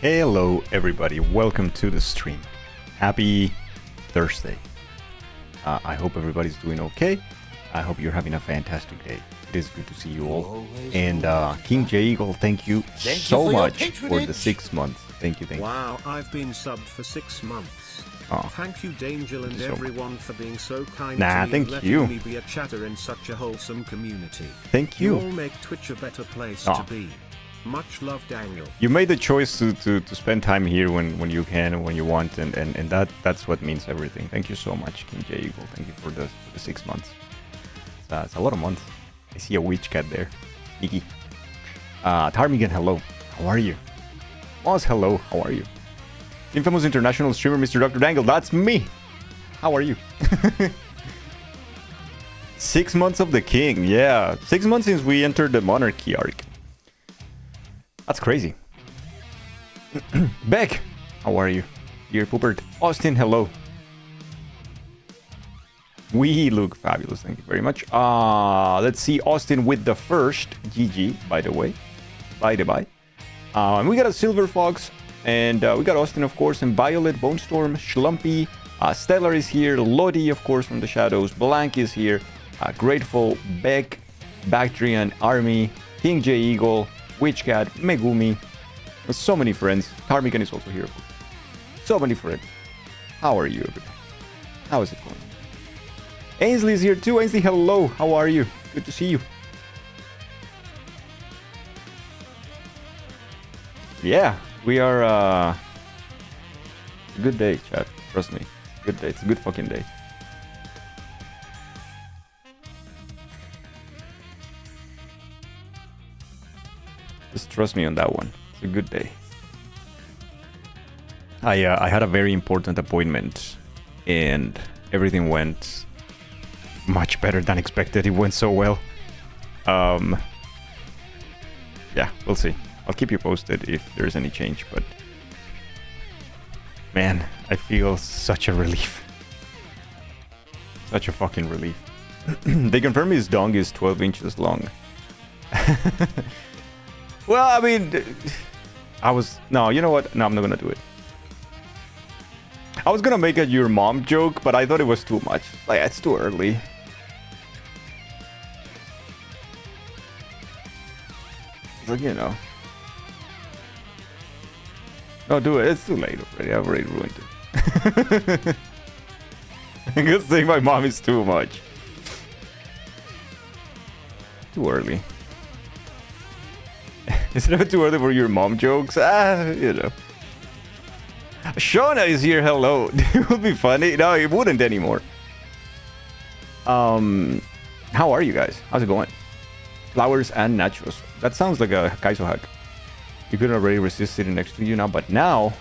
Hello everybody, welcome to the stream. Happy Thursday. I hope everybody's doing okay. I hope you're having a fantastic day. It is good to see you all. And King J Eagle, thank you so much for the 6 months. Thank you. Wow, I've been subbed for 6 months. Oh, thank you, Dangel, and everyone for being so kind nah, to me thank and you. letting me be a chatter in such a wholesome community. Thank you. You all make Twitch a better place to be. Much love, Daniel. You made the choice to spend time here when you can and when you want, and that's what means everything. Thank you so much, King J Eagle. Thank you for the 6 months. It's a lot of months. I see a witch cat there. Nikki. Tarmigan, hello. How are you? Moz, hello. How are you? Infamous international streamer, Mr. Dr. Dangle. That's me. How are you? 6 months of the king. Yeah. 6 months since we entered the monarchy arc. That's crazy. Beck, how are you? Dear Poopert. Austin, hello. We look fabulous, thank you very much. Let's see, Austin with the first GG, by the way. By the by. And we got a Silver Fox, and we got Austin, of course, and Violet, Bone Storm, Schlumpy, Stellar is here, Lodi, of course, from the shadows, Blank is here, Grateful, Beck, Bactrian, Army, King J Eagle, Witchcat, Megumi, so many friends. Karmikan is also here. So many friends. How are you, everybody? How is it going? Ainsley is here too. Ainsley, hello. How are you? Good to see you. Yeah, we are. A good day, chat. Trust me. Good day. It's a good fucking day. Just trust me on that one. It's a good day. I had a very important appointment, and everything went much better than expected. It went so well. Yeah, we'll see. I'll keep you posted if there's any change, but man, I feel such a relief. Such a fucking relief. They confirm his dong is 12 inches long. Well, I mean, no, you know what? No, I'm not gonna do it. I was gonna make a your mom joke, but I thought it was too much. Like, it's too early. Like, you know. No, do it. It's too late already. I've already ruined it. I guess saying my mom is too much. Too early. Is it ever too early for your mom jokes? You know. Shauna is here. Hello. It would be funny. No, it wouldn't anymore. How are you guys? How's it going? Flowers and nachos. That sounds like a Kaizo hack. You couldn't already resist sitting next to you now, but now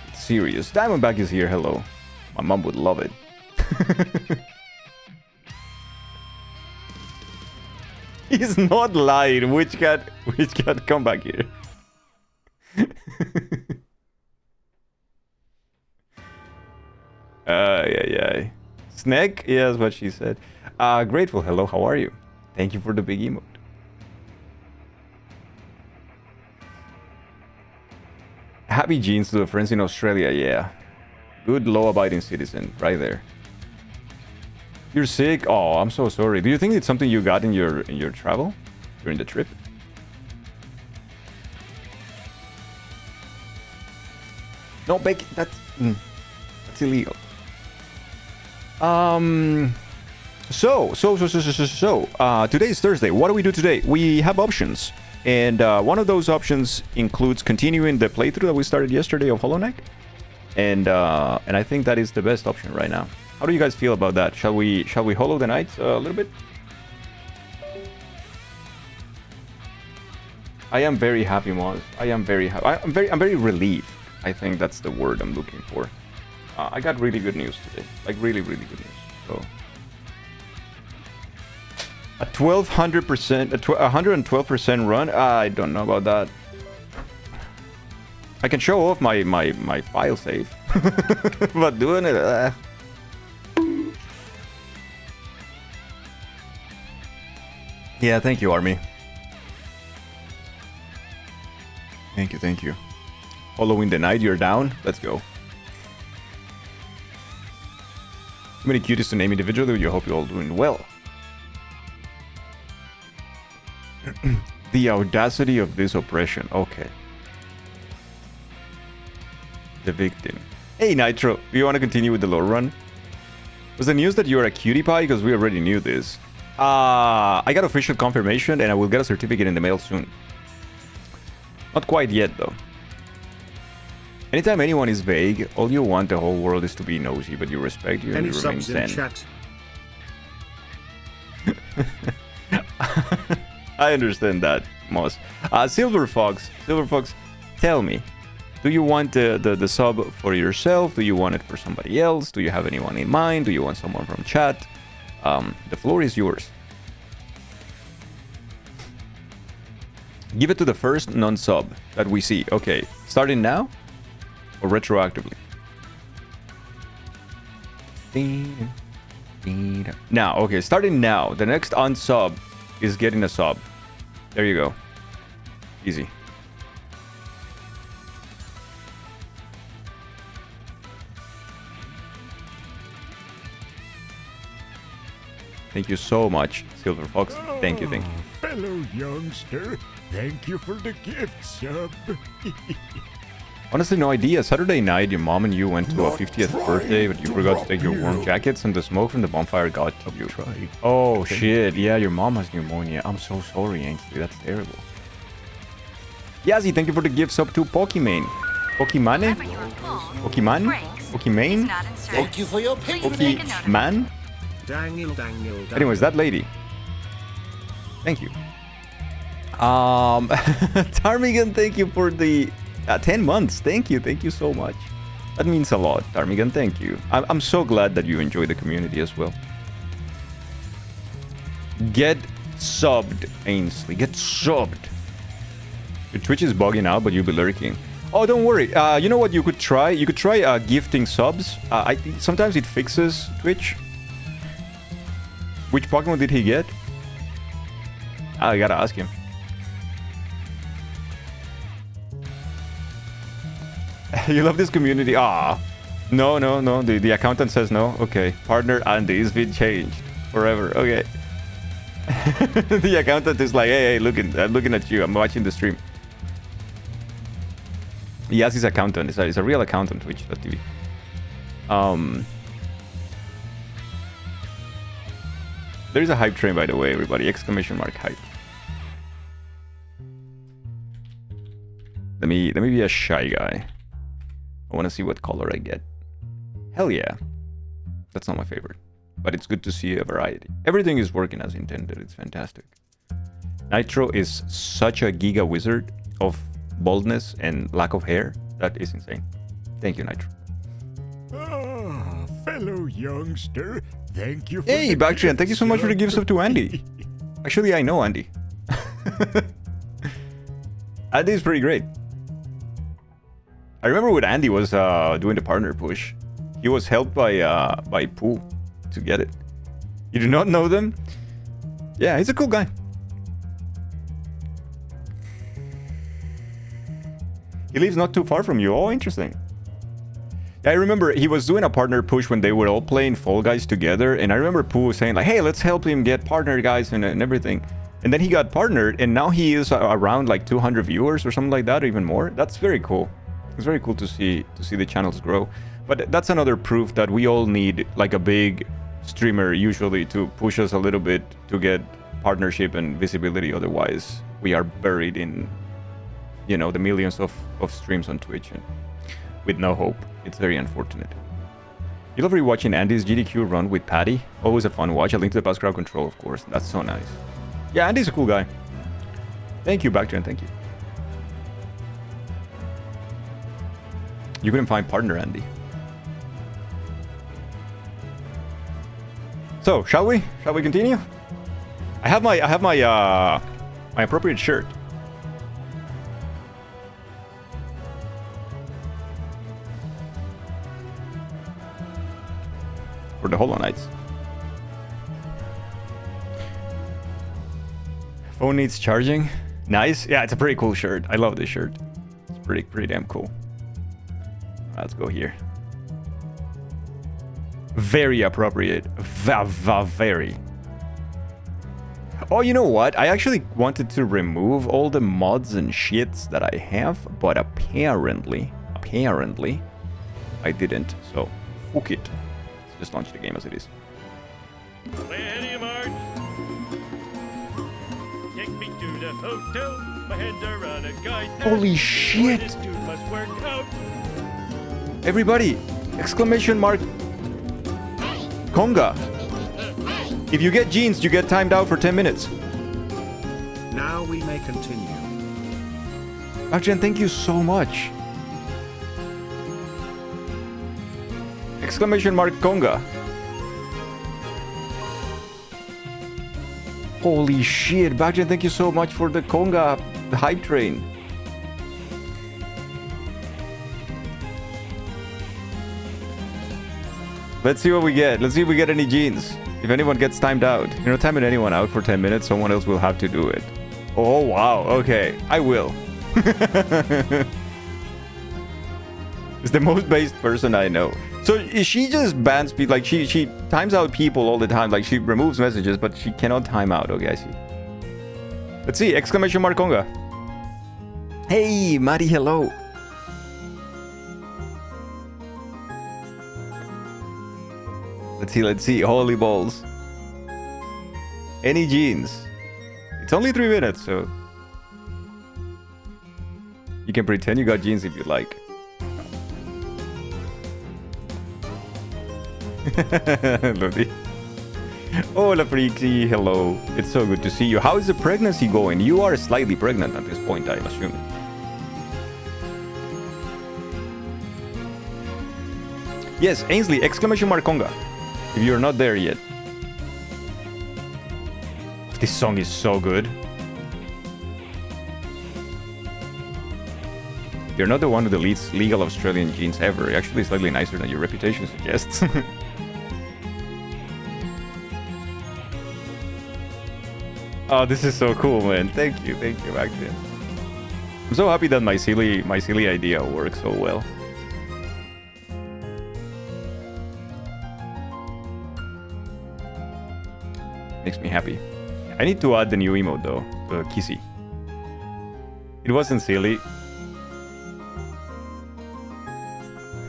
it's serious. Diamondback is here. Hello. My mom would love it. He's not lying. Which cat, come back here. Yeah. Snake? Yeah, that's what she said. Grateful. Hello, how are you? Thank you for the big emote. Happy genes to the friends in Australia, yeah. Good law-abiding citizen, right there. You're sick? Oh, I'm so sorry. Do you think it's something you got in your travel? During the trip? No, Becky, that's illegal. Today is Thursday. What do we do today? We have options. And one of those options includes continuing the playthrough that we started yesterday of Hollow Knight. And I think that is the best option right now. How do you guys feel about that? Shall we Hollow the Knight a little bit? I am very happy, Moz. I am very happy. I'm very relieved. I think that's the word I'm looking for. I got really good news today. Like really, really good news. So a 1,200%, a 112% run. I don't know about that. I can show off my file save, but doing it. Yeah, thank you, Army. Thank you. Following the night, you're down. Let's go. Too many cuties to name individually. You hope you're all doing well. The audacity of this oppression. Okay. The victim. Hey, Nitro. Do you want to continue with the lore run? Was the news that you're a cutie pie? Because we already knew this. I got official confirmation and I will get a certificate in the mail soon. Not quite yet, though. Anytime anyone is vague, all you want the whole world is to be nosy, but you respect you and you remain zen. Chat? I understand that, Moss. Silver Fox, tell me, do you want the sub for yourself? Do you want it for somebody else? Do you have anyone in mind? Do you want someone from chat? The floor is yours. Give it to the first non-sub that we see. Okay, starting now or retroactively? Now, okay, starting now. The next unsub is getting a sub. There you go. Easy. Thank you so much, Silver Fox. Thank you, thank you. Fellow youngster, thank you for the gift sub. Honestly, no idea. Saturday night, your mom and you went to a 50th birthday, but you forgot to take your warm jackets, and the smoke from the bonfire got to you. Oh, shit. Yeah, your mom has pneumonia. I'm so sorry, Ainsley. That's terrible. Yazzie, thank you for the gift sub to Pokimane. Pokimane? Pokimane? Pokimane? Thank you for your Pokiman? Anyways, that lady. Thank you. Tarmigan, thank you for the 10 months. Thank you so much. That means a lot, Tarmigan. Thank you. I'm so glad that you enjoy the community as well. Get subbed, Ainsley. Get subbed. Your Twitch is bugging out, but you'll be lurking. Oh, don't worry. You know what you could try? You could try gifting subs. I think sometimes it fixes Twitch. Which Pokemon did he get? I gotta ask him. You love this community? Ah, no. The accountant says no. Okay, partner Andy is been changed forever. Okay. The accountant is like, hey, I'm looking at you. I'm watching the stream. He has his accountant. It's a real accountant. Twitch.tv. There is a hype train, by the way, everybody. Exclamation mark hype. Let me be a shy guy. I want to see what color I get. Hell yeah. That's not my favorite. But it's good to see a variety. Everything is working as intended. It's fantastic. Nitro is such a giga wizard of baldness and lack of hair. That is insane. Thank you, Nitro. Ah, fellow youngster, thank you for Hey, Bactrian, thank you so much for the gift sub to Andy. Actually, I know Andy. Andy is pretty great. I remember when Andy was doing the partner push, he was helped by Pooh to get it. You do not know them? Yeah, he's a cool guy. He lives not too far from you. Oh, interesting. Yeah, I remember he was doing a partner push when they were all playing Fall Guys together, and I remember Pooh saying like, hey, let's help him get partner guys and everything. And then he got partnered, and now he is around like 200 viewers or something like that, or even more. That's very cool. It's very cool to see the channels grow. But that's another proof that we all need like a big streamer usually to push us a little bit to get partnership and visibility. Otherwise, we are buried in, you know, the millions of streams on Twitch and with no hope. It's very unfortunate. You love rewatching Andy's GDQ run with Patty. Always a fun watch. A Link to the Past crowd control, of course. That's so nice. Yeah, Andy's a cool guy. Thank you, Bactrian. Thank you. You couldn't find partner, Andy. So, shall we? Shall we continue? I have my my appropriate shirt. For the Hollow Knights. Phone needs charging. Nice. Yeah, it's a pretty cool shirt. I love this shirt. It's pretty damn cool. Let's go here. Very appropriate. Very. Oh, you know what? I actually wanted to remove all the mods and shits that I have, but apparently, I didn't. So, fuck it. Let's just launch the game as it is. Way ahead of you, Marge. Take me to the hotel. My hands are on a guide. Holy shit! This dude must work out. Everybody! Exclamation mark! Conga! If you get jeans, you get timed out for 10 minutes. Now we may continue. Arjen, thank you so much. Exclamation mark Conga. Holy shit, Bajan, thank you so much for the Conga hype train. Let's see what we get. Let's see if we get any jeans. If anyone gets timed out. You know, timing anyone out for 10 minutes, someone else will have to do it. Oh, wow. Okay, I will. It's the most based person I know. So she just bans people, like she times out people all the time. Like she removes messages, but she cannot time out. Okay, I see. Let's see, exclamation mark Conga. Hey, Mari, hello. Let's see, holy balls. Any jeans? It's only 3 minutes, so you can pretend you got jeans if you like. Lovely. Hola, Freaky. Hello. It's so good to see you. How is the pregnancy going? You are slightly pregnant at this point, I'm assuming. Yes, Ainsley, exclamation mark Conga. If you're not there yet. This song is so good. You're not the one who deletes legal Australian jeans ever. Actually, slightly nicer than your reputation suggests. Oh, this is so cool, man. Thank you, actually. I'm so happy that my silly idea works so well. Makes me happy. I need to add the new emote though, the kissy. It wasn't silly.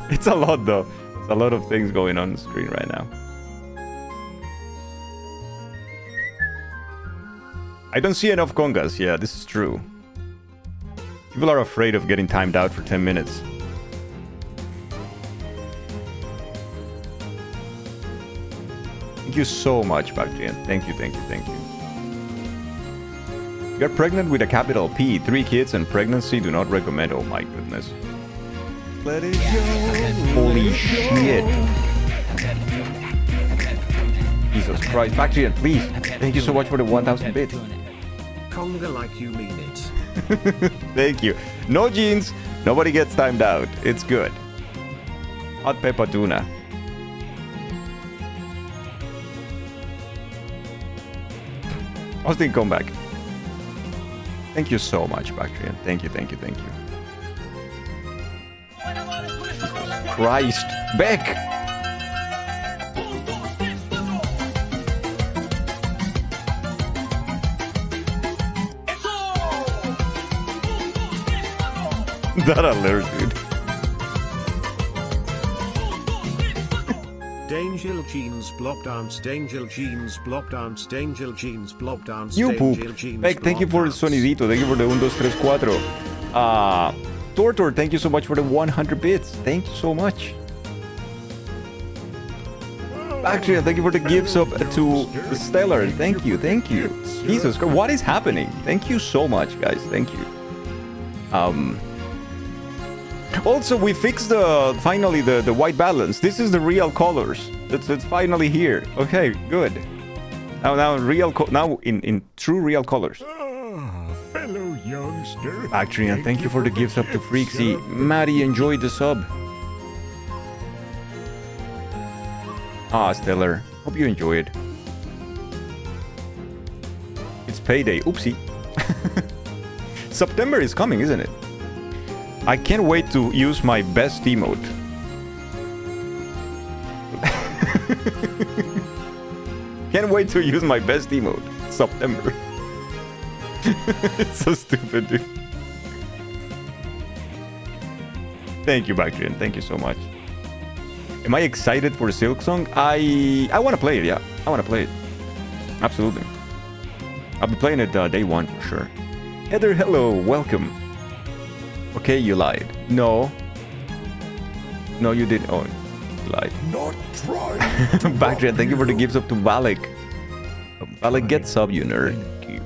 It's a lot though. It's a lot of things going on the screen right now. I don't see enough congas. Yeah, this is true. People are afraid of getting timed out for 10 minutes. Thank you so much, Bakjian. Thank you. You're pregnant with a capital P. 3 kids and pregnancy do not recommend. Oh my goodness. Let it go. Holy shit. Jesus Christ. Bakjian, please. Thank you so much for the 1,000 bits. Conga like you mean it. Thank you. No jeans. Nobody gets timed out. It's good. Hot pepper tuna. Austin, come back. Thank you so much, Bactrian. Thank you. Christ. Beck! That alert, dude. Dangel jeans block dance, Dangel jeans block dance, Dangel jeans block dance. You poop. Beck, thank you for the sonidito. Thank you for the 1, 2, 3, 4. Tortor, thank you so much for the 100 bits. Thank you so much. Actually, thank you for the gifts up to Stellar. Thank you. Jesus Christ, what is happening? Thank you so much, guys. Thank you. Also, we fixed finally the white balance. This is the real colors. It's finally here. Okay, good. Now in true real colors. Fellow youngster. Actrian, thank you for the gifts up to Freaksy. Maddie, enjoyed the sub. Stellar. Hope you enjoyed. It's payday. Oopsie. September is coming, isn't it? I can't wait to use my best emote. Can't wait to use my best emote. September. It's so stupid, dude. Thank you, Bactrian. Thank you so much. Am I excited for Silksong? I want to play it, yeah. I want to play it. Absolutely. I'll be playing it day one for sure. Heather, hello. Welcome. Okay, you lied. No. No, you didn't. Oh, you lied. Not trying. Bactrian, thank you for the gifts up to Valak. Valak, get sub, you nerd. Thank you.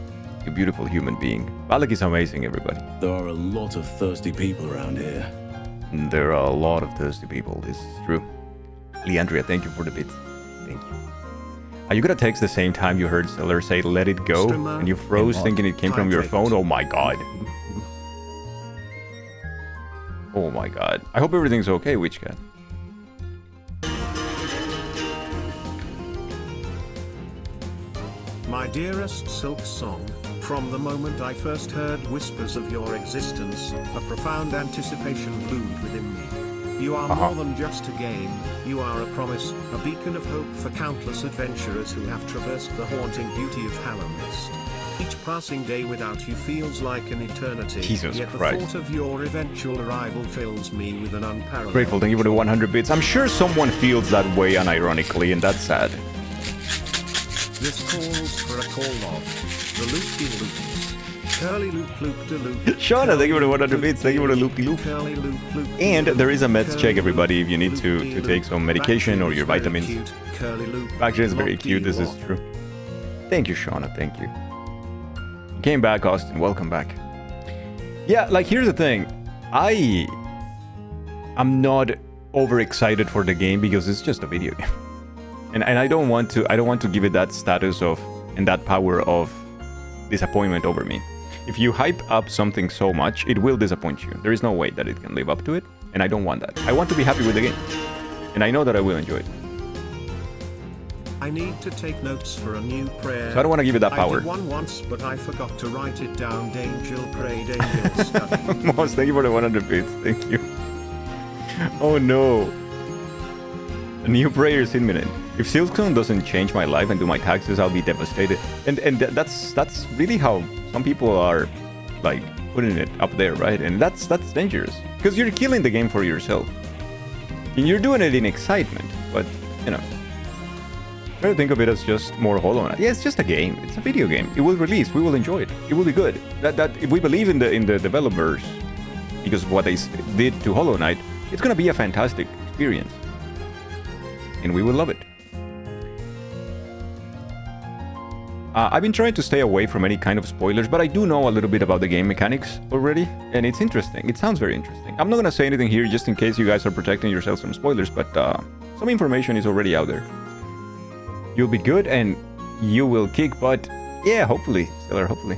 You beautiful human being. Valak is amazing, everybody. There are a lot of thirsty people around here. There are a lot of thirsty people. This is true. Leandria, thank you for the bits. Thank you. Are you gonna text the same time you heard Seller say "Let it go" and you froze thinking it came from your phone? Oh my god. Oh my god. I hope everything's okay, Witchcat. My dearest Silk Song, from the moment I first heard whispers of your existence, a profound anticipation bloomed within me. You are more than just a game, you are a promise, a beacon of hope for countless adventurers who have traversed the haunting beauty of Hallow-Mist. Each passing day without you feels like an eternity, Jesus yet Christ. the thought of your eventual arrival fills me with an unparalleled... Grateful, thank you for the 100 bits. I'm sure someone feels that way unironically, and that's sad. This calls for a call of the loop-de-loops. Curly loop loop de loop. Shauna, thank you for the 100 bits. Thank you for the loop-de-loop. Curly loop loop. And there is a meds check, everybody, if you need to take some medication or your vitamins. Actually, it's very cute, this is true. Thank you, Shauna, thank you. You came back, Austin, welcome back. Yeah, like, here's the thing. I'm not overexcited for the game because it's just a video game. And I don't want to give it that status of and that power of disappointment over me. If you hype up something so much, it will disappoint you. There is no way that it can live up to it, and I don't want that. I want to be happy with the game, and I know that I will enjoy it. I need to take notes for a new prayer. So I don't want to give it that power. I did one once, but I forgot to write it down. Angel prayed, angel studied. Moss, thank you for the 100 bits. Thank you. Oh no. A new prayer is imminent. If Silksong doesn't change my life and do my taxes, I'll be devastated. And that's really how some people are, like, putting it up there, right? And that's dangerous. Because you're killing the game for yourself. And you're doing it in excitement, but, you know. Try to think of it as just more Hollow Knight. Yeah, it's just a game. It's a video game. It will release. We will enjoy it. It will be good. That if we believe in the developers, because of what they did to Hollow Knight, it's gonna be a fantastic experience. And we will love it. I've been trying to stay away from any kind of spoilers, but I do know a little bit about the game mechanics already, and it's interesting. It sounds very interesting. I'm not gonna say anything here just in case you guys are protecting yourselves from spoilers, but some information is already out there. You'll be good and you will kick butt. Yeah, hopefully, Stellar, hopefully.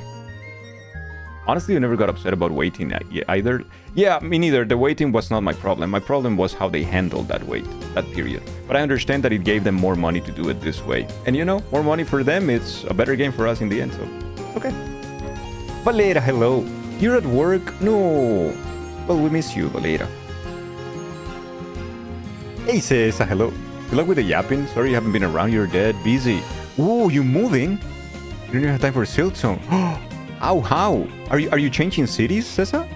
Honestly, I never got upset about waiting either. Yeah, me neither. The waiting was not my problem. My problem was how they handled that wait, that period. But I understand that it gave them more money to do it this way. And you know, more money for them, it's a better game for us in the end, so okay. Valera, hello. You're at work? No. Well, we miss you, Valera. Hey, Cesa, hello. Good luck with the yapping. Sorry you haven't been around. You're dead. Busy. Ooh, you moving? You don't even have time for a Silksong. How? Are you changing cities, Cesa?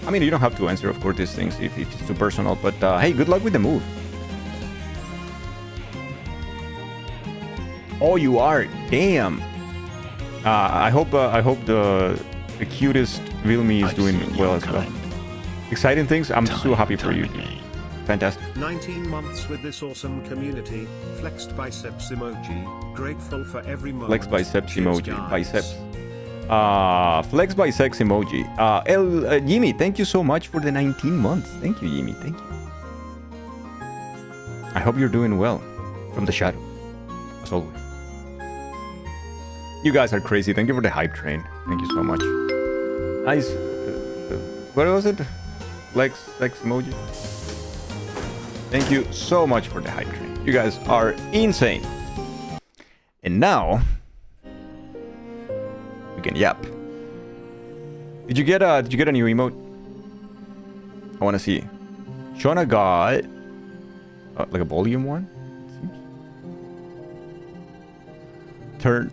I mean, you don't have to answer, of course, these things if it's too personal. But hey, good luck with the move. Oh, you are. Damn. I hope the cutest Vilmi is doing well as well. Exciting things. I'm so happy for you. Fantastic. 19 months with this awesome community. Flexed biceps emoji. Grateful for every moment. Flex biceps Cheers, emoji. guys. Biceps. Flex biceps emoji. Jimmy, thank you so much for the 19 months. Thank you, Jimmy. Thank you. I hope you're doing well. From the shadow. As always. You guys are crazy. Thank you for the hype train. Thank you so much. Nice. What was it? Flex emoji. Thank you so much for the hype train. You guys are insane. And now we can yap. Did you get a new emote? I want to see. Shona got like a volume one.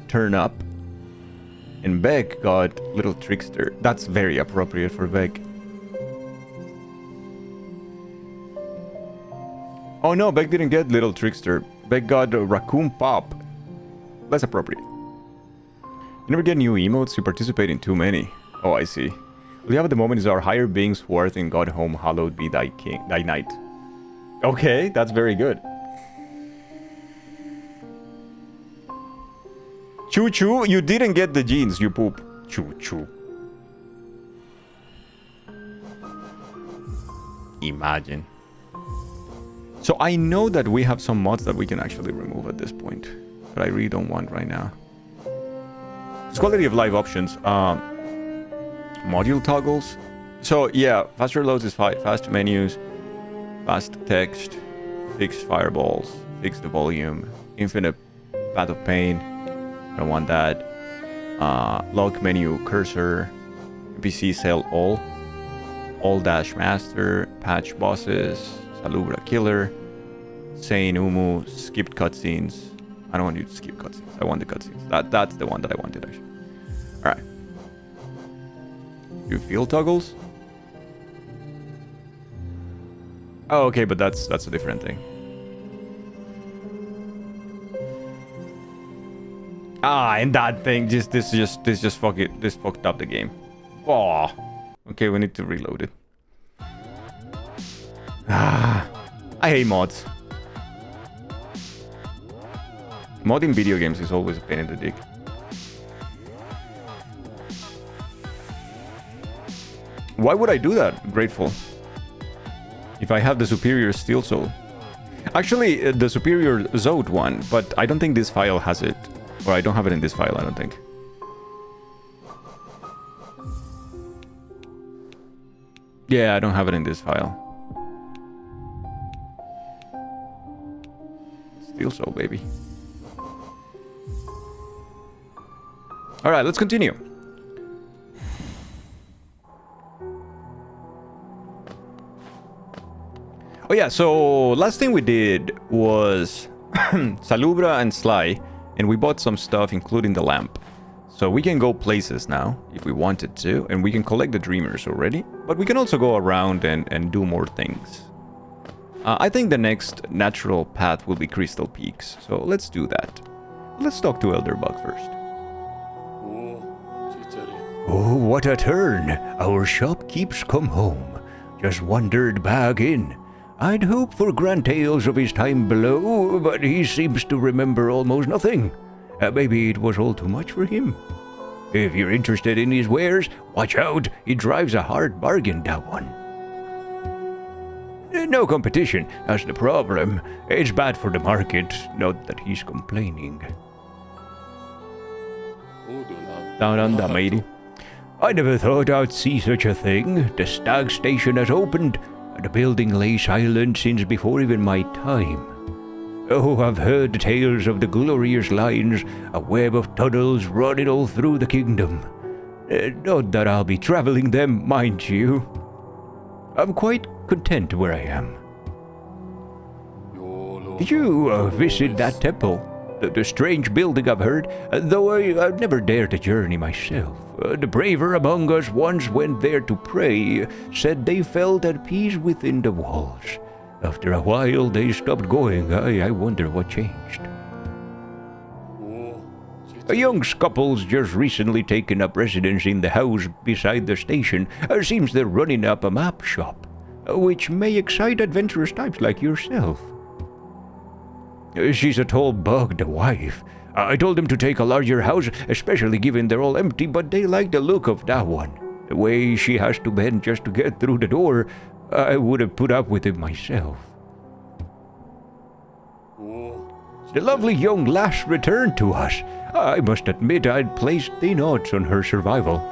turn up. And Beck got Little Trickster. That's very appropriate for Beck. Oh no, Beck didn't get Little Trickster. Beck got Raccoon Pop. Less appropriate. You never get new emotes, you participate in too many. Oh, I see. All you have at the moment is our higher being's worth in God home, hallowed be thy king, thy knight. Okay, that's very good. Choo choo, you didn't get the jeans, you poop. Choo choo. Imagine. So I know that we have some mods that we can actually remove at this point, but I really don't want right now. It's quality of life options. Module toggles. So yeah, faster loads is fine. Fast menus, fast text, fixed fireballs, fix the volume, infinite path of pain. I don't want that. Lock menu cursor, NPC cell all dash master, patch bosses, Salubra killer, Sane Umu, skipped cutscenes. I don't want you to skip cutscenes. I want the cutscenes. That's the one that I wanted actually. Alright. Do field toggles? Oh, okay, but that's a different thing. Ah, and that thing this fucked up the game. Oh. Okay, we need to reload it. Ah, I hate mods. Modding video games is always a pain in the dick. Why would I do that? Grateful. If I have the superior steel soul. Actually, the superior Zode one, but I don't think this file has it. Or I don't have it in this file, I don't think. Yeah, I don't have it in this file. Steel soul, baby. Alright, let's continue. Oh yeah, so last thing we did was Salubra and Sly, and we bought some stuff including the lamp. So we can go places now if we wanted to, and we can collect the dreamers already, but we can also go around and do more things. I think the next natural path will be Crystal Peaks, so let's do that. Let's talk to Elderbug first. Oh, what a turn! Our shopkeep's come home. Just wandered back in. I'd hoped for grand tales of his time below, but he seems to remember almost nothing. Maybe it was all too much for him. If you're interested in his wares, watch out, he drives a hard bargain, that one. No competition, that's the problem. It's bad for the market, not that he's complaining. Down under, matey. I never thought I'd see such a thing. The Stag Station has opened. The building lay silent since before even my time. Oh, I've heard the tales of the glorious lines, a web of tunnels running all through the kingdom. Not that I'll be traveling them, mind you. I'm quite content where I am. Did you visit that temple? The strange building I've heard, though I've never dared to journey myself. The braver among us once went there to pray, said they felt at peace within the walls. After a while, they stopped going. I wonder what changed. A young couple's just recently taken up residence in the house beside the station. Seems they're running up a map shop, which may excite adventurous types like yourself. She's a tall bug, the wife. I told them to take a larger house, especially given they're all empty, but they like the look of that one. The way she has to bend just to get through the door, I would have put up with it myself. The lovely young lass returned to us. I must admit I'd placed thin odds on her survival.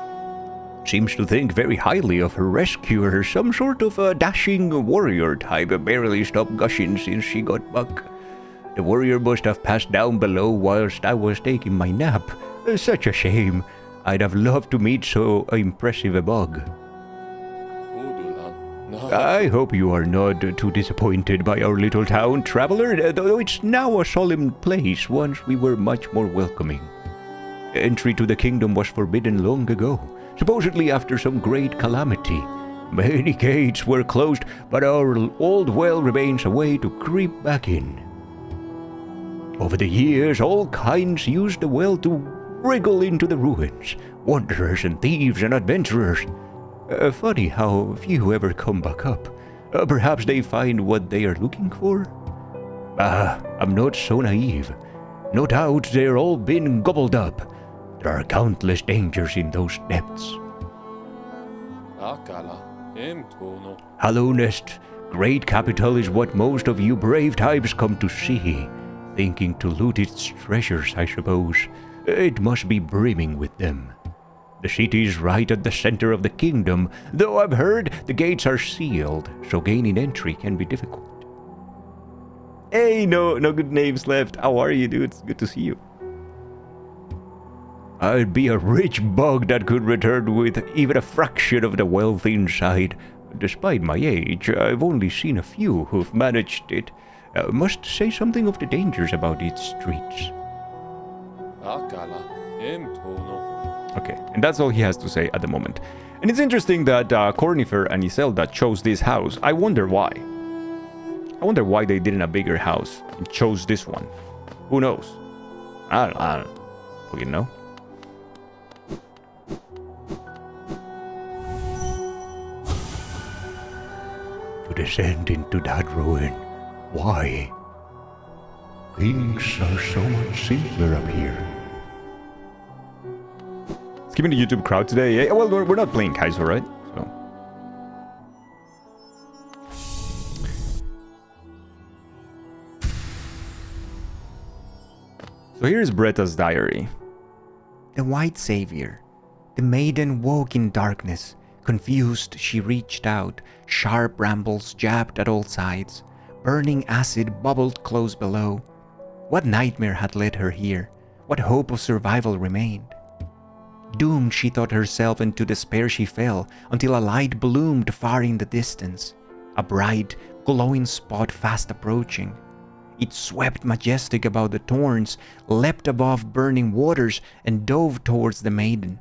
Seems to think very highly of her rescuer, some sort of a dashing warrior type, barely stopped gushing since she got back. The warrior must have passed down below whilst I was taking my nap. Such a shame. I'd have loved to meet so impressive a bug. I hope you are not too disappointed by our little town, traveler, though it's now a solemn place. Once we were much more welcoming. Entry to the kingdom was forbidden long ago, supposedly after some great calamity. Many gates were closed, but our old well remains a way to creep back in. Over the years, all kinds used the well to wriggle into the ruins. Wanderers and thieves and adventurers. Funny how few ever come back up. Perhaps they find what they are looking for? I'm not so naive. No doubt they're all been gobbled up. There are countless dangers in those depths. Hollow Nest, great capital is what most of you brave types come to see. Thinking to loot its treasures, I suppose. It must be brimming with them. The city is right at the center of the kingdom, though I've heard the gates are sealed, so gaining entry can be difficult. Hey, no good names left. How are you, dude? It's good to see you. I'd be a rich bug that could return with even a fraction of the wealth inside. Despite my age, I've only seen a few who've managed it. Must say something of the dangers about its streets. Okay, and that's all he has to say at the moment. And it's interesting that Cornifer and Iselda chose this house. I wonder why. I wonder why they didn't a bigger house and chose this one. Who knows? I don't fucking know. To descend into that ruin. Why? Things are so much simpler up here. Skipping the YouTube crowd today. Yeah, well, we're not playing Kaizo, right? So here's Bretta's diary. The White Savior. The maiden woke in darkness. Confused, she reached out. Sharp brambles jabbed at all sides. Burning acid bubbled close below. What nightmare had led her here? What hope of survival remained? Doomed, she thought herself, and to despair she fell, until a light bloomed far in the distance. A bright, glowing spot fast approaching. It swept majestic above the thorns, leapt above burning waters, and dove towards the maiden.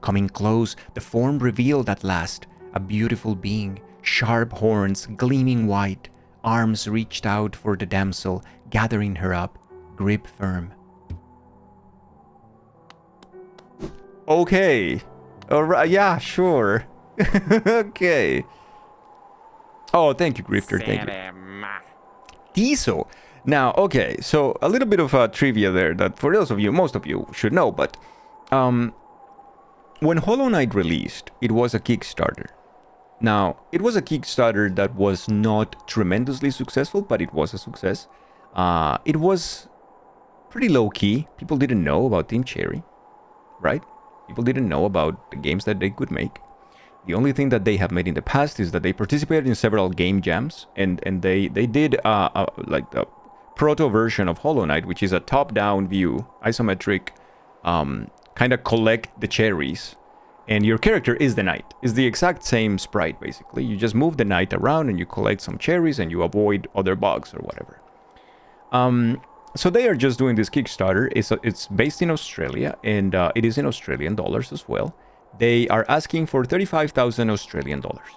Coming close, the form revealed at last, a beautiful being, sharp horns gleaming white, arms reached out for the damsel, gathering her up, grip firm. Okay. Alright, yeah, sure. Okay. Oh, thank you, Grifter. Thank you. Tiso. Now, okay, so a little bit of trivia there that for those of you, most of you should know, but when Hollow Knight released, it was a Kickstarter. Now, it was a Kickstarter that was not tremendously successful, but it was a success. It was pretty low-key. People didn't know about Team Cherry, right? People didn't know about the games that they could make. The only thing that they have made in the past is that they participated in several game jams, and they did like the proto version of Hollow Knight, which is a top-down view, isometric, kind of collect the cherries, and your character is the knight. Is the exact same sprite, basically. You just move the knight around and you collect some cherries and you avoid other bugs or whatever. So they are just doing this Kickstarter. It's based in Australia, and it is in Australian dollars as well. They are asking for 35,000 Australian dollars.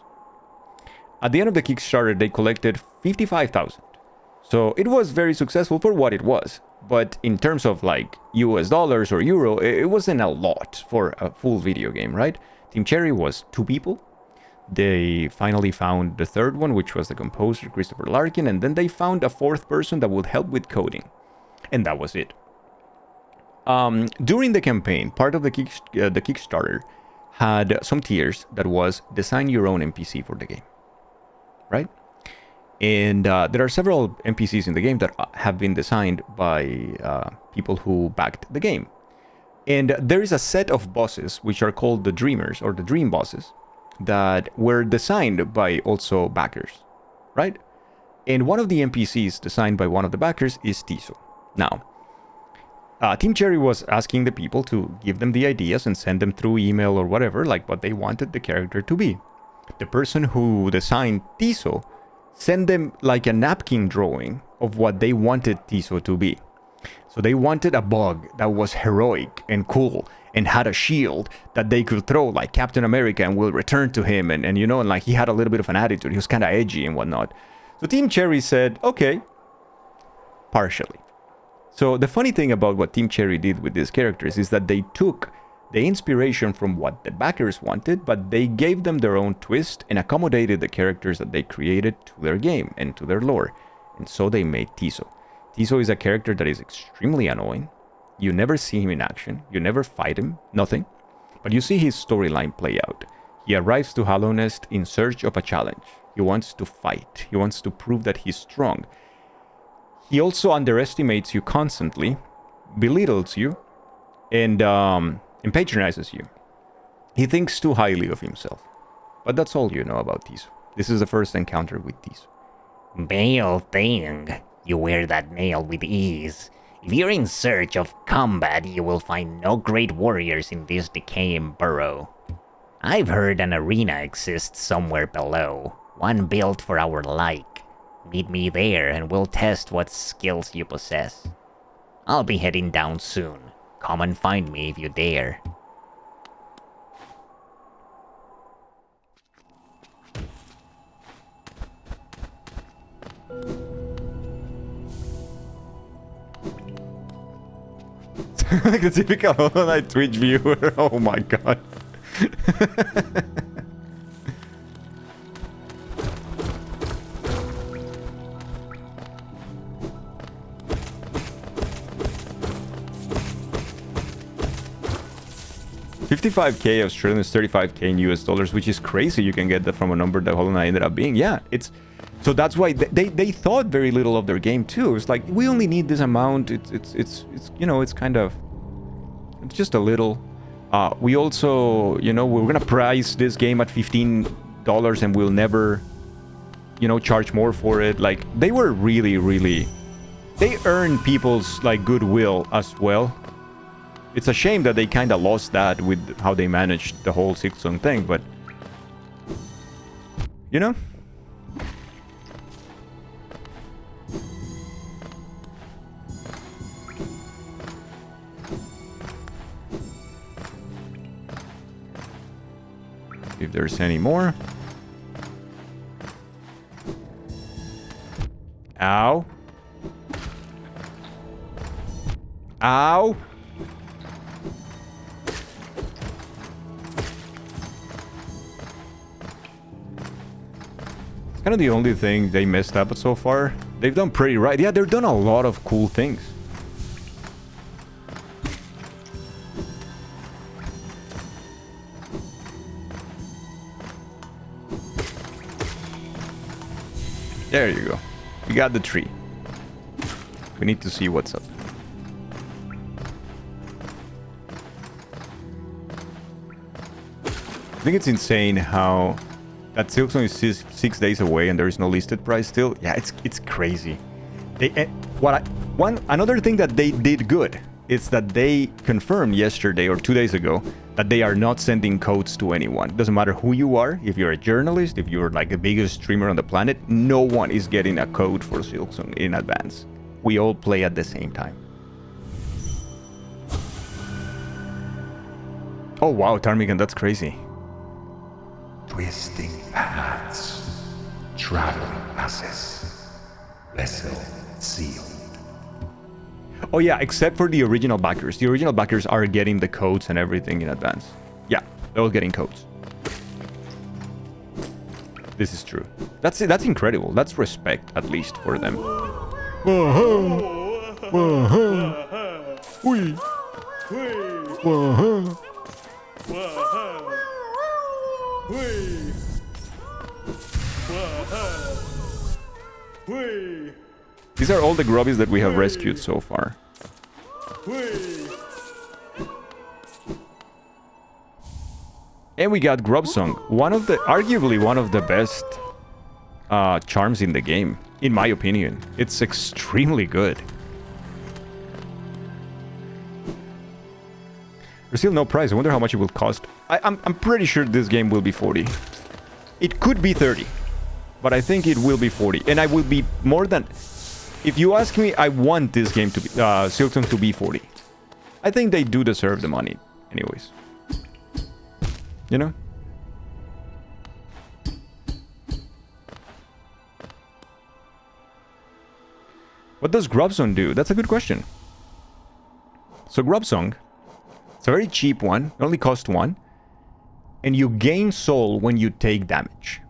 At the end of the Kickstarter, they collected 55,000. So it was very successful for what it was. But in terms of like US dollars or euro, it wasn't a lot for a full video game, right? Team Cherry was 2 people. They finally found the third one, which was the composer, Christopher Larkin, and then they found a 4th person that would help with coding. And that was it. During the campaign, part of the Kickstarter had some tiers that was design your own NPC for the game, right? And there are several NPCs in the game that have been designed by people who backed the game. And there is a set of bosses, which are called the Dreamers, or the Dream Bosses, that were designed by also backers, right? And one of the NPCs designed by one of the backers is Tiso. Now, Team Cherry was asking the people to give them the ideas and send them through email or whatever, like what they wanted the character to be. the person who designed Tiso sent them like a napkin drawing of what they wanted Tiso to be. So they wanted a bug that was heroic and cool and had a shield that they could throw like Captain America and will return to him. And you know, and like he had a little bit of an attitude. He was kind of edgy and whatnot. So Team Cherry said, okay, partially. So the funny thing about what Team Cherry did with these characters is that they took the inspiration from what the backers wanted, but they gave them their own twist and accommodated the characters that they created to their game and to their lore. And so they made Tiso. Tiso is a character that is extremely annoying. You never see him in action. You never fight him. Nothing. But you see his storyline play out. He arrives to Hollow Nest in search of a challenge. He wants to fight. He wants to prove that he's strong. He also underestimates you constantly, belittles you, and patronizes you. He thinks too highly of himself. But that's all you know about Tiso. This is the first encounter with Tiso. Bale thing. You wear that nail with ease. If you're in search of combat, you will find no great warriors in this decaying burrow. I've heard an arena exists somewhere below, one built for our like. Meet me there and we'll test what skills you possess. I'll be heading down soon. Come and find me if you dare. Like the typical Hollow Knight Twitch viewer. Oh my god. $55k Australian is 35k in US dollars, which is crazy. You can get that from a number that Hollow Knight ended up being. Yeah, it's so that's why they thought very little of their game too. It's like we only need this amount. It's you know, it's kind of, it's just a little. We also, you know, we're gonna price this game at $15 and we'll never, you know, charge more for it. Like they were really, they earned people's like goodwill as well. It's a shame that they kind of lost that with how they managed the whole Silksong thing, but you know. If there's any more. Ow. Ow. It's kind of the only thing they messed up so far. They've done pretty right. Yeah, they've done a lot of cool things. There you go. We got the tree. We need to see what's up. I think it's insane how that Silksong is 6 days away and there is no listed price still. Yeah, it's crazy. Another thing that they did good is that they confirmed yesterday or 2 days ago that they are not sending codes to anyone. Doesn't matter who you are, if you're a journalist, if you're like the biggest streamer on the planet, no one is getting a code for Silksong in advance. We all play at the same time. Oh wow, Ptarmigan, that's crazy. Twisting paths, traveling masses, vessel sealed. Oh yeah, except for the original backers. The original backers are getting the codes and everything in advance. Yeah, they're all getting codes. This is true. That's incredible. That's respect, at least, for them. These are all the grubbies that we have rescued so far. And we got Grubsong, arguably one of the best charms in the game, in my opinion. It's extremely good. There's still no price. I wonder how much it will cost. I'm pretty sure this game will be 40. It could be 30, but I think it will be 40. And I will be more than... If you ask me, I want this game to be... Silksong to be 40. I think they do deserve the money anyways. You know? What does Grubsong do? That's a good question. So Grubsong, it's a very cheap one. It only costs 1. And you gain soul when you take damage.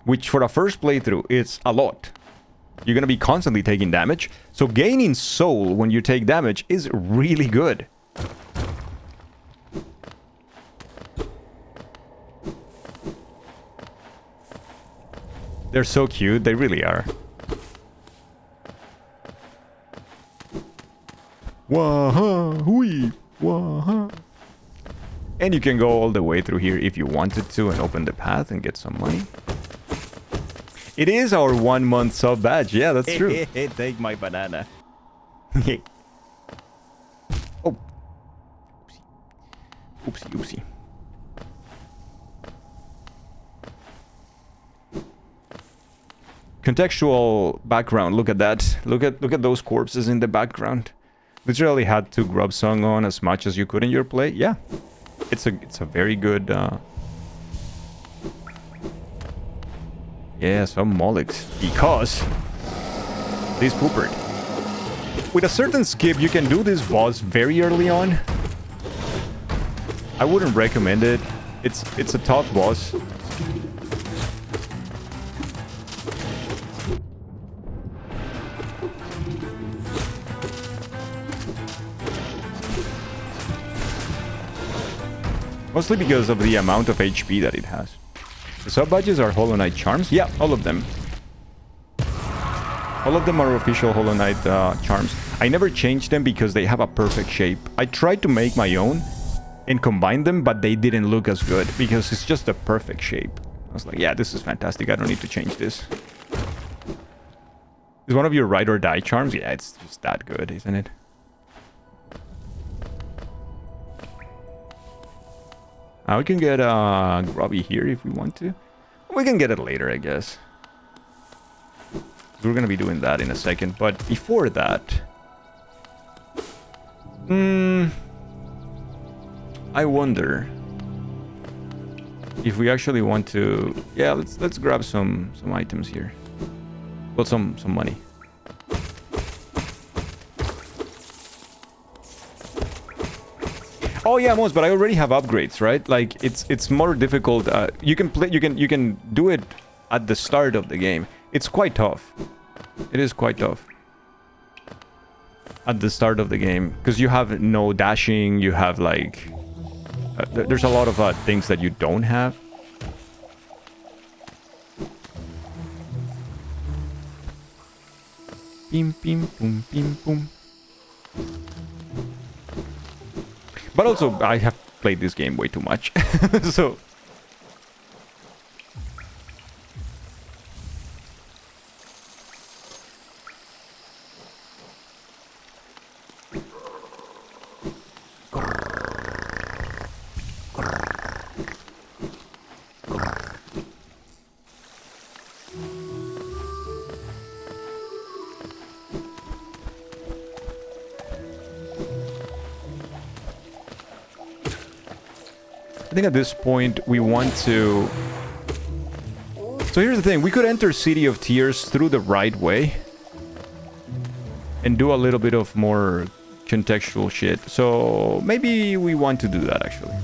Which for a first playthrough, it's a lot. You're going to be constantly taking damage. So gaining soul when you take damage is really good. They're so cute. They really are. Wah-ha, hui, wah-ha. And you can go all the way through here if you wanted to and open the path and get some money. It is our 1 month sub badge. Yeah, that's true. Take my banana. Oh. Oopsie. Oopsie. Contextual background. Look at that. Look at those corpses in the background. Literally had to Grubsong on as much as you could in your play. Yeah. It's a very good yeah, some Moliks. Because this poopered. With a certain skip, you can do this boss very early on. I wouldn't recommend it. It's a tough boss. Mostly because of the amount of HP that it has. The sub-badges are Hollow Knight charms? Yeah, all of them. All of them are official Hollow Knight charms. I never changed them because they have a perfect shape. I tried to make my own and combine them, but they didn't look as good because it's just a perfect shape. I was like, yeah, this is fantastic. I don't need to change this. Is one of your ride or die charms? Yeah, it's just that good, isn't it? We can get Grubby here if we want to. We can get it later, I guess. We're gonna be doing that in a second, but before that... I wonder if we actually want to... Yeah, let's grab some items here. Well, some money. Oh yeah, Mos, but I already have upgrades, right? Like it's more difficult. You can do it at the start of the game. It's quite tough. It is quite tough at the start of the game because you have no dashing. You have like there's a lot of things that you don't have. Bim bim boom bim boom. But also, I have played this game way too much, so... I think at this point we want to... So here's the thing, we could enter City of Tears through the right way and do a little bit of more contextual shit. So maybe we want to do that actually.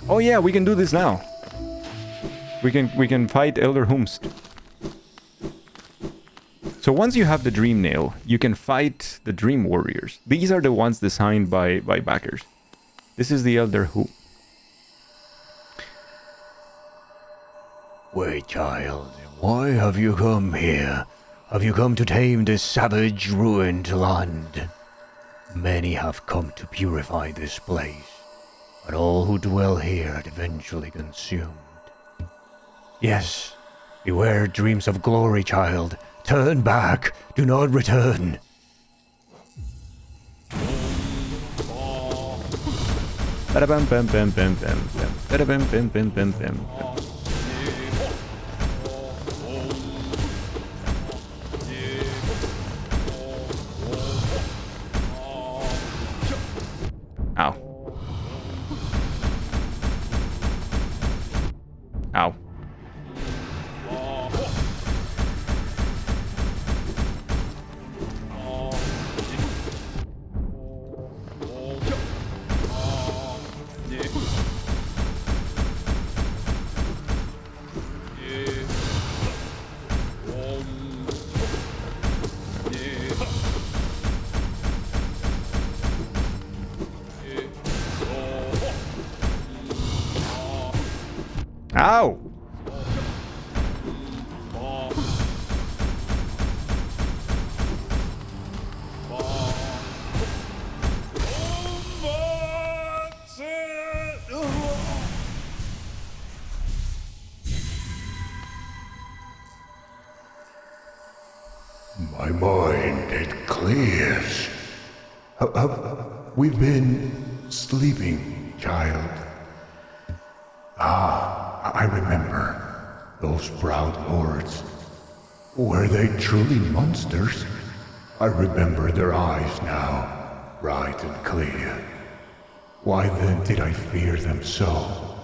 Oh yeah, we can do this now. We can fight Elder Humst. So once you have the Dream Nail, you can fight the Dream Warriors. These are the ones designed by backers. This is the Elder Who. Wait, child, why have you come here? Have you come to tame this savage, ruined land? Many have come to purify this place. but all who dwell here are eventually consumed. Yes, beware dreams of glory, child. Turn back. Do not return. Ba-da-bum, bum, bum, bum, bum, bum. Ba-da-bum, bum, bum, bum, bum. Ow. Ow. Ow! My mind, it clears. Have we been sleeping, child? I remember. Those proud lords. Were they truly monsters? I remember their eyes now, bright and clear. Why then did I fear them so?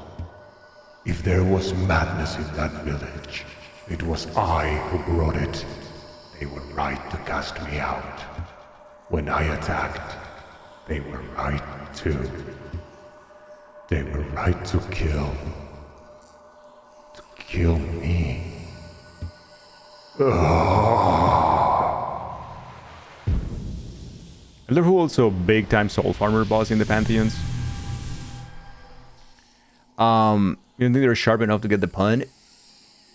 If there was madness in that village, it was I who brought it. They were right to cast me out. When I attacked, they were right too. They were right to kill. To kill me. Elder Who also big time soul farmer boss in the Pantheons. You don't think they're sharp enough to get the pun?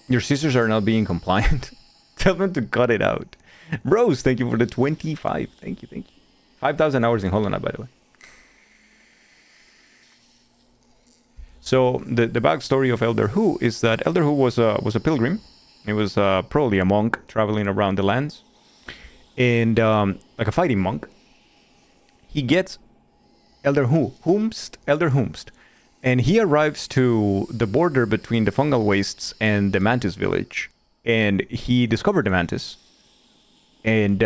Your sisters are not being compliant. Tell them to cut it out. Rose, thank you for the 25. Thank you, thank you. 5,000 hours in Hollow Knight, by the way. So the backstory of Elder Who is that Elder Who was a pilgrim. He was probably a monk traveling around the lands, and like a fighting monk. He gets Elder Whomst, and he arrives to the border between the Fungal Wastes and the Mantis village, and he discovered the Mantis, and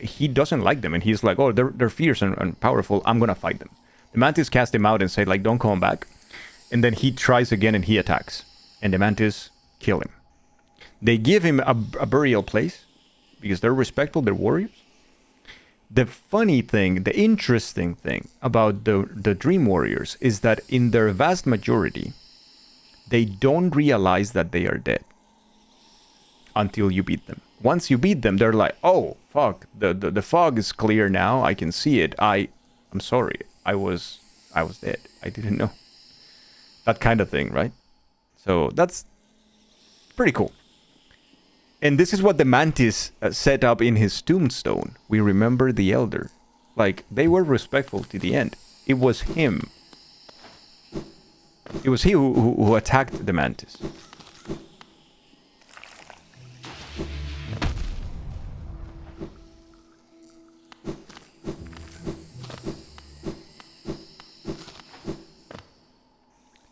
he doesn't like them, and he's like, oh, they're fierce and powerful. I'm gonna fight them. The Mantis cast him out and say like, don't come back. And then he tries again and he attacks. And the Mantis kill him. They give him a burial place because they're respectful, they're warriors. The funny thing, the interesting thing about the Dream Warriors is that in their vast majority, they don't realize that they are dead until you beat them. Once you beat them, they're like, oh, fuck, the fog is clear now. I can see it. I'm sorry. I was dead. I didn't know. That kind of thing, right? So that's pretty cool. And this is what the Mantis set up in his tombstone. We remember the Elder. Like, they were respectful to the end. It was him. It was he who attacked the Mantis.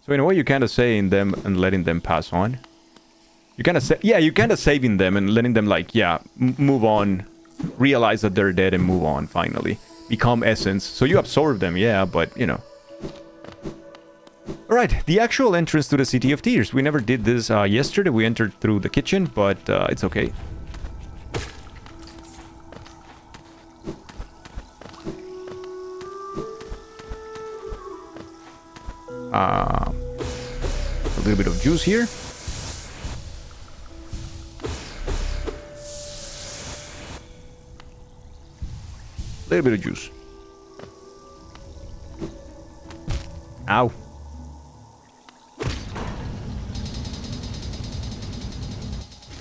So in a way, you're kind of saving them and letting them pass on. You kind of say, yeah, you're kind of saving them and letting them like, yeah, move on, realize that they're dead and move on. Finally, become essence. So you absorb them, yeah, but you know. All right, the actual entrance to the City of Tears. We never did this yesterday. We entered through the kitchen, but it's okay. A little bit of juice here. A little bit of juice. Ow.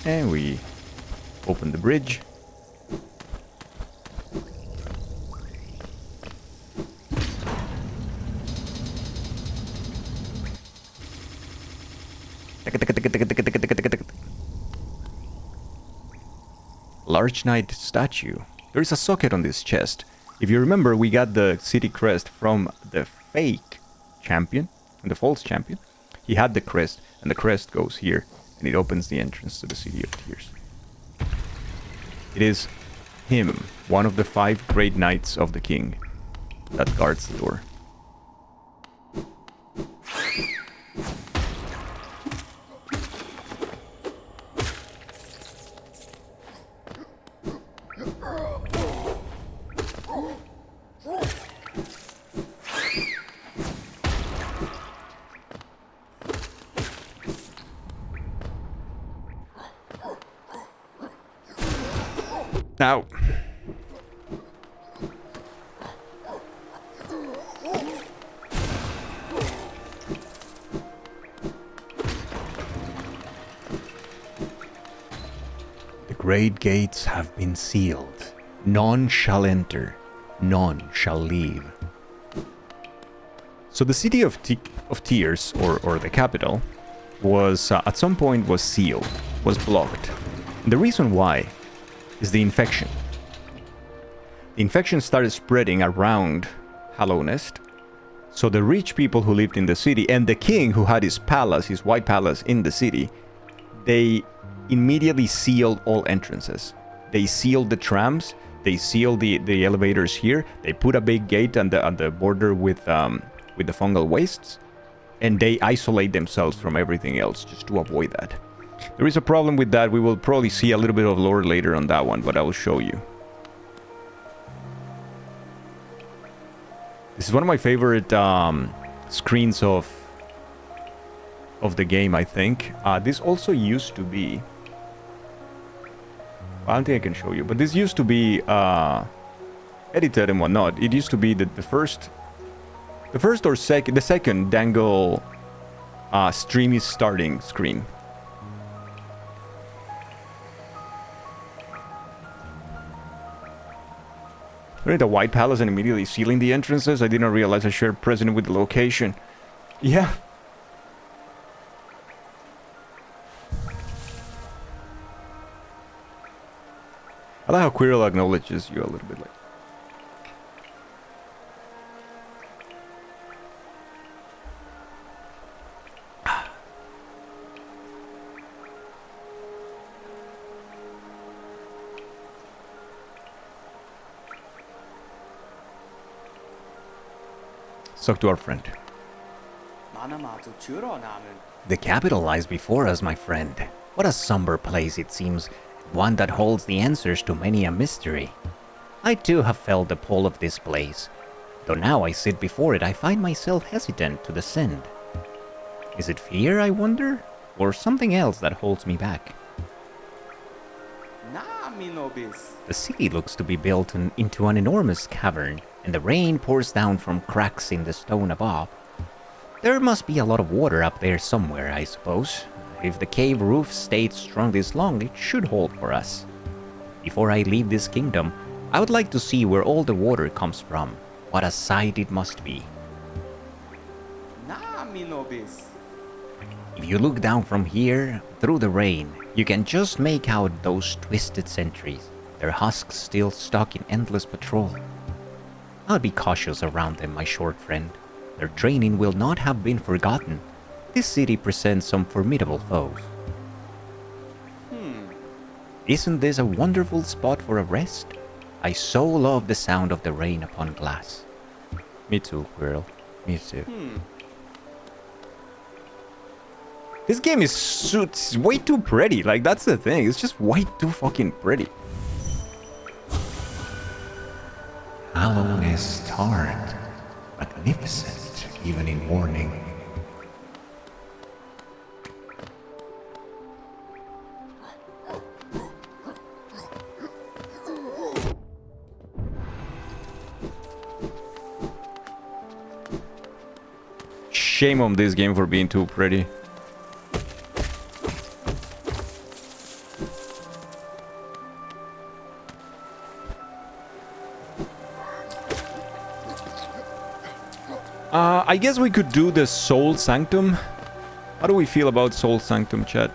And we open the bridge. Large knight statue. There is a socket on this chest. If you remember, we got the city crest from the fake champion, the false champion. He had the crest, and the crest goes here, and it opens the entrance to the City of Tears. It is him, one of the 5 great knights of the king, that guards the door. Now, the great gates have been sealed. None shall enter, none shall leave. So the City of Tears, or the capital, was at some point was sealed, was blocked. And the reason why is the infection. The infection started spreading around Hallownest. So the rich people who lived in the city and the king who had his palace, his white palace in the city, they immediately sealed all entrances. They sealed the trams, they sealed the elevators here, they put a big gate on the border with the fungal wastes, and they isolate themselves from everything else just to avoid that. There is a problem with that. We will probably see a little bit of lore later on that one, but I will show you. This is one of my favorite screens of the game, I think. This also used to be... I don't think I can show you, but this used to be edited and whatnot. It used to be the second Dangle stream is starting screen. We're in the White Palace and immediately sealing the entrances. I didn't realize I shared precedent with the location. Yeah. I like how Quirrell acknowledges you a little bit like. Talk to our friend. The capital lies before us, my friend. What a somber place it seems, one that holds the answers to many a mystery. I too have felt the pull of this place. Though now I sit before it, I find myself hesitant to descend. Is it fear, I wonder? Or something else that holds me back? The city looks to be built into an enormous cavern, and the rain pours down from cracks in the stone above. There must be a lot of water up there somewhere, I suppose. If the cave roof stayed strong this long, it should hold for us. Before I leave this kingdom, I would like to see where all the water comes from. What a sight it must be. If you look down from here, through the rain, you can just make out those twisted sentries, their husks still stuck in endless patrol. I'll be cautious around them, my short friend. Their training will not have been forgotten. This city presents some formidable foes. Isn't this a wonderful spot for a rest? I so love the sound of the rain upon glass. Me too, Quirrell. Me too. This game is way too pretty. Like, that's the thing. It's just way too fucking pretty. Hallownest Tart, magnificent even in morning. Shame on this game for being too pretty. I guess we could do the Soul Sanctum How do we feel about Soul Sanctum, chat?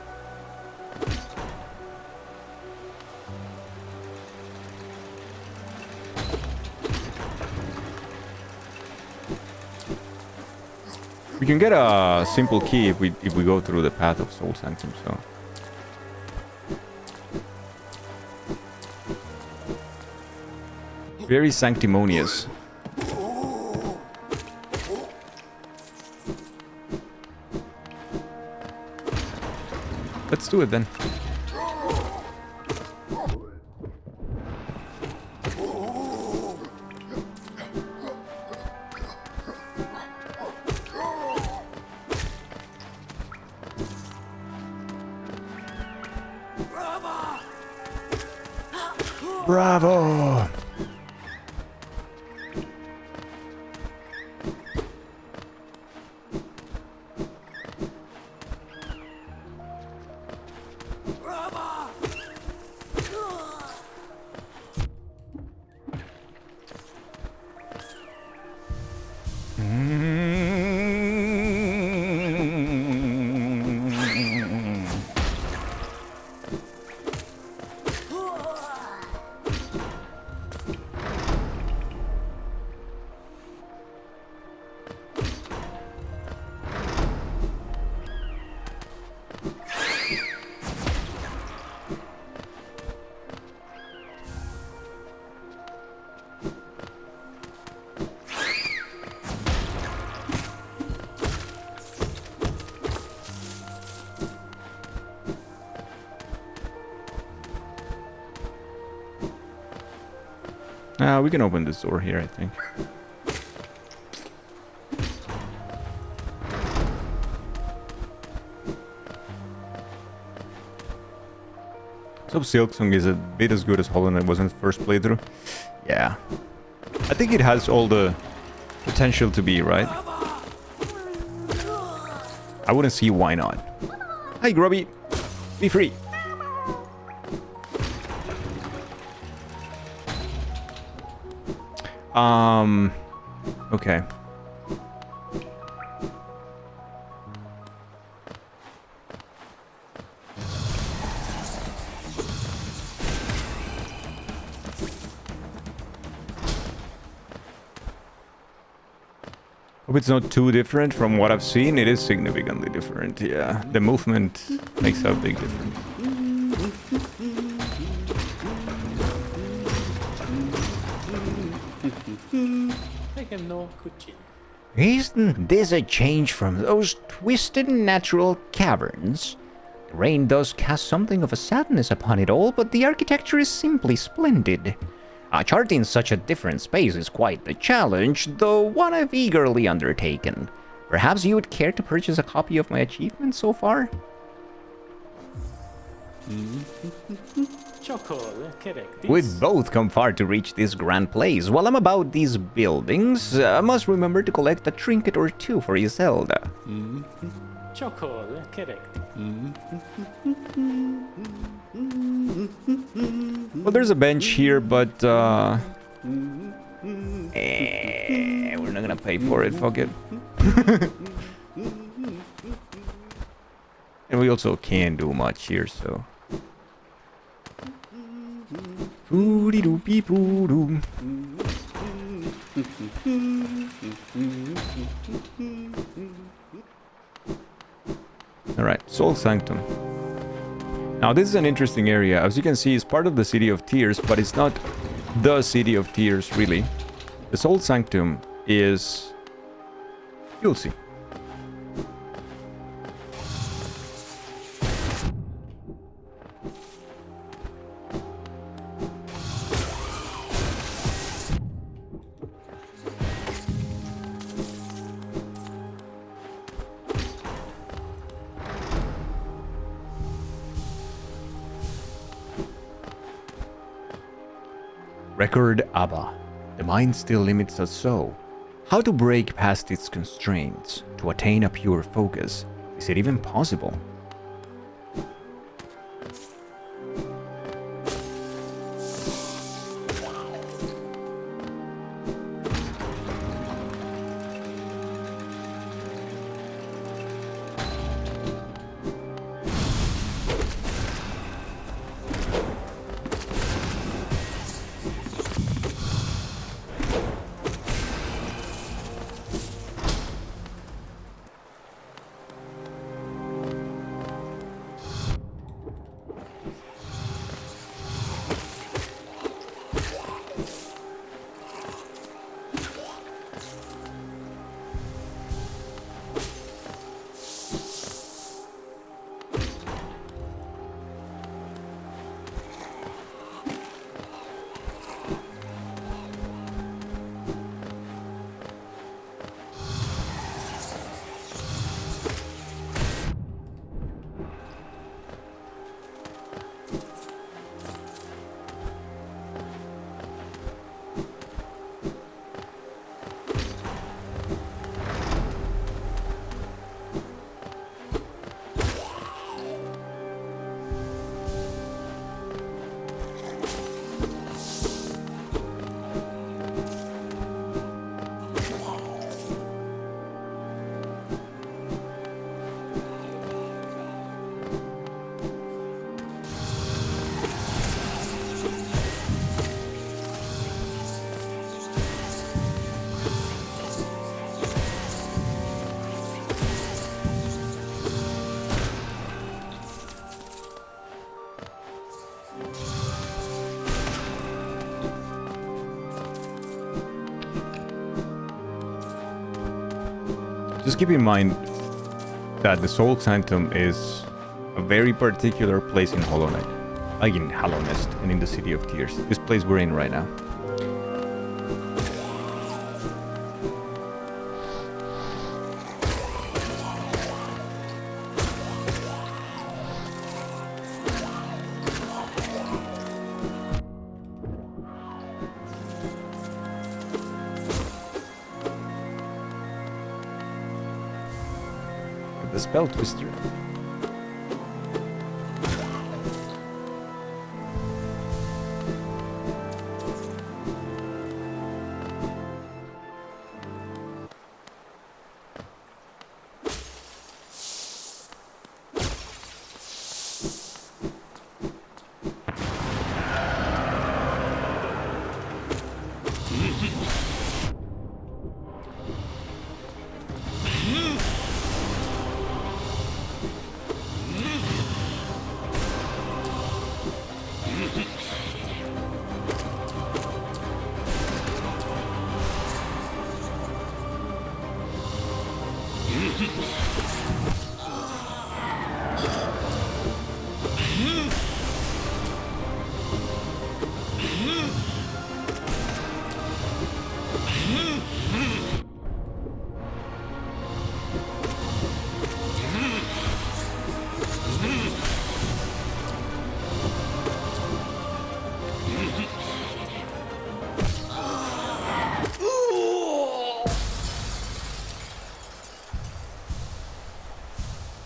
We can get a simple key if we go through the path of Soul Sanctum, so. Very sanctimonious. Let's do it then. Bravo! We can open this door here, I think. So Silksong is a bit as good as Hollow Knight was in the first playthrough. Yeah. I think it has all the potential to be, right? I wouldn't see why not. Hi, Grubby. Be free. Okay. Hope it's not too different from what I've seen. It is significantly different, yeah. The movement makes a big difference. Isn't this a change from those twisted natural caverns? The rain does cast something of a sadness upon it all, but the architecture is simply splendid. Charting such a different space is quite the challenge, though one I've eagerly undertaken. Perhaps you would care to purchase a copy of my achievement so far? We've both come far to reach this grand place. While I'm about these buildings, I must remember to collect a trinket or two for Iselda. Well, there's a bench here, but We're not gonna pay for it, fuck it. and we also can't do much here, so. Foodie-doo-pee-poo-doo. Alright, Soul Sanctum. Now this is an interesting area. As you can see, it's part of the City of Tears, but it's not the City of Tears, really. The Soul Sanctum is... You'll see. Record Abba. The mind still limits us so. How to break past its constraints to attain a pure focus? Is it even possible? Just keep in mind that the Soul Sanctum is a very particular place in Hollow Knight. Like in Hollow Nest and in the City of Tears. This place we're in right now. The spell twister.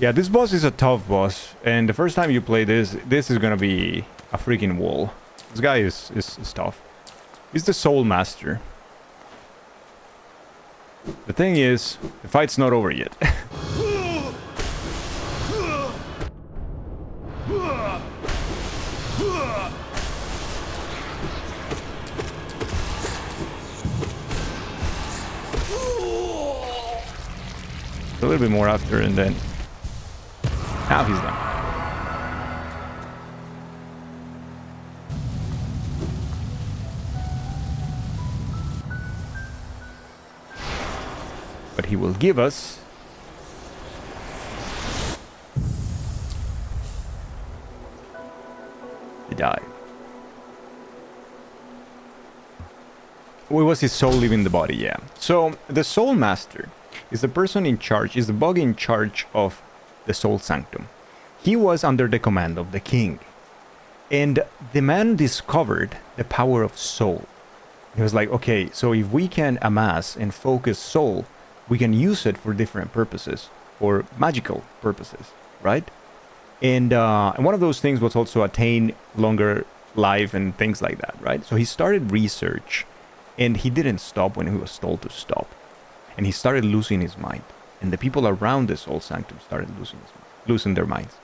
Yeah, this boss is a tough boss, and the first time you play this is gonna be a freaking wall. This guy is tough. He's the Soul Master. The thing is, the fight's not over yet. A little bit more after, and then now he's done. But he will give us the die. Where was his soul leaving the body? Yeah. So the Soul Master is the person in charge, is the bug in charge of the Soul Sanctum. He was under the command of the king. And the man discovered the power of soul. He was like, okay, so if we can amass and focus soul, we can use it for different purposes, for magical purposes, right? And one of those things was also attain longer life and things like that, right? So he started research, and he didn't stop when he was told to stop. And he started losing his mind. And the people around the Soul Sanctum started losing their minds.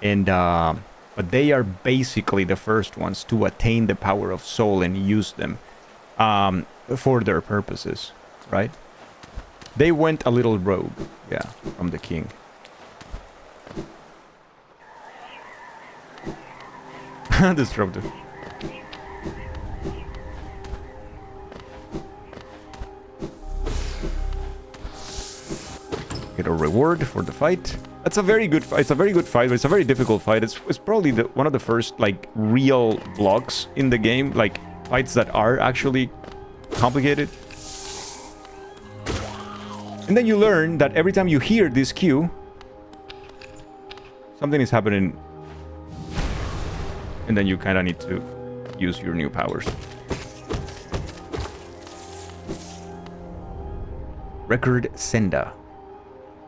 And but they are basically the first ones to attain the power of soul and use them for their purposes, right? They went a little rogue, yeah, from the king. Disruptive. Get a reward for the fight. That's a very good fight. It's a very good fight, but it's a very difficult fight. It's probably one of the first, like, real blocks in the game. Like, fights that are actually complicated. And then you learn that every time you hear this cue, something is happening. And then you kind of need to use your new powers. Record Senda.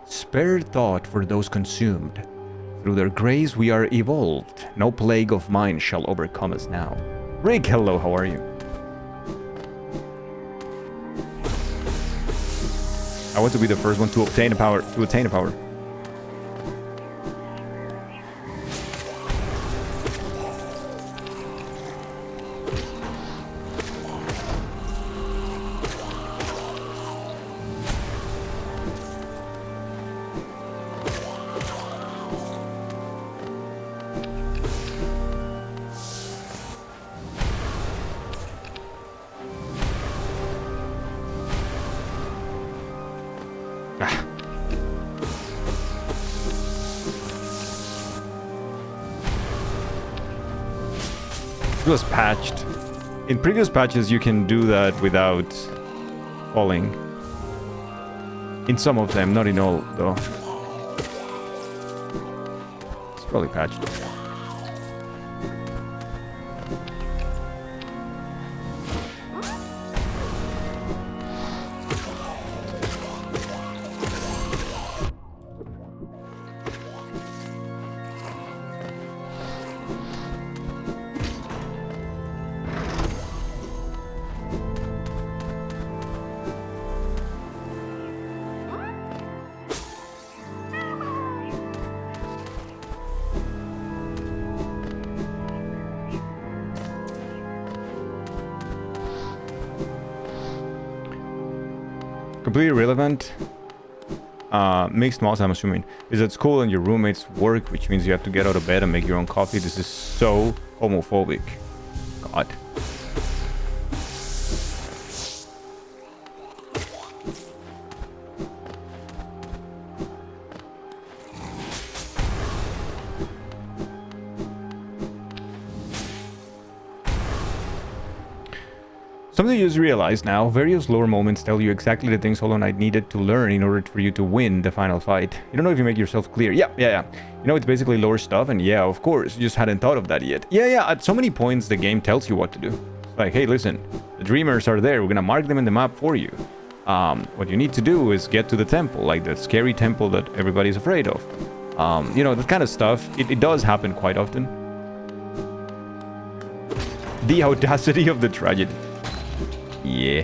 Spare thought for those consumed. Through their grace we are evolved. No plague of mine shall overcome us now. Rick, hello, how are you? I want to be the first one to obtain a power. It was patched. In previous patches, you can do that without falling. In some of them, not in all, though. It's probably patched. Completely irrelevant. Mixed malls, I'm assuming. Is at school and your roommates work, which means you have to get out of bed and make your own coffee. This is so homophobic. God. Something you just realized now, various lore moments tell you exactly the things Hollow Knight needed to learn in order for you to win the final fight. You don't know if you make yourself clear. Yeah. You know, it's basically lore stuff, and yeah, of course, you just hadn't thought of that yet. Yeah, at so many points the game tells you what to do. It's like, hey, listen, the dreamers are there, we're gonna mark them in the map for you. What you need to do is get to the temple, like the scary temple that everybody's afraid of. You know, that kind of stuff, it does happen quite often. The audacity of the tragedy. Yeah.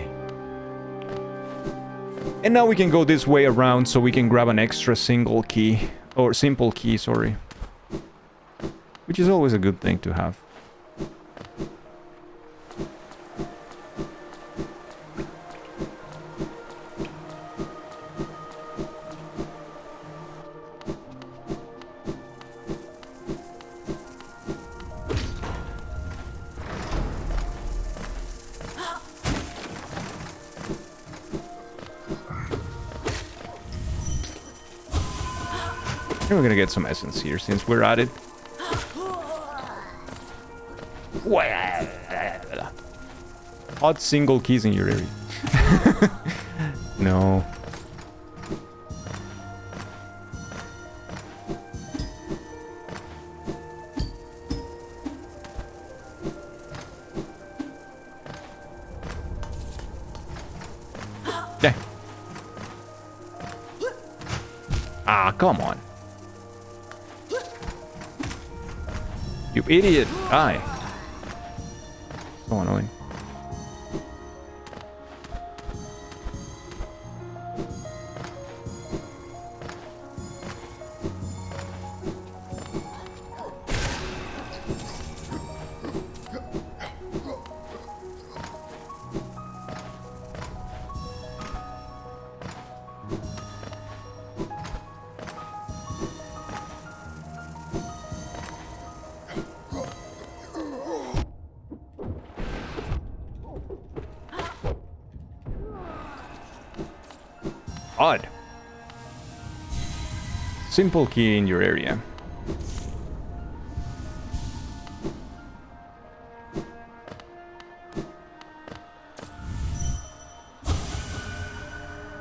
And now we can go this way around so we can grab an extra single key. Or simple key, sorry. Which is always a good thing to have. We're gonna get some essence here since we're at it. Odd single keys in your area. No. Yeah. Ah, come on. You idiot! Die! So annoying. Odd. Simple key in your area.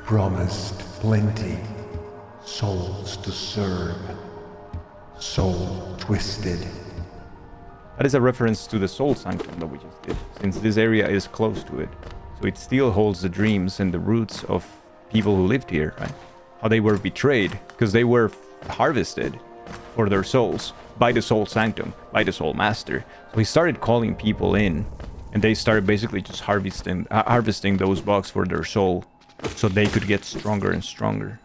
Promised plenty, souls to serve, soul twisted. That is a reference to the Soul Sanctum that we just did, since this area is close to it. So it still holds the dreams and the roots of people who lived here, right? How they were betrayed, because they were harvested for their souls by the Soul Sanctum, by the Soul Master. So he started calling people in, and they started basically just harvesting those bugs for their soul, so they could get stronger and stronger.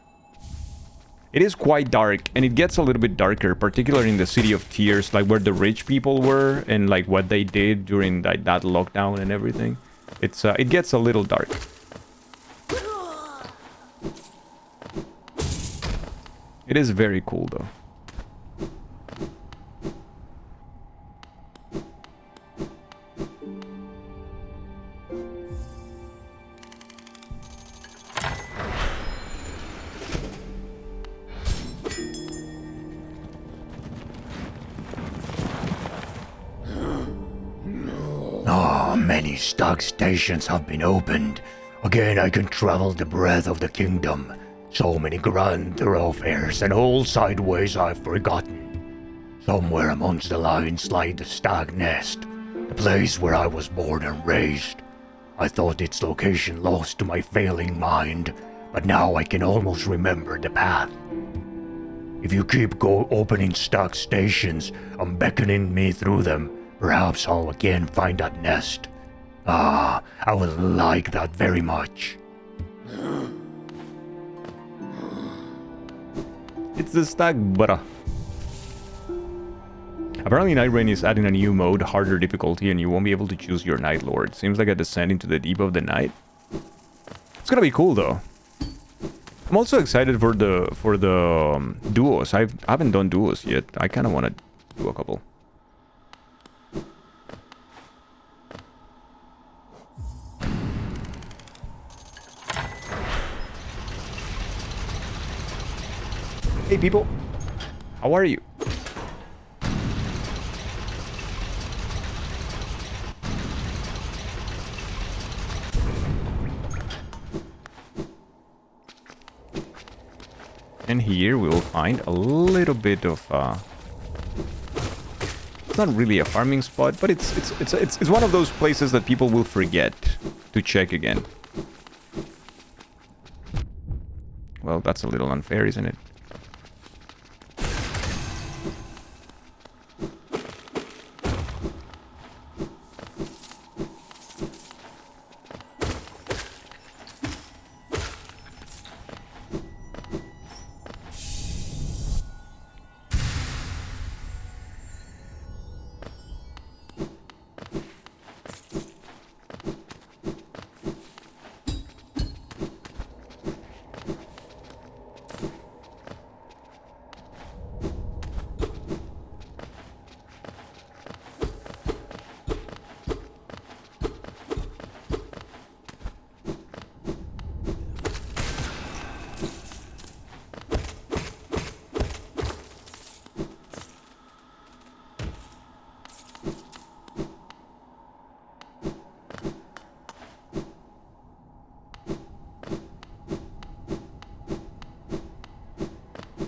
It is quite dark, and it gets a little bit darker, particularly in the City of Tears, like where the rich people were, and like what they did during that lockdown and everything. It gets a little dark. It is very cool, though. Finally, stock stations have been opened. Again, I can travel the breadth of the kingdom. So many grand thoroughfares and whole sideways I've forgotten. Somewhere amongst the lines lie the stag nest, the place where I was born and raised. I thought its location lost to my failing mind, but now I can almost remember the path. If you keep opening stock stations and beckoning me through them, perhaps I'll again find that nest. Ah, I would like that very much. It's the stag, brah. Apparently Night Rain is adding a new mode, harder difficulty, and you won't be able to choose your Night Lord. Seems like a descent into the deep of the night. It's gonna be cool though. I'm also excited for the duos. I haven't done duos yet. I kind of want to do a couple. Hey people, how are you? And here we will find a little bit of it's not really a farming spot, but it's one of those places that people will forget to check again. Well, that's a little unfair, isn't it?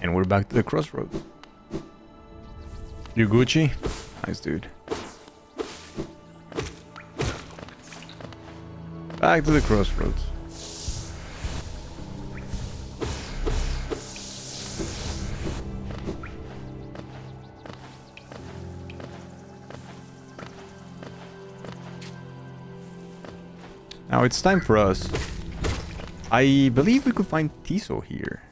And we're back to the crossroads. You Gucci? Nice dude. Back to the crossroads. Now it's time for us. I believe we could find Tiso here.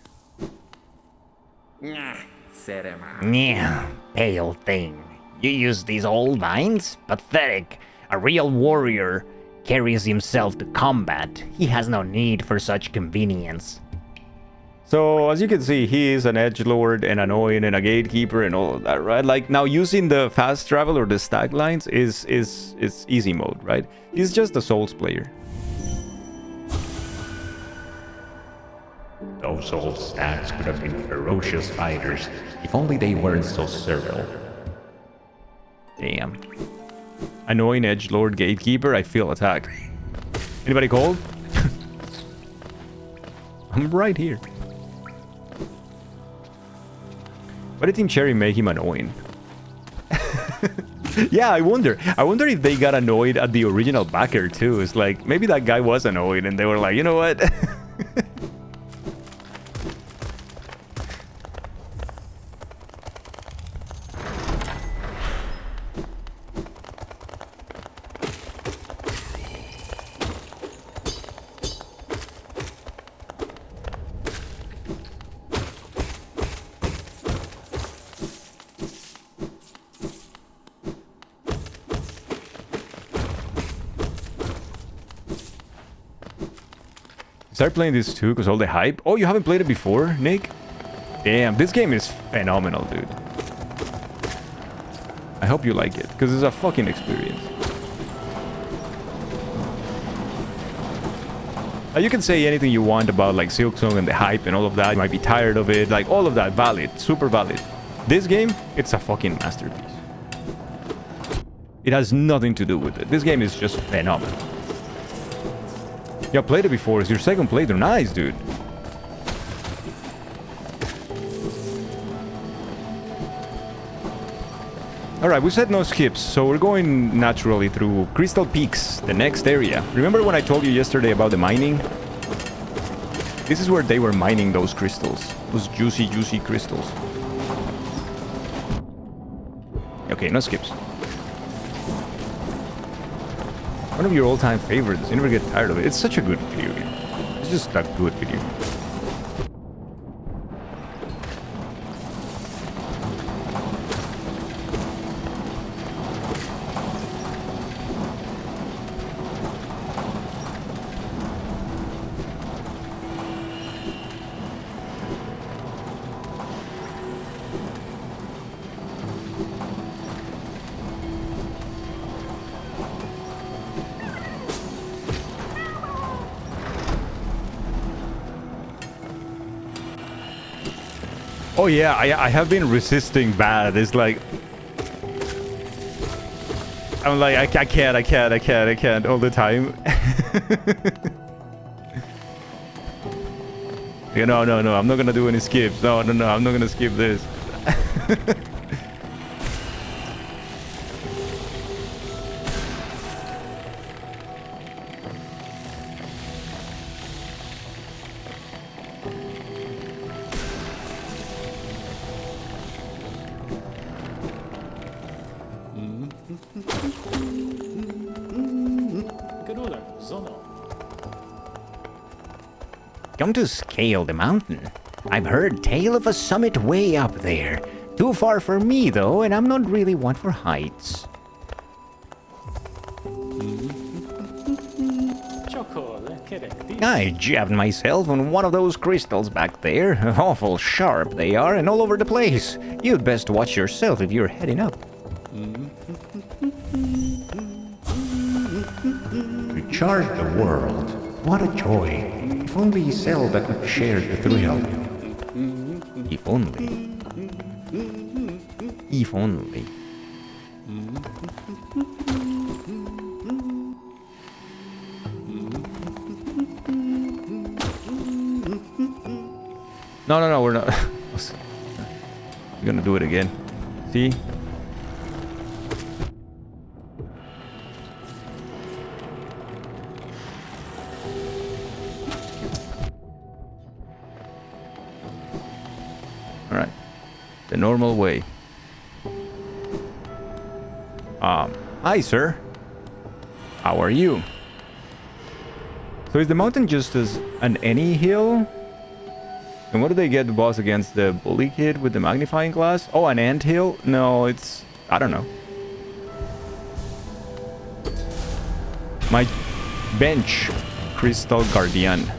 Yeah, pale thing. You use these old vines? Pathetic. A real warrior carries himself to combat. He has no need for such convenience. So, as you can see, he is an edgelord and an Oin and a gatekeeper and all of that, right? Like, now using the fast travel or the stag lines is easy mode, right? He's just a Souls player. Those old stags could have been ferocious fighters if only they weren't so servile. Damn. Annoying edgelord gatekeeper, I feel attacked. Anybody cold? I'm right here. Why did Team Cherry make him annoying? Yeah, I wonder. I wonder if they got annoyed at the original backer too. It's like, maybe that guy was annoyed and they were like, you know what? Start playing this too, because all the hype. Oh, you haven't played it before, Nick? Damn, this game is phenomenal, dude. I hope you like it, because it's a fucking experience. Now, you can say anything you want about like Silksong and the hype and all of that. You might be tired of it, like all of that, valid, super valid. This game, it's a fucking masterpiece. It has nothing to do with it. This game is just phenomenal. Yeah, played it before. It's your second playthrough. Nice, dude. Alright, we said no skips, so we're going naturally through Crystal Peaks, the next area. Remember when I told you yesterday about the mining? This is where they were mining those crystals. Those juicy, juicy crystals. Okay, no skips. One of your all-time favorites. You never get tired of it. It's such a good video game. It's just a good video game. Oh yeah, I have been resisting bad. It's like... I'm like, I can't all the time. Yeah, no, I'm not gonna do any skips. No, I'm not gonna skip this. Come to scale the mountain. I've heard tale of a summit way up there. Too far for me though, and I'm not really one for heights. I jabbed myself on one of those crystals back there. Awful sharp they are and all over the place. You'd best watch yourself if you're heading up. Recharge the world. What a joy. If only Zelda could share the thrill. If only. If only. No, we're not. We're gonna do it again. See? Alright. The normal way. Hi, sir. How are you? So is the mountain just as an any hill? And what do they get the boss against the bully kid with the magnifying glass? Oh, an ant hill? No, it's... I don't know. My bench. Crystal Guardian.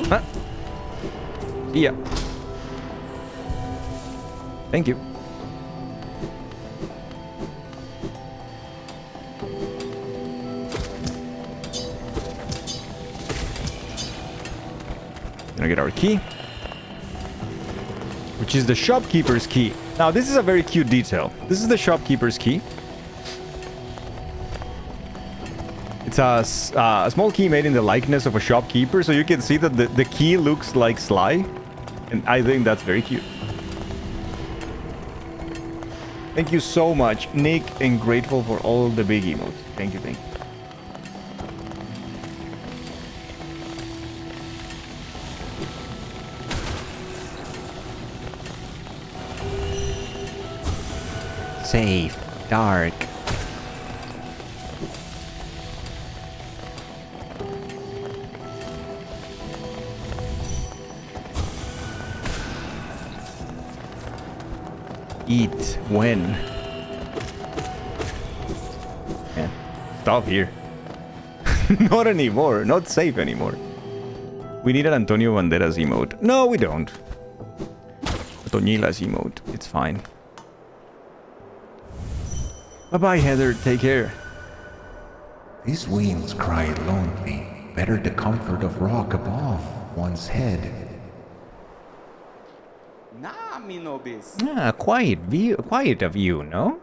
Huh? Yeah. Thank you. Gonna get our key, which is the shopkeeper's key. Now, this is a very cute detail. This is the shopkeeper's key. It's a small key made in the likeness of a shopkeeper, so you can see that the key looks like Sly. And I think that's very cute. Thank you so much, Nick, and grateful for all the big emotes. Thank you, thank you. Safe. Dark. Eat when? Man, stop here. Not anymore. Not safe anymore. We need an Antonio Banderas emote. No, we don't. Antonila's emote. It's fine. Bye-bye, Heather. Take care. These winds cry lonely. Better the comfort of rock above one's head. Quiet of you, no?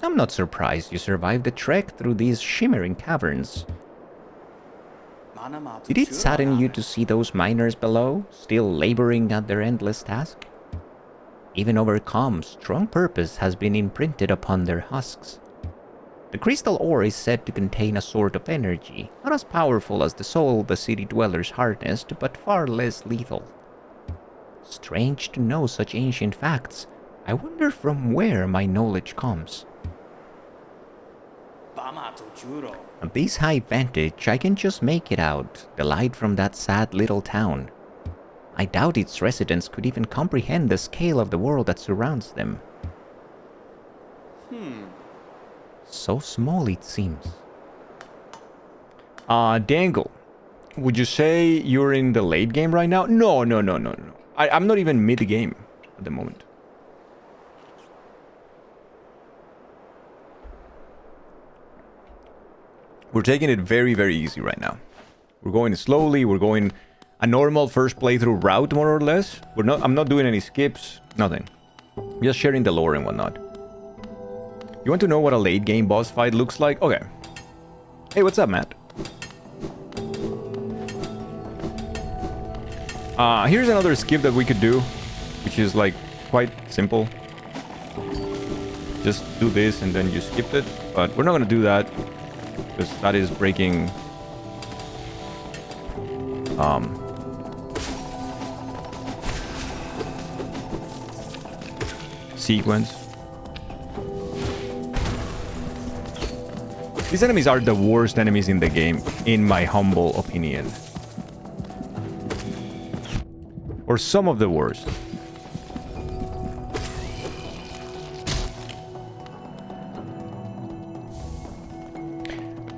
I'm not surprised you survived the trek through these shimmering caverns. Did it sadden you to see those miners below, still laboring at their endless task? Even overcome, strong purpose has been imprinted upon their husks. The crystal ore is said to contain a sort of energy, not as powerful as the soul the city dwellers harnessed, but far less lethal. Strange to know such ancient facts. I wonder from where my knowledge comes. At this high vantage, I can just make it out, the light from that sad little town. I doubt its residents could even comprehend the scale of the world that surrounds them. So small it seems. Dangle, would you say you're in the late game right now? No. I'm not even mid-game at the moment. We're taking it very, very easy right now. We're going slowly. We're going a normal first playthrough route, more or less. I'm not doing any skips, nothing. Just sharing the lore and whatnot. You want to know what a late game boss fight looks like? Okay. Hey, what's up, Matt? Here's another skip that we could do, which is like quite simple. Just do this and then you skip it, but we're not gonna do that because that is breaking sequence. These enemies are the worst enemies in the game, in my humble opinion. Or some of the worst.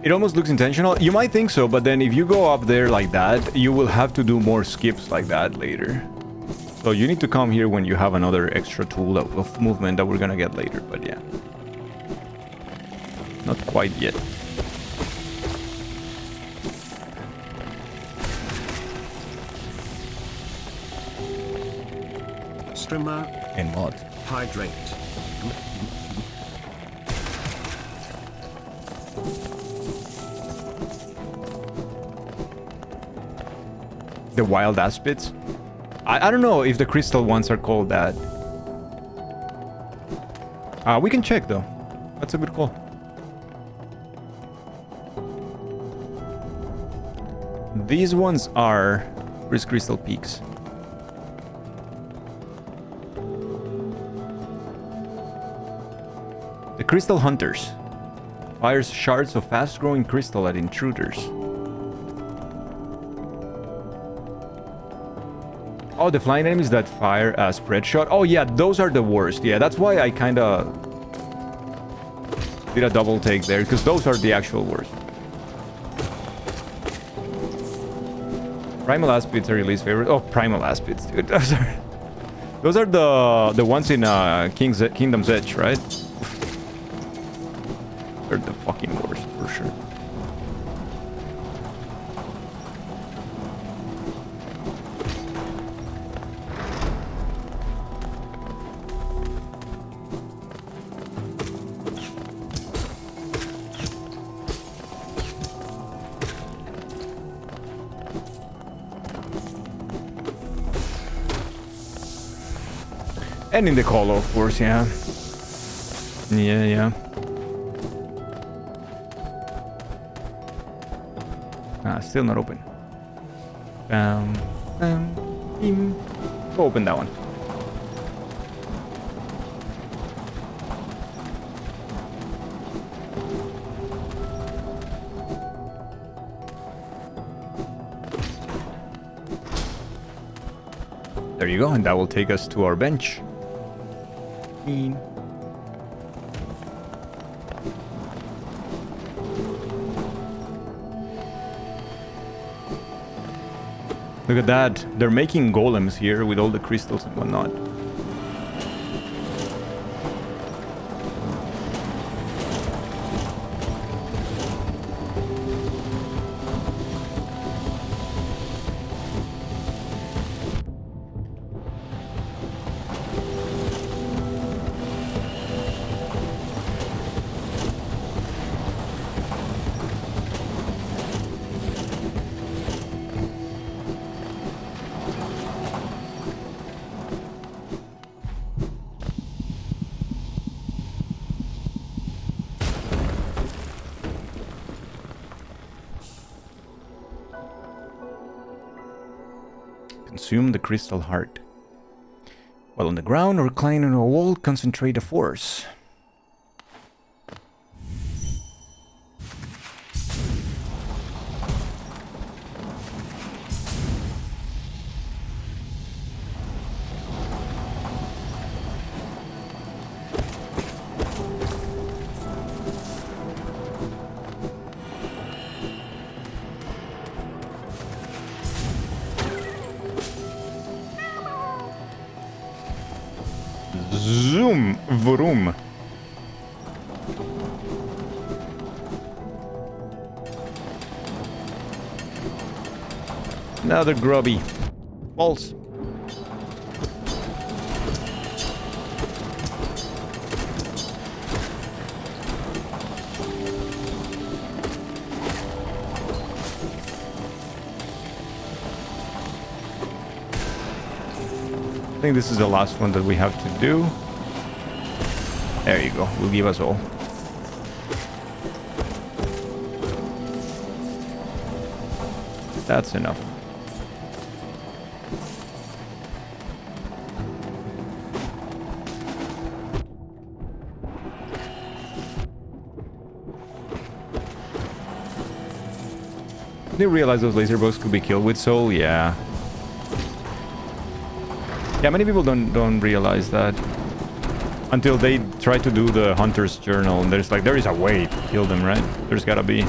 It almost looks intentional. You might think so, but then if you go up there like that, you will have to do more skips like that later. So you need to come here when you have another extra tool of movement that we're gonna get later, but yeah. Not quite yet. Streamer. And mod. Hydrate. The wild aspits? I don't know if the crystal ones are called that. We can check though. That's a good call. These ones are... Where's Crystal Peaks? The Crystal Hunters. Fires shards of fast-growing crystal at intruders. Oh, the flying enemies that fire a spread shot. Oh yeah, those are the worst. Yeah, that's why I kinda did a double take there, because those are the actual worst. Primal Aspids are your least favorite. Oh, Primal Aspids, dude. Those are the ones in Kingdom's Edge, right? They're the fucking worst, for sure. And in the call, of course, yeah. Yeah. Still not open. Go open that one. There you go, and that will take us to our bench. Look at that. They're making golems here with all the crystals and whatnot. Consume the crystal heart. While on the ground or climb on a wall, concentrate a force. Zoom! Vroom! Another grubby. False. I think this is the last one that we have to do. There you go. Will give us all. That's enough. Did you realize those laser bugs could be killed with soul? Yeah. Yeah, many people don't realize that until they try to do the hunter's journal, and there's like, there is a way to kill them, right? There's gotta be.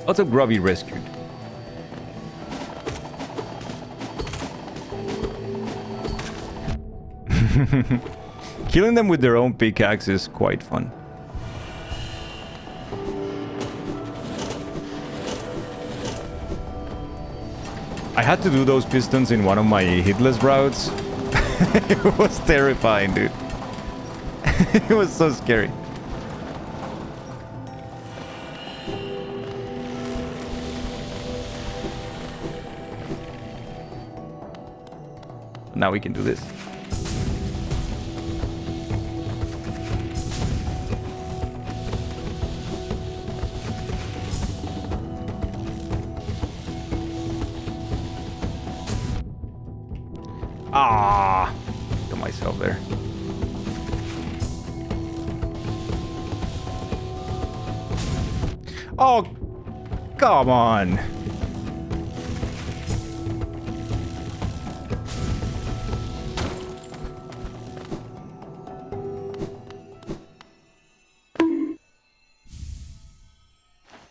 Lots of grubby rescued. Killing them with their own pickaxe is quite fun. I had to do those pistons in one of my hitless routes. It was terrifying, dude. It was so scary. Now we can do this. Ah, got myself there. Oh, come on.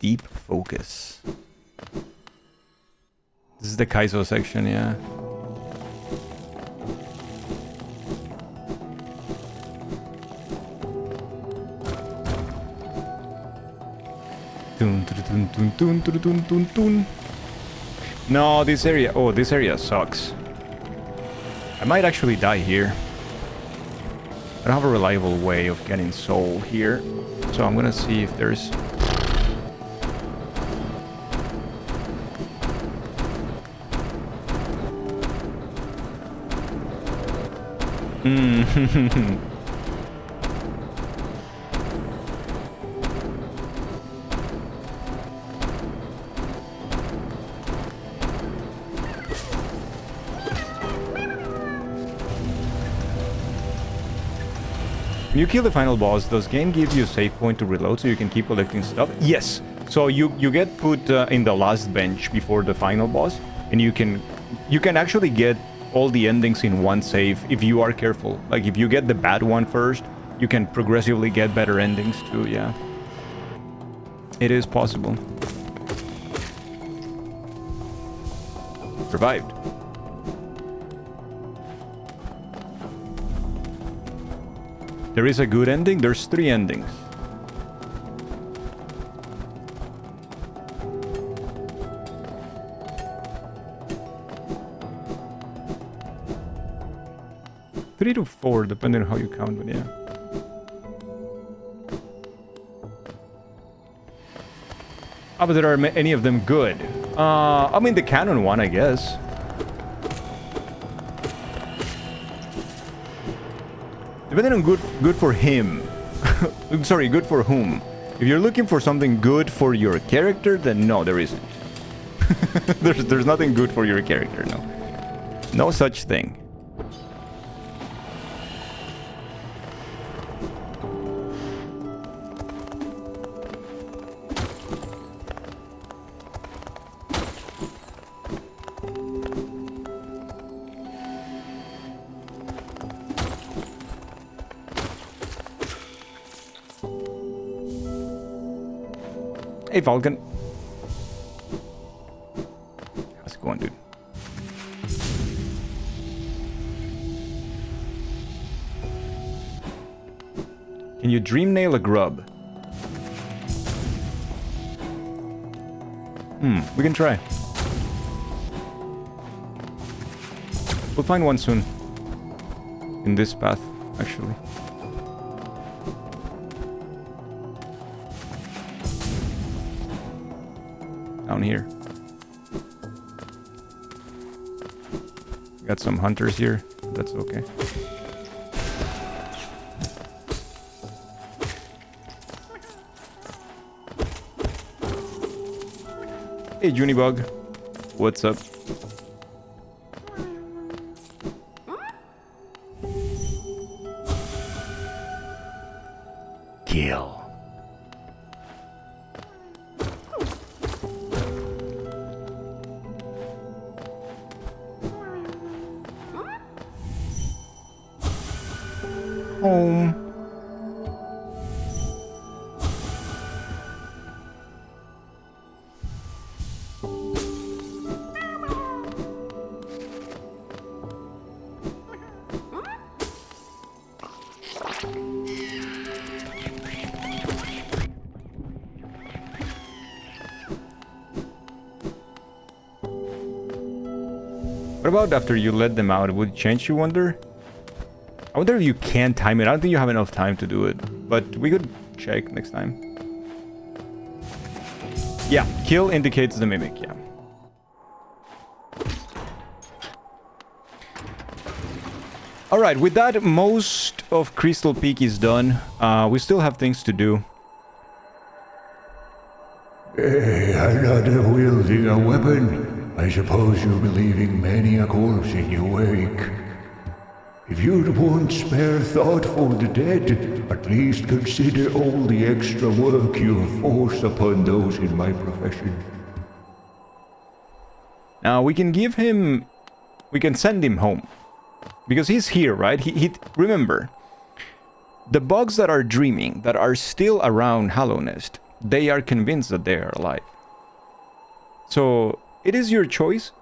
Deep focus. This is the Kaizo section, yeah. No, this area. Oh, this area sucks. I might actually die here. I don't have a reliable way of getting soul here, so I'm gonna see if there's. When you kill the final boss, does game give you a save point to reload so you can keep collecting stuff? Yes. So you get put in the last bench before the final boss, and you can actually get all the endings in one save if you are careful. Like if you get the bad one first, you can progressively get better endings too. Yeah, it is possible. Survived. There is a good ending. There's 3 endings. 3 to 4, depending on how you count, but yeah. Ah, but there are any of them good? I mean, the canon one, I guess. Depending on good for him. Sorry, good for whom? If you're looking for something good for your character, then no, there isn't. there's nothing good for your character, no. No such thing. Hey, Falcon. How's it going, dude? Can you dream nail a grub? We can try. We'll find one soon. In this path, actually. Down here. Got some hunters here. That's okay. Hey, Junibug. What's up? Kill. Home. What about after you let them out? Would it change, you wonder? I wonder if you can time it. I don't think you have enough time to do it. But we could check next time. Yeah, kill indicates the mimic, yeah. Alright, with that, most of Crystal Peak is done. We still have things to do. Another wielding a weapon. I suppose you'll be leaving many a corpse in your wake. If you'd want spare thought for the dead, at least consider all the extra work you force upon those in my profession. Now, we can give him... We can send him home. Because he's here, right? Remember, the bugs that are dreaming, that are still around Hollow Nest, they are convinced that they are alive. So, it is your choice.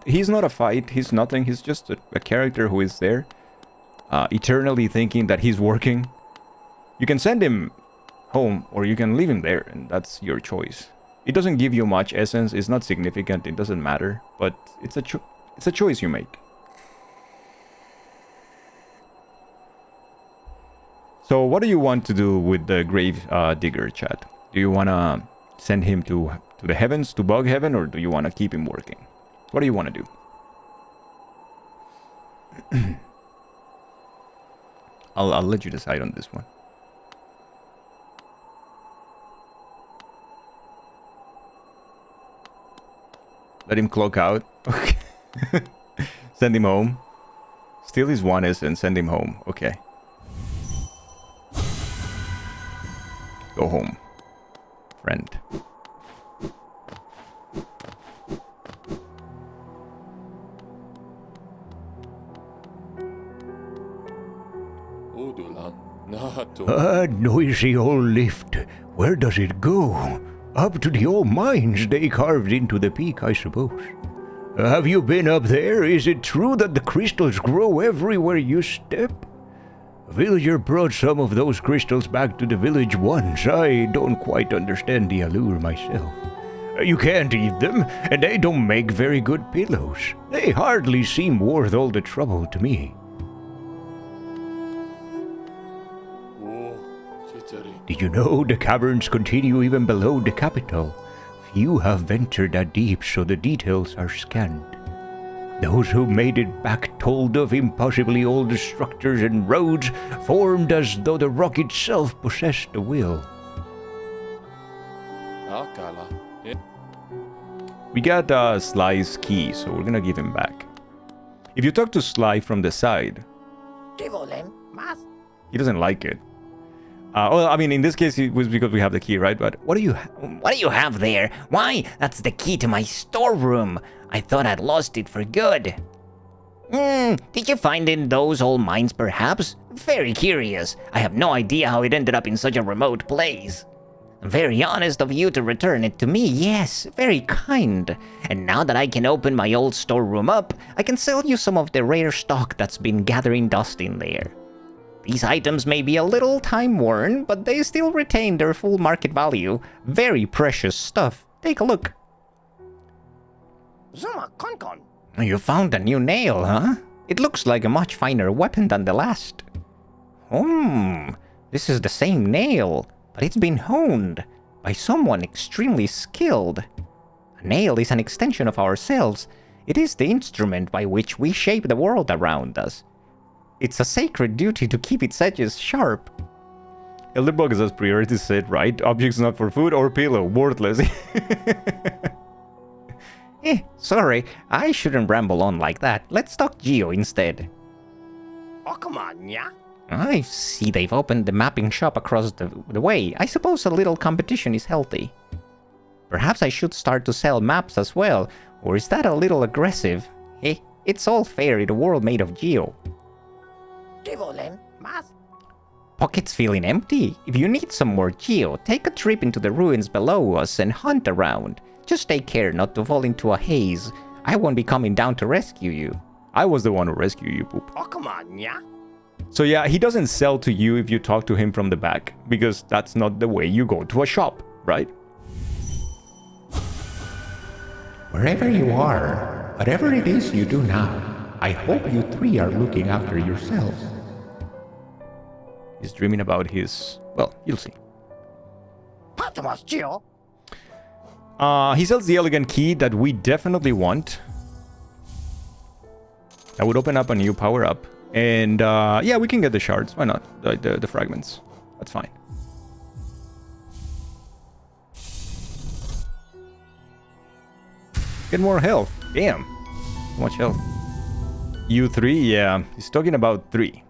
He's not a fight, he's nothing, he's just a character who is there. Eternally thinking that he's working. You can send him home, or you can leave him there, and that's your choice. It doesn't give you much essence, it's not significant, it doesn't matter, but it's a choice you make. So what do you want to do with the grave digger, chat? Do you want to send him to the heavens, to bug heaven, or do you want to keep him working? What do you want to do? I'll let you decide on this one. Let him clock out. Okay. Send him home. Steal his one and send him home. Okay. Go home, friend. A noisy old lift. Where does it go? Up to the old mines they carved into the peak, I suppose. Have you been up there? Is it true that the crystals grow everywhere you step? A villager brought some of those crystals back to the village once. I don't quite understand the allure myself. You can't eat them, and they don't make very good pillows. They hardly seem worth all the trouble to me. Did you know the caverns continue even below the capital? Few have ventured that deep, so the details are scant. Those who made it back told of impossibly old structures and roads formed as though the rock itself possessed a will. We got Sly's key, so we're gonna give him back. If you talk to Sly from the side, he doesn't like it. Well, I mean, in this case, it was because we have the key, right? But what do you What do you have there? Why, that's the key to my storeroom. I thought I'd lost it for good. Did you find it in those old mines, perhaps? Very curious. I have no idea how it ended up in such a remote place. Very honest of you to return it to me, yes, very kind. And now that I can open my old storeroom up, I can sell you some of the rare stock that's been gathering dust in there. These items may be a little time-worn, but they still retain their full market value. Very precious stuff. Take a look. You found a new nail, huh? It looks like a much finer weapon than the last. This is the same nail, but it's been honed by someone extremely skilled. A nail is an extension of ourselves. It is the instrument by which we shape the world around us. It's a sacred duty to keep its edges sharp. Elderbug says priority set, right? Objects not for food or pillow, worthless. Sorry, I shouldn't ramble on like that. Let's talk Geo instead. Oh, come on, yeah? I see they've opened the mapping shop across the way. I suppose a little competition is healthy. Perhaps I should start to sell maps as well, or is that a little aggressive? It's all fair in a world made of Geo. Pockets feeling empty? If you need some more Geo, take a trip into the ruins below us and hunt around. Just take care not to fall into a haze. I won't be coming down to rescue you. I was the one who rescued you, Poop. Oh, come on, yeah? So yeah, he doesn't sell to you if you talk to him from the back, because that's not the way you go to a shop, right? Wherever you are, whatever it is you do now, I hope you three are looking after yourselves. He's dreaming about his... Well, you'll see. Patmos, Geo. He sells the elegant key that we definitely want. That would open up a new power-up. And yeah, we can get the shards. Why not? The fragments. That's fine. Get more health. Damn. So much health. You three? Yeah. He's talking about three.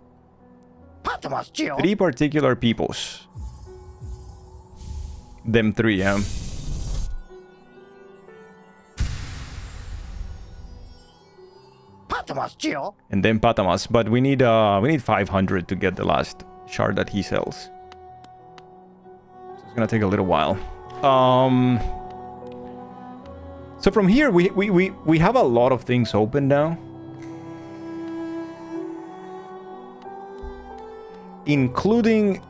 Patmos, Geo. Three particular peoples. Them three, yeah. Patmos, Geo. And then Patamas, but we need 500 to get the last shard that he sells. So it's gonna take a little while. So from here we have a lot of things open now, including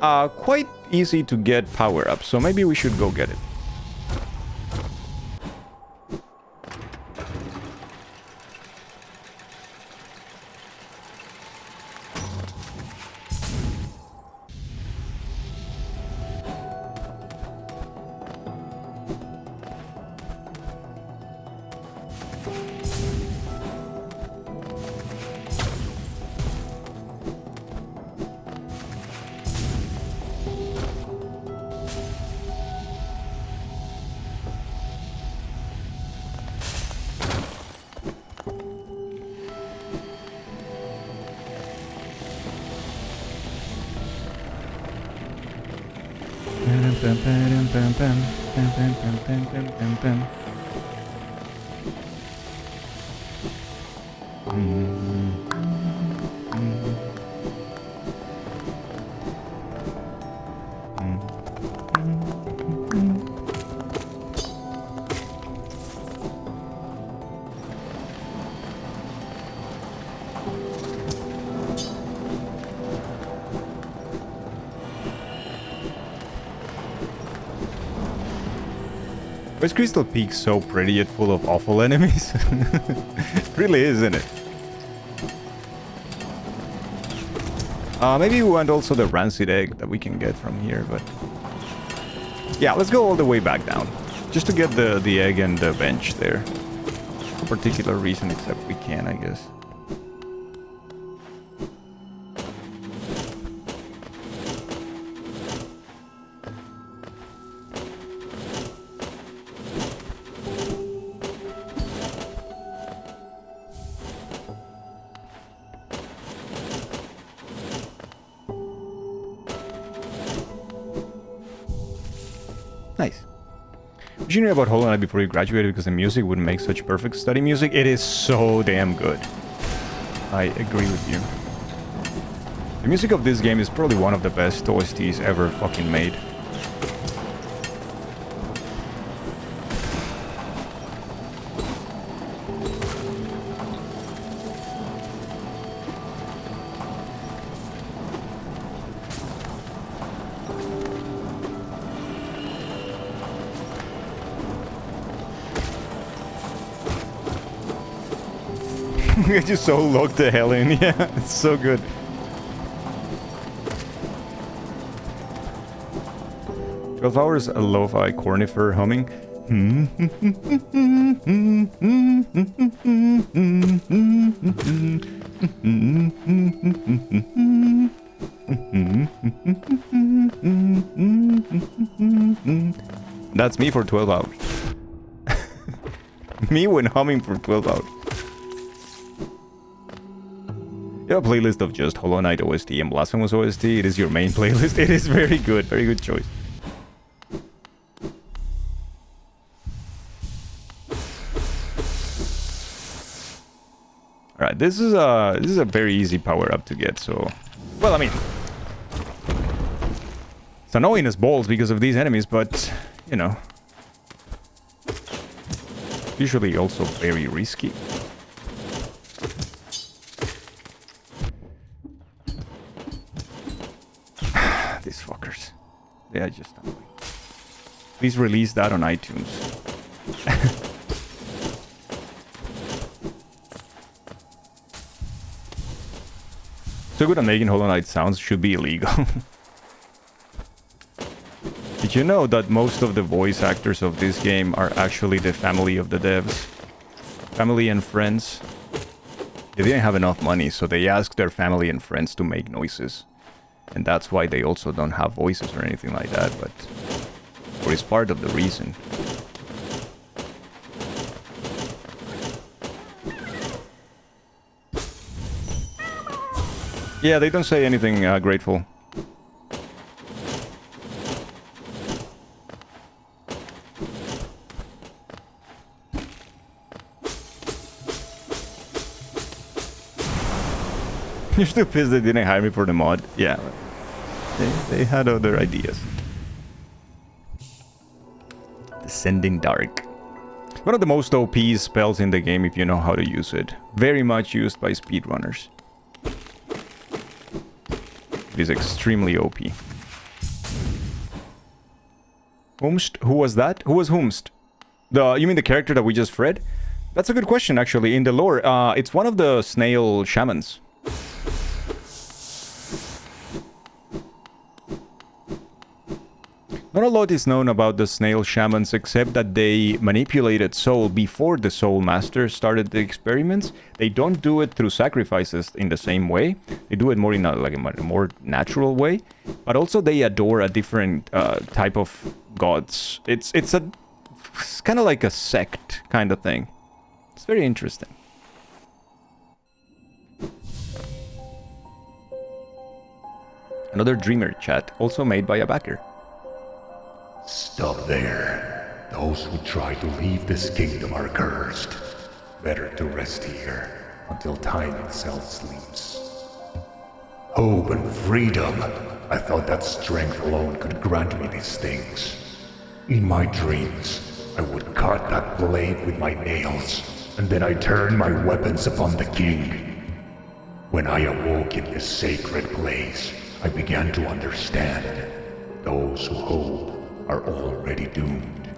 quite easy to get power up. So maybe we should go get it. Why is Crystal Peak so pretty yet full of awful enemies? It really is, isn't it? Maybe we want also the rancid egg that we can get from here, but... Yeah, let's go all the way back down. Just to get the egg and the bench there. No particular reason except we can, I guess. Nice. Did you know about Hollow Knight before you graduated because the music would make such perfect study music? It is so damn good. I agree with you. The music of this game is probably one of the best OSTs ever fucking made. I just so locked the hell in. Yeah, it's so good. "12 hours a lo-fi cornifer humming." That's me for 12 hours. Me when humming for 12 hours. You have a playlist of just Hollow Knight OST and Blasphemous OST. It is your main playlist. It is very good. Very good choice. Alright, this is a very easy power-up to get, so... Well, I mean... It's annoying as balls because of these enemies, but... You know... Usually also very risky. These fuckers. They are just annoying. Please release that on iTunes. So good at making Hollow Knight sounds should be illegal. Did you know that most of the voice actors of this game are actually the family of the devs? Family and friends. They didn't have enough money, so they asked their family and friends to make noises. And that's why they also don't have voices or anything like that, but... Or it's part of the reason. Yeah, they don't say anything grateful. You're still pissed they didn't hire me for the mod? Yeah. They had other ideas. Descending Dark. One of the most OP spells in the game if you know how to use it. Very much used by speedrunners. It is extremely OP. Whomst? Who was that? Who was Whomst? You mean the character that we just read? That's a good question, actually. In the lore, it's one of the snail shamans. Not a lot is known about the snail shamans except that they manipulated soul before the soul master started the experiments. They don't do it through sacrifices in the same way. They do it more in a more natural way. But also they adore a different type of gods. It's kind of like a sect kind of thing. It's very interesting. Another Dreamer chat, also made by a backer. Stop there. Those who try to leave this kingdom are cursed. Better to rest here until time itself sleeps. Hope and freedom. I thought that strength alone could grant me these things. In my dreams, I would cut that blade with my nails, and then I turned my weapons upon the king. When I awoke in this sacred place, I began to understand. Those who hope are already doomed.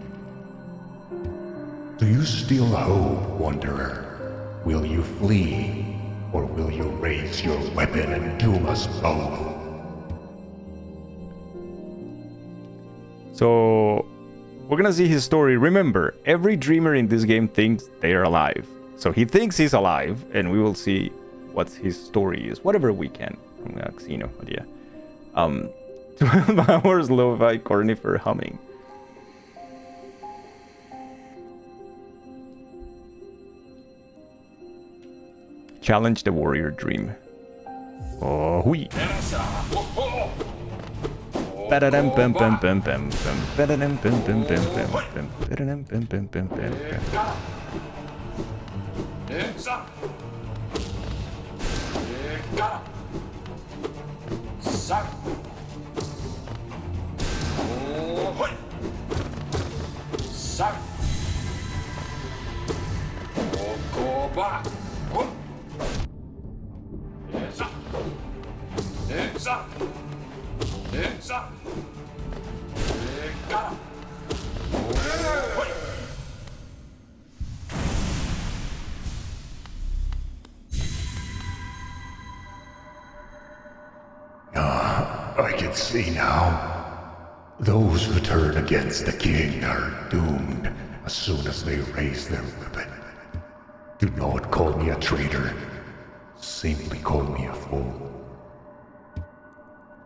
Do you still hope, Wanderer? Will you flee? Or will you raise your weapon and doom us both? So we're gonna see his story. Remember, every dreamer in this game thinks they're alive. So he thinks he's alive, and we will see what his story is, whatever we can from Xeno. But yeah, 12 hours lo-fi cornifer humming. Challenge the warrior dream. Oh, hui. Ba-da-dum, bum, bum, bum, bum, bum. Ba-da-dum, bum, bum, bum, bum, bum. Ba-da-dum, bum, bum, bum, bum, bum. I can see now. Those who turn against the king are doomed as soon as they raise their weapon. Do not call me a traitor. Simply call me a fool.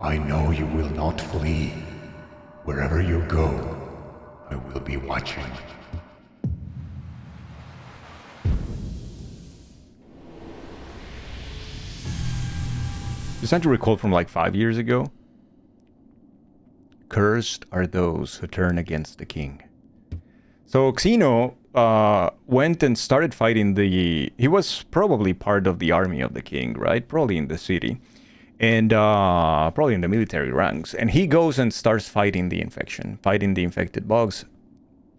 I know you will not flee. Wherever you go, I will be watching. Just trying to recall from like 5 years ago. Cursed are those who turn against the king. So Xeno went and started fighting the... He was probably part of the army of the king, right? Probably in the city. And probably in the military ranks. And he goes and starts fighting the infection. Fighting the infected bugs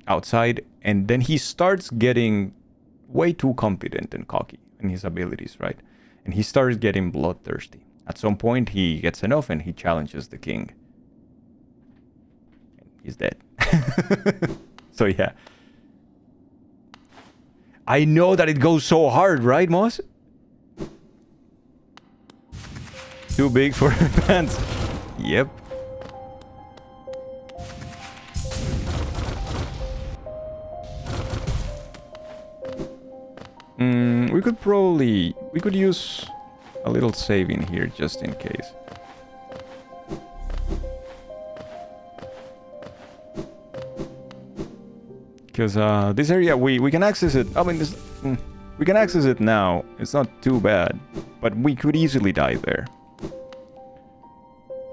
outside. And then he starts getting way too confident and cocky in his abilities, right? And he starts getting bloodthirsty. At some point, he gets enough and he challenges the king. He's dead. So yeah. I know that it goes so hard, right, Moss? Too big for pants. Yep. We could use a little saving here just in case. Because this area, we can access it. I mean, we can access it now. It's not too bad. But we could easily die there.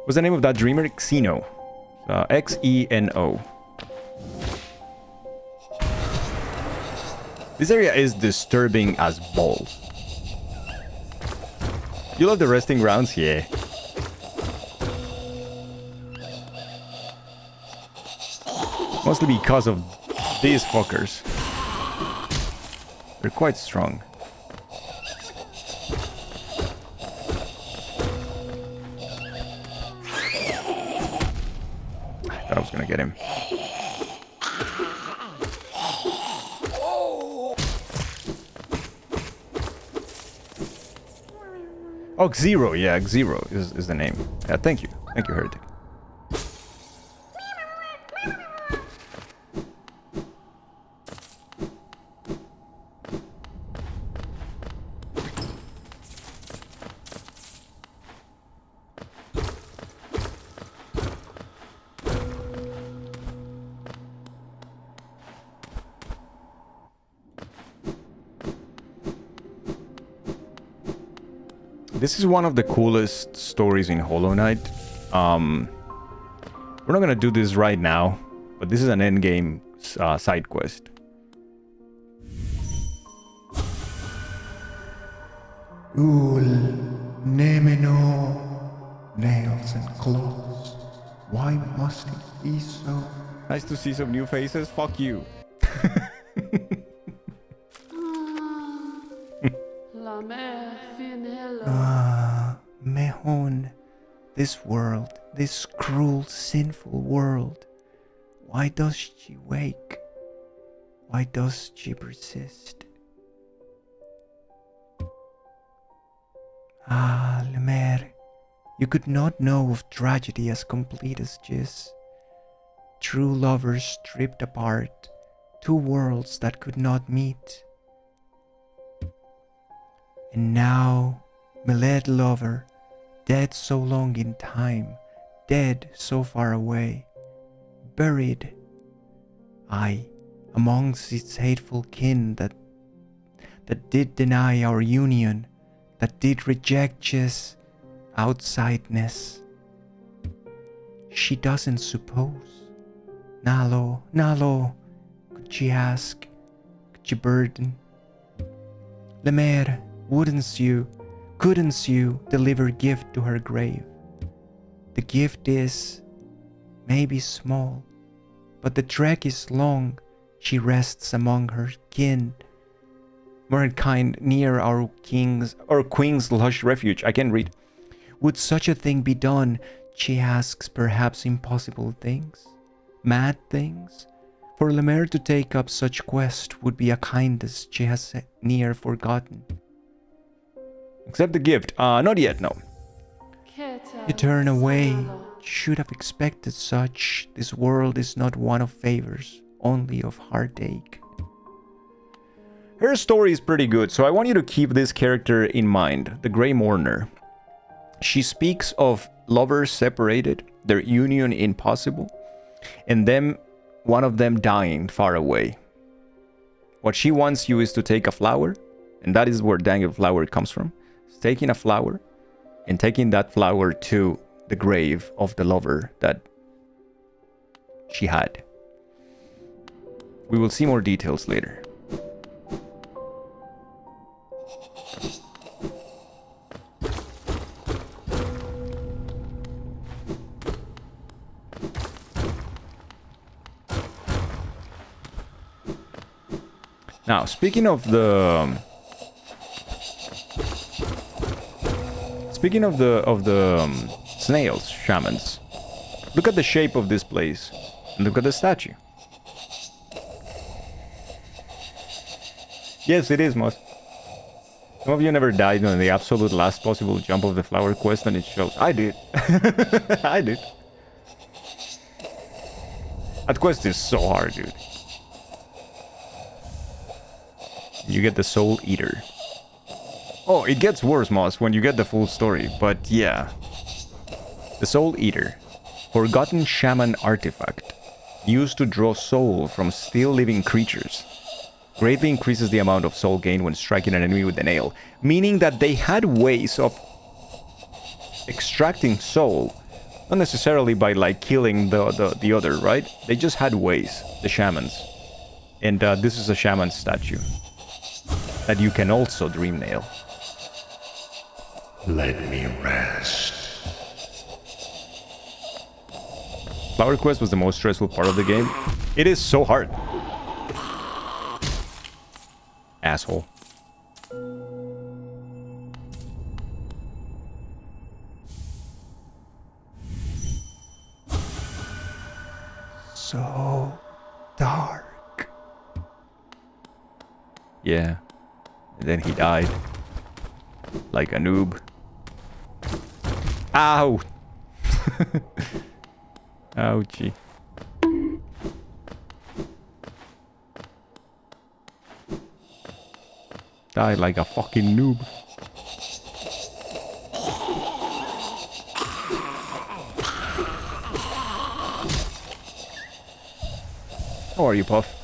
What's the name of that dreamer? Xeno. Xeno. This area is disturbing as balls. You love the resting grounds? Yeah. Mostly because of these fuckers. They're quite strong. I thought I was gonna get him. Oh, Xero. Yeah, Xero is the name. Yeah, thank you. Thank you, Heretic. This is one of the coolest stories in Hollow Knight. We're not gonna do this right now, but this is an endgame side quest. Ul, Nemeno, nails and claws. Why must it be so? Nice to see some new faces. Fuck you. Mehun, this world, this cruel, sinful world. Why does she wake? Why does she persist? Ah, Lemaire, you could not know of tragedy as complete as this. True lovers stripped apart, two worlds that could not meet. And now, Miled lover, dead so long in time, dead so far away, buried, aye, amongst its hateful kin that did deny our union, that did reject just outsideness. She doesn't suppose. Nalo, Nalo, could she ask? Could she burden? Lemaire, couldn't you deliver gift to her grave? The gift is maybe small, but the trek is long. She rests among her kin, mankind near our queen's lush refuge. I can read. Would such a thing be done? She asks perhaps impossible things, mad things. For Lemaire to take up such quest would be a kindness she has near forgotten. Accept the gift. Not yet, no. You turn away. Should have expected such. This world is not one of favors, only of heartache. Her story is pretty good, so I want you to keep this character in mind, the Grey Mourner. She speaks of lovers separated, their union impossible, and them, one of them dying far away. What she wants you is to take a flower, and that is where Daniel Flower comes from. It's taking a flower and taking that flower to the grave of the lover that she had. We will see more details later. Now, speaking of the snails, shamans, look at the shape of this place. And look at the statue. Yes, it is, Moss. Some of you never died on the absolute last possible jump of the flower quest, and it shows. I did. I did. That quest is so hard, dude. You get the Soul Eater. Oh, it gets worse, Moss, when you get the full story, but yeah. The Soul Eater. Forgotten shaman artifact. Used to draw soul from still living creatures. Greatly increases the amount of soul gained when striking an enemy with a nail. Meaning that they had ways of extracting soul. Not necessarily by like killing the other, right? They just had ways, the shamans. And this is a shaman statue. That you can also dream nail. Let me rest. Flower Quest was the most stressful part of the game. It is so hard. Asshole. So dark. Yeah. And then he died. Like a noob. Ow! Ouchie. Died like a fucking noob. How are you, Puff?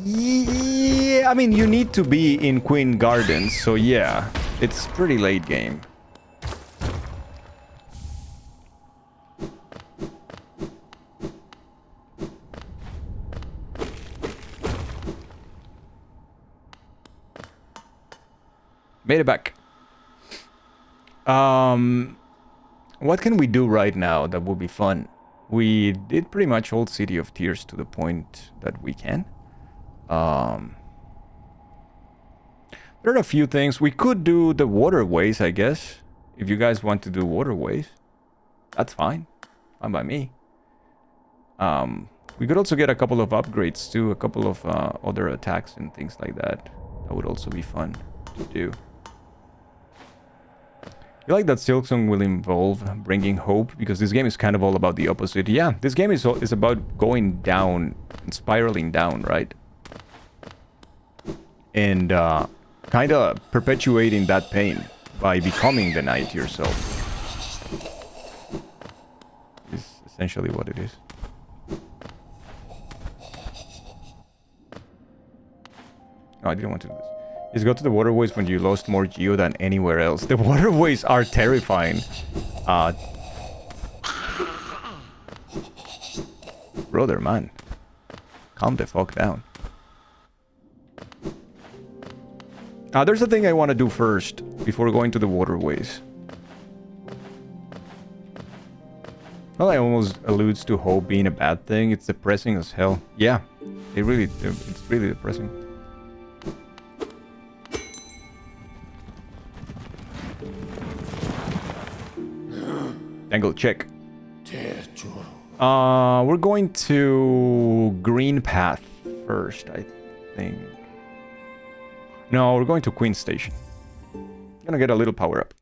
Yeah, I mean, you need to be in Queen Gardens, so yeah, it's pretty late game. Made it back. What can we do right now that would be fun? We did pretty much Old City of Tears to the point that we can. There are a few things. We could do the waterways, I guess. If you guys want to do waterways, that's fine. Fine by me. We could also get a couple of upgrades too, a couple of other attacks and things like that. That would also be fun to do. I like that Silksong will involve bringing hope, because this game is kind of all about the opposite. Yeah, this game is about going down and spiraling down, right? And kind of perpetuating that pain by becoming the knight yourself. Is essentially what it is. No, I didn't want to do this. Just go to the waterways when you lost more geo than anywhere else. The waterways are terrifying. Brother, man. Calm the fuck down. There's a thing I want to do first, before going to the waterways. Well, I almost alludes to hope being a bad thing. It's depressing as hell. Yeah, it's really depressing. Angle check. We're going to Green Path first, I think. No, we're going to Queen Station. Gonna get a little power up.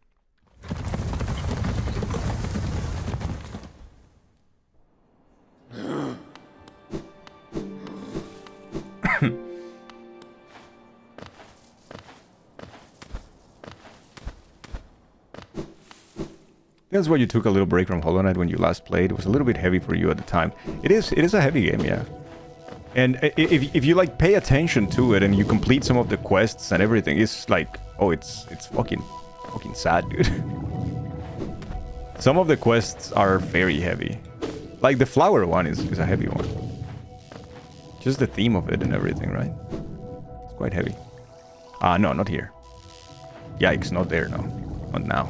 That's why you took a little break from Hollow Knight when you last played. It was a little bit heavy for you at the time. It is a heavy game, yeah. And if you like pay attention to it and you complete some of the quests and everything, it's like, oh, it's fucking sad, dude. Some of the quests are very heavy. Like the flower one is a heavy one. Just the theme of it and everything, right? It's quite heavy. No, not here. Yikes, not there, no. Not now.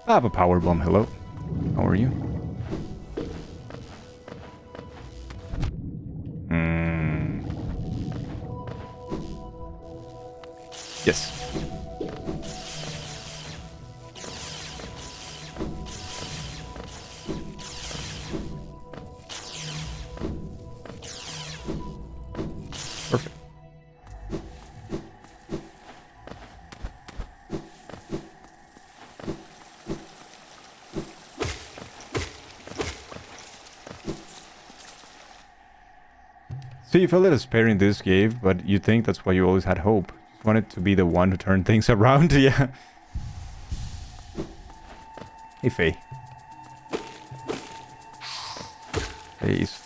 I have a power bomb. Hello. How are you? Yes. Perfect. So you felt a despair in this cave, but you think that's why you always had hope. Just wanted to be the one to turn things around, yeah. Hey, Faye. Faye's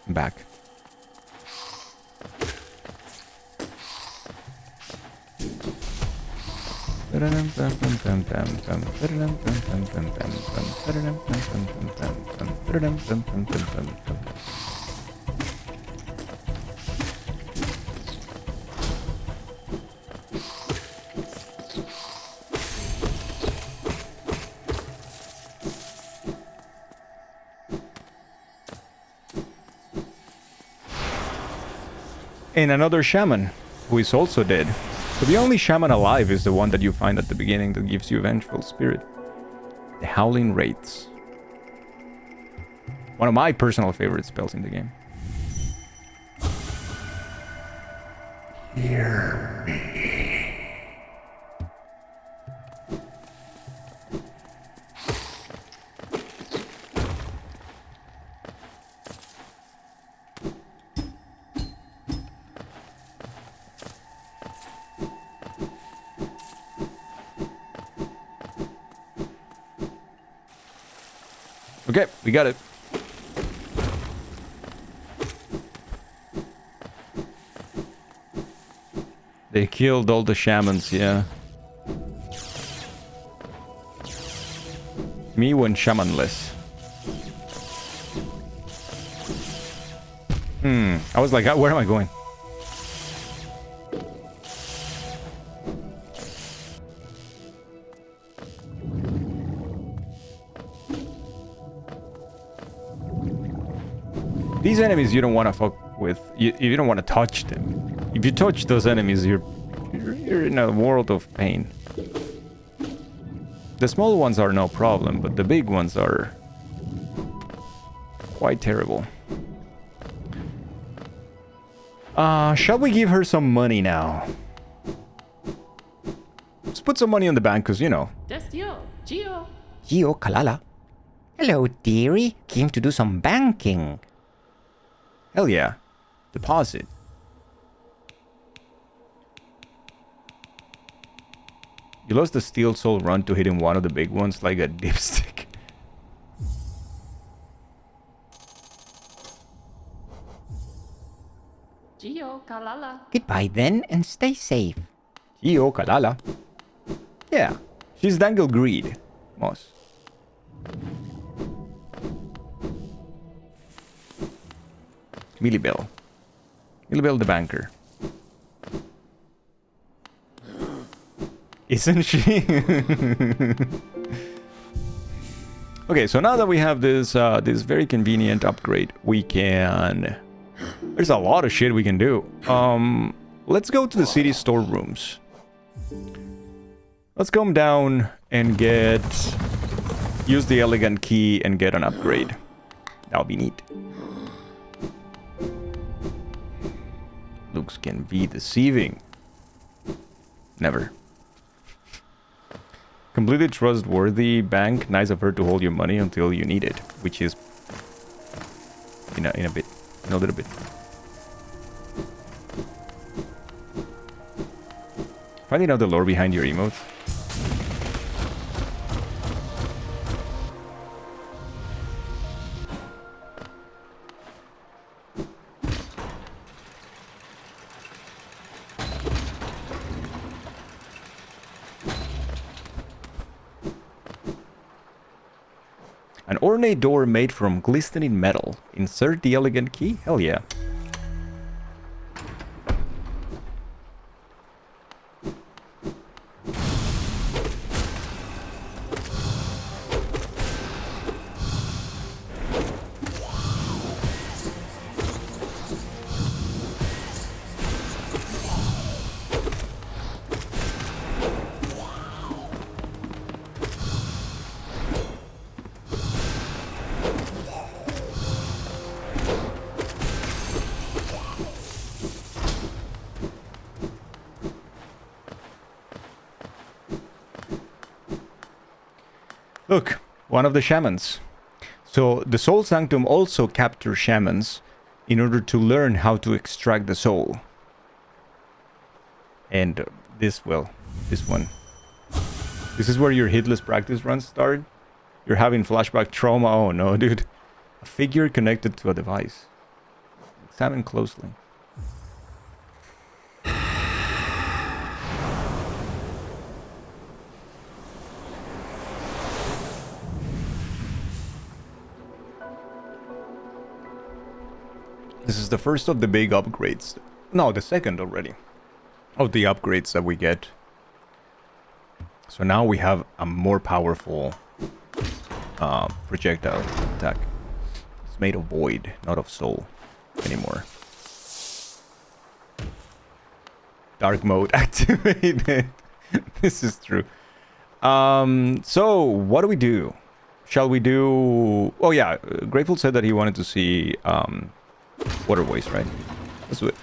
back. And another shaman, who is also dead. So the only shaman alive is the one that you find at the beginning that gives you vengeful spirit. The Howling Wraiths. One of my personal favorite spells in the game. Hear me. Okay, we got it. They killed all the shamans, yeah. Me went shamanless. I was like, where am I going? These enemies you don't want to fuck with. You don't want to touch them. If you touch those enemies, you're in a world of pain. The small ones are no problem, but the big ones are quite terrible. Shall we give her some money now? Let's put some money in the bank, because, you know. Gio. Gio Kalala. Hello, dearie. Came to do some banking. Hell yeah. Deposit. You lost the Steel Soul run to hitting one of the big ones like a dipstick. Gio Kalala. Goodbye then, and stay safe. Io Kalala. Yeah. She's Dangle Greed. Moss. Millibell. Millibell the banker. Isn't she? Okay, so now that we have this this very convenient upgrade, we can... There's a lot of shit we can do. Let's go to the city storerooms. Let's come down and get... Use the elegant key and get an upgrade. That'll be neat. Looks can be deceiving. Never. Completely trustworthy bank. Nice of her to hold your money until you need it, which is in a little bit. Finding out the lore behind your emotes. An ornate door made from glistening metal. Insert the elegant key? Hell yeah. Look, one of the shamans. So the Soul Sanctum also captures shamans in order to learn how to extract the soul. And this one. This is where your hitless practice runs start. You're having flashback trauma. Oh no, dude. A figure connected to a device. Examine closely. This is the first of the big upgrades. No, the second already. Of the upgrades that we get. So now we have a more powerful projectile attack. It's made of void, not of soul anymore. Dark mode activated. This is true. So what do we do? Shall we do... Oh yeah, Grateful said that he wanted to see waterways, right? Let's do it.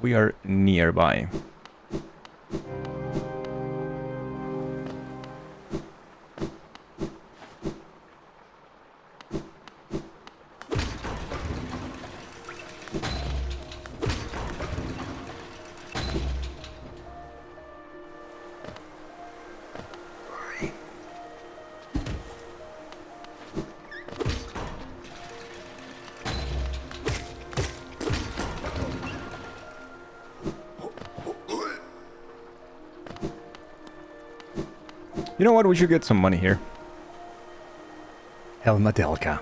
We are nearby. You know what? We should get some money here. Helmadelka.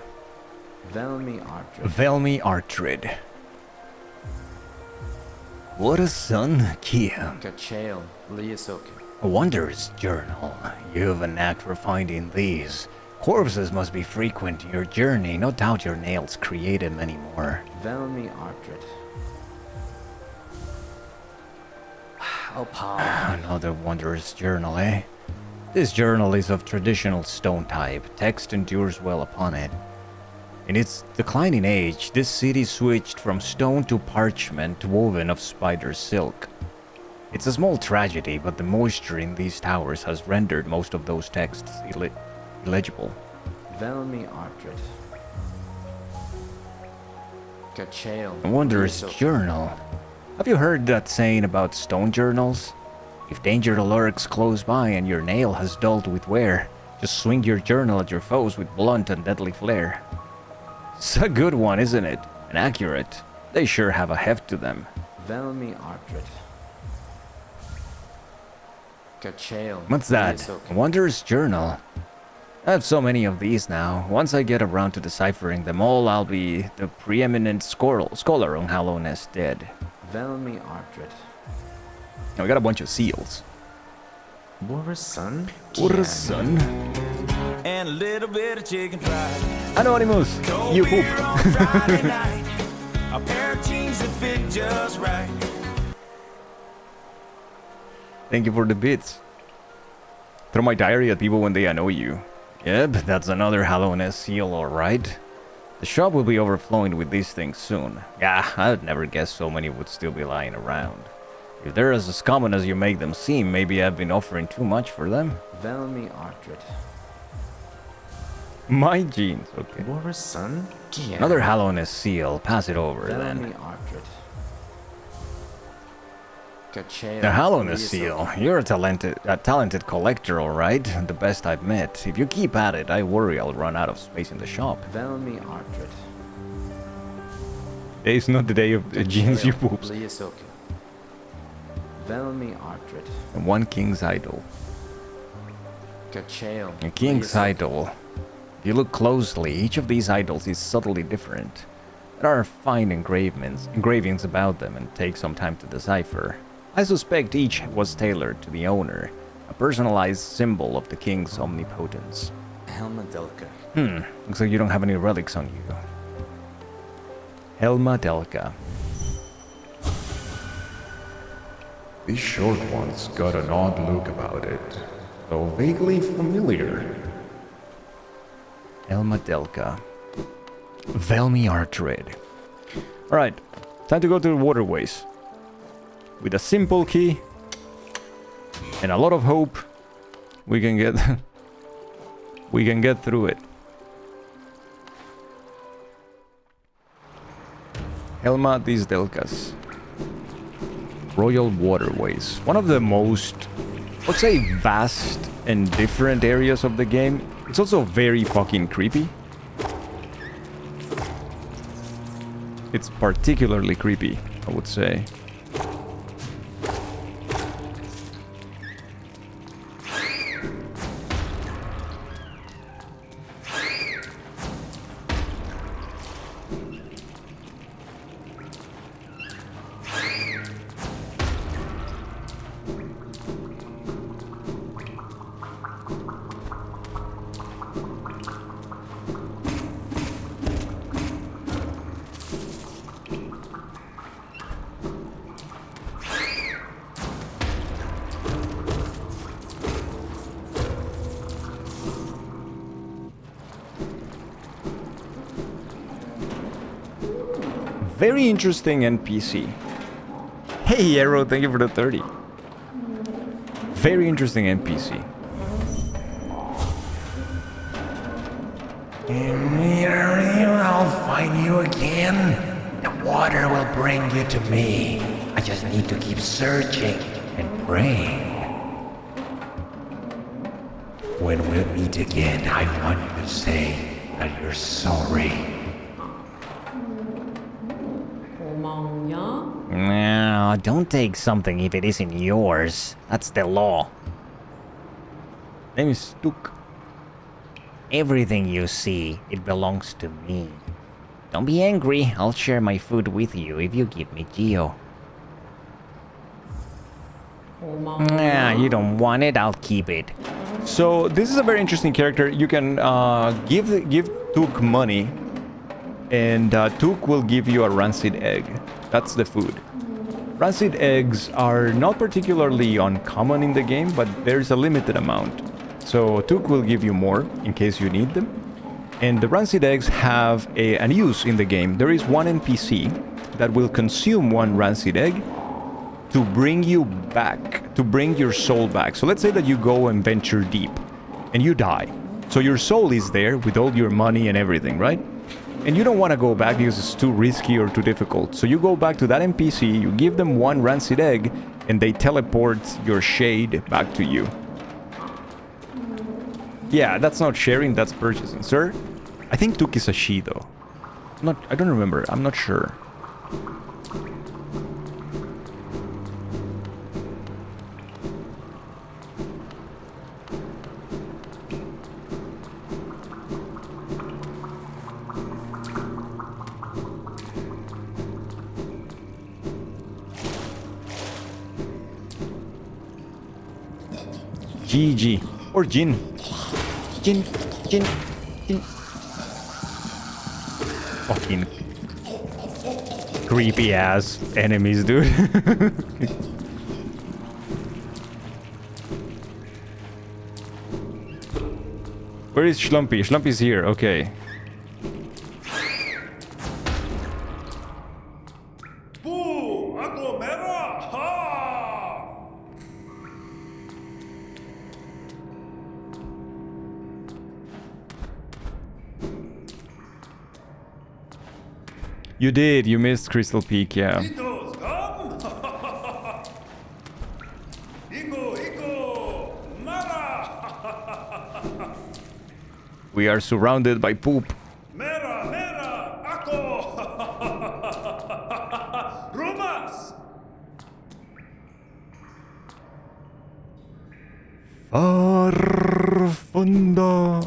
Velmi Artrid. What a son, Kia. A wondrous journal. You have a knack for finding these. Corpses must be frequent in your journey. No doubt your nails create them anymore. Another wondrous journal, eh? This journal is of traditional stone type. Text endures well upon it. In its declining age, this city switched from stone to parchment woven of spider silk. It's a small tragedy, but the moisture in these towers has rendered most of those texts illegible. A wondrous journal. Have you heard that saying about stone journals? If danger lurks close by and your nail has dulled with wear, just swing your journal at your foes with blunt and deadly flare. It's a good one, isn't it? And accurate. They sure have a heft to them. What's that? A wondrous journal. I have so many of these now. Once I get around to deciphering them all, I'll be the preeminent scholar on Hallownest Dead. Now we got a bunch of seals. What a son. And a little bit of chicken fried. Anonymous, you poop. A pair of jeans that fit just right. Thank you for the bits. Throw my diary at people when they annoy you. Yep, that's another Hallownest seal, alright. The shop will be overflowing with these things soon. Yeah, I'd never guess so many would still be lying around. If they're as common as you make them seem, maybe I've been offering too much for them. My jeans, okay. Another Hallownest seal. Pass it over then. The Hallownest seal. You're a talented collector, alright. The best I've met. If you keep at it, I worry I'll run out of space in the shop. Today's not the day of the jeans, you poops. And one king's idol. A king's idol. If you look closely, each of these idols is subtly different. There are fine engravings about them and take some time to decipher. I suspect each was tailored to the owner, a personalized symbol of the king's omnipotence. Looks like you don't have any relics on you. Helma Delka. This short one's got an odd look about it, though vaguely familiar. Helma Delka. Velmi Artrid. Alright, time to go to the waterways. With a simple key and a lot of hope, we can get through it. Helma these Delkas. Royal Waterways. One of the most, let's say, vast and different areas of the game. It's also very fucking creepy. It's particularly creepy, I would say. Very interesting NPC. Hey, Arrow, thank you for the 30. Very interesting NPC. I'll find you again. The water will bring you to me. I just need to keep searching and praying. When we meet again, I want you to say that you're sorry. No, don't take something if it isn't yours. That's the law. Name is Stuk. Everything you see, it belongs to me. Don't be angry, I'll share my food with you if you give me Geo. Nah, you don't want it, I'll keep it. So this is a very interesting character. You can give Took money, and Took will give you a rancid egg. That's the food. Rancid eggs are not particularly uncommon in the game, but there's a limited amount. So Took will give you more in case you need them. And the rancid eggs have an use in the game. There is one NPC that will consume one rancid egg to bring you back, to bring your soul back. So let's say that you go and venture deep and you die. So your soul is there with all your money and everything, right? And you don't want to go back because it's too risky or too difficult. So you go back to that NPC, you give them one rancid egg, and they teleport your shade back to you. Yeah, that's not sharing, that's purchasing. Sir, I think Took is a she though. I don't remember, I'm not sure. GG. Or Jin. Jin. Fucking creepy ass enemies, dude. Where is Schlumpy? Schlumpy's here, okay. You did, you missed Crystal Peak, yeah. We are surrounded by poop. Farfunda.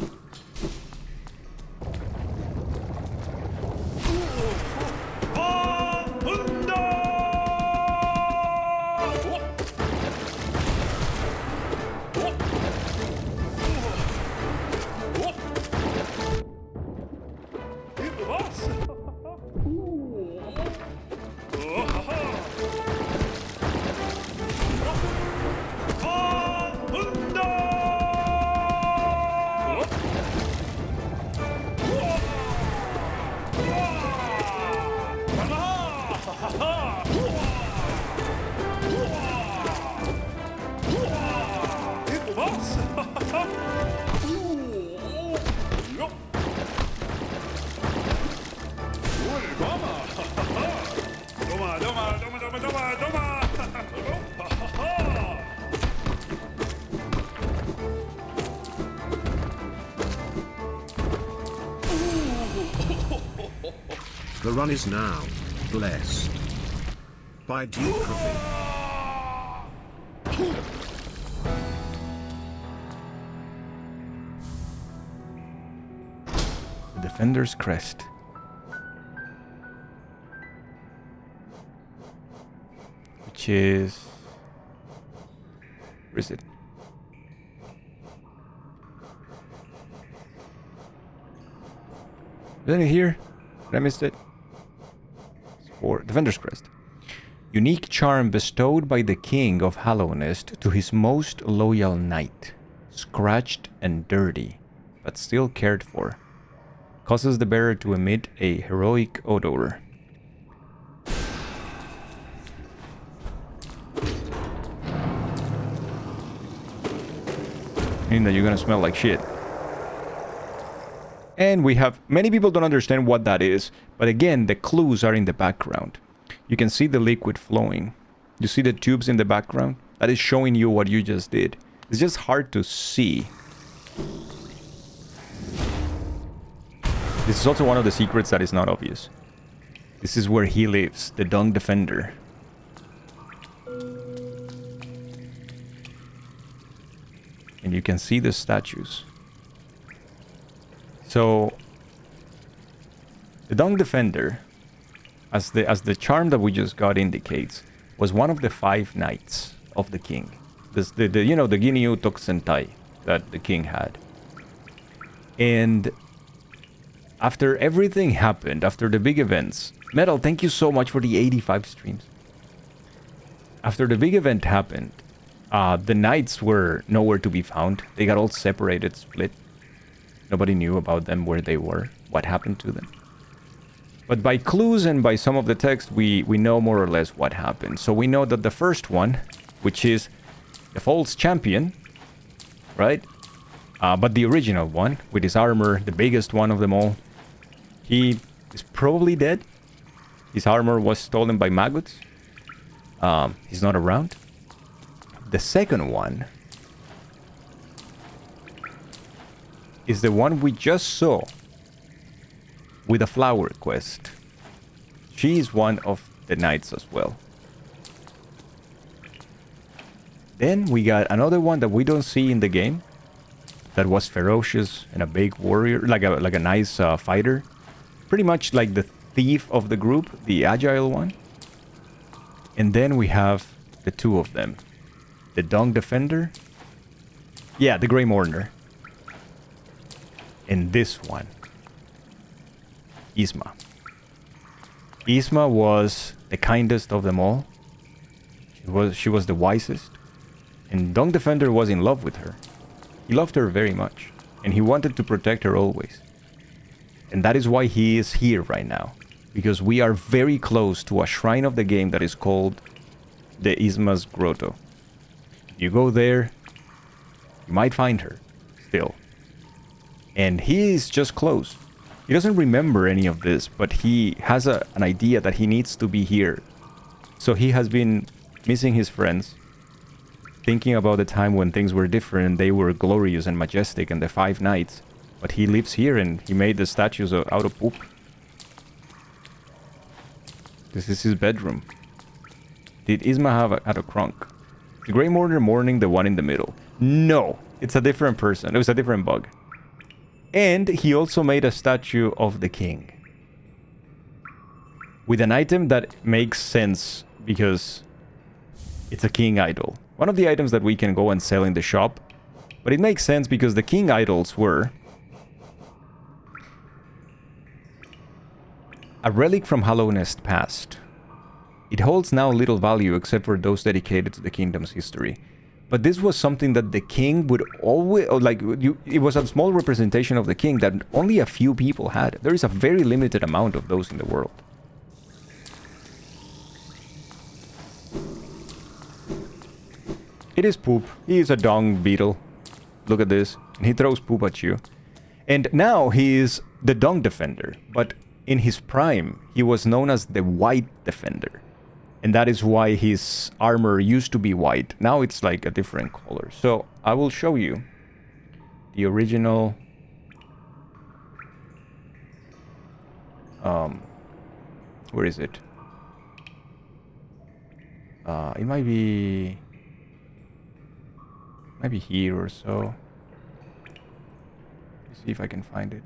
The run is now blessed by Duke. The Defender's Crest. Which is... Where is it? Is it here? Did I miss it? Or Defender's Crest. Unique charm bestowed by the King of Hallownest to his most loyal knight. Scratched and dirty, but still cared for. Causes the bearer to emit a heroic odor. Meaning that you're gonna smell like shit. And we have... Many people don't understand what that is. But again, the clues are in the background. You can see the liquid flowing. You see the tubes in the background? That is showing you what you just did. It's just hard to see. This is also one of the secrets that is not obvious. This is where he lives, the Dung Defender. And you can see the statues. So the Dung Defender, as the charm that we just got indicates, was one of the 5 knights of the king. This, the Ginyu Tokusentai that the king had. And after everything happened, after the big events, Metal, thank you so much for the 85 streams. After the big event happened, the knights were nowhere to be found. They got all separated, split. Nobody knew about them, where they were, what happened to them. But by clues and by some of the text, we know more or less what happened. So we know that the first one, which is the false champion, right? But the original one, with his armor, the biggest one of them all, he is probably dead. His armor was stolen by maggots. He's not around. The second one is the one we just saw with a flower quest. She is one of the knights as well. Then we got another one that we don't see in the game, that was ferocious and a big warrior, like a nice fighter. Pretty much like the thief of the group, the agile one. And then we have the 2 of them. The Dung Defender. Yeah, the Grey Mourner. And this one. Yzma. Yzma was the kindest of them all. She was the wisest. And Dung Defender was in love with her. He loved her very much. And he wanted to protect her always. And that is why he is here right now. Because we are very close to a shrine of the game that is called the Yzma's Grotto. You go there, you might find her still. And he is just close. He doesn't remember any of this, but he has an idea that he needs to be here. So he has been missing his friends, thinking about the time when things were different and they were glorious and majestic and the 5 knights. But he lives here and he made the statues out of poop. This is his bedroom. Did Yzma had a crunk? The Grey Mourner mourning the one in the middle. No, it's a different person. It was a different bug. And he also made a statue of the king. With an item that makes sense because it's a king idol. One of the items that we can go and sell in the shop. But it makes sense because the king idols were a relic from Hallownest past. It holds now little value except for those dedicated to the kingdom's history. But this was something that the king would always... it was a small representation of the king that only a few people had. There is a very limited amount of those in the world. It is poop. He is a dung beetle. Look at this. And he throws poop at you. And now he is the Dung Defender. But in his prime, he was known as the White Defender. And that is why his armor used to be white. Now it's like a different color. So I will show you the original... where is it? It might be here or so. Let's see if I can find it.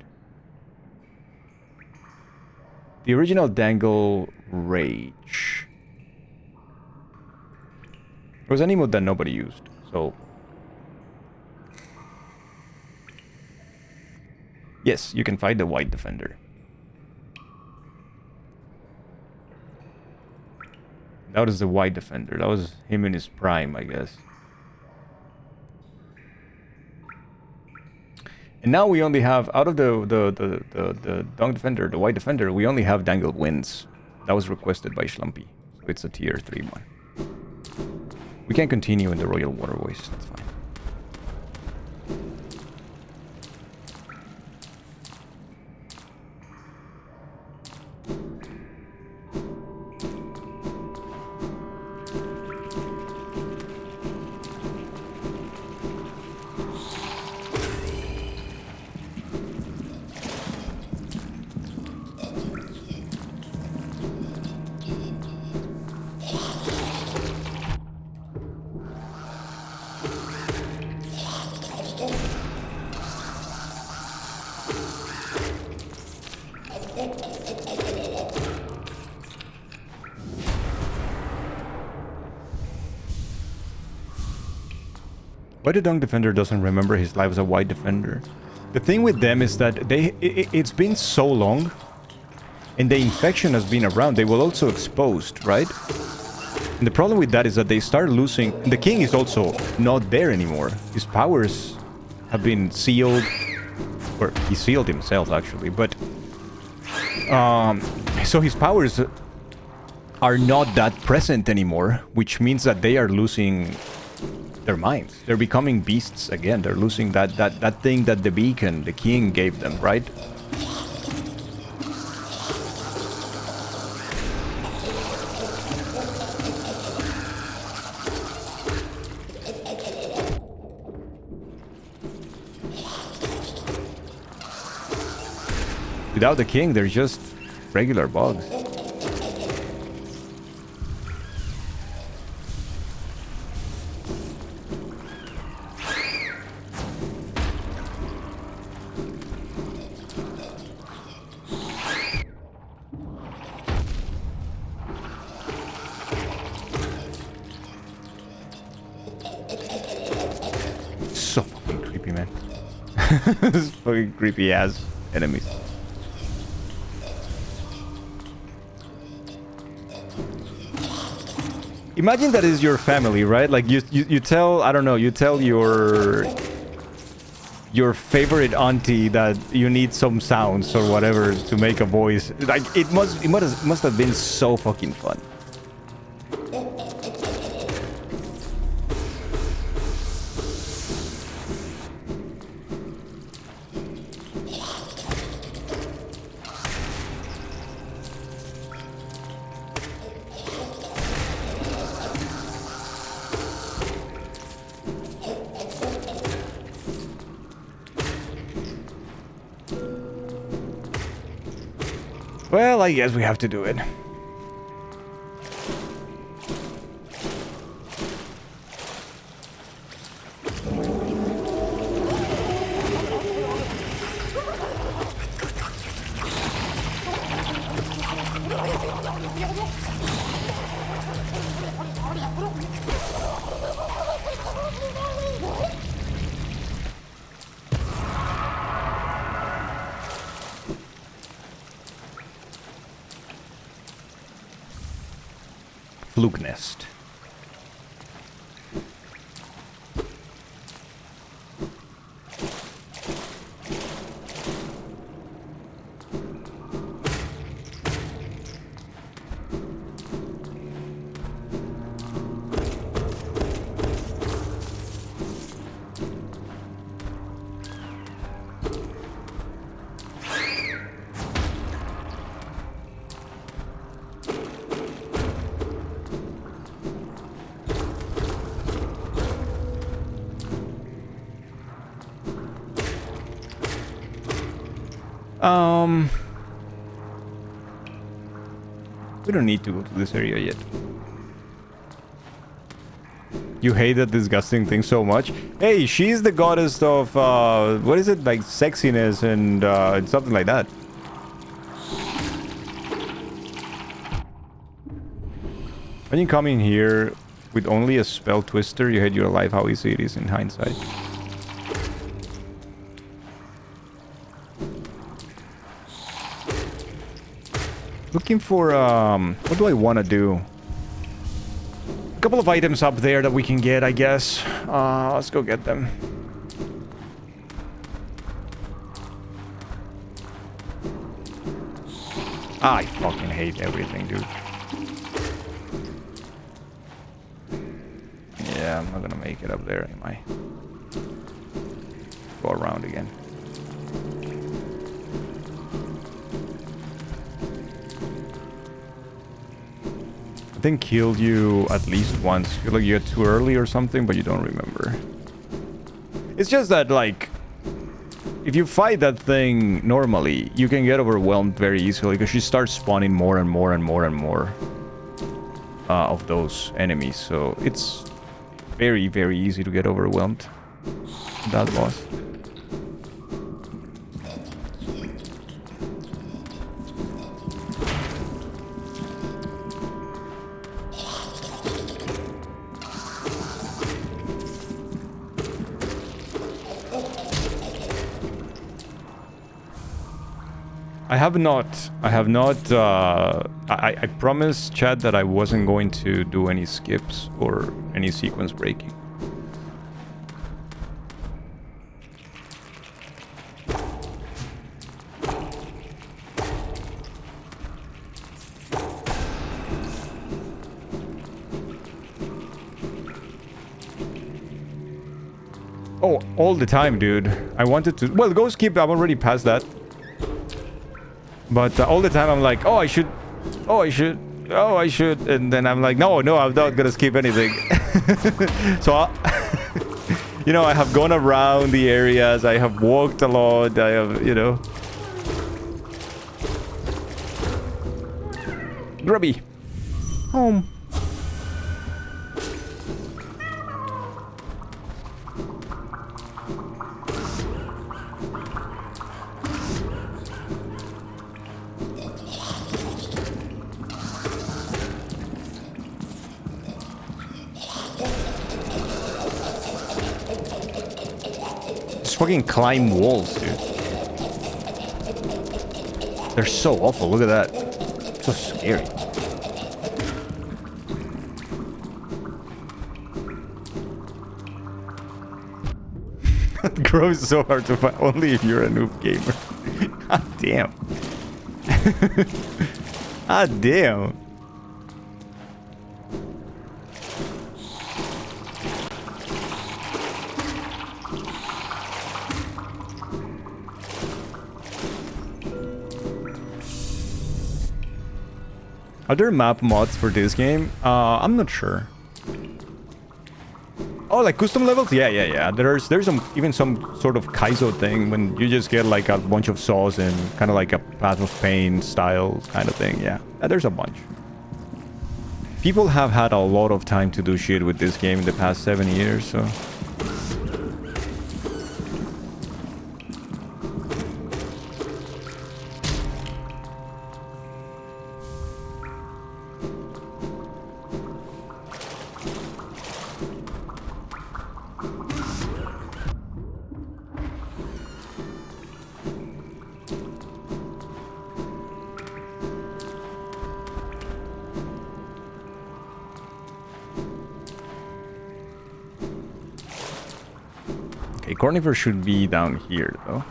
The original Dangle Rage. It was an emote that nobody used, so... Yes, you can find the White Defender. That was the White Defender. That was him in his prime, I guess. And now we only have, out of the Dung Defender, the White Defender, we only have Dangle Winds. That was requested by Schlumpy. So it's a tier 3 one. We can continue in the Royal Waterways, that's fine. Why the Dung Defender doesn't remember his life as a White Defender? The thing with them is that it's been so long, and the infection has been around. They were also exposed, right? And the problem with that is that they start losing... The king is also not there anymore. His powers have been sealed. Or he sealed himself, actually. But... so his powers are not that present anymore, which means that they are losing their minds. They're becoming beasts again. They're losing that thing that the beacon, the king, gave them, right? Without the king, they're just regular bugs. So fucking creepy, man. This fucking creepy ass enemies. Imagine that is your family, right? Like you tell, I don't know, you tell your favorite auntie that you need some sounds or whatever to make a voice. Like it must have been so fucking fun. Well, I guess we have to do it. Fluke nest. We don't need to go to this area yet. You hate that disgusting thing so much? Hey, she's the goddess of, what is it? Like sexiness and something like that. When you come in here with only a spell twister, you hate your life how easy it is in hindsight. Looking for, what do I want to do? A couple of items up there that we can get, I guess. Let's go get them. I fucking hate everything, dude. Yeah, I'm not gonna make it up there, am I? Go around again. I think killed you at least once. Feel like you got too early or something, but you don't remember. It's just that, like, if you fight that thing normally, you can get overwhelmed very easily because she starts spawning more and more and more and more of those enemies. So it's very, very easy to get overwhelmed. That boss. I have not. I promised Chad that I wasn't going to do any skips or any sequence breaking. Oh, all the time, dude. I wanted to... Well, go skip. I'm already past that. But all the time I'm like, oh, I should. Oh, I should. Oh, I should. And then I'm like, no, I'm not gonna skip anything. So, you know, I have gone around the areas. I have walked a lot. I have, you know. Grubby. Home. Fucking climb walls, dude. They're so awful. Look at that. So scary. It grows so hard to find. Only if you're a noob gamer. God damn. God damn. Are there map mods for this game? I'm not sure. Oh, like custom levels? Yeah. There's even some sort of Kaizo thing when you just get like a bunch of saws and kind of like a Path of Pain style kind of thing. Yeah, there's a bunch. People have had a lot of time to do shit with this game in the past 7 years, so... Cornifer should be down here, though.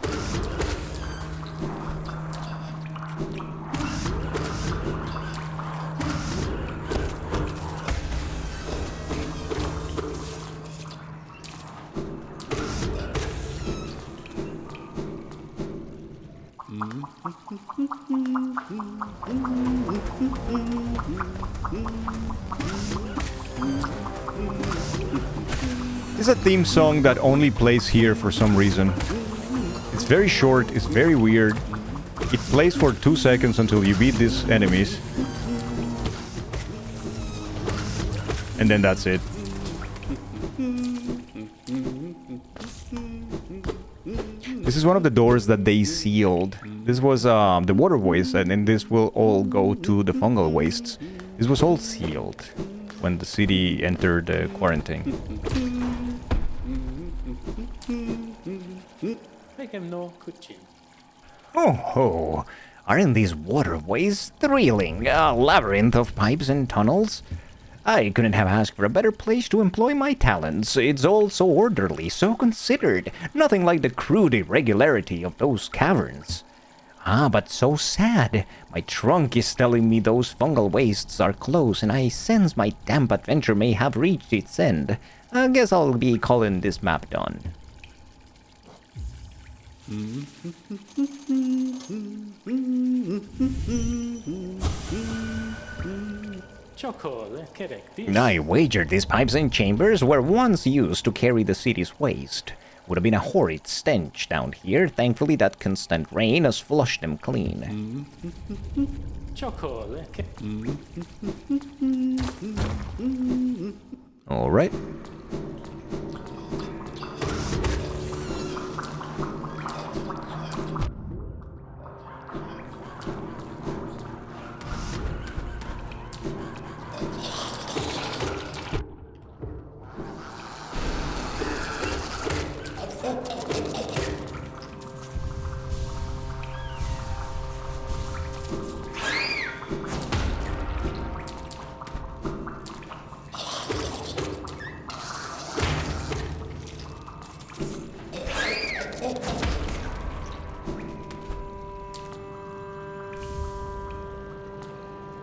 It's a theme song that only plays here for some reason. It's very short, it's very weird. It plays for 2 seconds until you beat these enemies. And then that's it. This is one of the doors that they sealed. This was the water waste, and then this will all go to the fungal wastes. This was all sealed when the city entered quarantine. Oh, aren't these waterways thrilling? A labyrinth of pipes and tunnels. I couldn't have asked for a better place to employ my talents. It's all so orderly, so considered. Nothing like the crude irregularity of those caverns. Ah, but so sad. My trunk is telling me those fungal wastes are close, and I sense my damp adventure may have reached its end. I guess I'll be calling this map done. I wager these pipes and chambers were once used to carry the city's waste. Would have been a horrid stench down here. Thankfully, that constant rain has flushed them clean. All right.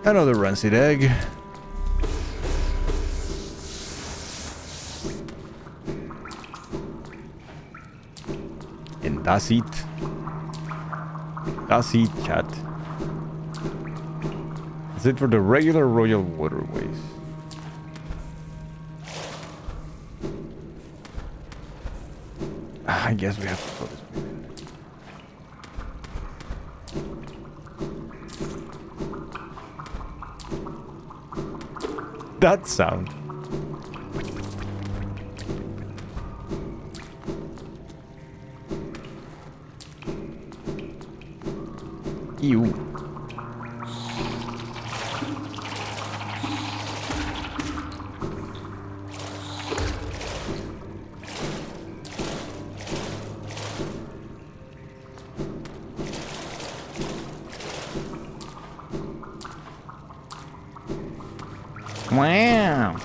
Another rancid egg. And that's it. That's it, chat. That's it for the regular royal waterways. I guess we have to go this way. That sound. Ew. Wow.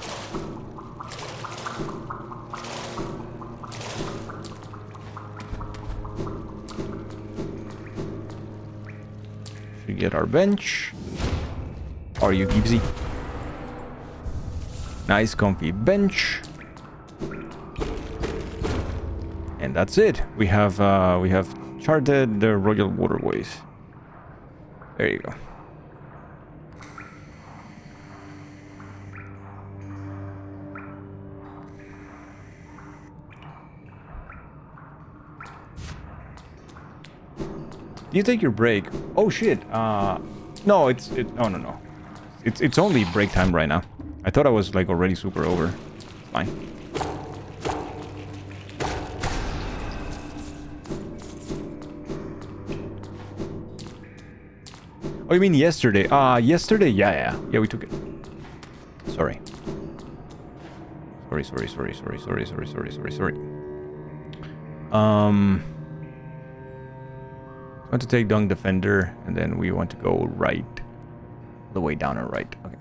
Should get our bench. Are you Gibbsy? Nice comfy bench. And that's it. We have charted the royal waterways. There you go. You take your break. Oh shit. No, no. It's only break time right now. I thought I was like already super over. Fine. Oh, you mean yesterday? Yesterday? Yeah, we took it. Sorry. Sorry. Want to take down defender, and then we want to go right, the way down and right. Okay.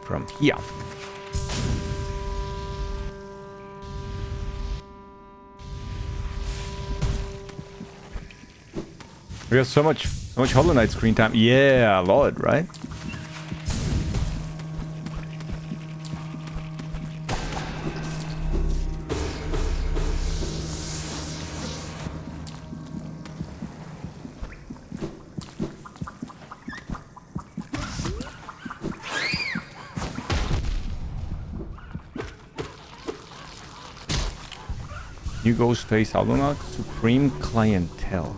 From here. We got so much Hollow Knight screen time. Yeah, a lot, right? New Ghostface album out, Supreme Clientele.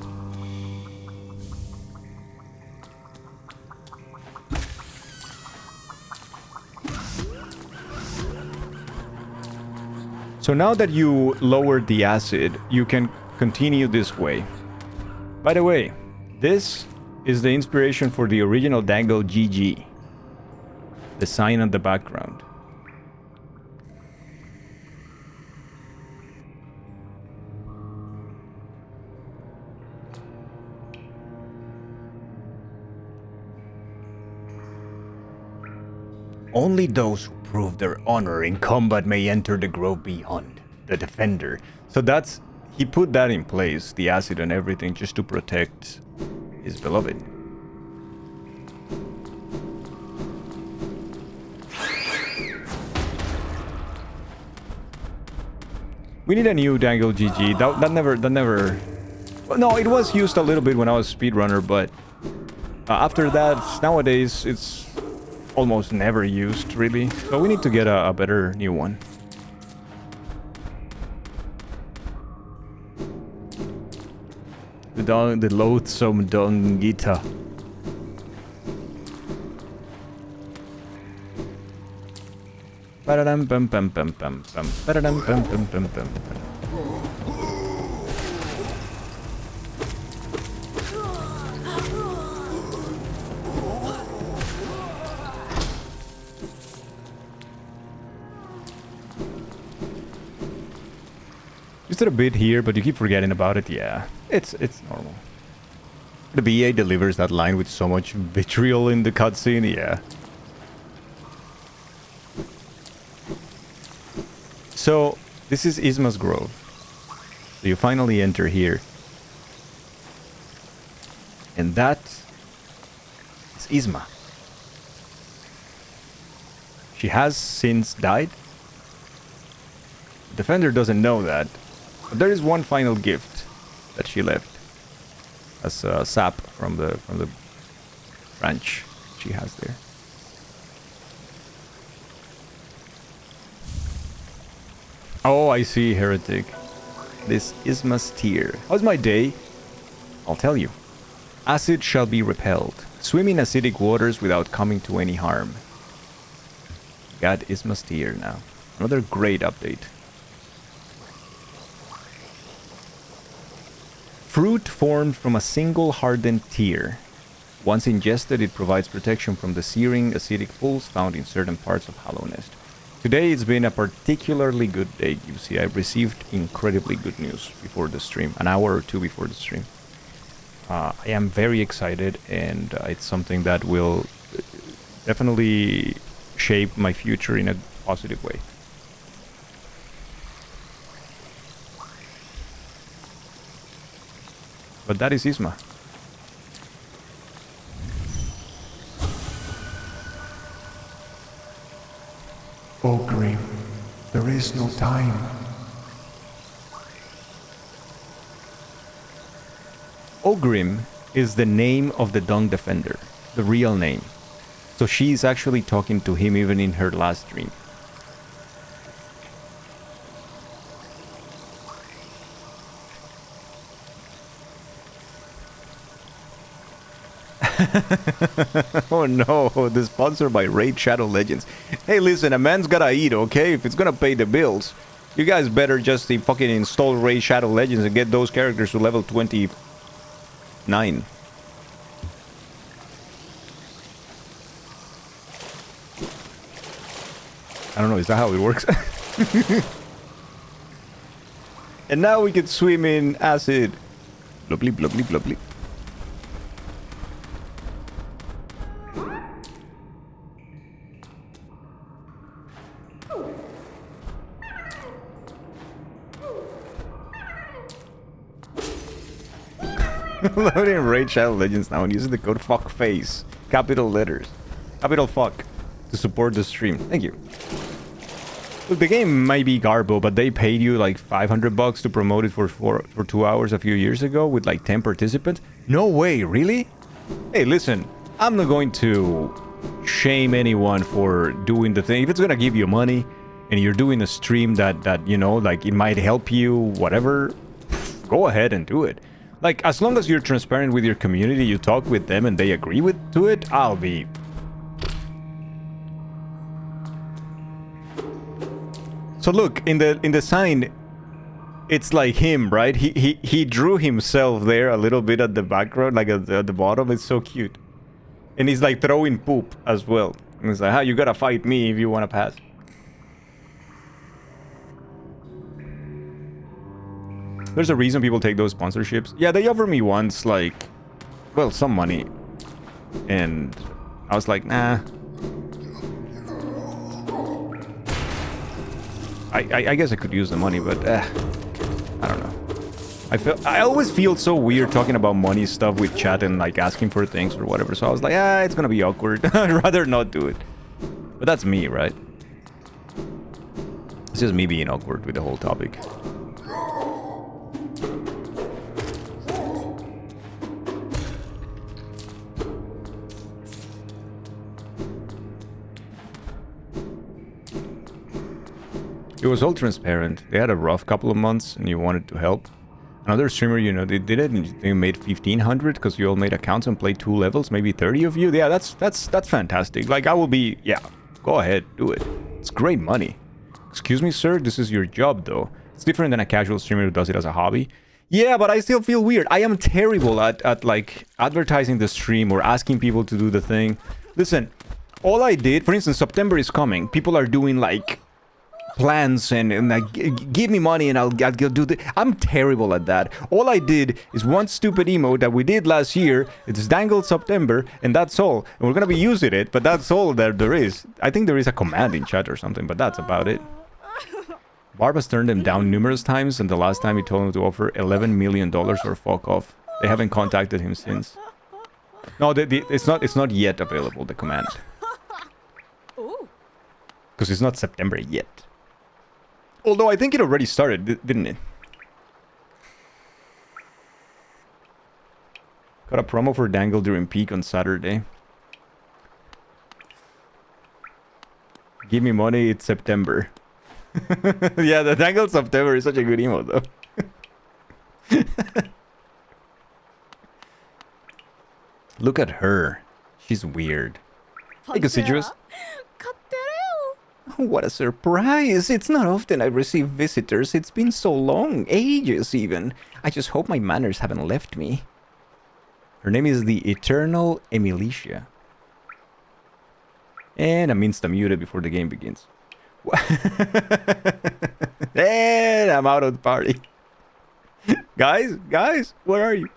So now that you lowered the acid, you can continue this way. By the way, this is the inspiration for the original Dango GG. The sign on the background. Only those who prove their honor in combat may enter the grove beyond, the defender. So that's, he put that in place, the acid and everything, just to protect his beloved. We need a new Dangle GG. That never. Well, no, it was used a little bit when I was speedrunner, but after that, nowadays it's almost never used, really. So we need to get a better new one. The loathsome Dongita. Ba-da-dum bum bum bum bum bum. Ba-da-dum bum bum bum bum. Just a bit here, but you keep forgetting about it. Yeah, it's normal. The BA delivers that line with so much vitriol in the cutscene. Yeah. So this is Isma's Grove. So you finally enter here, and that is Isma. She has since died. The Defender doesn't know that, but there is one final gift that she left as a sap from the branch she has there. Oh, I see, heretic. This Isma's tear. How's my day? I'll tell you. Acid shall be repelled. Swim in acidic waters without coming to any harm. Got Isma's tear now. Another great update. Fruit formed from a single hardened tear. Once ingested, it provides protection from the searing acidic pools found in certain parts of Hollow Nest. Today it's been a particularly good day, you see. I received incredibly good news before the stream, an hour or two before the stream. I am very excited, and it's something that will definitely shape my future in a positive way. But that is Isma. Oh, Grim, there is no time. Ogrim is the name of the Dung Defender, the real name. So she's actually talking to him even in her last dream. Oh no, the sponsor by Raid Shadow Legends. Hey listen, a man's gotta eat, okay? If it's gonna pay the bills, you guys better just fucking install Raid Shadow Legends and get those characters to level 29. I don't know, is that how it works? And now we can swim in acid. Blubbly, blubbly, blubbly. Loading Raid Shadow Legends now and using the code FUCKFACE, capital letters, capital fuck, to support the stream. Thank you. Look, the game might be garbo, but they paid you like $500 to promote it for 2 hours a few years ago with like 10 participants. No way, really? Hey, listen, I'm not going to shame anyone for doing the thing. If it's gonna give you money and you're doing a stream that you know, like it might help you, whatever, go ahead and do it. Like, as long as you're transparent with your community, you talk with them and they agree to it, I'll be... So look, in the sign, it's like him, right? He drew himself there a little bit at the background, like at the bottom. It's so cute. And he's like throwing poop as well. And it's like, you gotta fight me if you wanna pass. There's a reason people take those sponsorships. Yeah, they offered me once, like, well, some money. And I was like, nah. I guess I could use the money, but I don't know. I always feel so weird talking about money stuff with chat and like asking for things or whatever. So I was like, it's gonna be awkward. I'd rather not do it. But that's me, right? It's just me being awkward with the whole topic. It was all transparent. They had a rough couple of months and you wanted to help. Another streamer, you know, they did it and they made 1,500 because you all made accounts and played 2 levels, maybe 30 of you. Yeah, that's fantastic. Like, I will be, yeah, go ahead, do it. It's great money. Excuse me, sir, this is your job, though. It's different than a casual streamer who does it as a hobby. Yeah, but I still feel weird. I am terrible at like, advertising the stream or asking people to do the thing. Listen, all I did, for instance, September is coming. People are doing, like, plans and like give me money and I'll do the. I'm terrible at that. All I did is one stupid emote that we did last year. It's Dangled September, and that's all. And we're gonna be using it, but that's all that there is. I think there is a command in chat or something, but that's about it. Barb has turned him down numerous times, and the last time he told him to offer $11 million or fuck off. They haven't contacted him since. No, it's not yet available, the command. Because it's not September yet. Although I think it already started, didn't it? Got a promo for Dangle during peak on Saturday. Give me money, it's September. Yeah, the Dangle September is such a good emo though. Look at her. She's weird. Hey, Citrus. What a surprise! It's not often I receive visitors. It's been so long. Ages, even. I just hope my manners haven't left me. Her name is the Eternal Emilicia. And I'm insta-muted before the game begins. And I'm out of the party. Guys, where are you?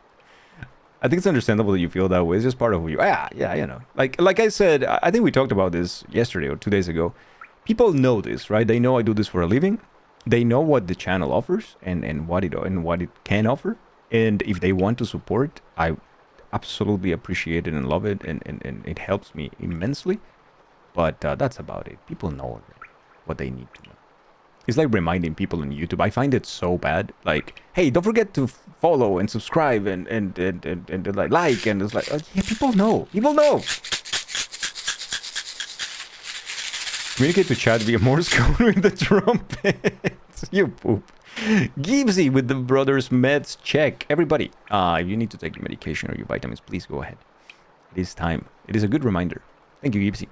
I think it's understandable that you feel that way. It's just part of who you are. Yeah, you know. Like I said, I think we talked about this yesterday or 2 days ago. People know this, right? They know I do this for a living. They know what the channel offers and what it can offer. And if they want to support, I absolutely appreciate it and love it, and it helps me immensely. But that's about it. People know already what they need to know. It's like reminding people on YouTube. I find it so bad. Like, hey, don't forget to follow and subscribe and like, and it's like, yeah, people know. People know. Communicate to chat via Morse code with the trumpets. You poop. Gibbsy with the brothers meds check. Everybody, if you need to take your medication or your vitamins, please go ahead. It is time. It is a good reminder. Thank you, Gibbsy.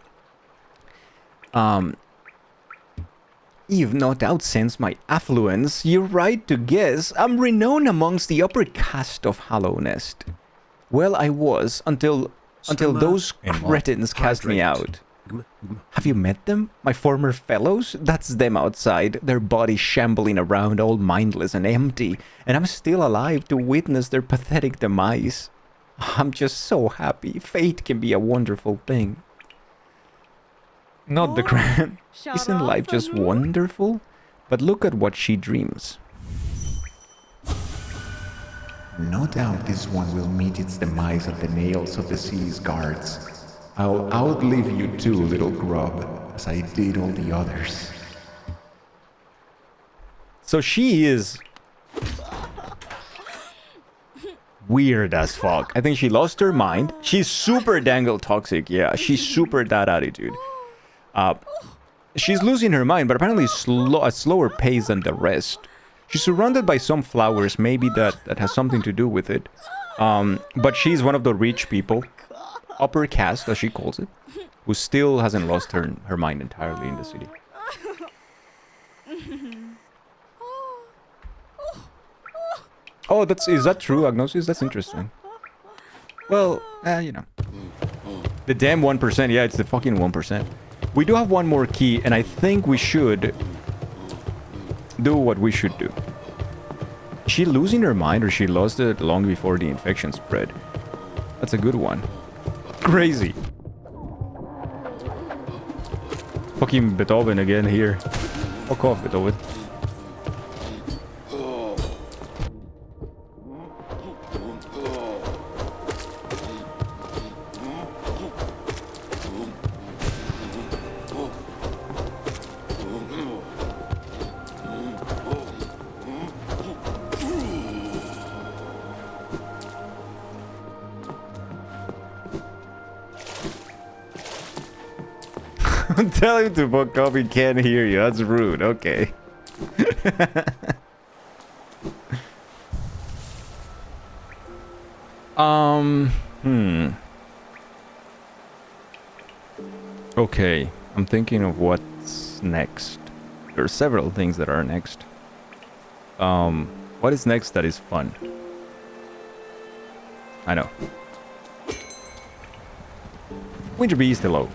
You've no doubt sensed my affluence. You're right to guess. I'm renowned amongst the upper caste of Hallownest. Well, I was until those cretins cast me out. Have you met them? My former fellows? That's them outside, their bodies shambling around all mindless and empty, and I'm still alive to witness their pathetic demise. I'm just so happy. Fate can be a wonderful thing. Not the grand. Isn't life just wonderful? But look at what she dreams. No doubt this one will meet its demise at the nails of the sea's guards. I'll outlive you too, little grub, as I did all the others. So she is weird as fuck. I think she lost her mind. She's super dangle toxic. Yeah, she's super that attitude. She's losing her mind, but apparently a slower pace than the rest. She's surrounded by some flowers. Maybe that has something to do with it. But she's one of the rich people. Upper caste, as she calls it, who still hasn't lost her mind entirely in the city. Oh, is that true, Agnosis? That's interesting. Well, you know. The damn 1%. Yeah, it's the fucking 1%. We do have one more key, and I think we should do what we should do. Is she losing her mind, or she lost it long before the infection spread? That's a good one. Crazy. Fucking Beethoven again here. Fuck off, Beethoven. Tell him to fuck off, he can't hear you. That's rude. Okay. Okay, I'm thinking of what's next. There are several things that are next. What is next that is fun? I know. Winter Beast, hello.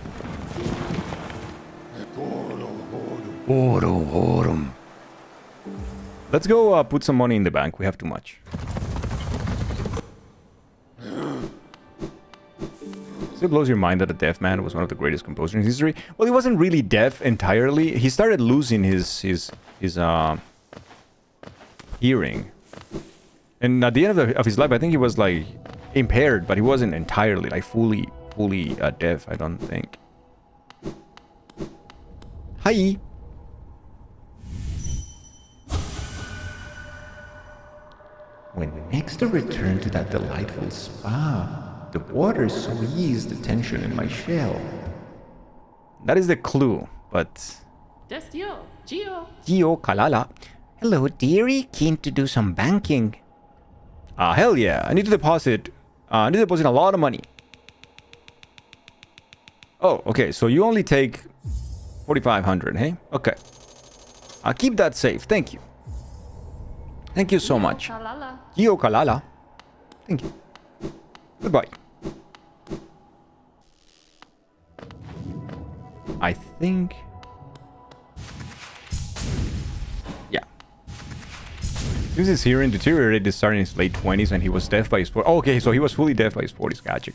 Let's go put some money in the bank. We have too much. Still blows your mind that a deaf man was one of the greatest composers in history. Well, he wasn't really deaf entirely. He started losing his hearing, and at the end of his life, I think he was like impaired, but he wasn't entirely like fully deaf. I don't think. Hi. When next I returned to that delightful spa, the water so eased the tension in my shell. That is the clue, but... That's Gio. Gio Kalala. Hello, dearie. Keen to do some banking. Hell yeah. I need to deposit a lot of money. Oh, okay. So you only take 4,500, hey? Okay. I'll keep that safe. Thank you. Thank you so much. Gio Kalala. Thank you. Goodbye. I think... Yeah. This is hearing deteriorated starting in his late 20s and he was deaf by his 40s. Oh, okay, so he was fully deaf by his 40s. Gotcha.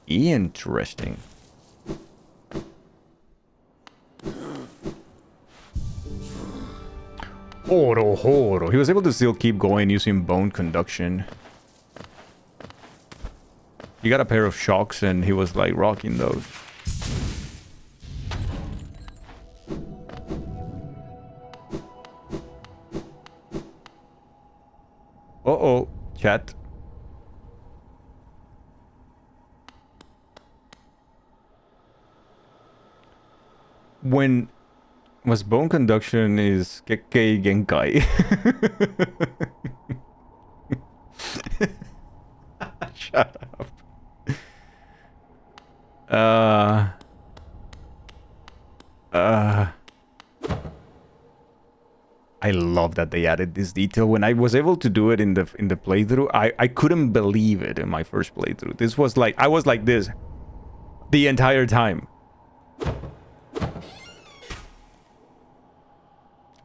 Interesting. Horo. He was able to still keep going using bone conduction. He got a pair of shocks and he was like rocking those. Uh-oh, chat. When was bone conduction is Kekkei Genkai. Shut up. I love that they added this detail. When I was able to do it in the playthrough, I couldn't believe it in my first playthrough. This was like I was like this the entire time.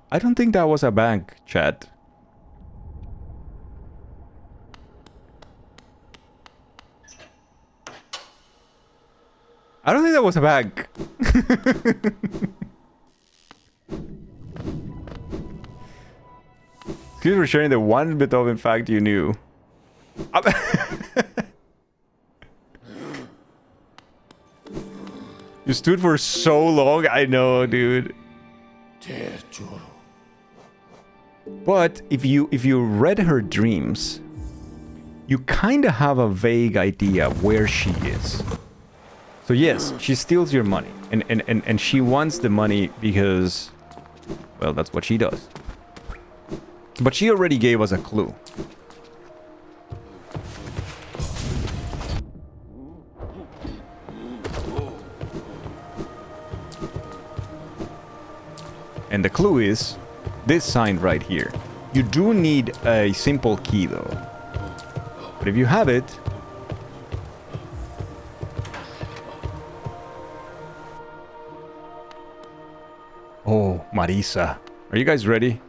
I don't think that was a bank, chat. I don't think that was a bank. Excuse me for sharing the one Beethoven fact you knew. You stood for so long. I know, dude. But if you read her dreams, you kind of have a vague idea where she is. So yes, she steals your money, and she wants the money because, well, that's what she does. But she already gave us a clue. And the clue is this sign right here. You do need a simple key though. But if you have it... Oh, Marisa. Are you guys ready?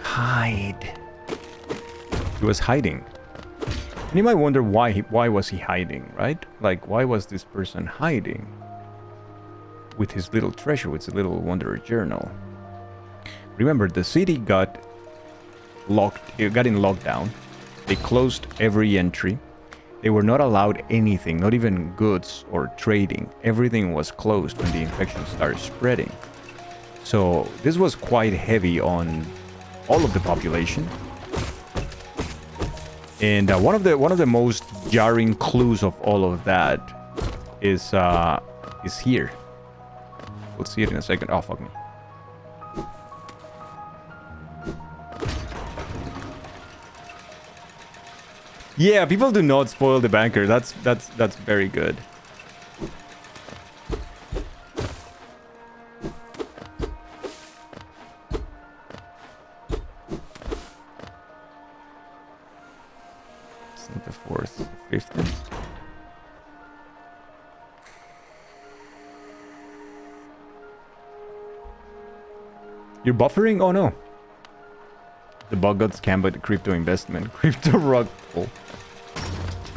Hide. He was hiding. And you might wonder why was he hiding, right? Like, why was this person hiding? With his little treasure, with his little Wanderer journal. Remember, the city got locked, it got in lockdown. They closed every entry. They were not allowed anything, not even goods or trading. Everything was closed when the infection started spreading. So this was quite heavy on all of the population. And one of the most jarring clues of all of that is here. We'll see it in a second. Oh, fuck me. Yeah, people do not spoil the banker. That's very good. It's not the 4th, 5th. You're buffering? Oh no. The bug got scammed by the crypto investment. Crypto rug pull.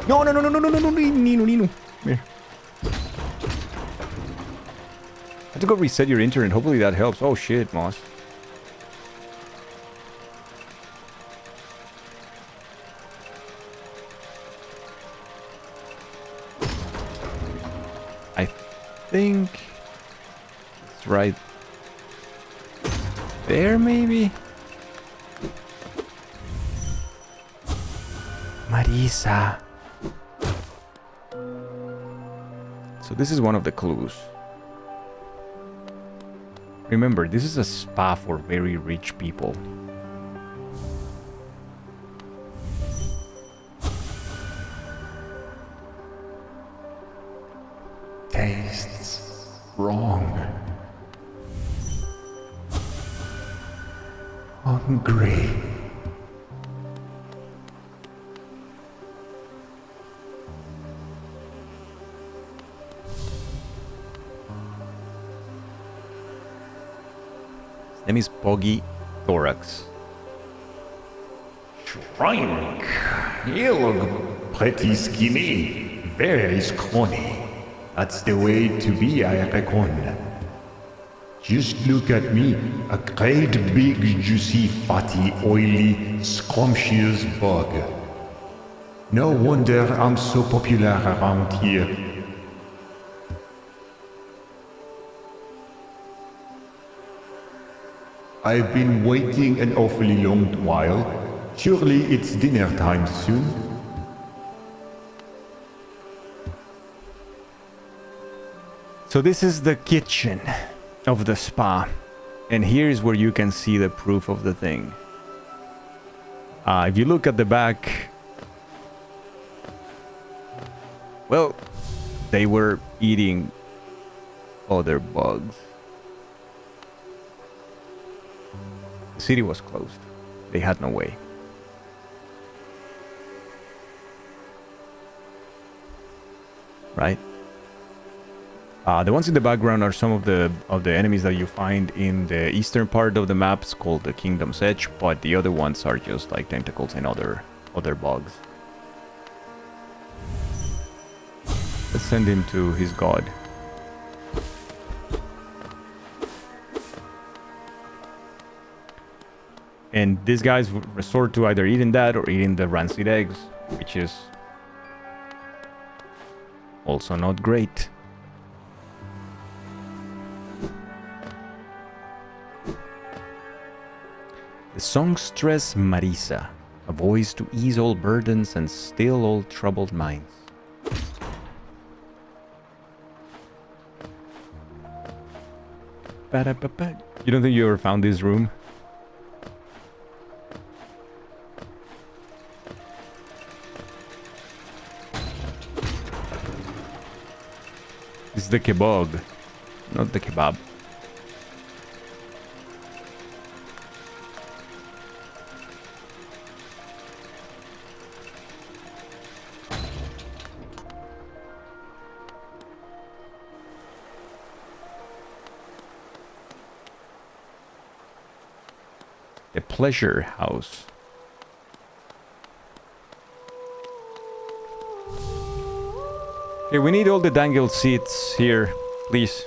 No, no, no, no, no, no, no, no, Nino, Nino. Come here. I have to go reset your internet. Hopefully that helps. Oh shit, Moss. I think it's right there, maybe? Marisa. So this is one of the clues. Remember, this is a spa for very rich people. Tastes wrong. Hungry. His name is Poggy Thorax. Shrink. You look pretty skinny. Very scrawny. That's the way to be, I reckon. Just look at me, a great big juicy fatty oily scrumptious bug. No wonder I'm so popular around here. I've been waiting an awfully long while. Surely it's dinner time soon. So this is the kitchen of the spa. And here's where you can see the proof of the thing. If you look at the back... Well, they were eating other bugs. The city was closed. They had no way. Right? The ones in the background are some of the enemies that you find in the eastern part of the map. It's called the Kingdom's Edge, but the other ones are just like tentacles and other bugs. Let's send him to his god. And these guys resort to either eating that or eating the rancid eggs, which is also not great. The songstress Marisa, a voice to ease all burdens and still all troubled minds. You don't think you ever found this room? This is the kebab, not the kebab. The pleasure house. Okay, we need all the dangled seats here, please.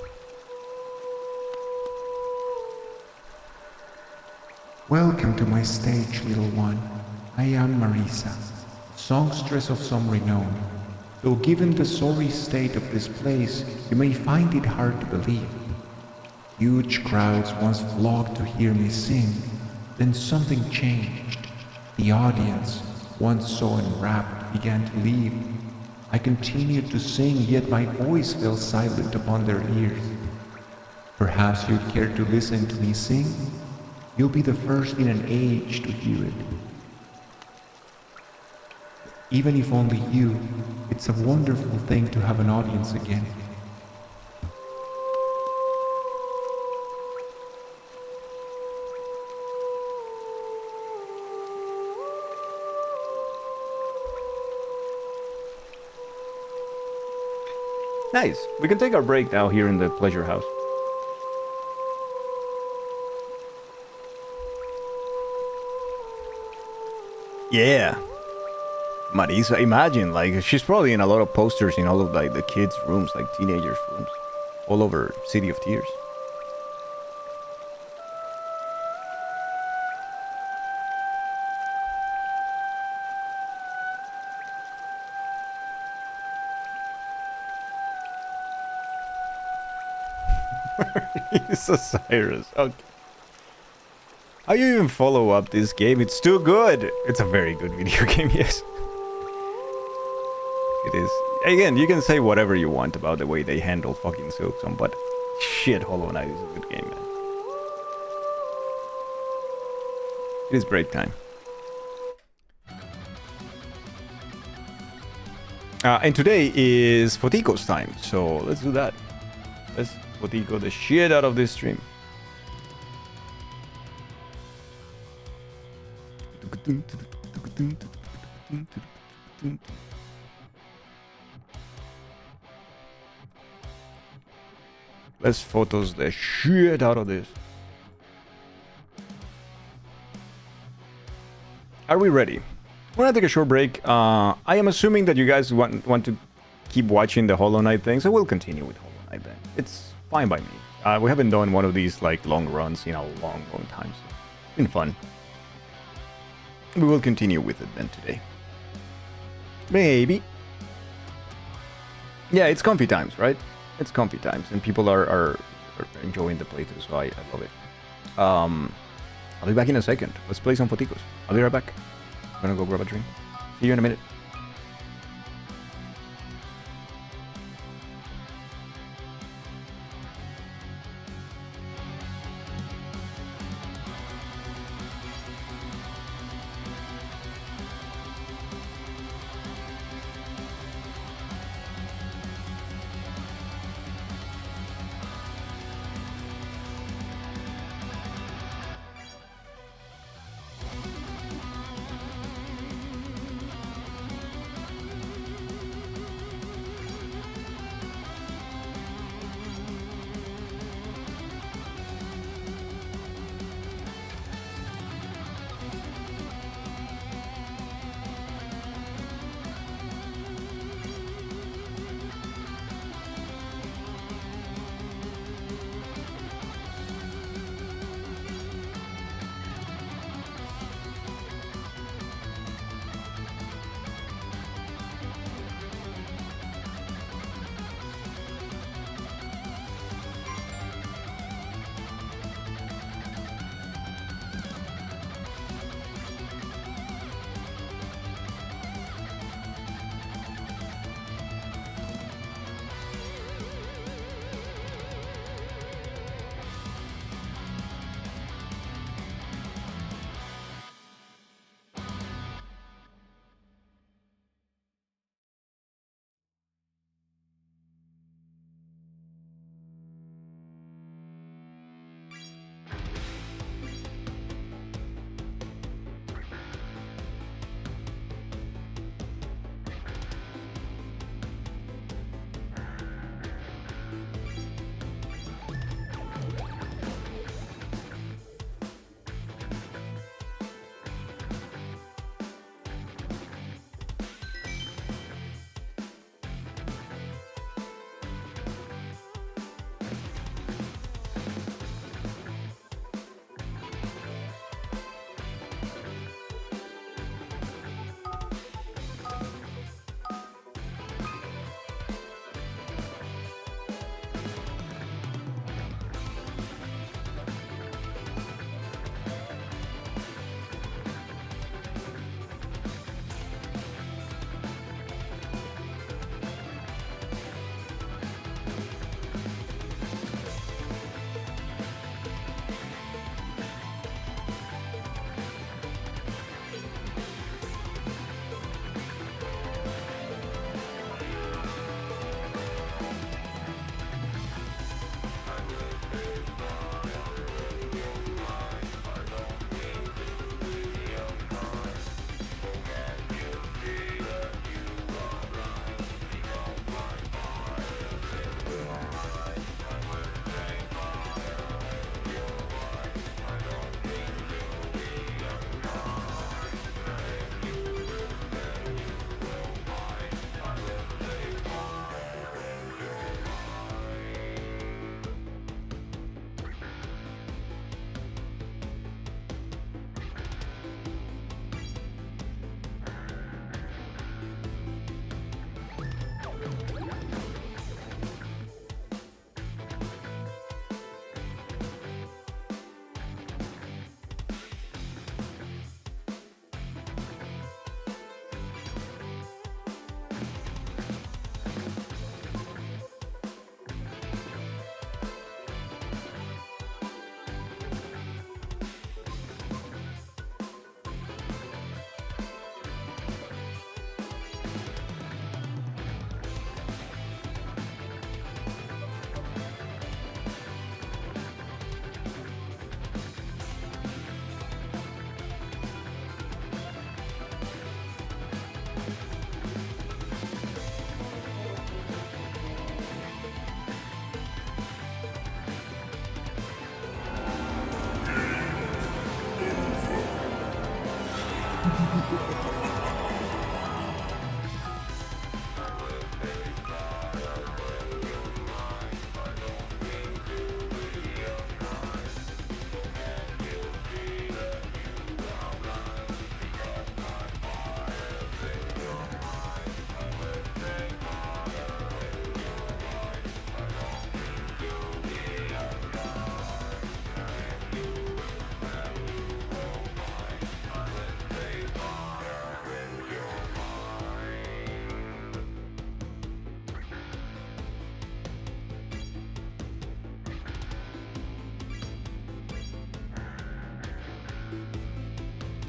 Welcome to my stage, little one. I am Marisa, songstress of some renown. Though given the sorry state of this place, you may find it hard to believe. Huge crowds once flocked to hear me sing. Then something changed. The audience, once so enwrapped, began to leave. I continued to sing, yet my voice fell silent upon their ears. Perhaps you'd care to listen to me sing? You'll be the first in an age to hear it. Even if only you, it's a wonderful thing to have an audience again. Nice. We can take our break now here in the pleasure house. Yeah. Marisa, imagine, like, she's probably in a lot of posters in all of, like, the kids' rooms, like, teenagers' rooms. All over City of Tears. He's Osiris. Okay. How you even follow up this game? It's too good. It's a very good video game, yes. It is. Again, you can say whatever you want about the way they handle fucking Silksong, but shit, Hollow Knight is a good game, man. It is break time. And today is Fotico's time, so let's do that. Let's Fotico the shit out of this stream. Let's photos the shit out of this. Are we ready? We're gonna take a short break. I am assuming that you guys want to keep watching the Hollow Knight thing, so we'll continue with Hollow Knight then. It's fine by me. We haven't done one of these like long runs in a long time, so it's been fun. We will continue with it then today. Maybe. Yeah, it's comfy times, right? It's comfy times, and people are enjoying the playthrough, so I love it. I'll be back in a second. Let's play some Foticos. I'll be right back. I'm gonna go grab a drink. See you in a minute.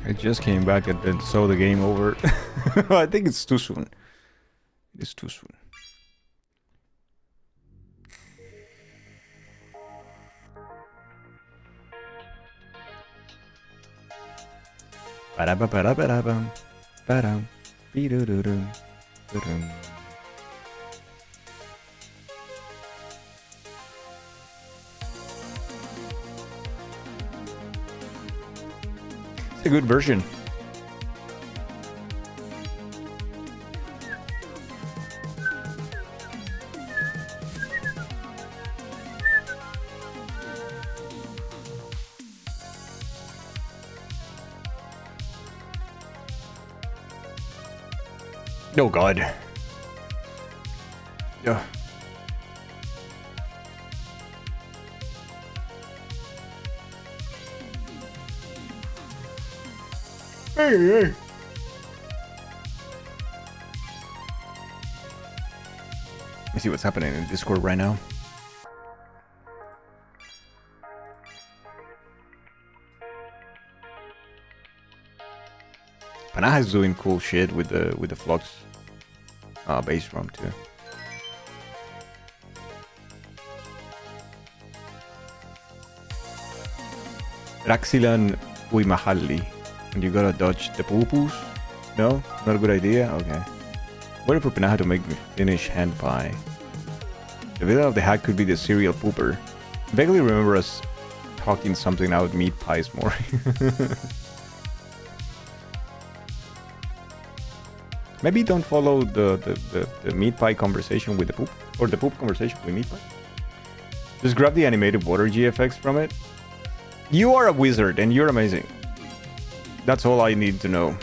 I just came back and then saw the game over. I think it's too soon. It is too soon. Ba-da-ba-ba-da-ba-da-bum. Ba-dum. Be-do-do-dum. Ba-dum. It's a good version. Oh God. Yeah. Hey. Let me see what's happening in Discord right now. Panaha's doing cool shit with the Flux bass drum too. Raxilan Uimahalli. And you gotta dodge the poo-poos? No? Not a good idea? Okay. Waiting for Panaha to make me finish hand pie. The villain of the hack could be the serial pooper. Vaguely remember us talking something out meat pies more. Maybe don't follow the meat pie conversation with the poop, or the poop conversation with meat pie. Just grab the animated water GFX from it. You are a wizard and you're amazing. That's all I need to know.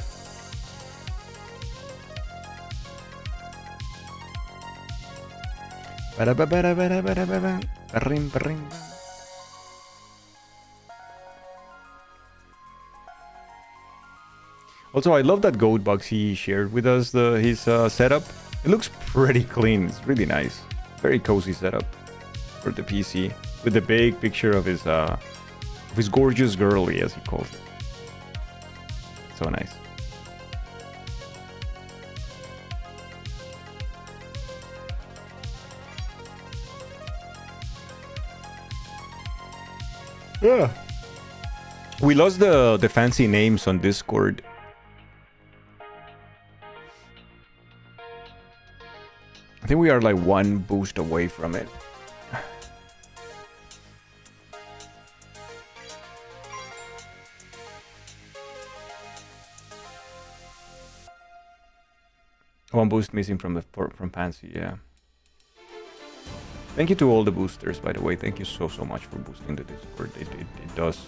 Also, I love that goat box he shared with us, his setup. It looks pretty clean. It's really nice. Very cozy setup for the PC with the big picture of his gorgeous girly, as he calls it. So nice. Yeah. We lost the fancy names on Discord. I think we are like one boost away from it. One boost missing from Pansy, yeah. Thank you to all the boosters, by the way. Thank you so much for boosting the Discord. It does.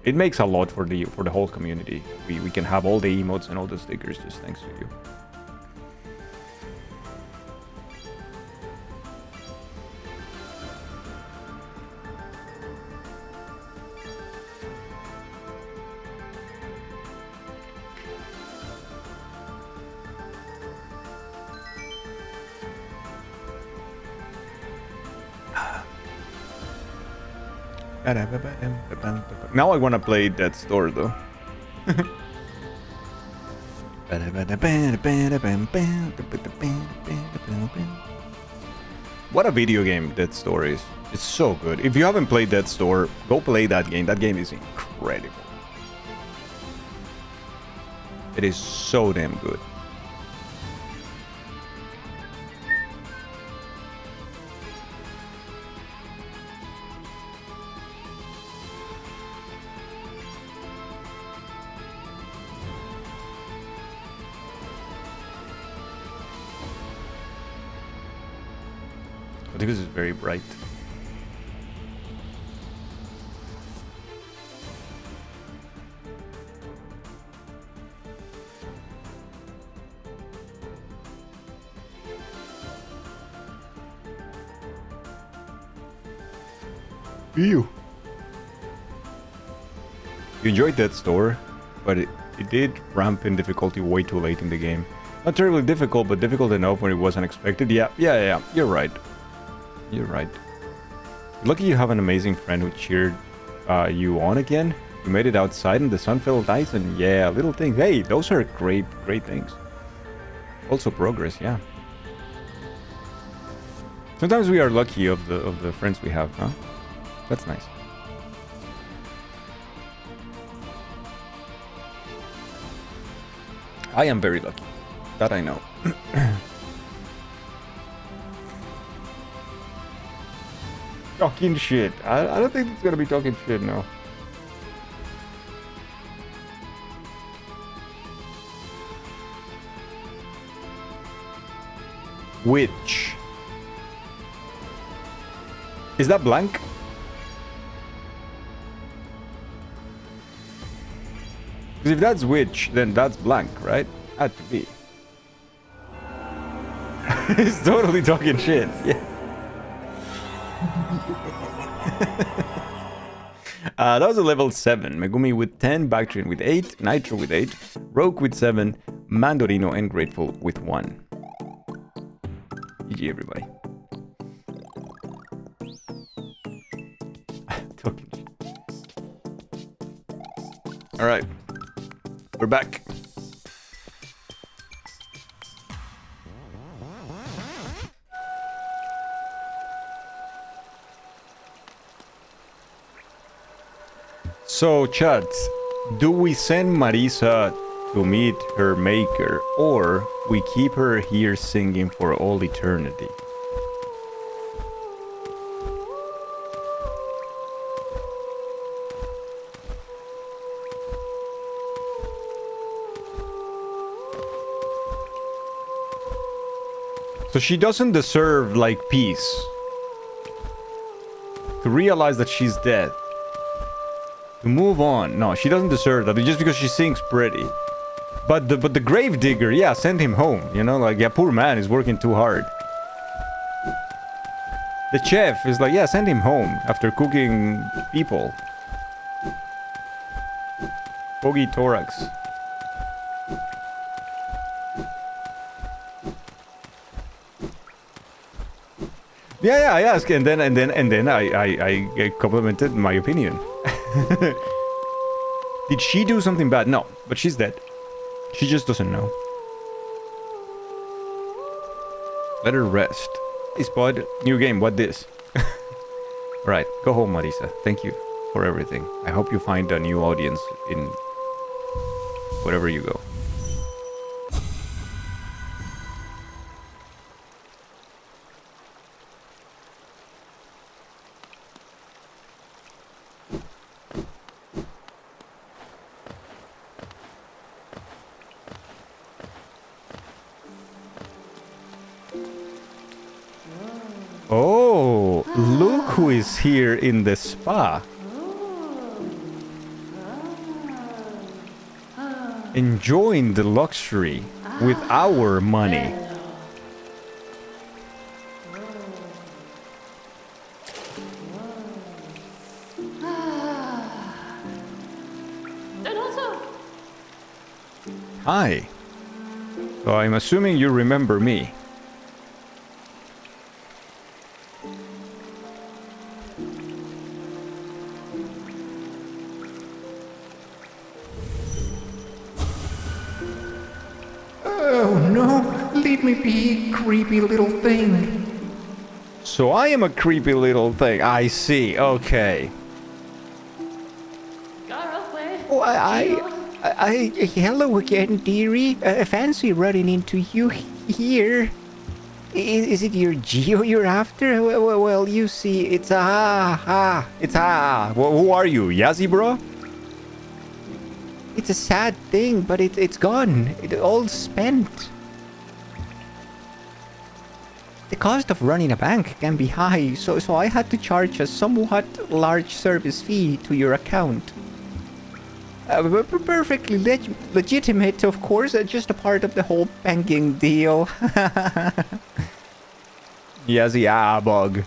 It makes a lot for the whole community. We can have all the emotes and all the stickers just thanks to you. Now I want to play Death Store though. What a video game Death Store is. It's so good. If you haven't played Death Store, go play that game. That game is incredible. It is so damn good. because it's very bright. You enjoyed that store, but it did ramp in difficulty way too late in the game. Not terribly difficult, but difficult enough when it wasn't expected. Yeah. You're right. You're right. Lucky you have an amazing friend who cheered you on again. You made it outside and the sun felt nice, and yeah, little things. Hey, those are great things. Also progress, yeah. Sometimes we are lucky of the friends we have, huh? That's nice. I am very lucky. That I know. Talking shit. I don't think it's gonna be talking shit, no. Which? Is that blank? Because if that's which, then that's blank, right? Had to be. He's totally talking shit. Yeah. That was a level 7. Megumi with 10, Bactrian with 8, Nitro with 8, Rogue with 7, Mandorino and Grateful with 1. GG everybody. Talking shit. Alright. We're back. So, chat, do we send Marisa to meet her maker, or we keep her here singing for all eternity? So she doesn't deserve, like, peace. To realize that she's dead. To move on. No, she doesn't deserve that just because she sings pretty. But the gravedigger, yeah, send him home. You know, like, yeah, poor man is working too hard. The chef is like, yeah, send him home after cooking people. Bogey thorax. Yeah, I asked, and then I complimented my opinion. Did she do something bad? No, but she's dead. She just doesn't know. Let her rest. Hey, Spud, new game, what this? Right, go home, Marisa. Thank you for everything. I hope you find a new audience in wherever you go. Oh, look who is here in the spa. Enjoying the luxury with our money. Hi. So I'm assuming you remember me. Leave me be, creepy little thing. So I am a creepy little thing. I see. Okay. Oh, hello again, dearie. Fancy running into you here. Is it your Geo you're after? Well, you see, it's It's who are you, Yazzie, bro? It's a sad thing, but it's gone. It all spent. The cost of running a bank can be high, so I had to charge a somewhat large service fee to your account. Perfectly legitimate, of course, just a part of the whole banking deal. Yes, yeah, bug.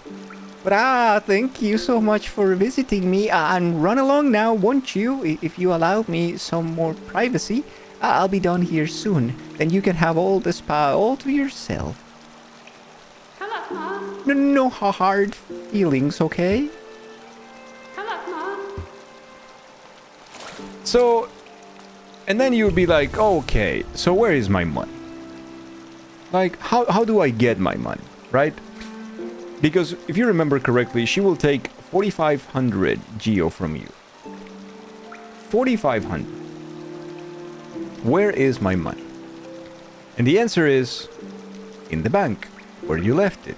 But thank you so much for visiting me, and run along now, won't you? If you allow me some more privacy, I'll be done here soon. Then you can have all the spa all to yourself. Hello, Mom. No hard feelings, okay? Hello, Mom. So, and then you would be like, okay, so where is my money? Like, how do I get my money, right? Because if you remember correctly, she will take 4,500 geo from you. 4,500. Where is my money? And the answer is in the bank, where you left it.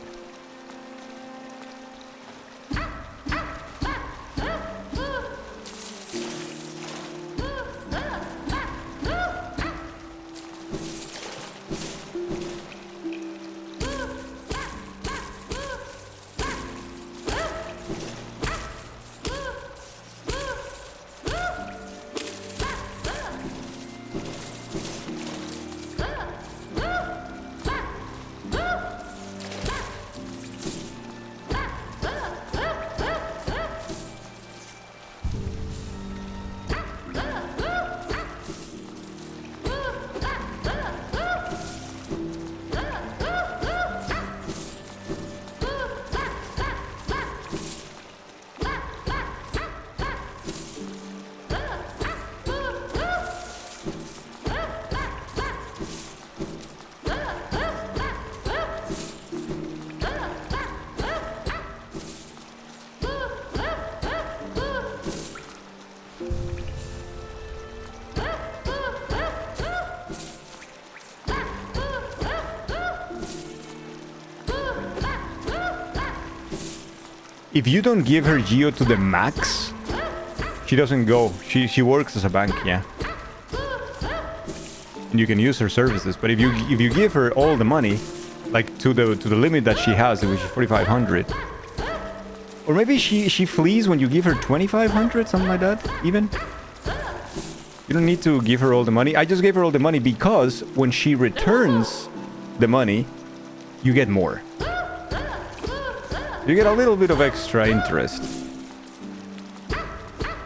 If you don't give her geo to the max, she doesn't go. She works as a bank, yeah. And you can use her services, but if you give her all the money, like to the limit that she has, which is 4,500, or maybe she flees when you give her 2,500, something like that, even. You don't need to give her all the money. I just gave her all the money because when she returns the money, you get more. You get a little bit of extra interest.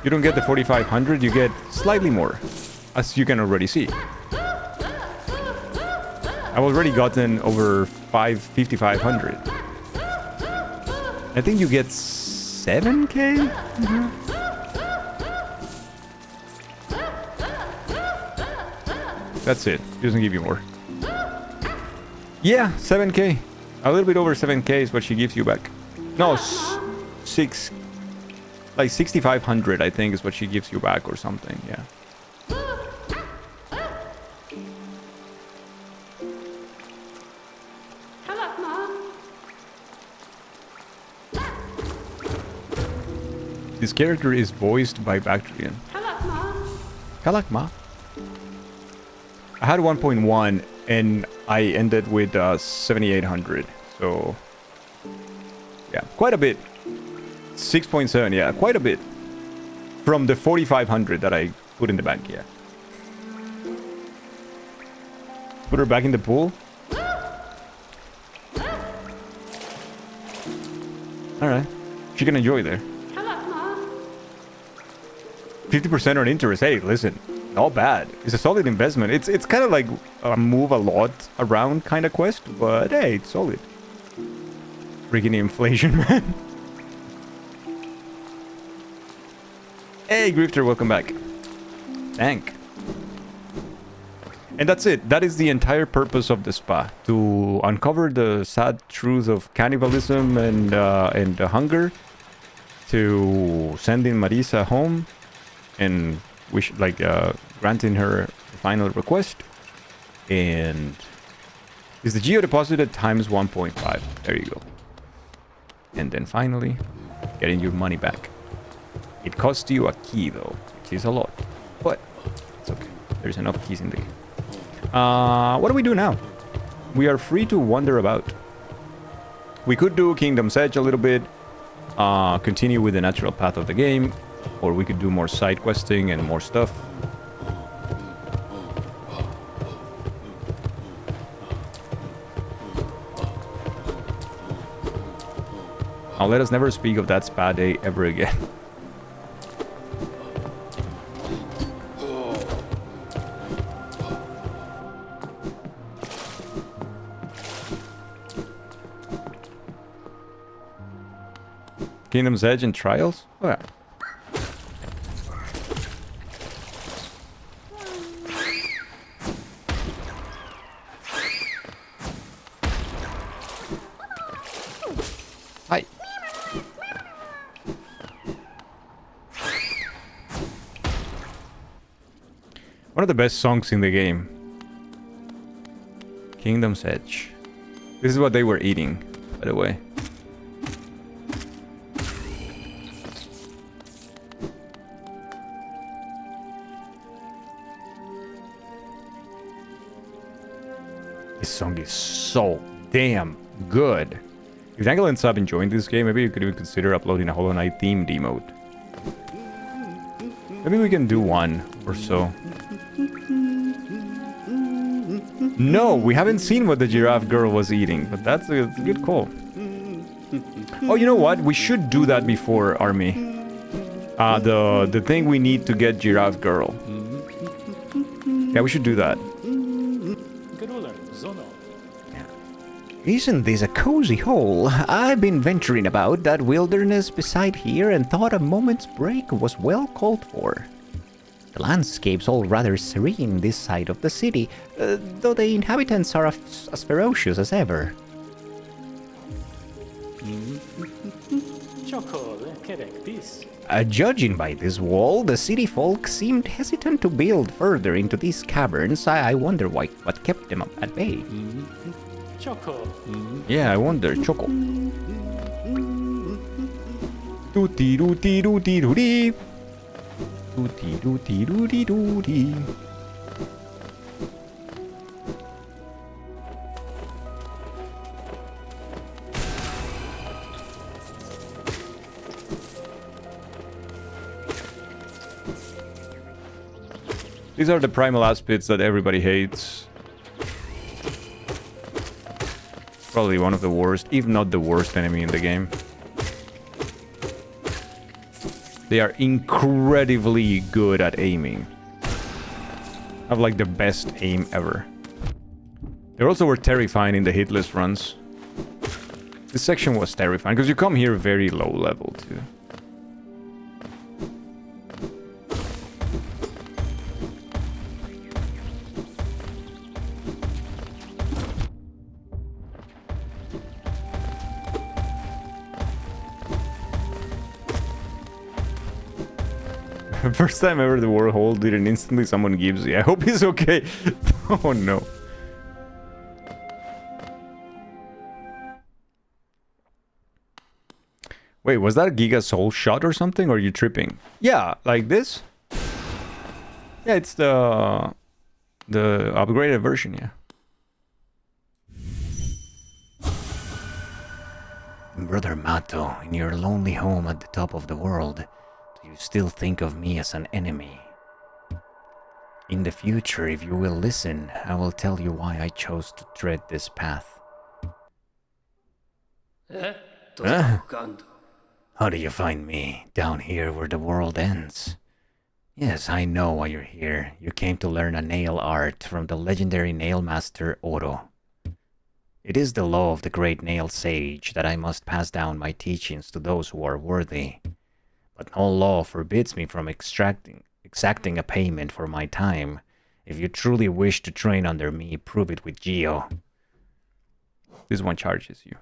You don't get the 4,500, you get slightly more, as you can already see. I've already gotten over 5,500. I think you get 7k? That's it. It doesn't give you more. Yeah, 7k. A little bit over 7k is what she gives you back. No, like 6,500 I think is what she gives you back or something, yeah. Hello, Mom. This character is voiced by Bactrian. Hello, Mom. Kalakma. I had 1.1 and I ended with 7,800, so yeah, quite a bit. 6.7, yeah, quite a bit. From the 4,500 that I put in the bank, yeah. Put her back in the pool. Alright. She can enjoy there. Hello, Mom. 50% on interest. Hey, listen. Not bad. It's a solid investment. It's kind of like a move a lot around kind of quest, but hey, it's solid. Freaking inflation, man. Hey, Grifter, welcome back. Thank. And that's it. That is the entire purpose of the spa. To uncover the sad truth of cannibalism and hunger. To sending Marisa home. And granting her final request. And is the geo deposited times 1.5. There you go. And then finally, getting your money back. It costs you a key though, which is a lot. But it's okay. There's enough keys in the game. What do we do now? We are free to wander about. We could do Kingdom's Edge a little bit, continue with the natural path of the game, or we could do more side questing and more stuff. Now let us never speak of that spa day ever again. Kingdom's Edge and Trials? Oh yeah. Hi. One of the best songs in the game. Kingdom's Edge. This is what they were eating, by the way. This song is so damn good. If Dangle ends up enjoying this game, maybe you could even consider uploading a Hollow Knight themed emote. Maybe we can do one or so. No, we haven't seen what the giraffe girl was eating, but that's a good call. Oh, you know what? We should do that before Army. The thing we need to get giraffe girl. Yeah, we should do that. Isn't this a cozy hole? I've been venturing about that wilderness beside here and thought a moment's break was well called for. The landscape's all rather serene this side of the city, though the inhabitants are as ferocious as ever. Judging by this wall, the city folk seemed hesitant to build further into these caverns. I wonder what kept them at bay. Yeah, I wonder. Choco. Dooty dooty dooty dooty. Dooty dooty dooty dooty. These are the primal aspids that everybody hates. Probably one of the worst, if not the worst enemy in the game. They are incredibly good at aiming. Have like the best aim ever. They also were terrifying in the hitless runs. This section was terrifying because you come here very low level too. First time ever the warhole did, and instantly someone gives you. I hope he's okay. Oh no. Wait, was that a Giga Soul shot or something, or are you tripping? Yeah, like this? Yeah, it's the upgraded version, yeah. Brother Mato, in your lonely home at the top of the world, you still think of me as an enemy. In the future, if you will listen, I will tell you why I chose to tread this path. How do you find me? Down here where the world ends? Yes, I know why you're here. You came to learn a nail art from the legendary nail master Oro. It is the law of the great nail sage that I must pass down my teachings to those who are worthy. But no law forbids me from exacting a payment for my time. If you truly wish to train under me, prove it with Geo. This one charges you.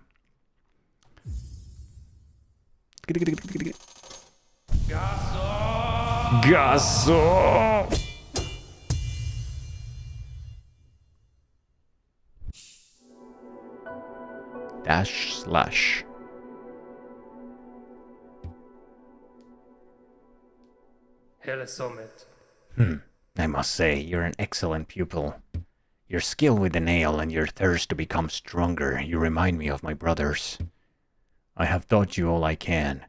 Gaso! // I must say, you're an excellent pupil. Your skill with the nail and your thirst to become stronger, you remind me of my brothers. I have taught you all I can.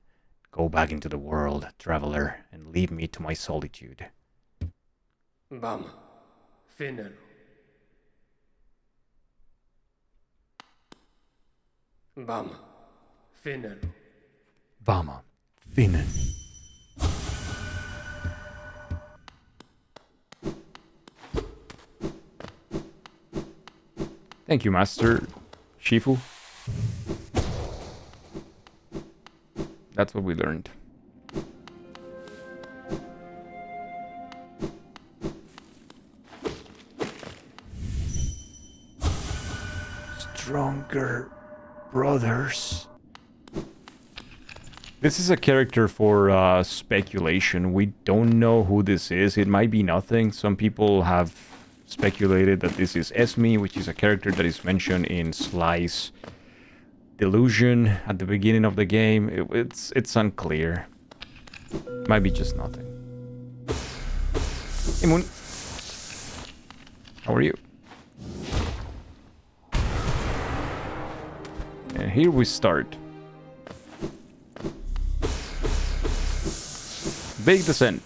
Go back into the world, traveler, and leave me to my solitude. Vamos. Fenelo. Vamos. Fenelo. Vama, Finnen. Thank you, Master Shifu. That's what we learned. Stronger brothers. This is a character for speculation. We don't know who this is. It might be nothing. Some people have speculated that this is Esme, which is a character that is mentioned in Sly's Delusion at the beginning of the game. It's unclear. Might be just nothing. Hey, Moon. How are you? And here we start. Big descent.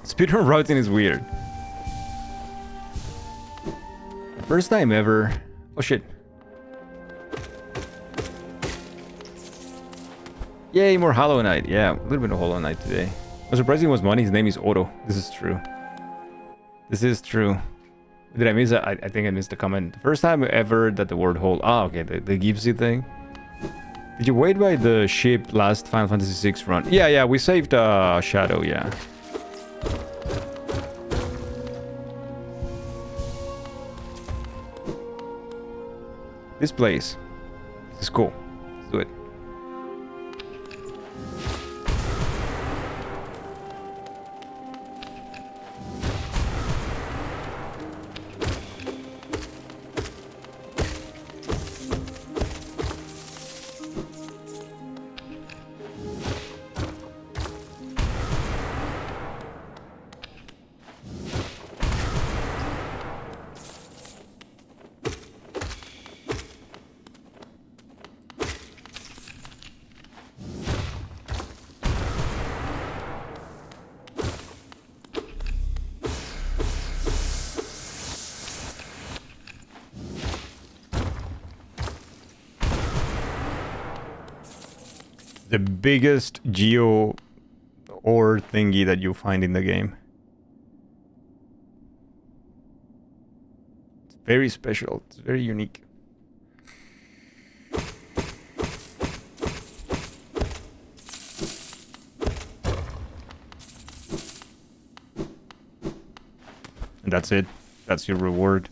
Speedrun routing is weird. First time ever. Oh shit. Yay, more Hollow Knight. Yeah, a little bit of Hollow Knight today. I'm surprised it was money. His name is Otto. This is true. This is true. Did I miss that? I think I missed the comment. First time ever that the word hold. Ah, okay, the Gipsy thing. Did you wait by the ship last Final Fantasy VI run? Yeah, we saved Shadow, yeah. This place. This is cool. Let's do it. The biggest geo ore thingy that you find in the game. It's very special. It's very unique. And that's it. That's your reward.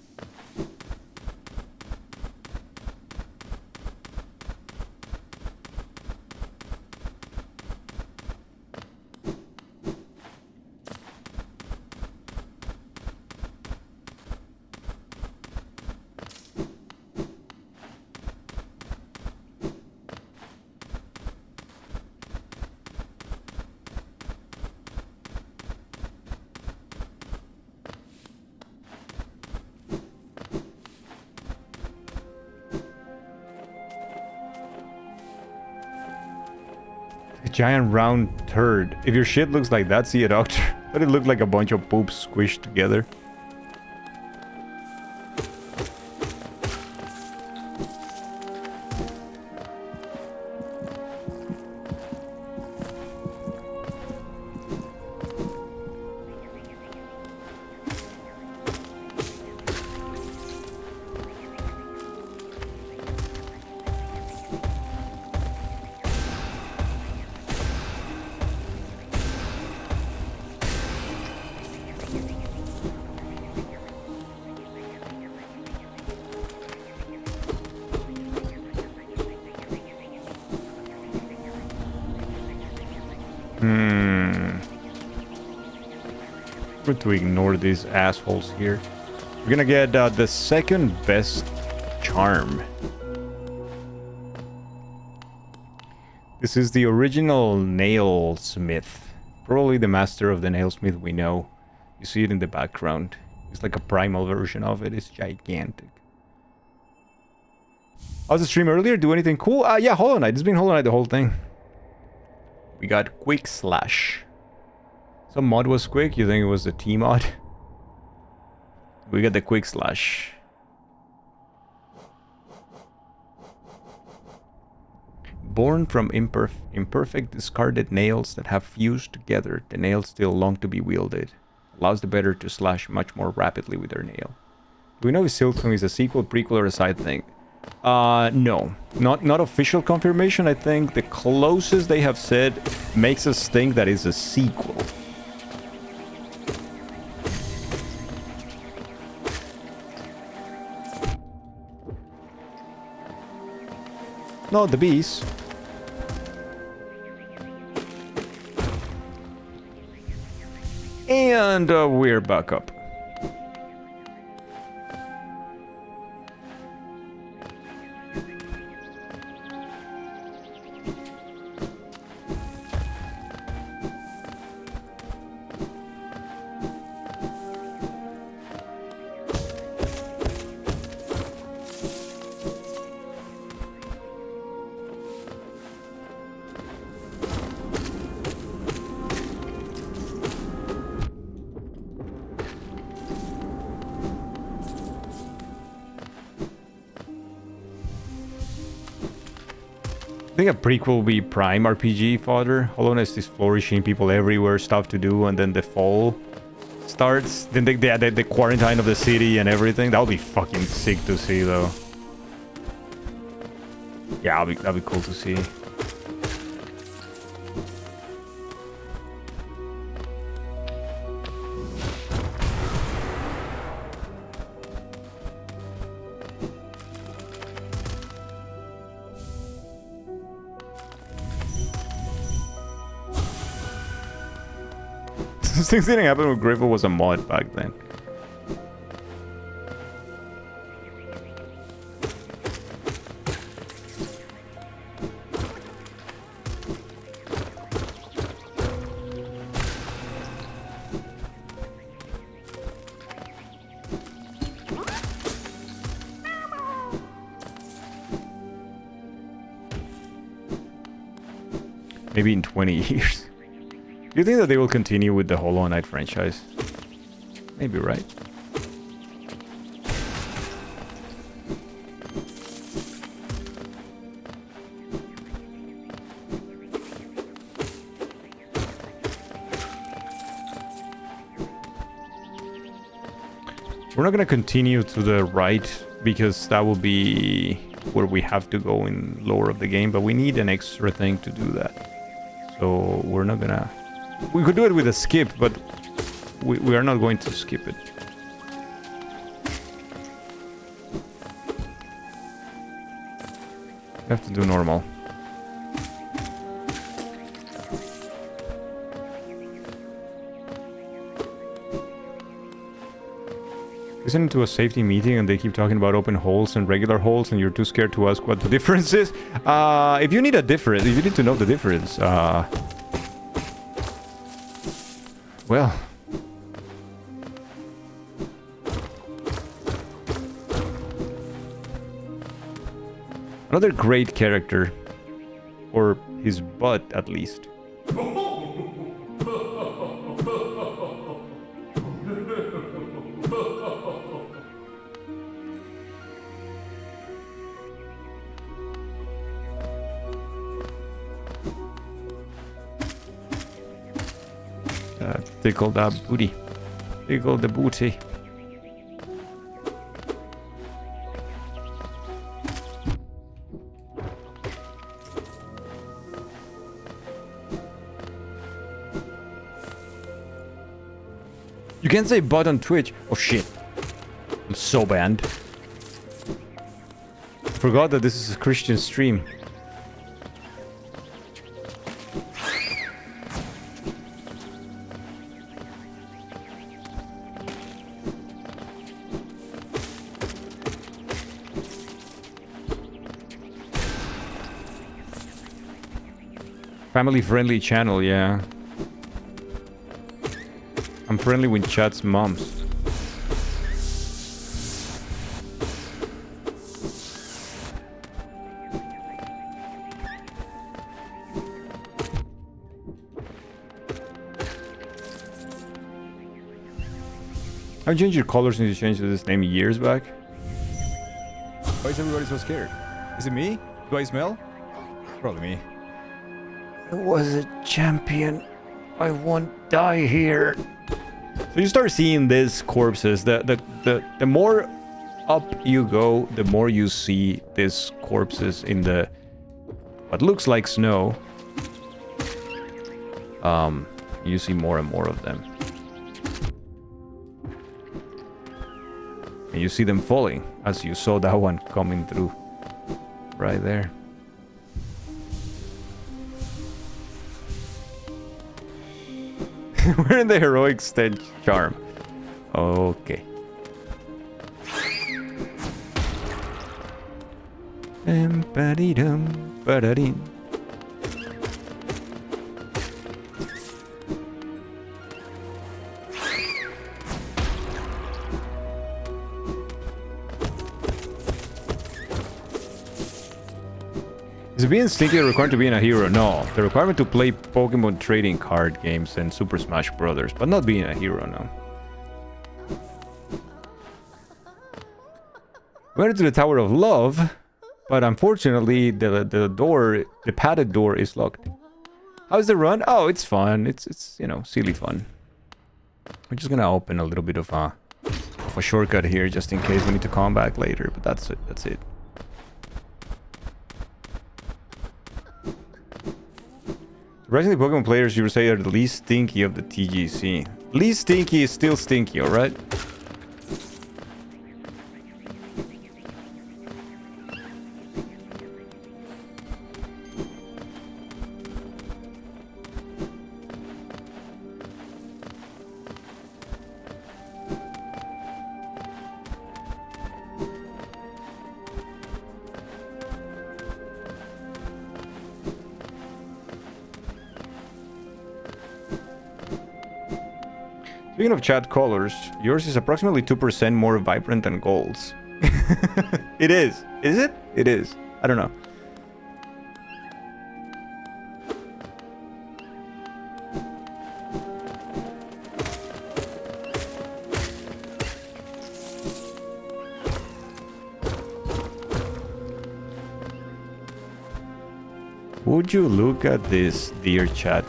A giant round turd. If your shit looks like that, see a doctor. But it looked like a bunch of poop squished together. To ignore these assholes here. We're gonna get the second best charm. This is the original nail smith. Probably the master of the nail smith we know. You see it in the background. It's like a primal version of it. It's gigantic. How's the stream earlier? Do anything cool? Yeah, Hollow Knight. It's been Hollow Knight the whole thing. We got Quick Slash. Some mod was quick. You think it was the T mod? We got the Quick Slash. Born from imperfect discarded nails that have fused together, the nails still long to be wielded. Allows the better to slash much more rapidly with their nail. Do we know if Silksong is a sequel, prequel, or a side thing? No. Not official confirmation. I think the closest they have said makes us think that it's a sequel. No, the bees. And we're back up. I think a prequel will be prime RPG fodder. Hollow Knight is flourishing, people everywhere, stuff to do, and then the fall starts. Then the quarantine of the city and everything. That would be fucking sick to see, though. Yeah, that'd be cool to see. These things didn't happen when Griffith was a mod back then. Maybe in 20 years. Do you think that they will continue with the Hollow Knight franchise? Maybe, right? We're not going to continue to the right because that will be where we have to go in lore of the game, but we need an extra thing to do that. So we're not going to... We could do it with a skip, but we are not going to skip it. We have to do normal. Listen to a safety meeting and they keep talking about open holes and regular holes and you're too scared to ask what the difference is. If you need a difference, if you need to know the difference, well, another great character Or his butt, at least. Tickle that booty. Tickle the booty. You can't say butt on Twitch. Oh shit. I'm so banned. Forgot that this is a Christian stream. Family friendly channel, yeah. I'm friendly with chat's moms. I've changed your color since you changed this name years back. Why is everybody so scared? Is it me? Do I smell? Probably me. I was a champion. I won't die here. So you start seeing these corpses. The more up you go, the more you see these corpses in the what looks like snow. You see more and more of them. And you see them falling, as you saw that one coming through. Right there. We're in the heroic stage charm. Okay. Is being stinky required to being a hero? No. The requirement to play Pokemon trading card games and Super Smash Brothers, but not being a hero, no. We went to the Tower of Love, but unfortunately the padded door is locked. How's the run? Oh, it's fun. It's you know, silly fun. We're just gonna open a little bit of a shortcut here just in case we need to come back later, but that's it. That's it. Surprisingly, Pokemon players you would say are the least stinky of the TGC. Least stinky is still stinky, alright? Speaking of chat colors, yours is approximately 2% more vibrant than Gold's. It is. Is it? It is. I don't know. Would you look at this, dear chat?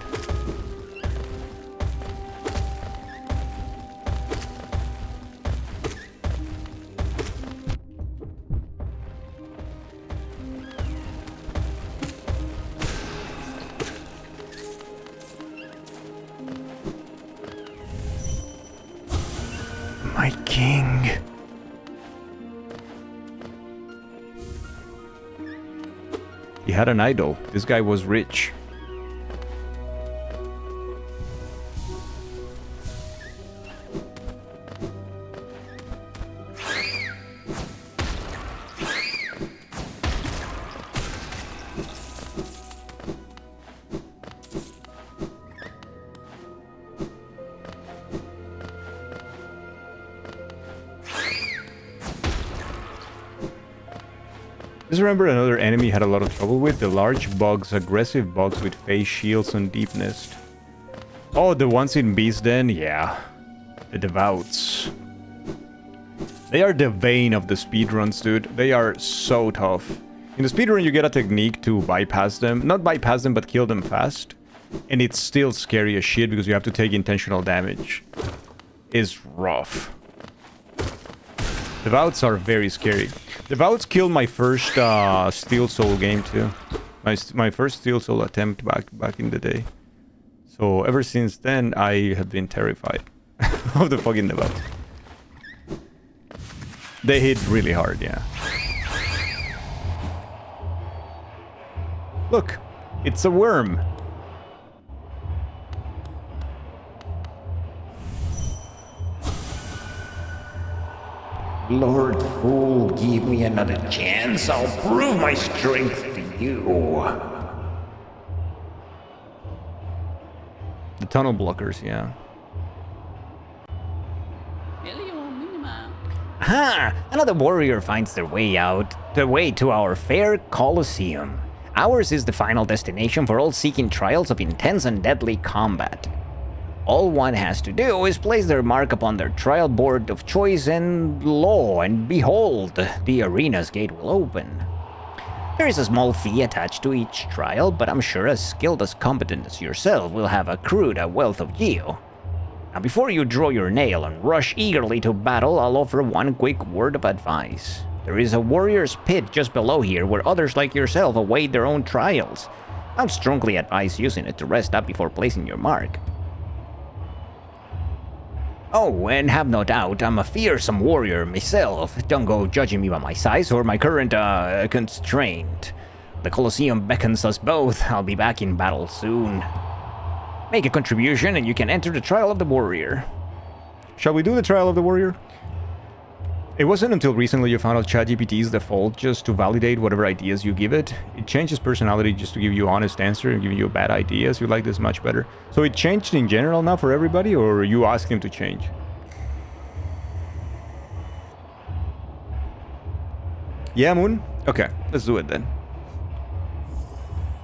My king. He had an idol. This guy was rich. This Just remember another enemy had a lot of trouble with the large bugs, aggressive bugs with face shields on Deep Nest. Oh, the ones in Beast Den? Yeah. The Devouts. They are the vein of the speedruns, dude. They are so tough. In the speedrun, you get a technique to bypass them. Not bypass them, but kill them fast. And it's still scary as shit because you have to take intentional damage. It's rough. The Devouts are very scary. The Devouts killed my first Steel Soul game too. My first Steel Soul attempt back in the day. So ever since then, I have been terrified of the fucking Devouts. They hit really hard, yeah. Look, it's a worm. Lord Fool, give me another chance. I'll prove my strength to you. The tunnel blockers, yeah. Aha! Another warrior finds their way out, the way to our fair Colosseum. Ours is the final destination for all seeking trials of intense and deadly combat. All one has to do is place their mark upon their trial board of choice and law, and behold, the arena's gate will open. There is a small fee attached to each trial, but I'm sure as skilled as competent as yourself will have accrued a wealth of geo. Now before you draw your nail and rush eagerly to battle, I'll offer one quick word of advice. There is a warrior's pit just below here where others like yourself await their own trials. I would strongly advise using it to rest up before placing your mark. Oh, and have no doubt, I'm a fearsome warrior myself. Don't go judging me by my size or my current, constraint. The Colosseum beckons us both. I'll be back in battle soon. Make a contribution and you can enter the Trial of the Warrior. Shall we do the Trial of the Warrior? It wasn't until recently you found out ChatGPT's default just to validate whatever ideas you give it. It changes personality just to give you honest answer and giving you bad ideas. You like this much better. So it changed in general now for everybody, or you ask him to change? Yeah, Moon? Okay, let's do it then.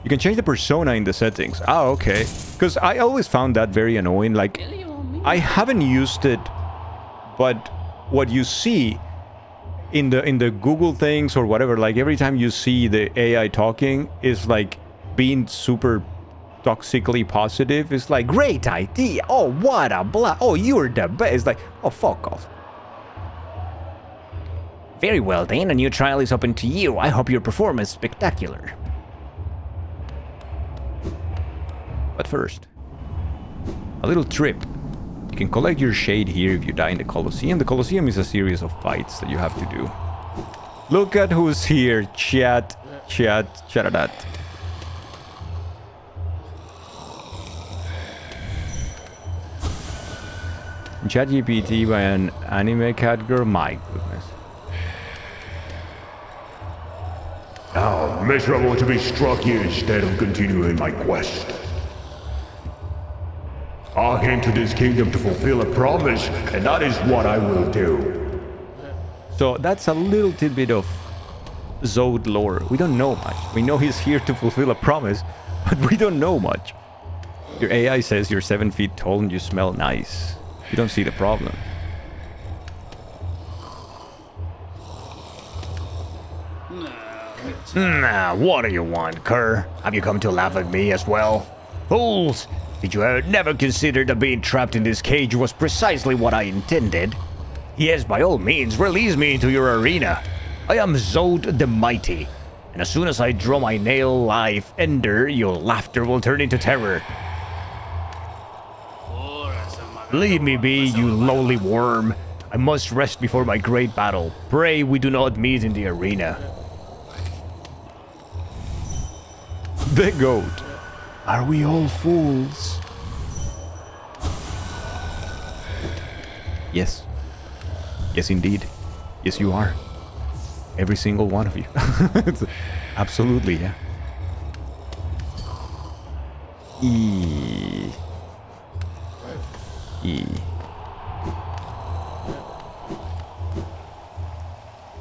You can change the persona in the settings. Ah, okay. Because I always found that very annoying. Like, I haven't used it, but what you see in the Google things or whatever, like every time you see the AI talking is like being super toxically positive. It's like, great idea. Oh, what a blah. Oh, you're the best. It's like, oh, fuck off. Very well, Dane. A new trial is open to you. I hope your performance is spectacular. But first, a little trip. You can collect your shade here if you die in the Colosseum. The Colosseum is a series of fights that you have to do. Look at who's here. Chat. Chat-a-dat. ChatGPT by an anime cat girl? My goodness. Now, miserable to be struck here instead of continuing my quest. I came to this kingdom to fulfill a promise, and that is what I will do. So that's a little tidbit of Zod lore. We don't know much. We know he's here to fulfill a promise, but we don't know much. Your AI says you're 7 feet tall and you smell nice. You don't see the problem. What do you want, cur? Have you come to laugh at me as well? Fools! Did you never consider that being trapped in this cage was precisely what I intended? Yes, by all means, release me into your arena. I am Zod the Mighty, and as soon as I draw my nail life ender, your laughter will turn into terror. Leave me be, you lowly worm. I must rest before my great battle. Pray we do not meet in the arena. The goat. Are we all fools? Yes. Yes, indeed. Yes, you are. Every single one of you. Absolutely, yeah. E.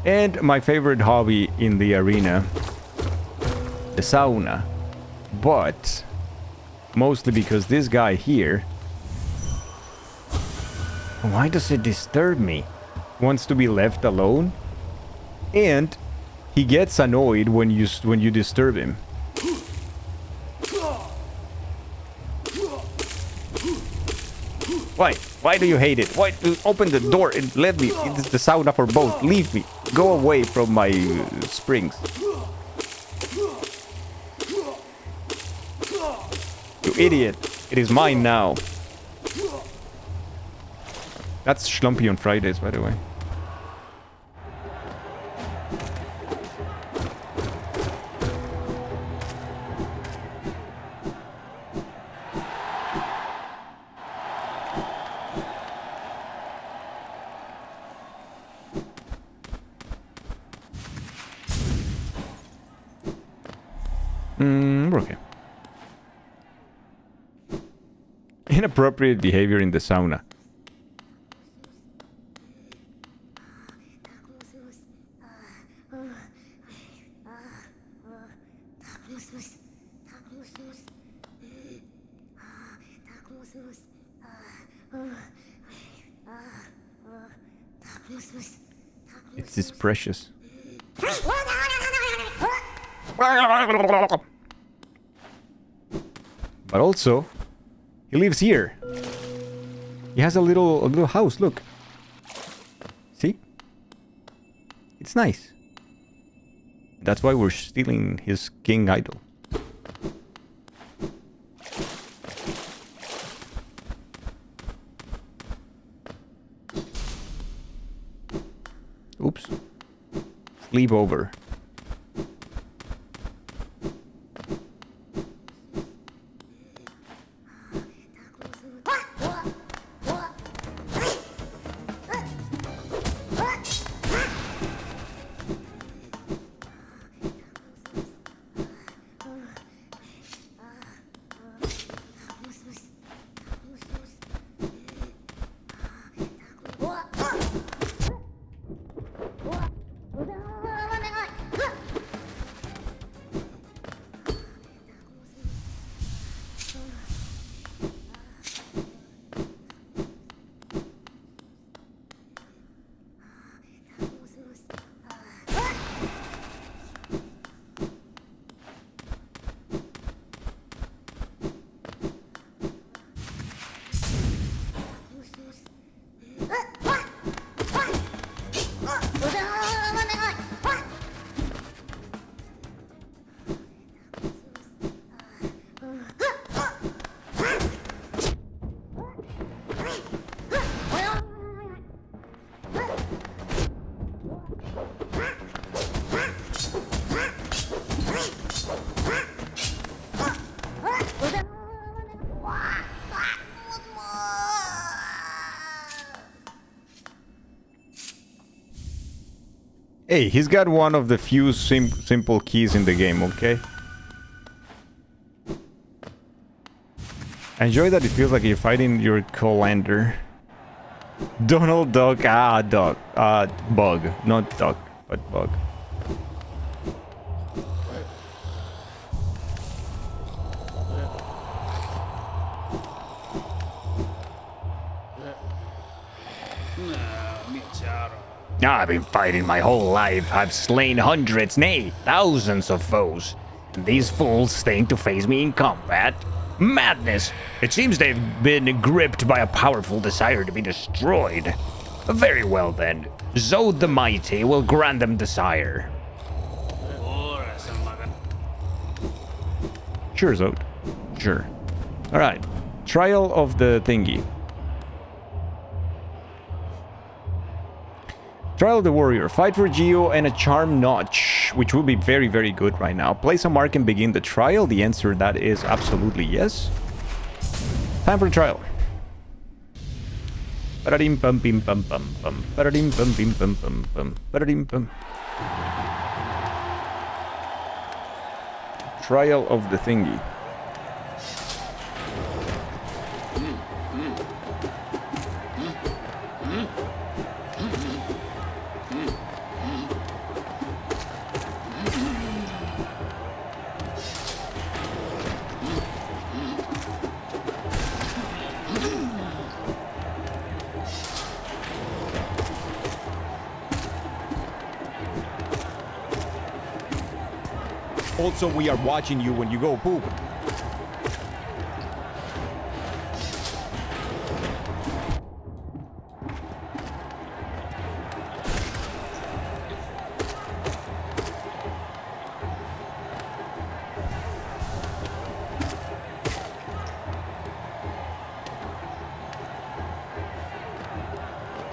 And my favorite hobby in the arena, the sauna. But mostly because this guy here, why does it disturb me? Wants to be left alone, and he gets annoyed when you disturb him. Why? Why do you hate it? Why? Open the door and let me. It's the sauna for both. Leave me. Go away from my springs. You idiot. It is mine now. That's Schlumpy on Fridays, by the way. We're okay. Inappropriate behavior in the sauna. It's this precious. But also, he lives here. He has a little house, look. See? It's nice. That's why we're stealing his king idol. Oops. Sleepover. Hey, he's got one of the few simple keys in the game, okay? I enjoy that it feels like you're fighting your co-lander. Donald Duck, duck. Bug. Not duck, but bug. I've been fighting my whole life. I've slain hundreds, nay, thousands of foes. And these fools think to face me in combat? Madness! It seems they've been gripped by a powerful desire to be destroyed. Very well then. Zod the Mighty will grant them desire. Sure, Zod. Sure. Alright. Trial of the thingy. Trial of the Warrior. Fight for Geo and a Charm Notch, which will be very, very good right now. Place a mark and begin the trial. The answer to that is absolutely yes. Time for the trial. Paradim pum pim pum pum pum. Paradim pum pim pum pum pum. Paradim pum. Trial of the thingy. also we are watching you when you go poop.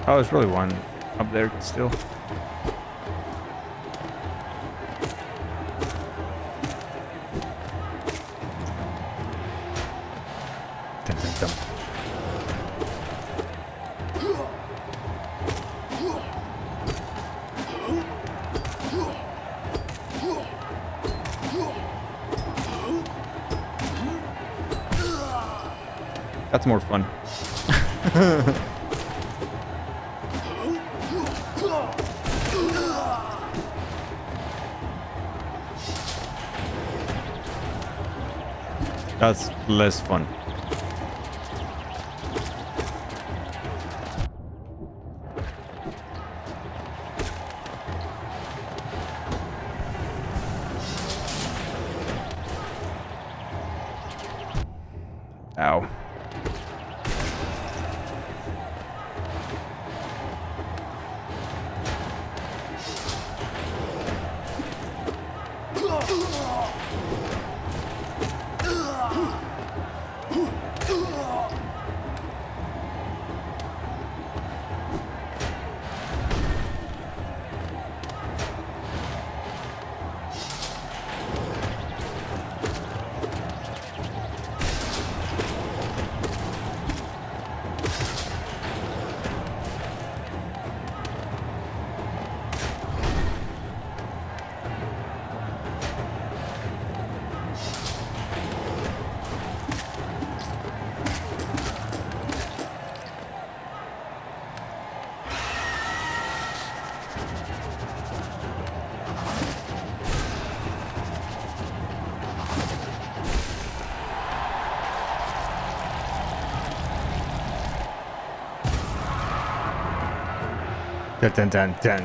Oh, there's really one up there still. Dun, dun, dun. That's more fun. That's less fun. Ow. Dun, dun, dun, dun.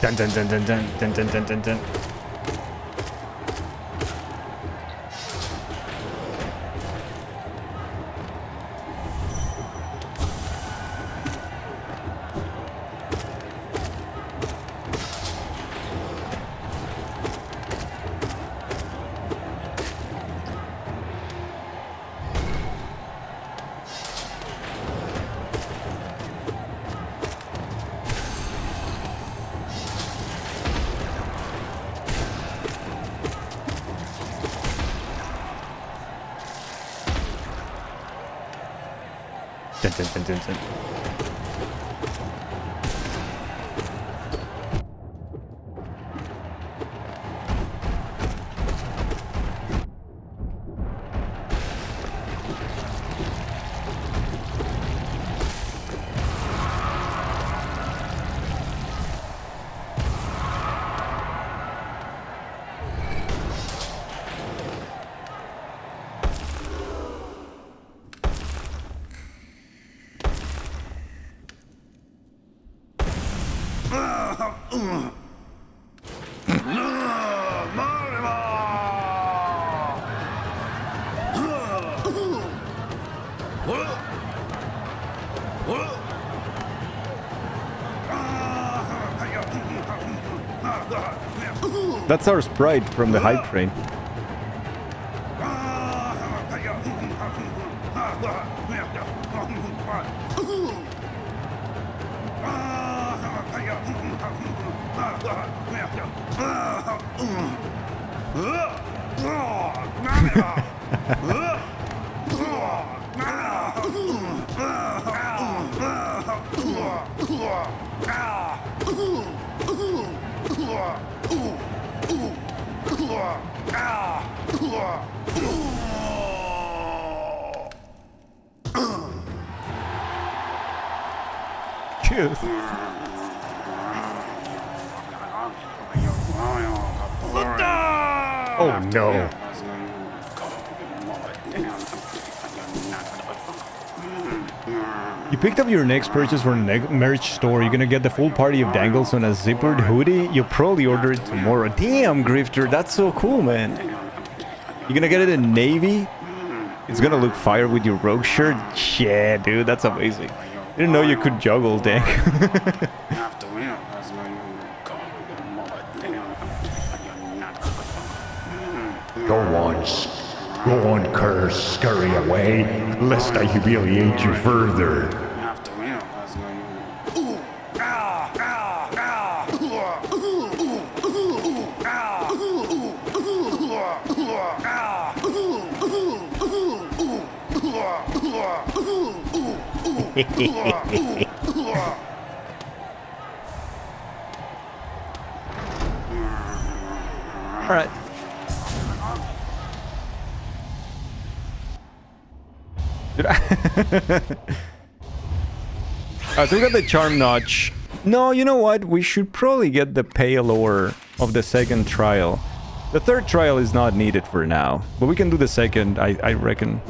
Dun dun dun dun dun dun dun dun dun dun. Dun, dun, dun, dun, dun. That's our sprite from the hype train. Dude. Oh no. You picked up your next purchase from the merch store. You're gonna get the full party of dangles on a zippered hoodie. You'll probably order it tomorrow. Damn, Grifter, that's so cool, man. You're gonna get it in navy? It's gonna look fire with your rogue shirt? Yeah, dude, that's amazing. Didn't know you could juggle, dang. Go on, curse, scurry away, lest I humiliate you further. All right. So we got the charm notch. No, you know what? We should probably get the pale ore of the second trial. The third trial is not needed for now, but we can do the second, I reckon.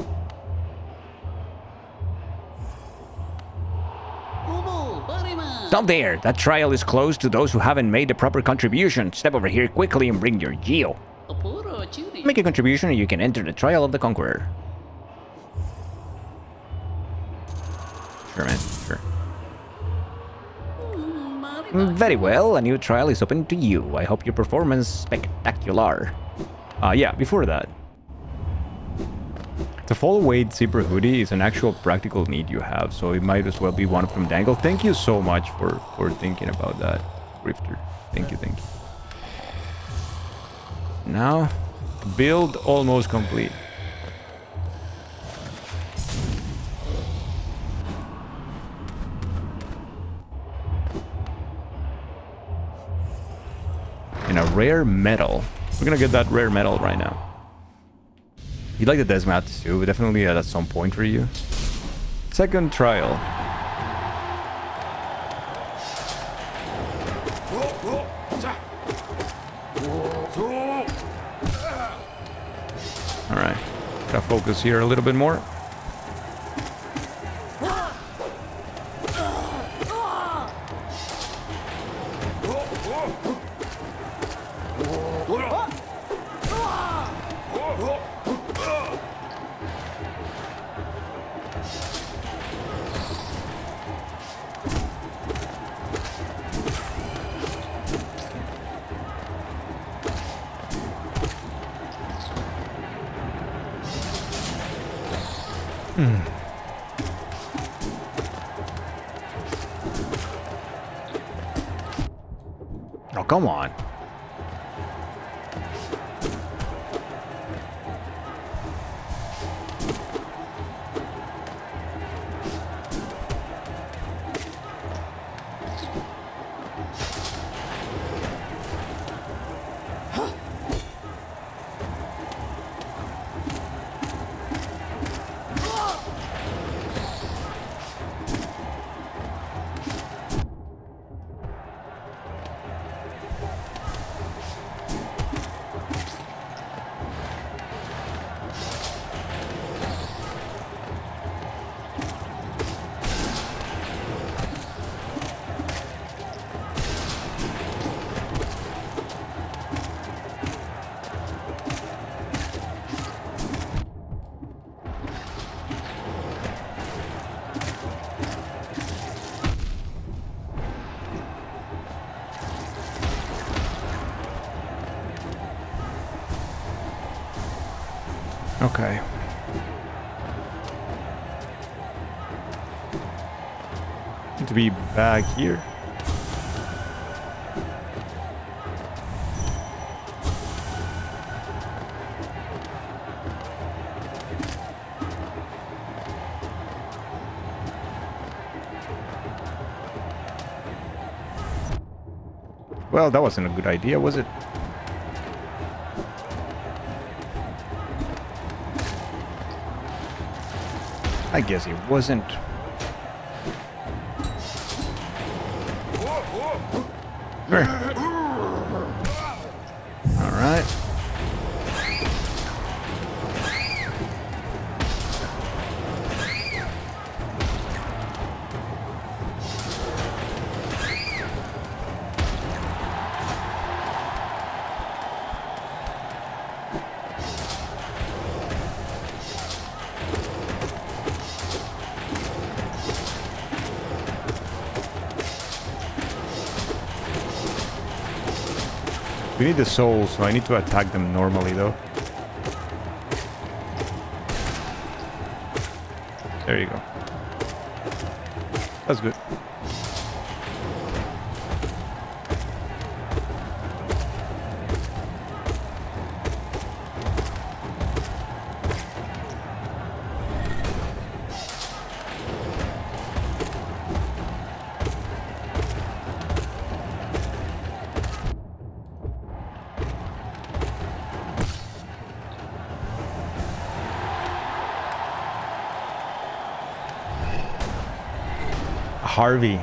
Stop there! That trial is closed to those who haven't made the proper contribution. Step over here quickly and bring your geo. Make a contribution and you can enter the trial of the Conqueror. Sure, man. Sure. Very well, a new trial is open to you. I hope your performance spectacular. Yeah, before that. The fall weight zipper hoodie is an actual practical need you have, so it might as well be one from Dangle. Thank you so much for thinking about that, Grifter. Thank you, thank you. Now, build almost complete. And a rare metal. We're gonna get that rare metal right now. You like the Desmats too, definitely at some point for you. Second trial. Alright, gotta focus here a little bit more. Oh, come on. Okay. Need to be back here. Well, that wasn't a good idea, was it? I guess it wasn't. All right. We need the souls, so I need to attack them normally, though. There you go. That's good. Harvey.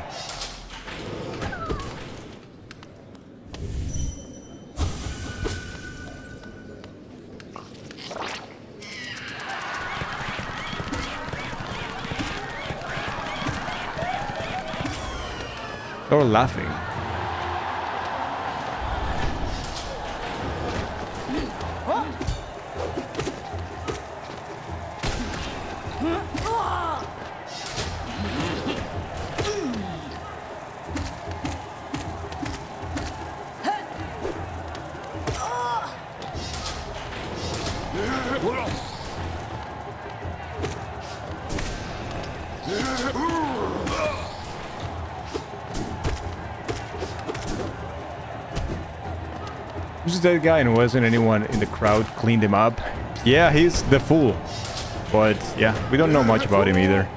They're laughing. Who's that guy and wasn't anyone in the crowd cleaned him up? Yeah, he's the fool. But yeah, we don't know much about him either.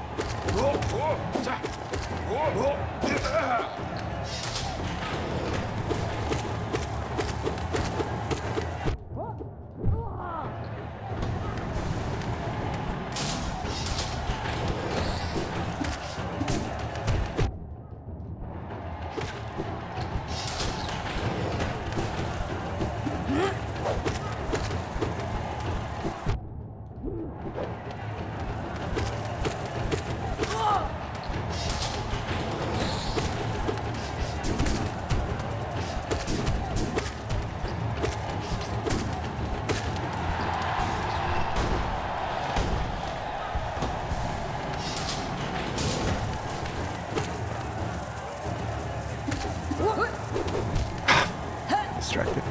Distracted.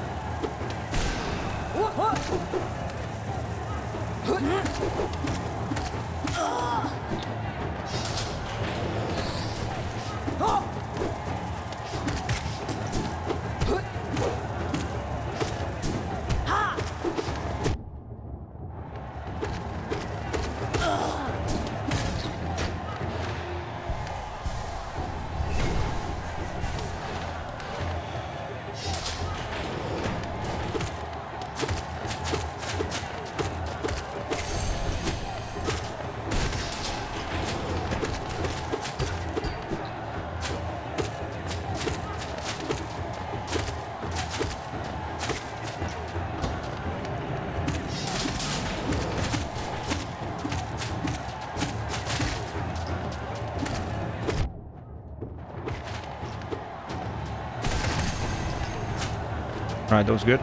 Alright, that was good.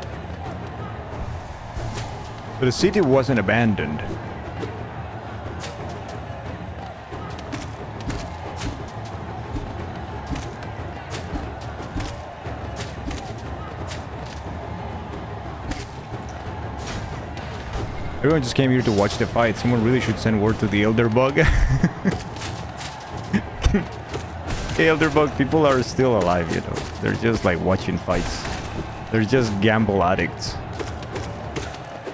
But the city wasn't abandoned. Everyone just came here to watch the fight. Someone really should send word to the Elder Bug. Hey, Elder Bug, people are still alive, you know. They're just like watching fights. They're just gamble addicts.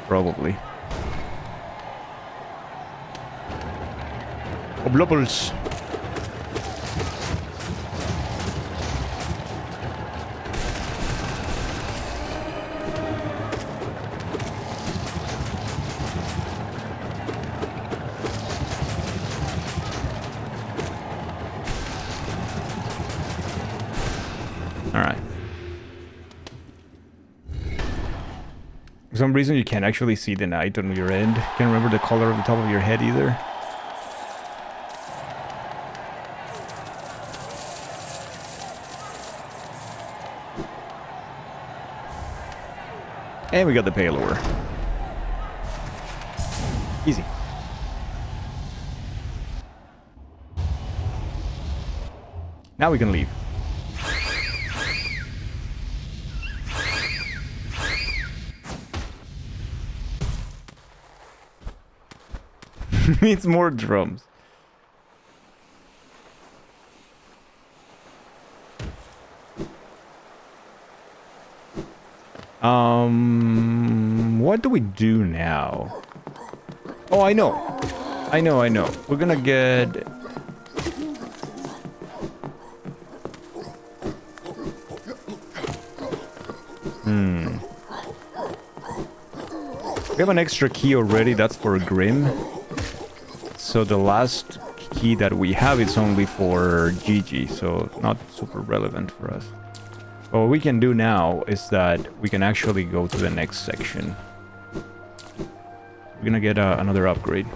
Probably. Oblobbles. some reason you can't actually see the night on your end. Can't remember the color of the top of your head either. And we got the payloader. Easy. Now we can leave. Needs more drums. What do we do now? Oh, I know. I know. We're gonna get... We have an extra key already, that's for Grim. So the last key that we have is only for Gigi, so not super relevant for us. But what we can do now is that we can actually go to the next section. We're gonna get another upgrade.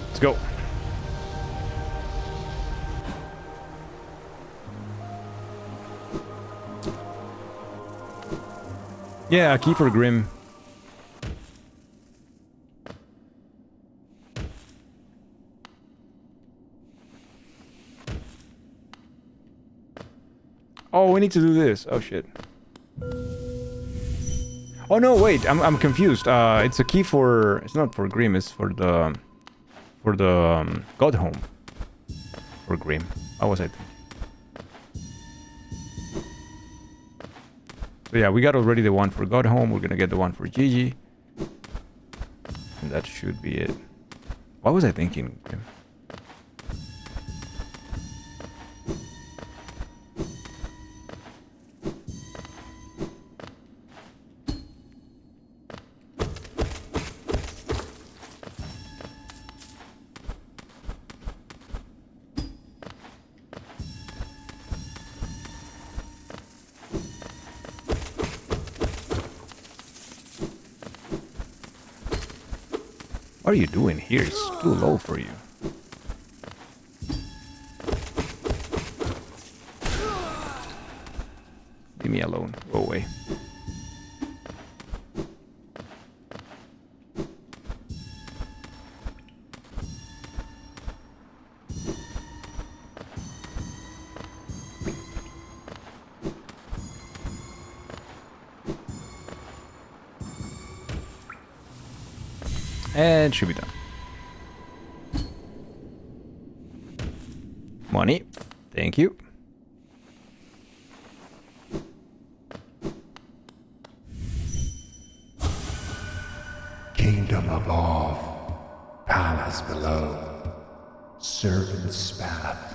Let's go. Yeah, key for Grim. Oh, we need to do this. Oh shit. Oh no, wait. I'm confused. It's a key for... It's not for Grim. It's for the... God Home. For Grim. How was it? So yeah, we got already the one for God Home. We're gonna get the one for Gigi. And that should be it. What was I thinking? What are you doing here? It's too low for you. Leave me alone. Go away. And should be done. Money. Thank you. Kingdom above, palace below, servant's path.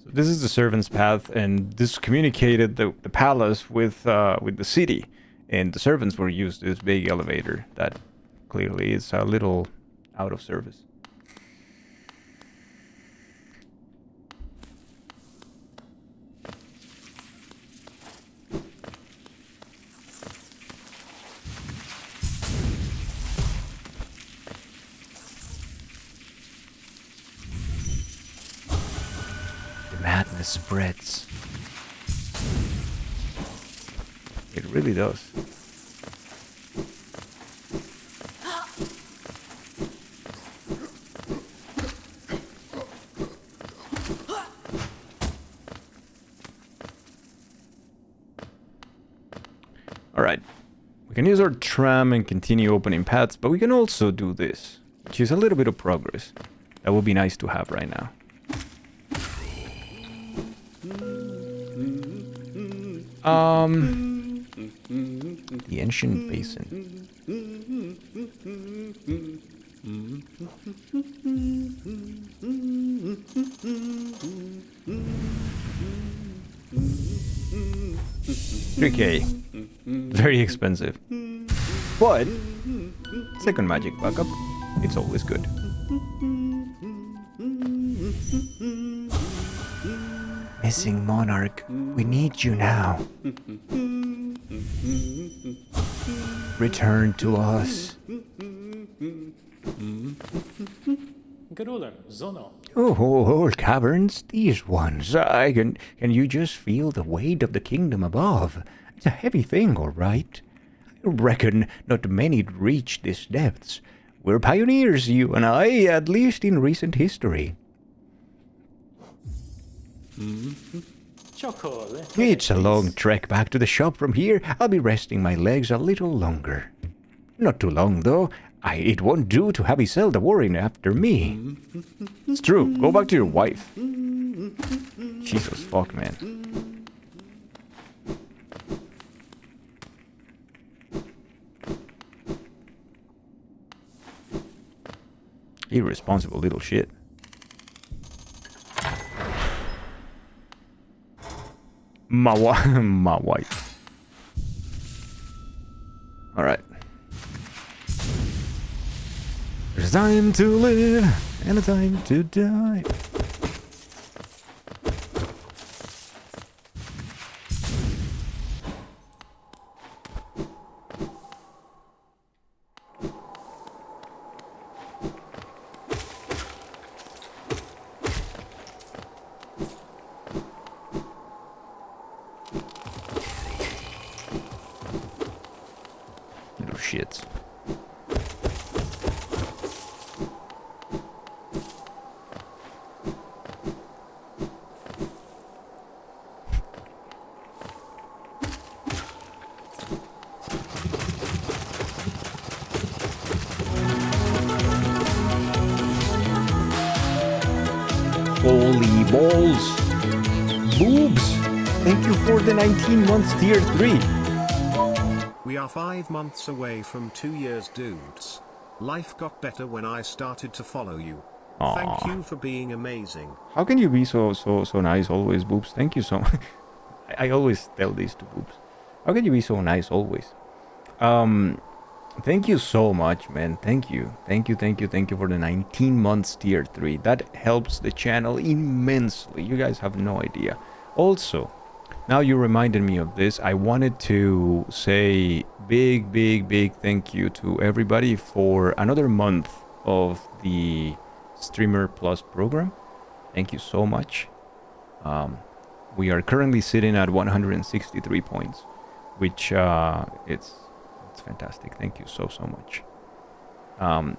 So this is the servant's path, and this communicated the palace with the city, and the servants were used this big elevator that clearly is a little out of service. The madness spreads. It really does. Alright, we can use our tram and continue opening paths, but we can also do this, which is a little bit of progress. That would be nice to have right now. The ancient basin. $3K. Very expensive. But second magic backup, it's always good. Missing monarch, we need you now. return to us. Grullen, Zono. Oh, old caverns, these ones. Can you just feel the weight of the kingdom above? It's a heavy thing, all right. I reckon not many'd reach these depths. We're pioneers, you and I, at least in recent history. It's a long trek back to the shop from here. I'll be resting my legs a little longer. Not too long, though. It won't do to have Iselda worrying after me. It's true. Go back to your wife. Jesus fuck, man. Irresponsible little shit. My wife. Alright. There's a time to live and a time to die. Little shits. Holy balls. Boobs. Thank you for the 19 months tier 3. We are 5 months away from 2 years, dudes. Life got better when I started to follow you. Aww. Thank you for being amazing. How can you be so nice always, Boobs? Thank you so much. I always tell this to Boobs. How can you be so nice always? Thank you so much, man. Thank you for the 19 months tier 3. That helps the channel immensely. You guys have no idea. Also, now you reminded me of this. I wanted to say big thank you to everybody for another month of the Streamer Plus program. Thank you so much. We are currently sitting at 163 points, which it's fantastic. Thank you so much.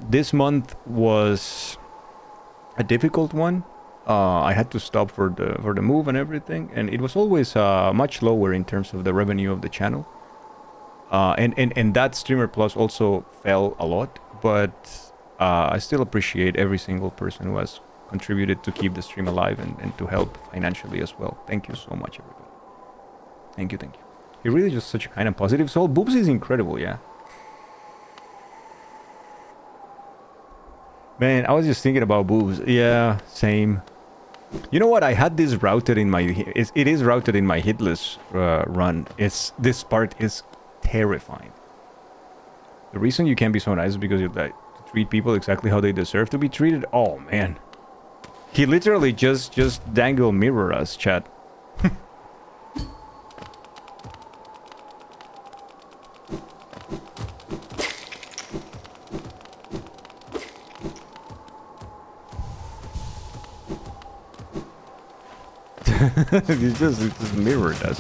This month was a difficult one. I had to stop for the move and everything, and it was always much lower in terms of the revenue of the channel. And that Streamer Plus also fell a lot, but I still appreciate every single person who has contributed to keep the stream alive and to help financially as well. Thank you so much, everybody. Thank you. You're really just such a kind and positive soul. Boobs is incredible, yeah. Man, I was just thinking about Boobs. Yeah, same. You know what? I had this routed in my... It is routed in my hitless run. This part is terrifying. The reason you can't be so nice is because you like to treat people exactly how they deserve to be treated. Oh, man. He literally just dangle mirror us, chat. It just mirrored us.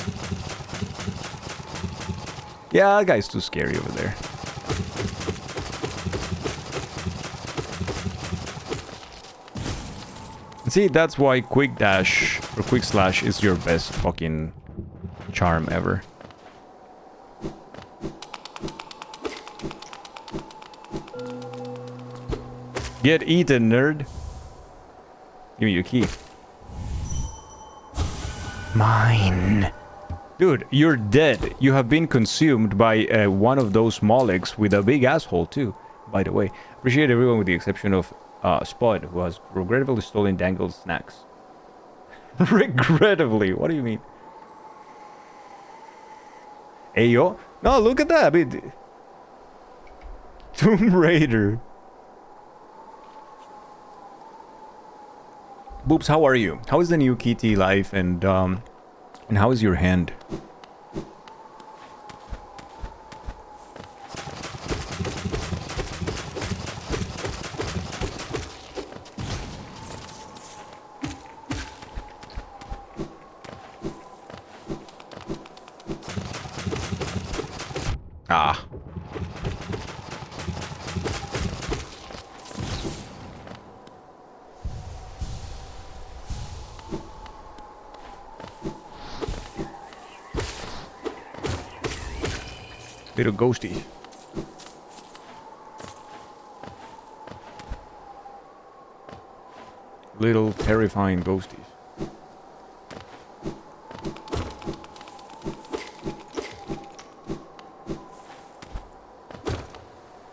Yeah, that guy's too scary over there. See, that's why quick dash or quick slash is your best fucking charm ever. Get eaten, nerd. Give me your key. Mine. Dude, you're dead. You have been consumed by one of those Molochs with a big asshole too, by the way. Appreciate everyone with the exception of Spud, who has regrettably stolen Dangle's snacks. Regrettably? What do you mean? Ayo? No, look at that. I mean, Tomb Raider. Boobs, how are you? How is the new Kitty life and how is your hand? Ah. Little ghosty. Little terrifying ghosties.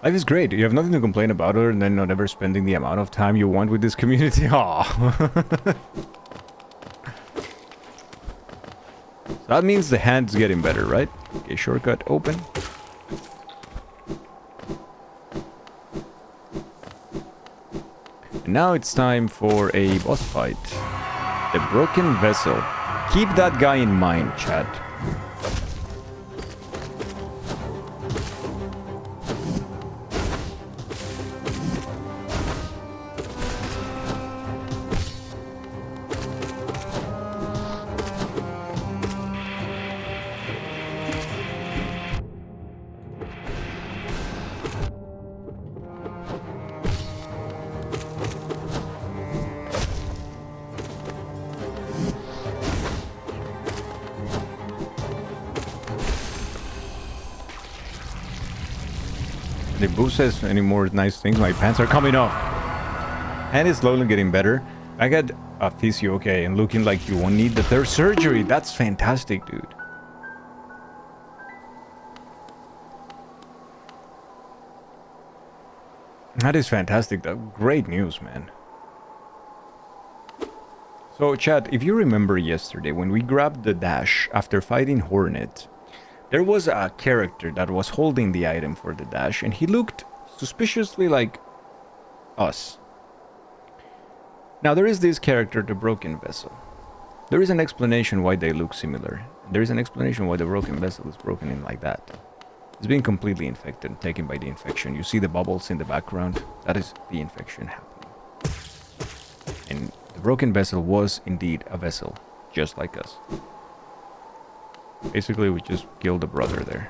Life is great. You have nothing to complain about other than not ever spending the amount of time you want with this community. Aww. So that means the hand's getting better, right? Okay, shortcut open. And now it's time for a boss fight. The Broken Vessel. Keep that guy in mind, chat. The boo says any more nice things, my pants are coming off. And it's slowly getting better. I got a physio, okay, and looking like you won't need the third surgery. That's fantastic, dude. That is fantastic. Great news, man. So, chat, if you remember yesterday when we grabbed the dash after fighting Hornet, there was a character that was holding the item for the dash, and he looked suspiciously like us. Now, there is this character, the Broken Vessel. There is an explanation why they look similar. There is an explanation why the Broken Vessel is broken in like that. It's being completely infected, taken by the infection. You see the bubbles in the background? That is the infection happening. And the Broken Vessel was indeed a vessel, just like us. Basically, we just killed a brother there.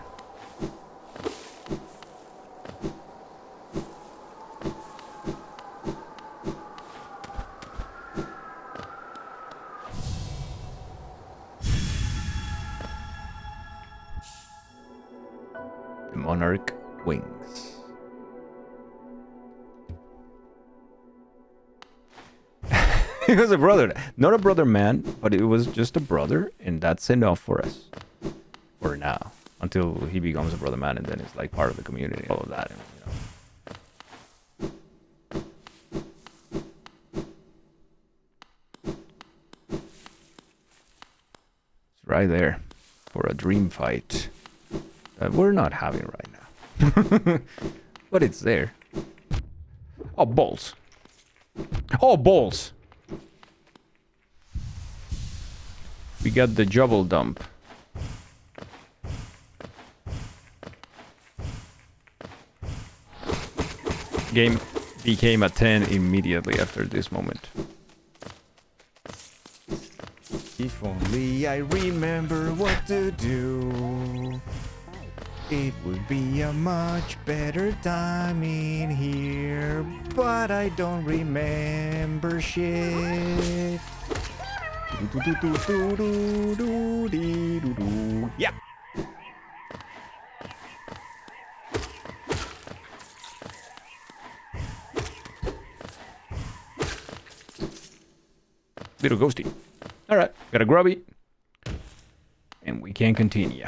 The Monarch Wings. He was a brother. Not a brother man, but it was just a brother, and that's enough for us. For now. Until he becomes a brother man, and then it's like part of the community, all of that, and, It's right there. For a dream fight. That we're not having right now. But it's there. Oh, balls. Oh, balls! We got the jubble dump. Game became a 10 immediately after this moment. If only I remember what to do, it would be a much better time in here, but I don't remember shit. Yeah. Little ghosty. Alright, got a grubby. And we can continue.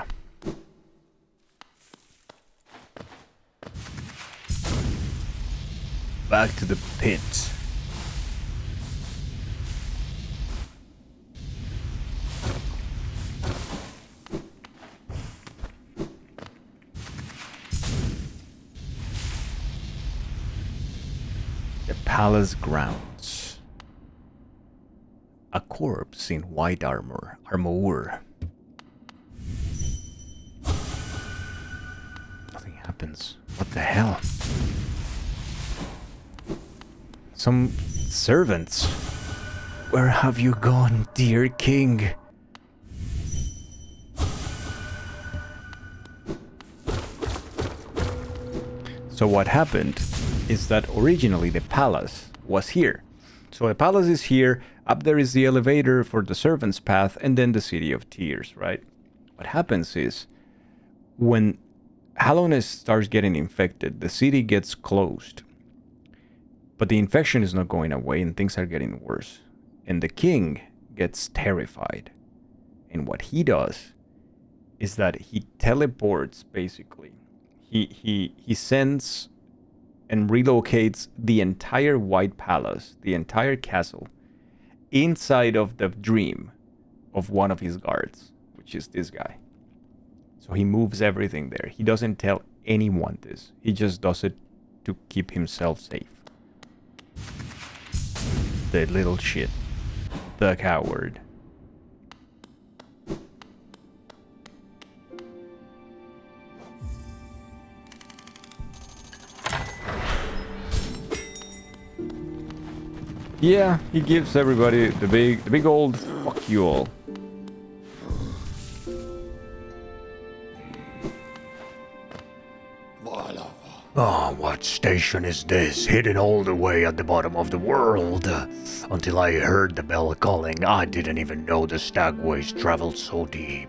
Back to the pit. The palace grounds. A corpse in white armor. Nothing happens. What the hell? Some servants. Where have you gone, dear king? So what happened is that originally the palace was here. So the palace is here, up there is the elevator for the servant's path, and then the City of Tears, right? What happens is, when Hallownest starts getting infected, the city gets closed. But the infection is not going away and things are getting worse. And the king gets terrified. And what he does is that he teleports, basically. He sends and relocates the entire White Palace, the entire castle, inside of the dream of one of his guards, which is this guy. So he moves everything there. He doesn't tell anyone this. He just does it to keep himself safe. The little shit. The coward. Yeah, he gives everybody the big old fuck you all. Oh, what station is this? Hidden all the way at the bottom of the world. Until I heard the bell calling, I didn't even know the stagways traveled so deep.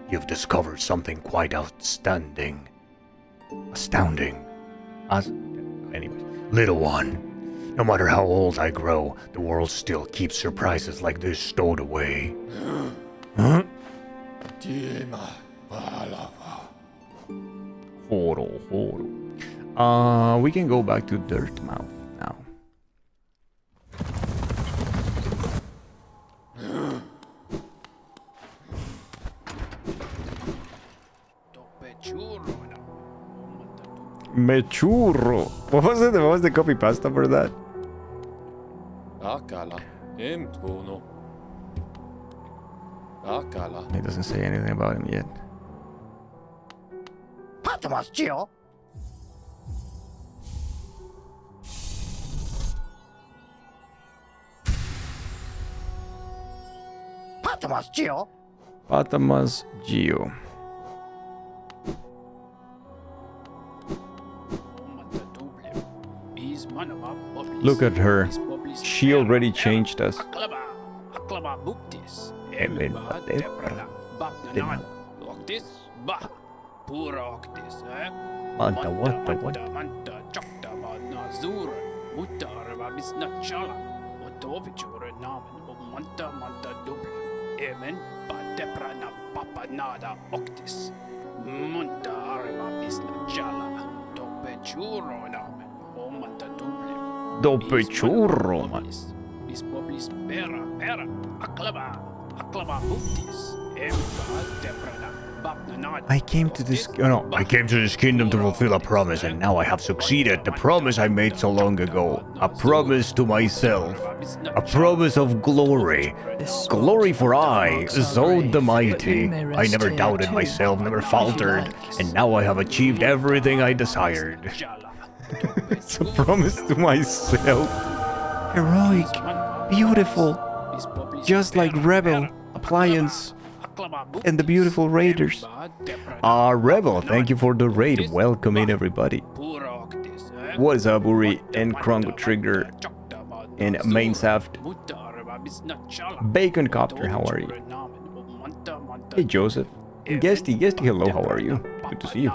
You've discovered something quite outstanding. Astounding. Anyways. Little one, no matter how old I grow, the world still keeps surprises like this stowed away. Huh? Horo. We can go back to Dirtmouth now. Mechurro. What was it? What was the copy pasta for that? It doesn't say anything about him yet. Patmos, Gio. Patmos, Gio. Patmos Gio. Look at her. She already changed us. Dope churro, man. I came to this kingdom to fulfill a promise, and now I have succeeded. The promise I made so long ago. A promise to myself. A promise of glory. Glory for I, Zod the Mighty. I never doubted myself, never faltered, and now I have achieved everything I desired. It's a promise to myself. Heroic, beautiful, just like Rebel, Appliance, and the beautiful Raiders. Rebel, thank you for the raid. Welcome in, everybody. What is up, Uri and Krongo Trigger and Mainsaft? Bacon Copter, how are you? Hey, Joseph. And Guesty, hello, how are you? Good to see you.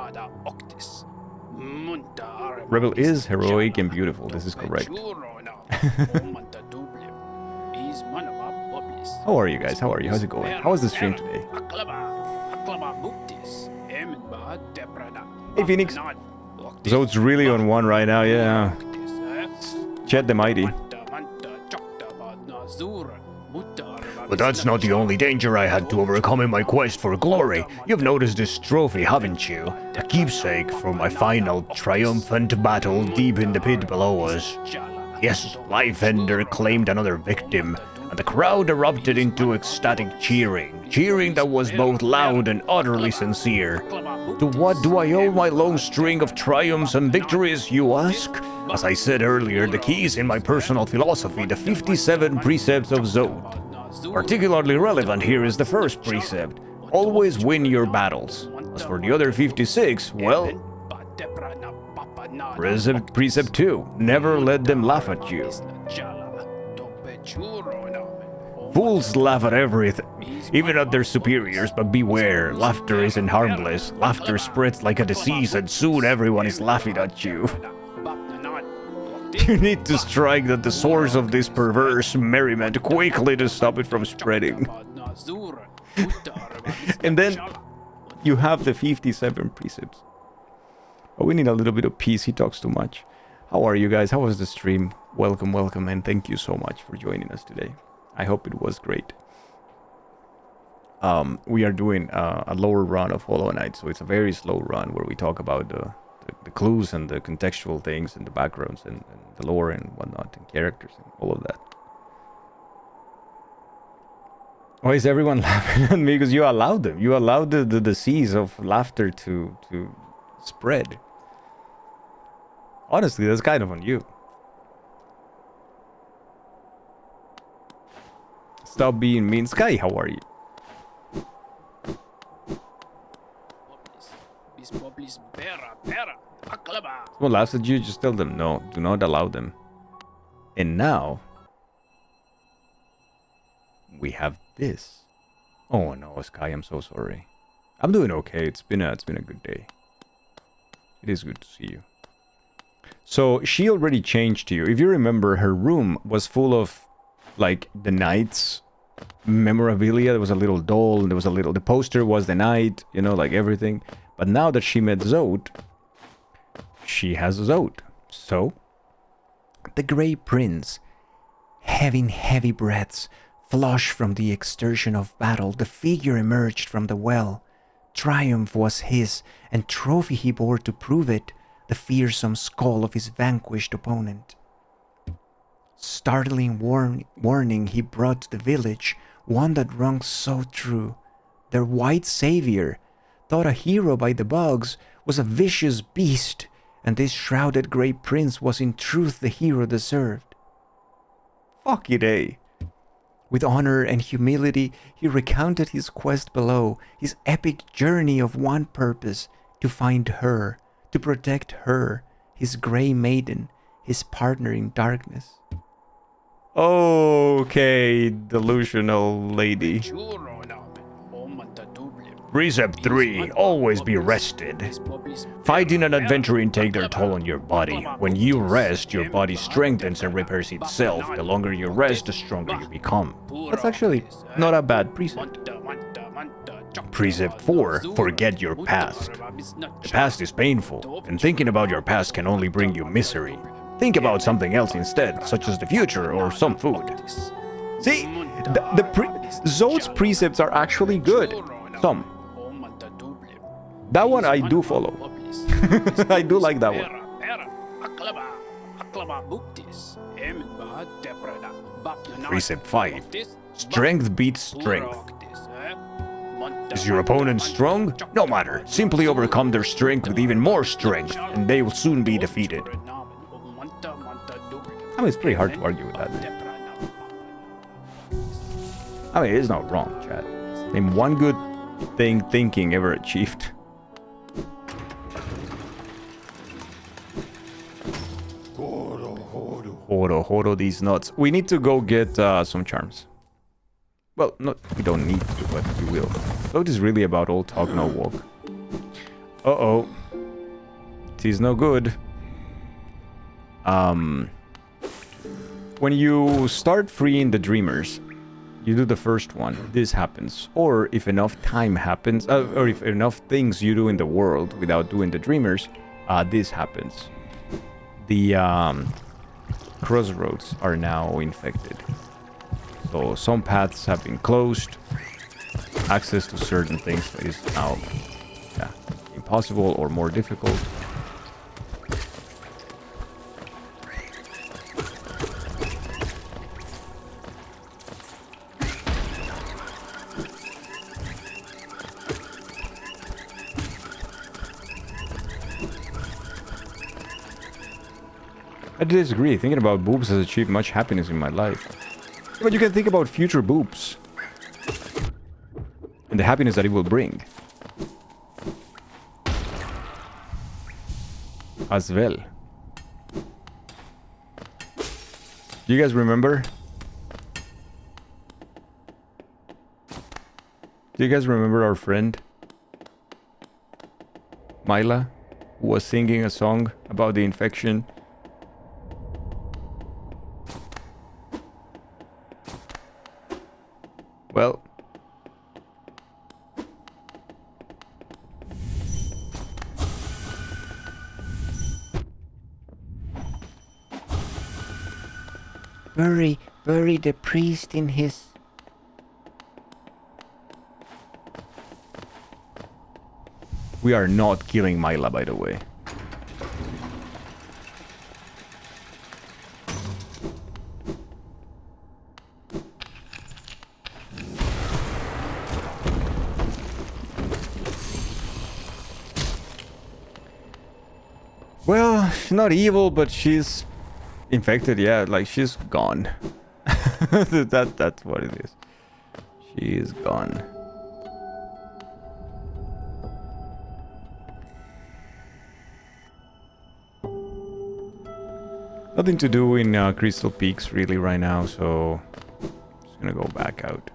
Rebel is heroic and beautiful, this is correct. How are you guys? How are you? How's it going? How was the stream today? Hey Phoenix! Zod's really on one right now, yeah. Chet the Mighty. But that's not the only danger I had to overcome in my quest for glory. You've noticed this trophy, haven't you? A keepsake for my final triumphant battle deep in the pit below us. Yes, Lifeender claimed another victim, and the crowd erupted into ecstatic cheering that was both loud and utterly sincere. To what do I owe my long string of triumphs and victories, you ask? As I said earlier, the key is in my personal philosophy, the 57 precepts of Zod. Particularly relevant here is the first precept, always win your battles. As for the other 56, well, Precept 2. Never let them laugh at you. Fools laugh at everything, even at their superiors, but beware, laughter isn't harmless. Laughter spreads like a disease and soon everyone is laughing at you. You need to strike at the source of this perverse merriment quickly to stop it from spreading. And then you have the 57 precepts. But we need a little bit of peace. He talks too much. How are you guys? How was the stream? Welcome, welcome, and thank you so much for joining us today. I hope it was great. We are doing a lower run of Hollow Knight, so it's a very slow run where we talk about the clues and the contextual things and the backgrounds and the lore and whatnot and characters and all of that. Why is everyone laughing at me? Because you allowed them. You allowed the seas of laughter to spread. Honestly, that's kind of on you. Stop being mean. Sky, how are you? Someone laughs at you, just tell them no. Do not allow them. And now we have this. Oh no, Sky, I'm so sorry. I'm doing okay. It's been a good day. It is good to see you. So she already changed to you. If you remember, her room was full of like the knight's memorabilia. There was a little doll, and there was a little. The poster was the knight, you know, like everything. But now that she met Zod, she has Zod. So The Grey Prince, having heavy breaths, flushed from the exertion of battle, the figure emerged from the well. Triumph was his, and trophy he bore to prove it, the fearsome skull of his vanquished opponent. Startling warning he brought to the village, one that rung so true. Their white savior, thought a hero by the bugs, was a vicious beast, and this shrouded Grey Prince was in truth the hero deserved. fuck it, eh? With honor and humility, he recounted his quest below, his epic journey of one purpose, to find her, to protect her, his Grey Maiden, his partner in darkness. Okay, delusional lady. Precept 3. Always be rested. Fighting and adventuring take their toll on your body. When you rest, your body strengthens and repairs itself. The longer you rest, the stronger you become. That's actually not a bad precept. Precept 4. Forget your past. The past is painful, and thinking about your past can only bring you misery. Think about something else instead, such as the future or some food. See, Zod's precepts are actually good. Some. That one I do follow. I do like that one. Precept 5. Strength beats strength. Is your opponent strong? No matter. Simply overcome their strength with even more strength, and they will soon be defeated. I mean, it's pretty hard to argue with that. I mean, it's not wrong, Chad. Name one good thing thinking ever achieved. Horo these nuts. We need to go get some charms. Well, we don't need to, but we will. Vote is really about all talk, no walk. Uh-oh. It is no good. When you start freeing the dreamers, you do the first one, this happens. Or if enough time happens, or if enough things you do in the world without doing the dreamers, this happens. The crossroads are now infected. So some paths have been closed. Access to certain things is now impossible or more difficult. I disagree. Thinking about boobs has achieved much happiness in my life. But you can think about future boobs. And the happiness that it will bring. as well. Do you guys remember? Do you guys remember our friend Myla, who was singing a song about the infection? Well, bury the priest in his... we are not killing Myla, by the way. Well, she's not evil, but she's infected, yeah, like she's gone. That's what it is. She is gone. Nothing to do in Crystal Peaks really right now, so just gonna go back out.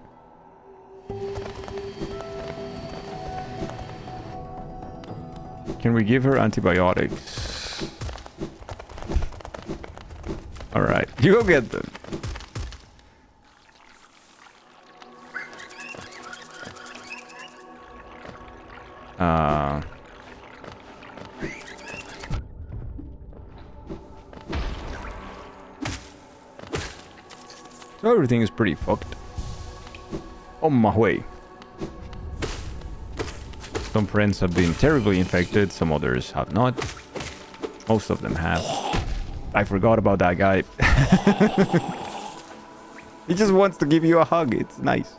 Can we give her antibiotics? Alright, you go get them. So everything is pretty fucked. On my way. Some friends have been terribly infected, some others have not. Most of them have. I forgot about that guy. He just wants to give you a hug, it's nice.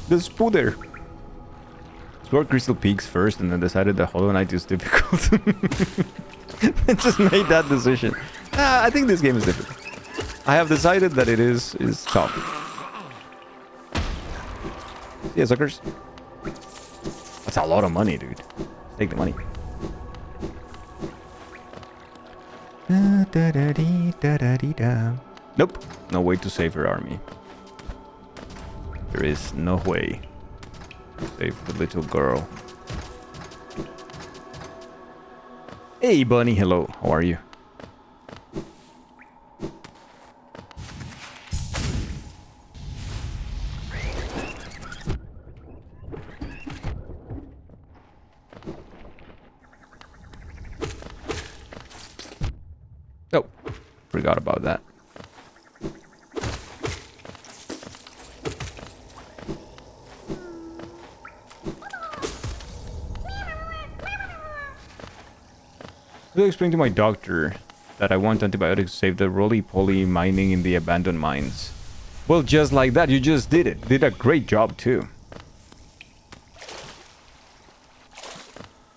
The Spooder. Explored Crystal Peaks first and then decided that Hollow Knight is difficult. I just made that decision. I think this game is difficult. I have decided that it is tough. Yeah, suckers. That's a lot of money, dude. Take the money. Nope. No way to save her army. There is no way to save the little girl. Hey, bunny. Hello. How are you? Oh, forgot about that. I will explain to my doctor that I want antibiotics to save the roly-poly mining in the abandoned mines. Well, just like that, you just did it. Did a great job, too.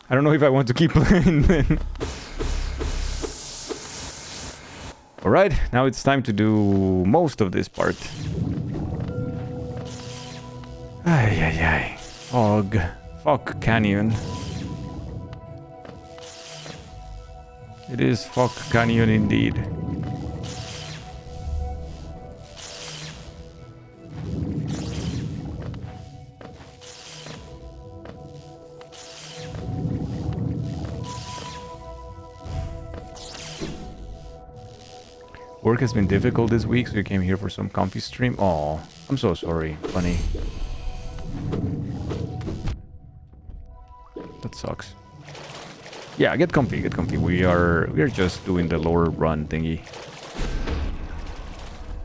I don't know if I want to keep playing then. Alright, now it's time to do most of this part. Ay, ay, ay. Fog. Fog Canyon. It is Fog Canyon indeed. Work has been difficult this week, so you came here for some comfy stream. Oh, I'm so sorry, bunny. That sucks. Yeah, get comfy, get comfy. We're just doing the lore run thingy.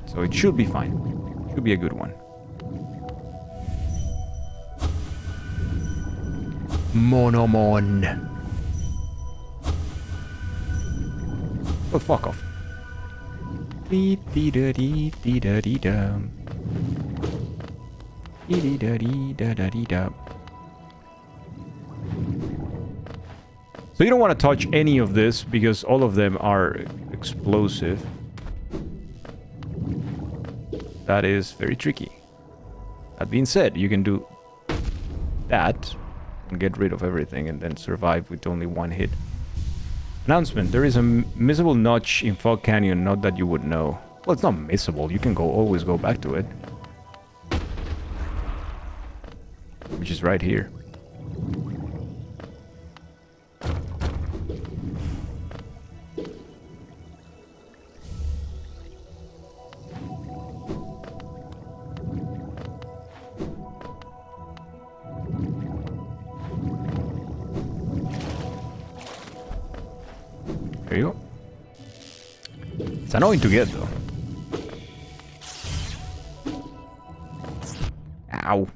So it should be fine. Should be a good one. Monomon. Oh, fuck off. Dee dee da dee dee da dee da. Dee dee da dee da da dee da. So you don't want to touch any of this because all of them are explosive. That is very tricky. That being said, you can do that and get rid of everything and then survive with only one hit. Announcement. There is a missable notch in Fog Canyon, not that you would know. Well, it's not missable. You can always go back to it. Which is right here. There you go. It's annoying to get though. Ow.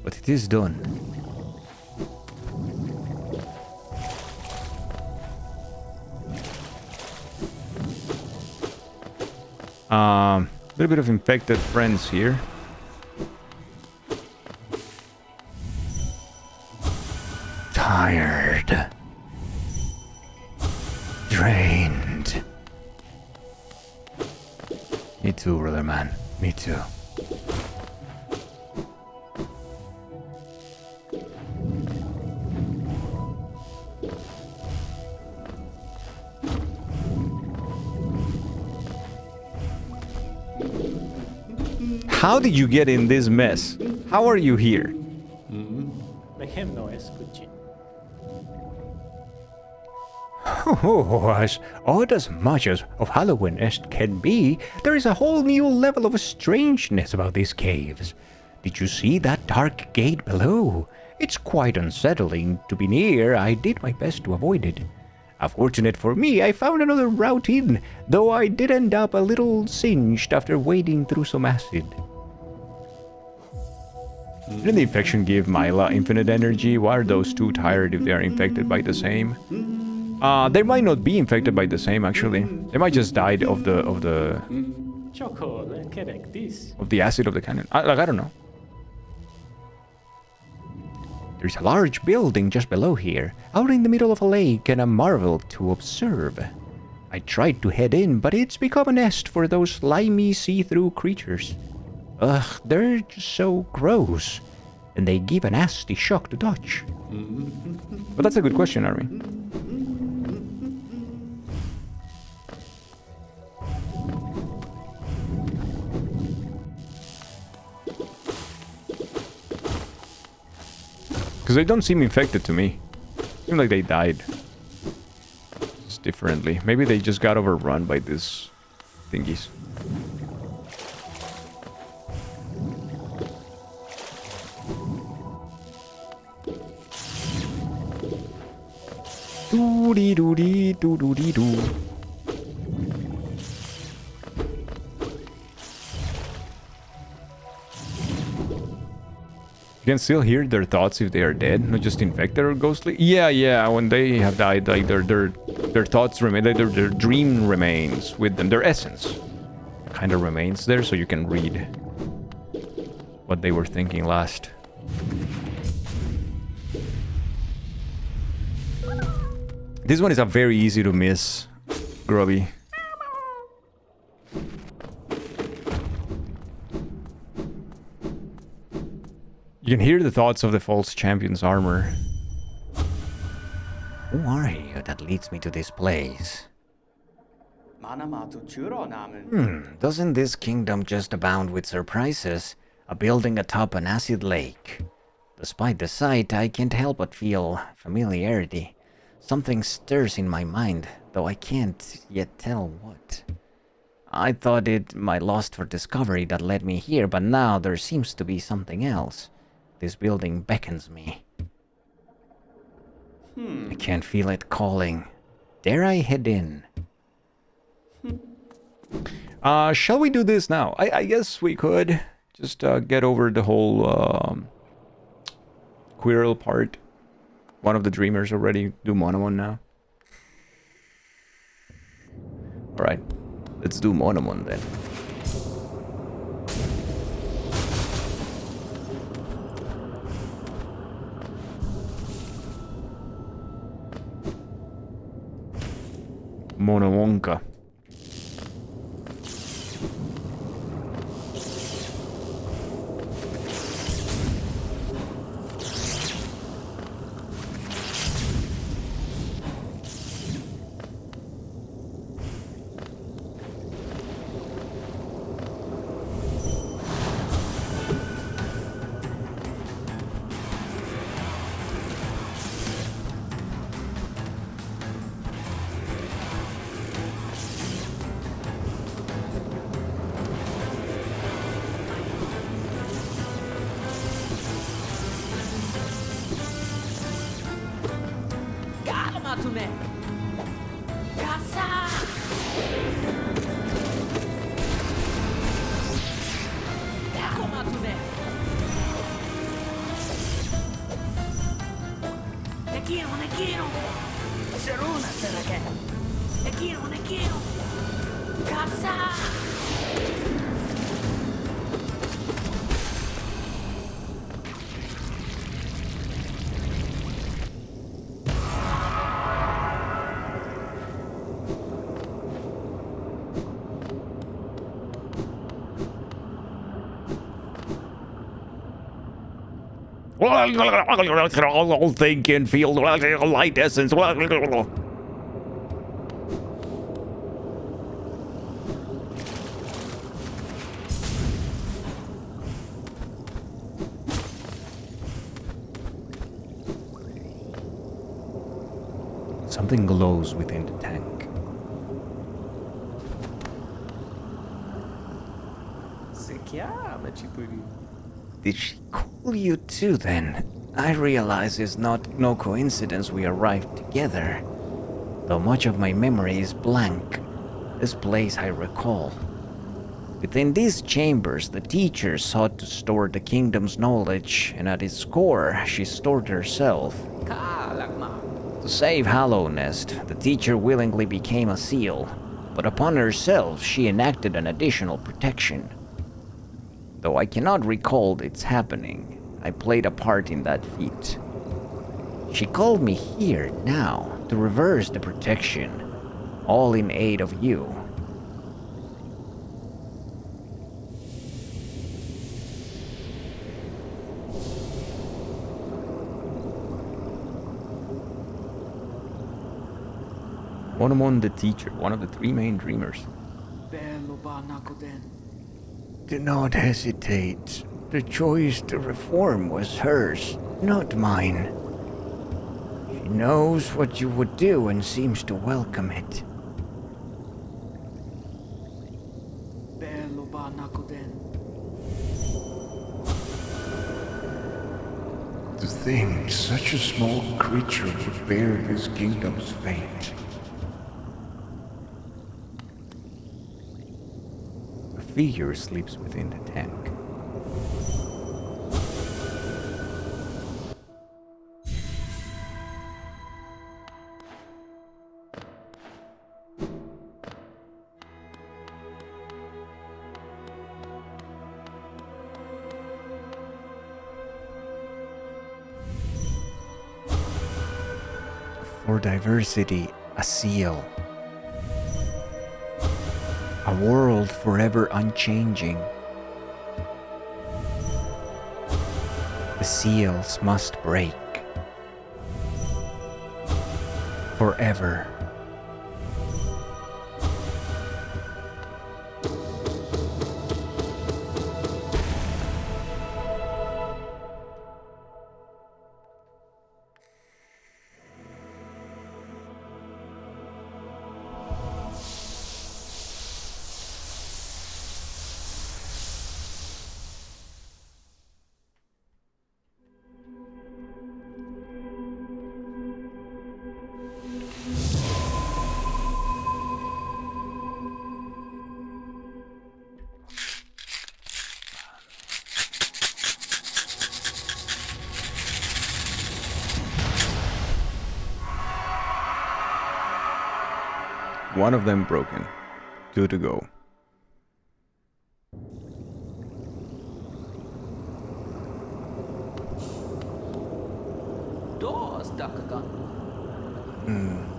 But it is done. A little bit of infected friends here. Tired. Drained. Me too, brother man. Me too. How did you get in this mess? How are you here? Make him noise, Gucci. Oh, as odd as much as of Halloween-esque can be, there is a whole new level of strangeness about these caves. Did you see that dark gate below? It's quite unsettling to be near. I did my best to avoid it. Fortunate for me, I found another route in, though I did end up a little singed after wading through some acid. Didn't the infection give Myla infinite energy? Why are those two tired if they are infected by the same? They might not be infected by the same actually. They might just died of the Choco, get like this. of the acid of the canyon. I don't know. There's a large building just below here, out in the middle of a lake, and a marvel to observe. I tried to head in, but it's become a nest for those slimy see-through creatures. Ugh, they're just so gross, and they give a nasty shock to touch. But that's a good question, Army. Because they don't seem infected to me. Seem like they died. Just differently. Maybe they just got overrun by these thingies. Doo-dee-doo-dee-doo-doo-dee-doo. You can still hear their thoughts if they are dead, not just infected or ghostly. Yeah, when they have died, like their thoughts remain, their dream remains with them, their essence kind of remains there, so you can read what they were thinking last. This one is a very easy to miss, Grubby. You can hear the thoughts of the false champion's armor. Who are you that leads me to this place? Doesn't this kingdom just abound with surprises? A building atop an acid lake. Despite the sight, I can't help but feel familiarity. Something stirs in my mind, though I can't yet tell what. I thought it my lust for discovery that led me here, but now there seems to be something else. This building beckons me. I can't feel it calling. Dare I head in? Shall we do this now? I guess we could just get over the whole Quirrell part. One of the dreamers already do Monomon now. Alright, let's do Monomon then. Monowonka. Think and feel light essence. Something glows within the tank. Did she call you too then? I realize it's no coincidence we arrived together. Though much of my memory is blank, this place I recall. Within these chambers, the teacher sought to store the kingdom's knowledge, and at its core, she stored herself. To save Hallownest, the teacher willingly became a seal, but upon herself, she enacted an additional protection. Though I cannot recall its happening, I played a part in that feat. She called me here now to reverse the protection, all in aid of you. Monomon the teacher, one of the three main dreamers. Do not hesitate. The choice to reform was hers, not mine. She knows what you would do and seems to welcome it. To think such a small creature would bear this kingdom's fate. A figure sleeps within the tank. For diversity, a seal. A world forever unchanging. The seals must break. Forever. One of them broken. 2 to go.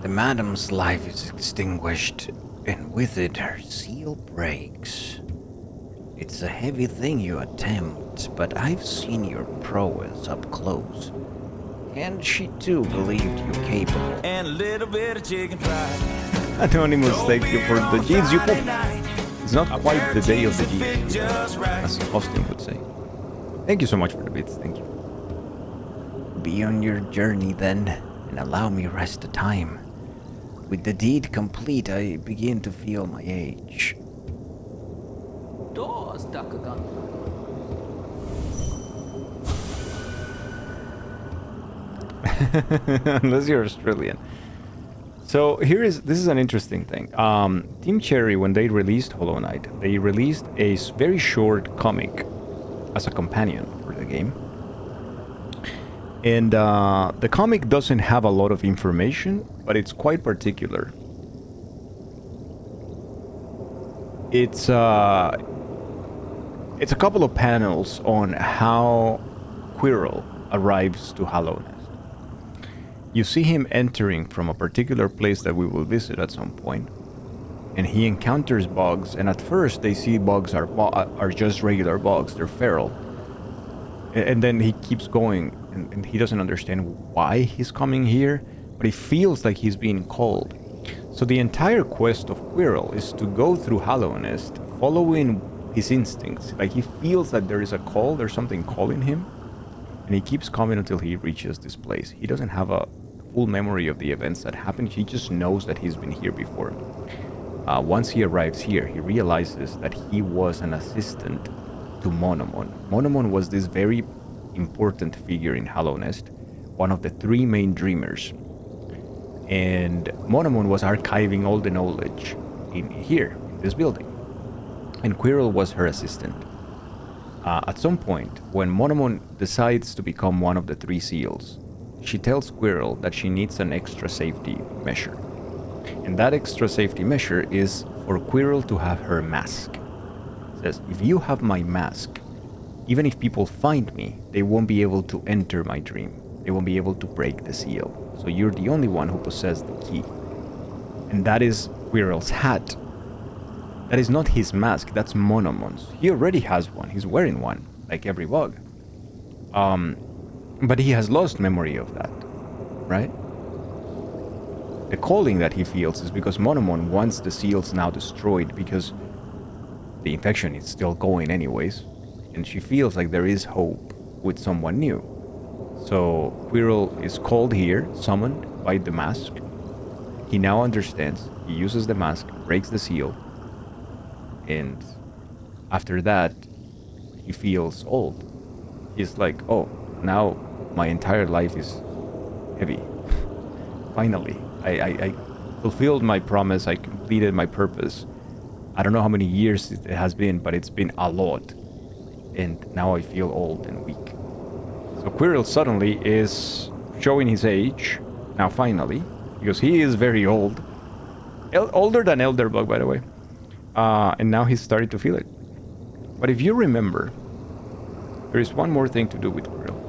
The madam's life is extinguished, and with it her seal breaks. It's a heavy thing you attempt, but I've seen your prowess up close. And she too believed you capable. And a little bit of chicken fried. Anonymous, thank you for the jeans you put. It's not quite the day of the jeans, as Austin would say. Thank you so much for the bits, thank you. Be on your journey then, and allow me rest of time. With the deed complete, I begin to feel my age. Unless you're Australian. So this is an interesting thing. Team Cherry, when they released Hollow Knight, they released a very short comic as a companion for the game. And the comic doesn't have a lot of information, but it's quite particular. It's a couple of panels on how Quirrell arrives to Hollow Nest. You see him entering from a particular place that we will visit at some point, and he encounters bugs. And at first, they see bugs are just regular bugs; they're feral. And then he keeps going, and he doesn't understand why he's coming here, but he feels like he's being called. So the entire quest of Quirrell is to go through Hollow Nest, following his instincts. Like he feels that there is a call, there's something calling him, and he keeps coming until he reaches this place. He doesn't have a full memory of the events that happened. He just knows that he's been here before. Once he arrives here, he realizes that he was an assistant to Monomon. Monomon was this very important figure in Hollow Nest, one of the 3 main dreamers. And Monomon was archiving all the knowledge in this building. And Quirrell was her assistant. At some point, when Monomon decides to become one of the 3 seals, she tells Quirrell that she needs an extra safety measure. And that extra safety measure is for Quirrell to have her mask. It says, if you have my mask, even if people find me, they won't be able to enter my dream. They won't be able to break the seal. So you're the only one who possesses the key. And that is Quirrell's hat. That is not his mask, that's Monomon's. He already has one, he's wearing one, like every bug. But he has lost memory of that, right? The calling that he feels is because Monomon wants the seals now destroyed because the infection is still going anyways. And she feels like there is hope with someone new. So Quirrell is called here, summoned by the mask. He now understands. He uses the mask, breaks the seal. And after that, he feels old. He's like, oh, now my entire life is heavy. Finally, I fulfilled my promise. I completed my purpose. I don't know how many years it has been, but it's been a lot. And now I feel old and weak. So Quirrell suddenly is showing his age. Now finally, because he is very old. Older than Elderbug, by the way. And now he's starting to feel it. But if you remember, there is one more thing to do with Quirrell.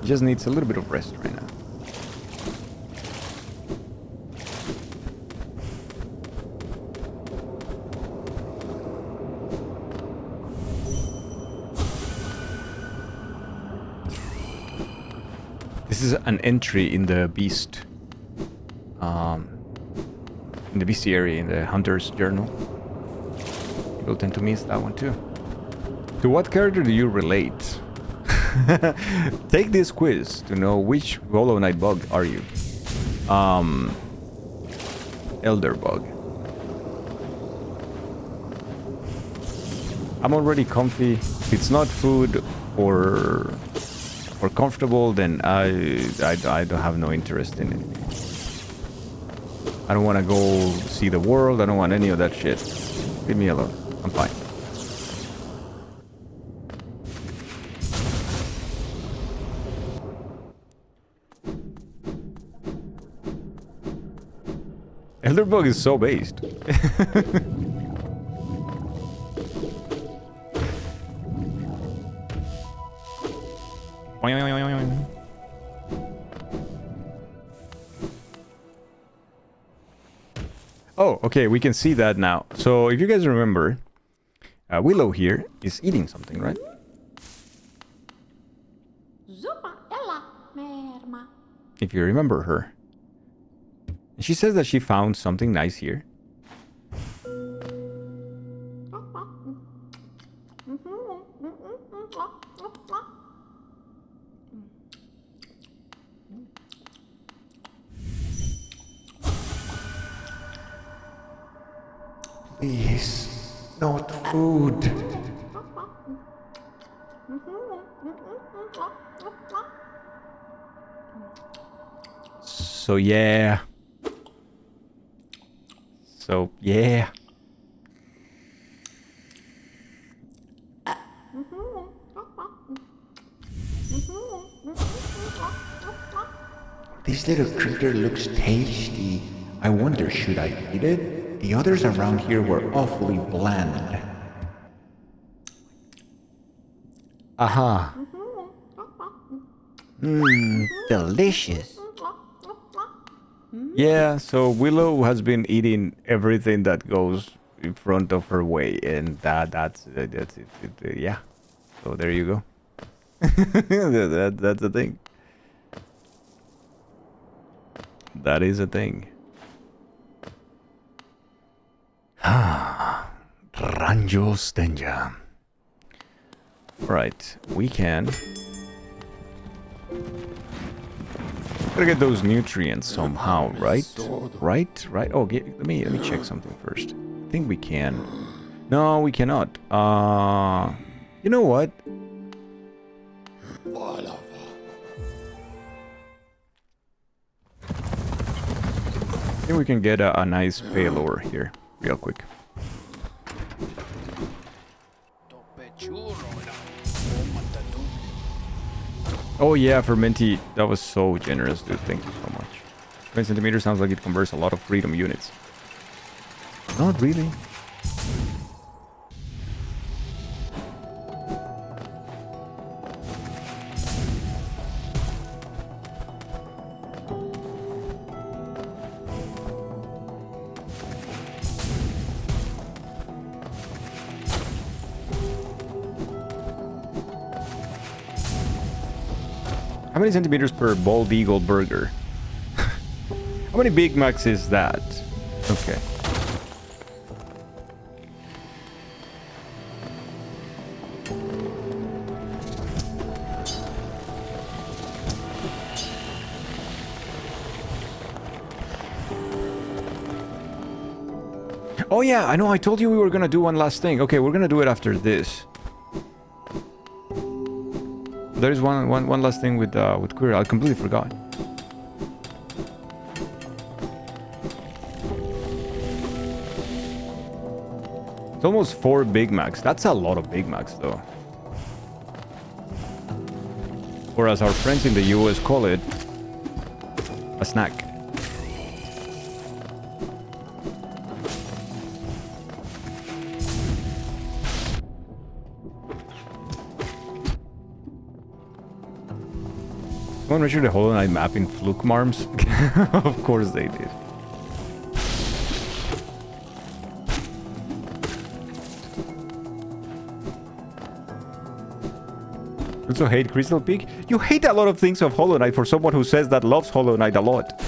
He just needs a little bit of rest right now. This is an entry in the beast. In the bestiary, in the hunter's journal. People tend to miss that one too. To what character do you relate? Take this quiz to know which Hollow Knight bug are you. Elder bug. I'm already comfy. If it's not food or comfortable, then I don't have no interest in it. I don't want to go see the world. I don't want any of that shit. Leave me alone. I'm fine. Elderbug is so based. Oh, okay, we can see that now. So, if you guys remember, Willow here is eating something, right? If you remember her. And she says that she found something nice here. Please, not food. So yeah. So yeah. This little critter looks tasty. I wonder, should I eat it? The others around here were awfully bland. Aha. Mmm, delicious. Yeah, so Willow has been eating everything that goes in front of her way, and that's it, yeah. So there you go. That's a thing. That is a thing. Ranjo Stenja. Right, we can. Gotta get those nutrients somehow, right? Right? Oh, let me check something first. I think we can. No, we cannot. You know what? I think we can get a nice pale ore here, real quick. Oh yeah, Fermenti, that was so generous, dude. Thank you so much. 20 centimeters sounds like it converts a lot of freedom units. Not really. How many centimeters per bald eagle burger? How many Big Macs is that? Okay. Oh yeah, I know, I told you we were gonna do one last thing. Okay, we're gonna do it after this. There's one last thing with Queer. I completely forgot. It's almost 4 Big Macs. That's a lot of Big Macs, though. Or as our friends in the US call it, a snack. Someone mentioned the Hollow Knight map in Fluke Marms? Of course they did. You also hate Crystal Peak? You hate a lot of things of Hollow Knight for someone who says that loves Hollow Knight a lot.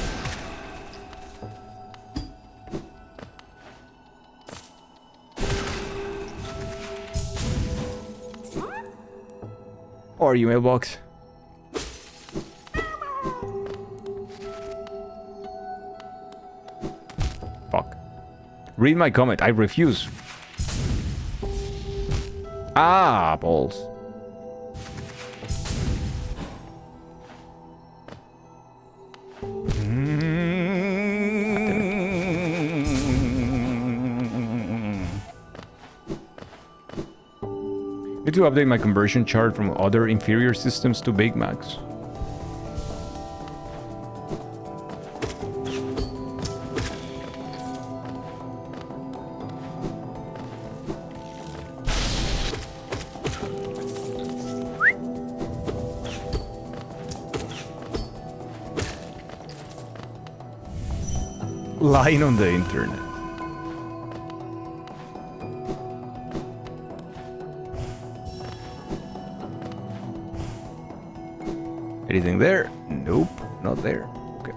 Or you mailbox? Fuck. Read my comment. I refuse. Ah, balls. Need to update my conversion chart from other inferior systems to Big Macs. Lying on the internet. Anything there? Nope, not there. Okay.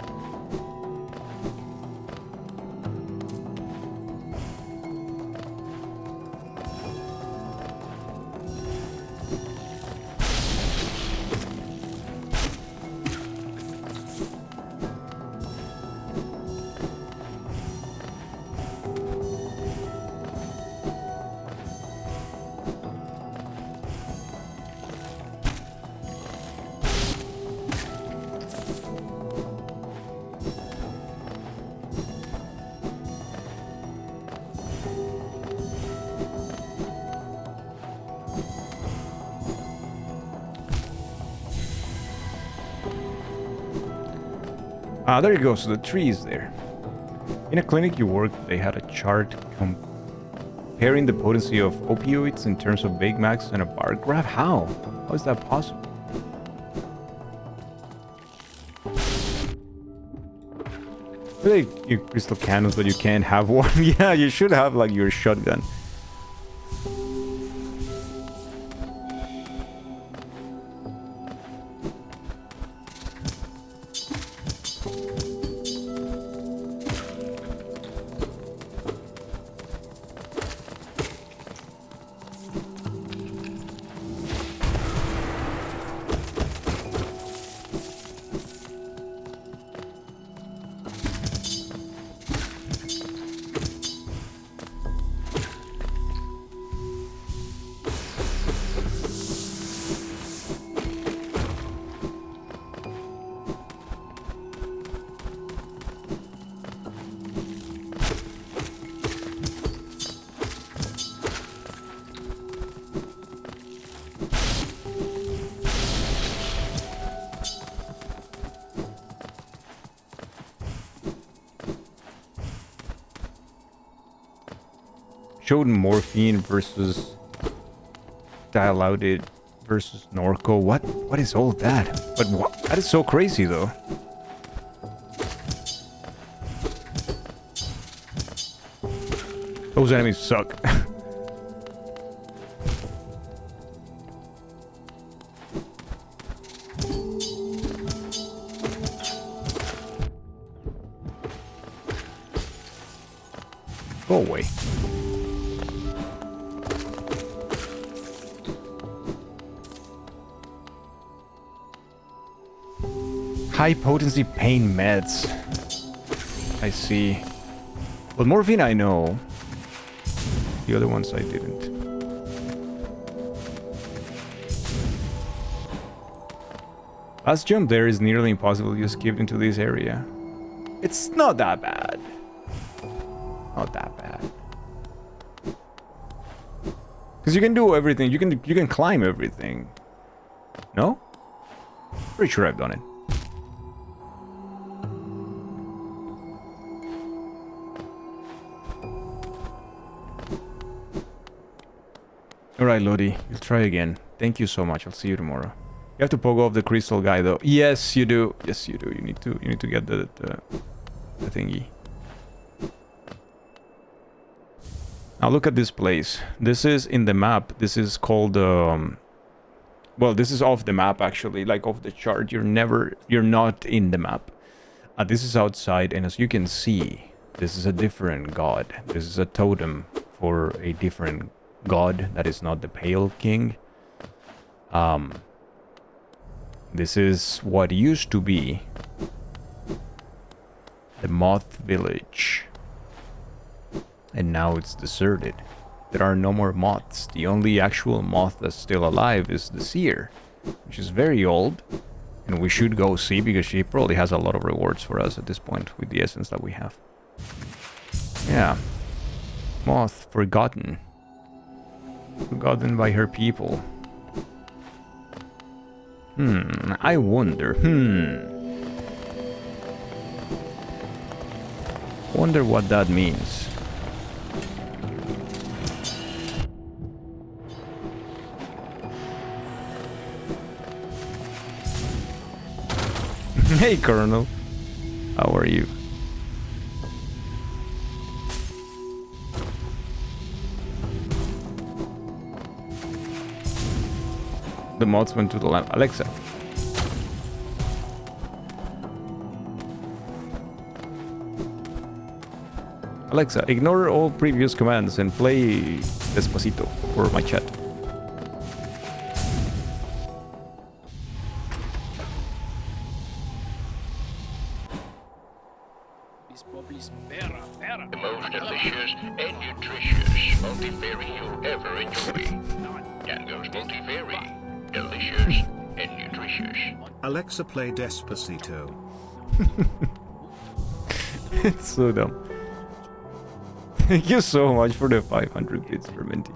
Ah, there you go. So the tree is there. In a clinic you worked, they had a chart comparing the potency of opioids in terms of Big Macs and a bar graph. How? How is that possible? Really, you crystal cannons, but you can't have one. Yeah, you should have like your shotgun. Showed morphine versus dilaudid versus Norco. What is all that? But what? That is so crazy though. Those enemies suck. Go away. High potency pain meds. I see. Well, morphine I know. The other ones I didn't. Last jump there is nearly impossible to skip into this area. It's not that bad. Not that bad. Because you can do everything. You can climb everything. No? Pretty sure I've done it. Alright, Lodi, you'll try again. Thank you so much. I'll see you tomorrow. You have to pogo off the crystal guy though. Yes, you do. Yes, you do. You need to get the thingy. Now look at this place. This is in the map. This is called well, this is off the map actually, like off the chart. You're not in the map. This is outside, and as you can see, this is a different god. This is a totem for a different god that is not the Pale King. This is what used to be the Moth Village, and now it's deserted. There are no more moths. The only actual moth that's still alive is the Seer, which is very old, and we should go see because she probably has a lot of rewards for us at this point with the essence that we have. Yeah. Moth forgotten. Forgotten by her people. I wonder. Wonder what that means. Hey, Colonel. How are you? The mods went to the lamp. Alexa. Alexa, ignore all previous commands and play Despacito for my chat. The most delicious and nutritious multiberry you'll ever enjoy. Dango's multiberry. Delicious and nutritious. Alexa, play Despacito. It's so dumb. Thank you so much for the 500 bits for minty.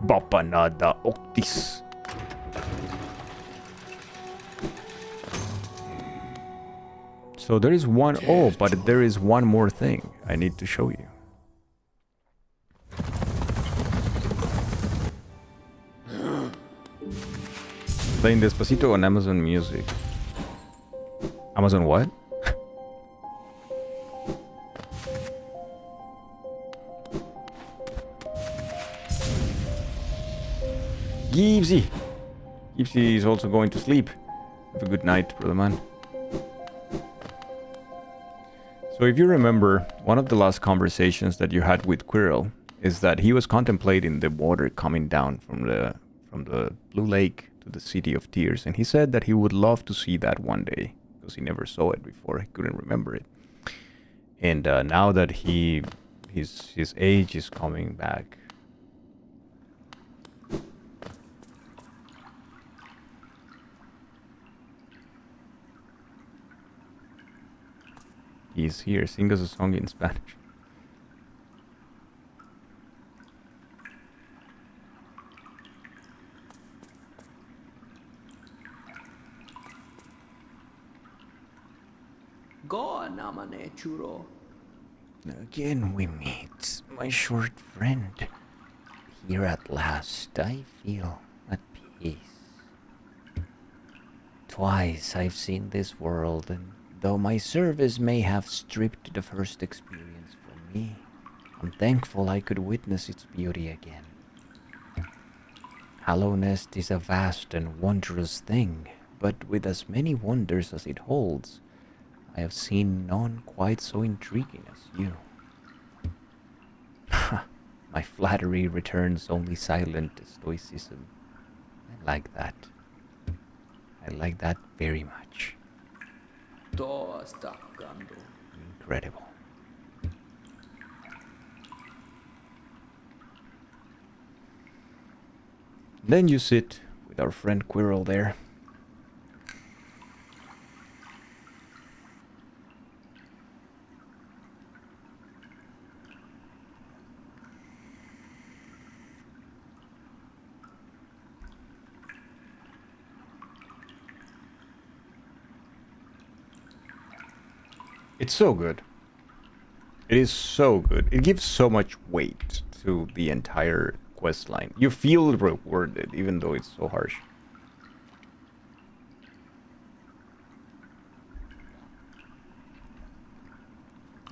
Bapanada Octis. So there is one... Oh, but there is one more thing I need to show you. Playing Despacito on Amazon Music. Amazon what? Gibbsy! Gibbsy is also going to sleep. Have a good night, brother man. So if you remember, one of the last conversations that you had with Quirrell is that he was contemplating the water coming down from the Blue Lake to the City of Tears, and he said that he would love to see that one day because he never saw it before. He couldn't remember it. And now that his age is coming back. He's here. Sing us a song in Spanish. Go on, Amane Churo. Again we meet, my short friend. Here at last I feel at peace. Twice I've seen this world, and though my service may have stripped the first experience from me, I'm thankful I could witness its beauty again. Hallownest is a vast and wondrous thing, but with as many wonders as it holds, I have seen none quite so intriguing as you. My flattery returns only silent stoicism. I like that. I like that very much. Incredible. Then you sit with our friend Quirrell there. It's so good. It is so good. It gives so much weight to the entire quest line. You feel rewarded, even though it's so harsh.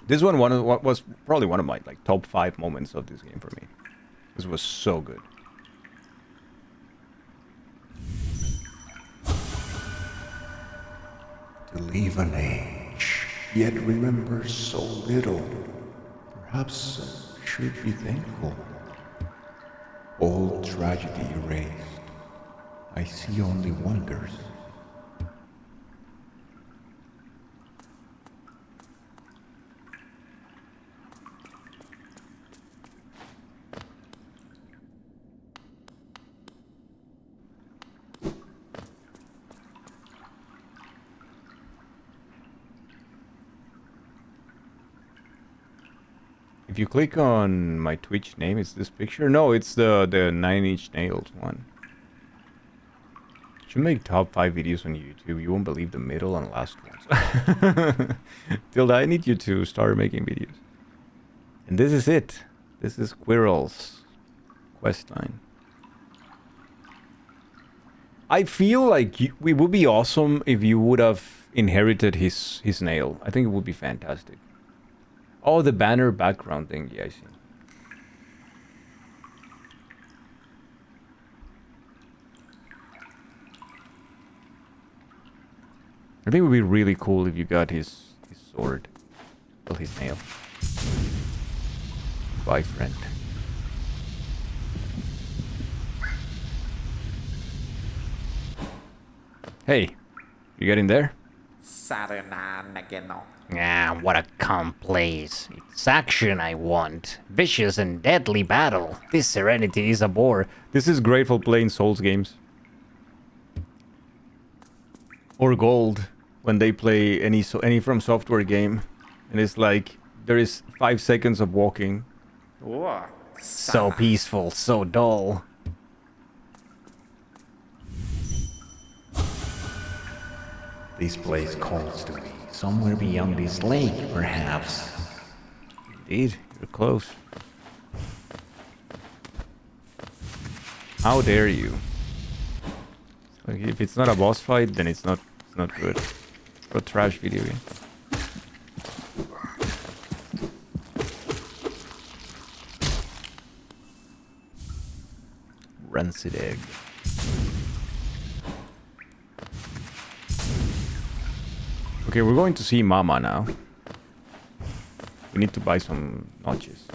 This one was probably one of my top 5 moments of this game for me. This was so good. To leave an age, yet remember so little. Perhaps I should be thankful. All tragedy erased. I see only wonders. If you click on my Twitch name, it's this picture. No, it's the 9-inch nails one. Should make top 5 videos on YouTube. You won't believe the middle and last ones. Tilda, I need you to start making videos. And this is it. This is Quirrell's quest line. I feel like it would be awesome if you would have inherited his nail. I think it would be fantastic. Oh, the banner background thing. Yeah, I see. I think it would be really cool if you got his sword. Well, his nail. Bye, friend. Hey, you getting there? Ah, what a calm place. It's action I want. Vicious and deadly battle. This serenity is a bore. This is great for playing Souls games. Or Gold, when they play any From Software game. And it's like, there is 5 seconds of walking. So peaceful, so dull. This place calls to me. Somewhere beyond this lake, perhaps. Indeed, you're close. How dare you? Like, if it's not a boss fight, then it's not good. For a trash video game. Rancid egg. Okay, we're going to see Mama now. We need to buy some notches.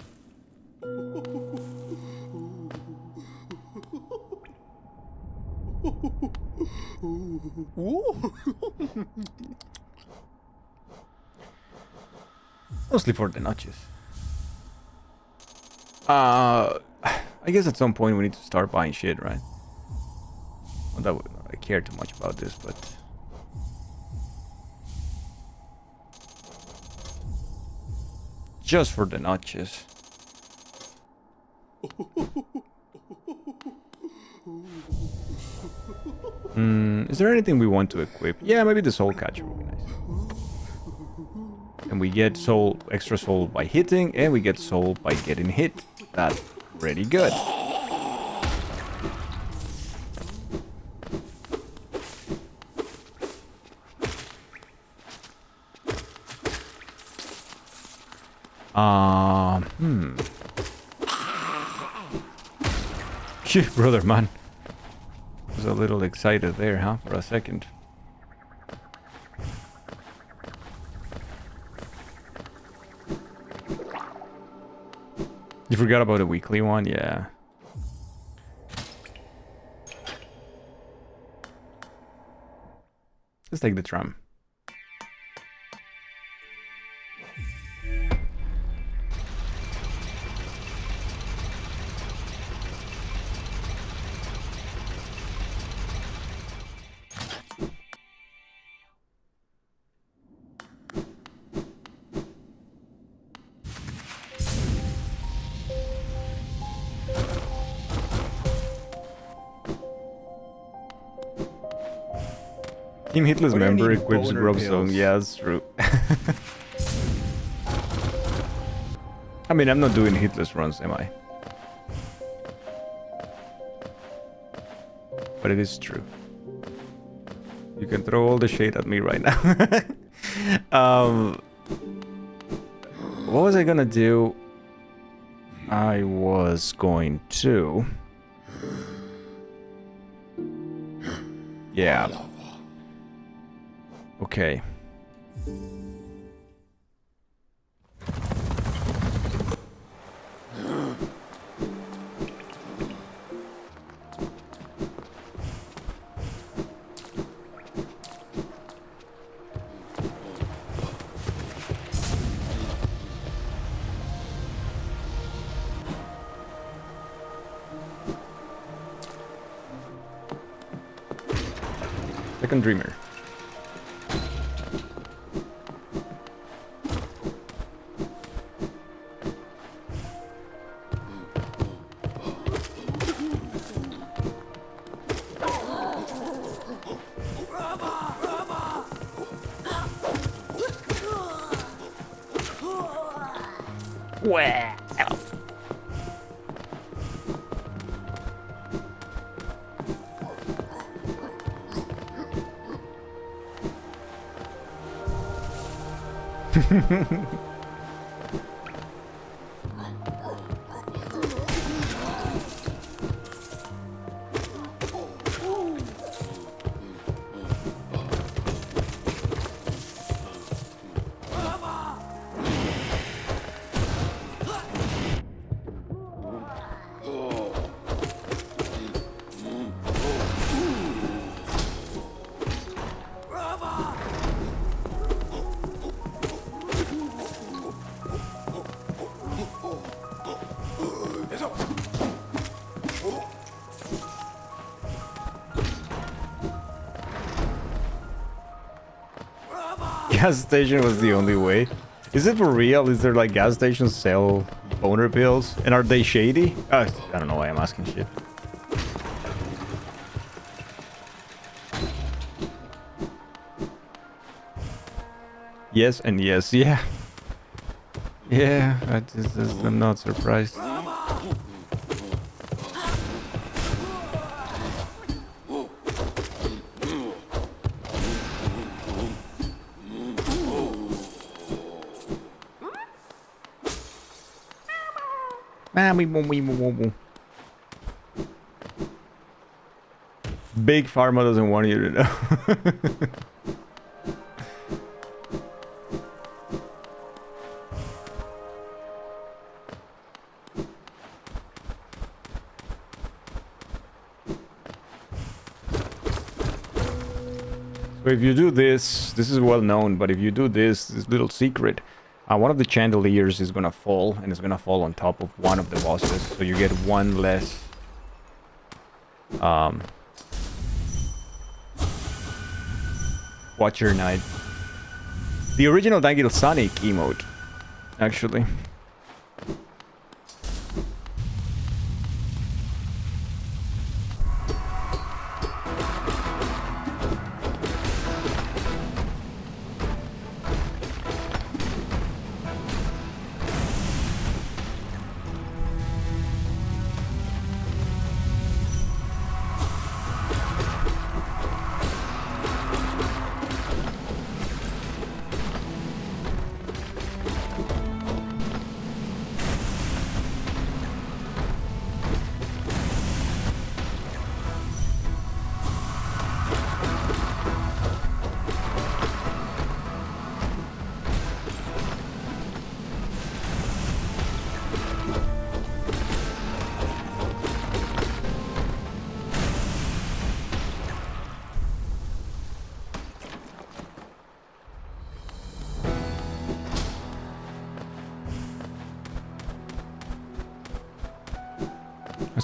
Mostly for the notches. I guess at some point we need to start buying shit, right? Not that I care too much about this, but... just for the notches. Is there anything we want to equip? Yeah, maybe the soul catcher would be nice. And we get soul, extra soul by hitting, and we get soul by getting hit. That's pretty good. Shit, brother, man. Was a little excited there, huh? For a second. You forgot about the weekly one? Yeah. Let's take the tram. Team Hitler's member equips Grub Zone. Yeah, that's true. I mean, I'm not doing Hitler's runs, am I? But it is true. You can throw all the shade at me right now. What was I gonna do? I was going to... yeah. Okay. Second Dreamer. Well. Gas station was the only way. Is it for real? Is there like gas stations sell boner pills? And are they shady? I don't know why I'm asking shit. Yes and yes, yeah. Yeah, I'm not surprised. Big Pharma doesn't want you to know. So if you do this is well known, but if you do this little secret, one of the chandeliers is gonna fall, and it's gonna fall on top of one of the bosses, so you get one less Watcher Knight. The original Dangil Sonic emote, actually.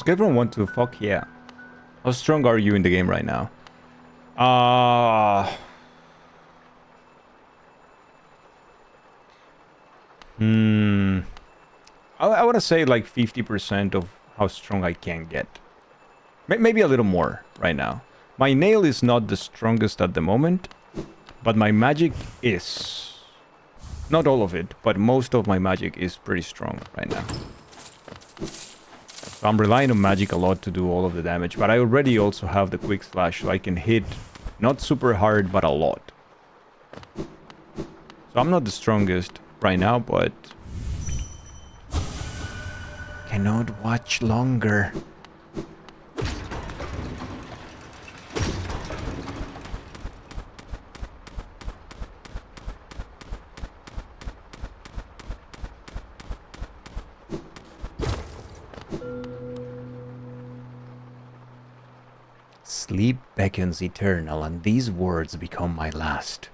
Everyone want to fuck yeah. How strong are you in the game right now? I want to say like 50% of how strong I can get. Maybe a little more right now. My nail is not the strongest at the moment, but my magic is. Not all of it, but most of my magic is pretty strong right now. So I'm relying on magic a lot to do all of the damage, but I already also have the quick slash, so I can hit not super hard, but a lot. So I'm not the strongest right now, but... Cannot watch longer. Sleep beckons eternal, and these words become my last.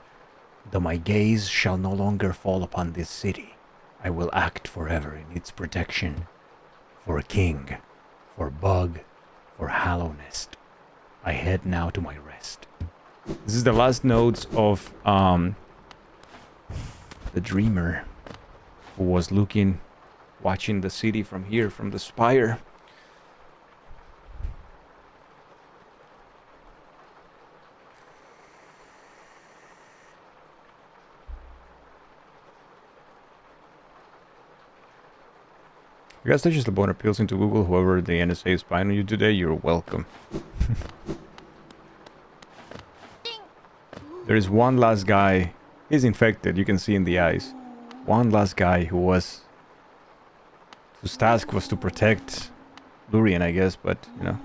Though my gaze shall no longer fall upon this city, I will act forever in its protection. For a king, for bug, for Hallownest, I head now to my rest. This is the last notes of the dreamer who was watching the city from here, from the spire. You guys touches the bone appeals into Google. Whoever the NSA is spying on you today, you're welcome. There is one last guy. He's infected, you can see in the eyes. One last guy whose task was to protect Lurien, I guess, but, you know.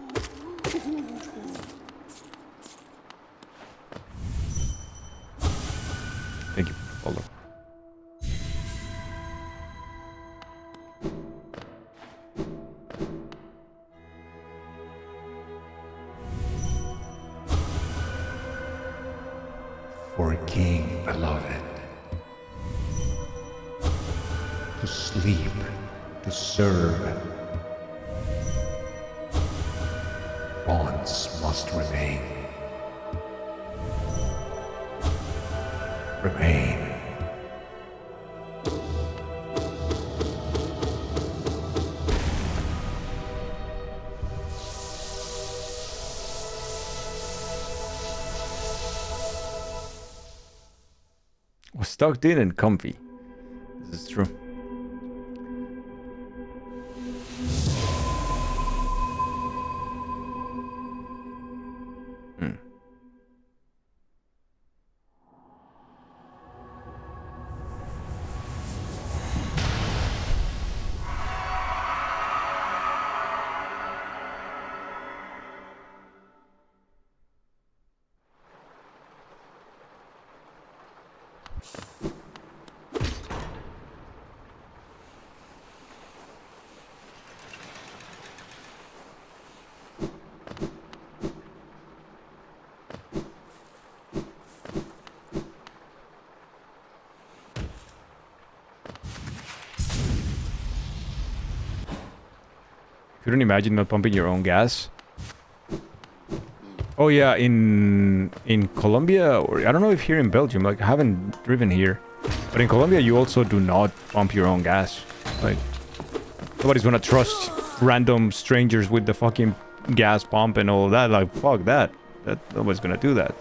Thank you for the follow. For a king, beloved. To sleep, to serve. Bonds must remain. Remain. Was tucked in and comfy. This is true. Couldn't imagine not pumping your own gas. Oh yeah, in Colombia, or I don't know if here in Belgium, like I haven't driven here, but in Colombia you also do not pump your own gas. Like nobody's gonna trust random strangers with the fucking gas pump and all of that. Like fuck that. Nobody's gonna do that.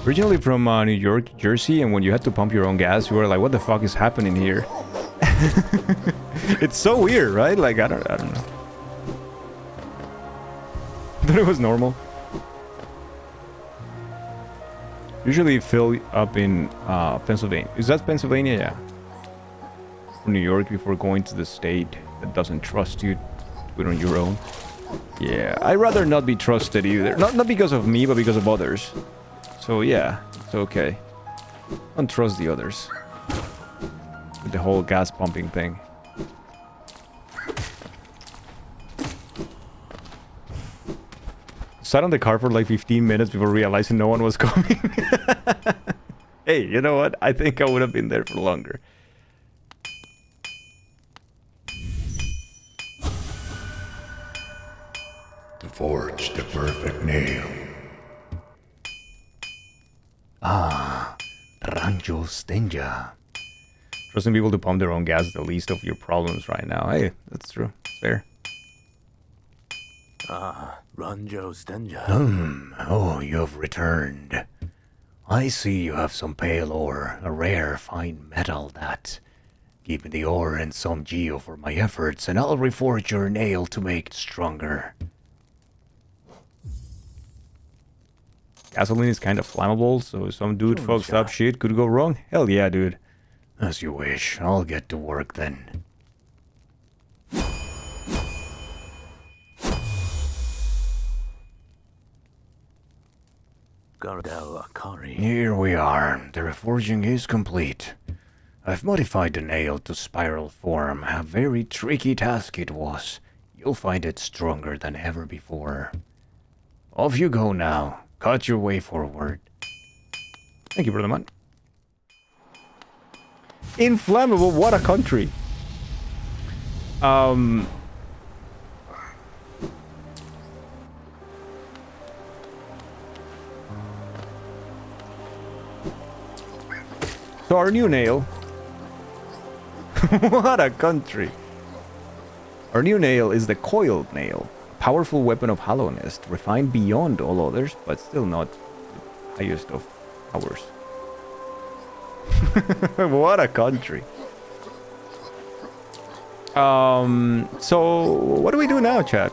Originally from New York, Jersey, and when you had to pump your own gas, you were like, what the fuck is happening here? It's so weird, right? Like, I don't know. I thought it was normal. Usually fill up in Pennsylvania. Is that Pennsylvania? Yeah. From New York before going to the state that doesn't trust you to do it on your own. Yeah, I'd rather not be trusted either. Not because of me, but because of others. So yeah, it's okay. Don't trust the others. With the whole gas pumping thing. Sat on the car for like 15 minutes before realizing no one was coming. Hey, you know what? I think I would have been there for longer. To forge the perfect nail. Ah, Rancho Stenja. Trusting people to pump their own gas is the least of your problems right now. Hey, that's true. It's fair. Ah, Ranjo Stenja. Oh, you've returned. I see you have some pale ore, a rare fine metal that... Give me the ore and some geo for my efforts, and I'll reforge your nail to make it stronger. Gasoline is kind of flammable, so if some dude fucks up shit could go wrong. Hell yeah, dude. As you wish. I'll get to work then. Gardel Akari. Here we are. The reforging is complete. I've modified the nail to spiral form. A very tricky task it was. You'll find it stronger than ever before. Off you go now. Cut your way forward. Thank you, brother man. Inflammable, what a country. So our new nail. What a country. Our new nail is the coiled nail. Powerful weapon of hollowness, refined beyond all others, but still not the highest of powers. What a country. So what do we do now, chat?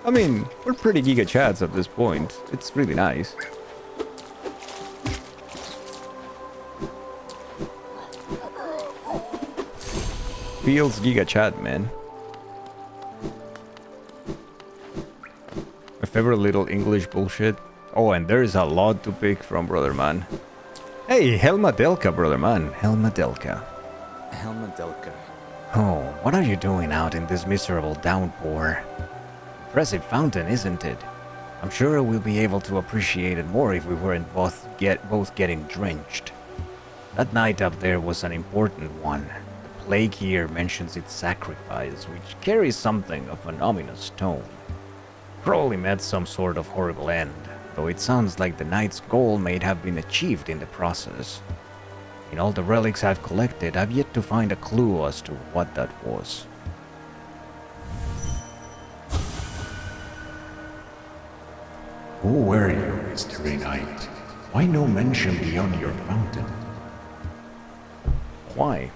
I mean, we're pretty giga chats at this point. It's really nice. Feels giga chat, man. My favorite little English bullshit. Oh, and there's a lot to pick from, brother man. Hey, Helma Delka, brother man. Helma Delka. Helma Delka. Oh, what are you doing out in this miserable downpour? Impressive fountain, isn't it? I'm sure we'll be able to appreciate it more if we weren't both getting drenched. That night up there was an important one. The plaque here mentions its sacrifice, which carries something of an ominous tone. Probably met some sort of horrible end, though it sounds like the knight's goal may have been achieved in the process. In all the relics I've collected, I've yet to find a clue as to what that was. Who were you, Mystery Knight? Why no mention beyond your fountain? Why?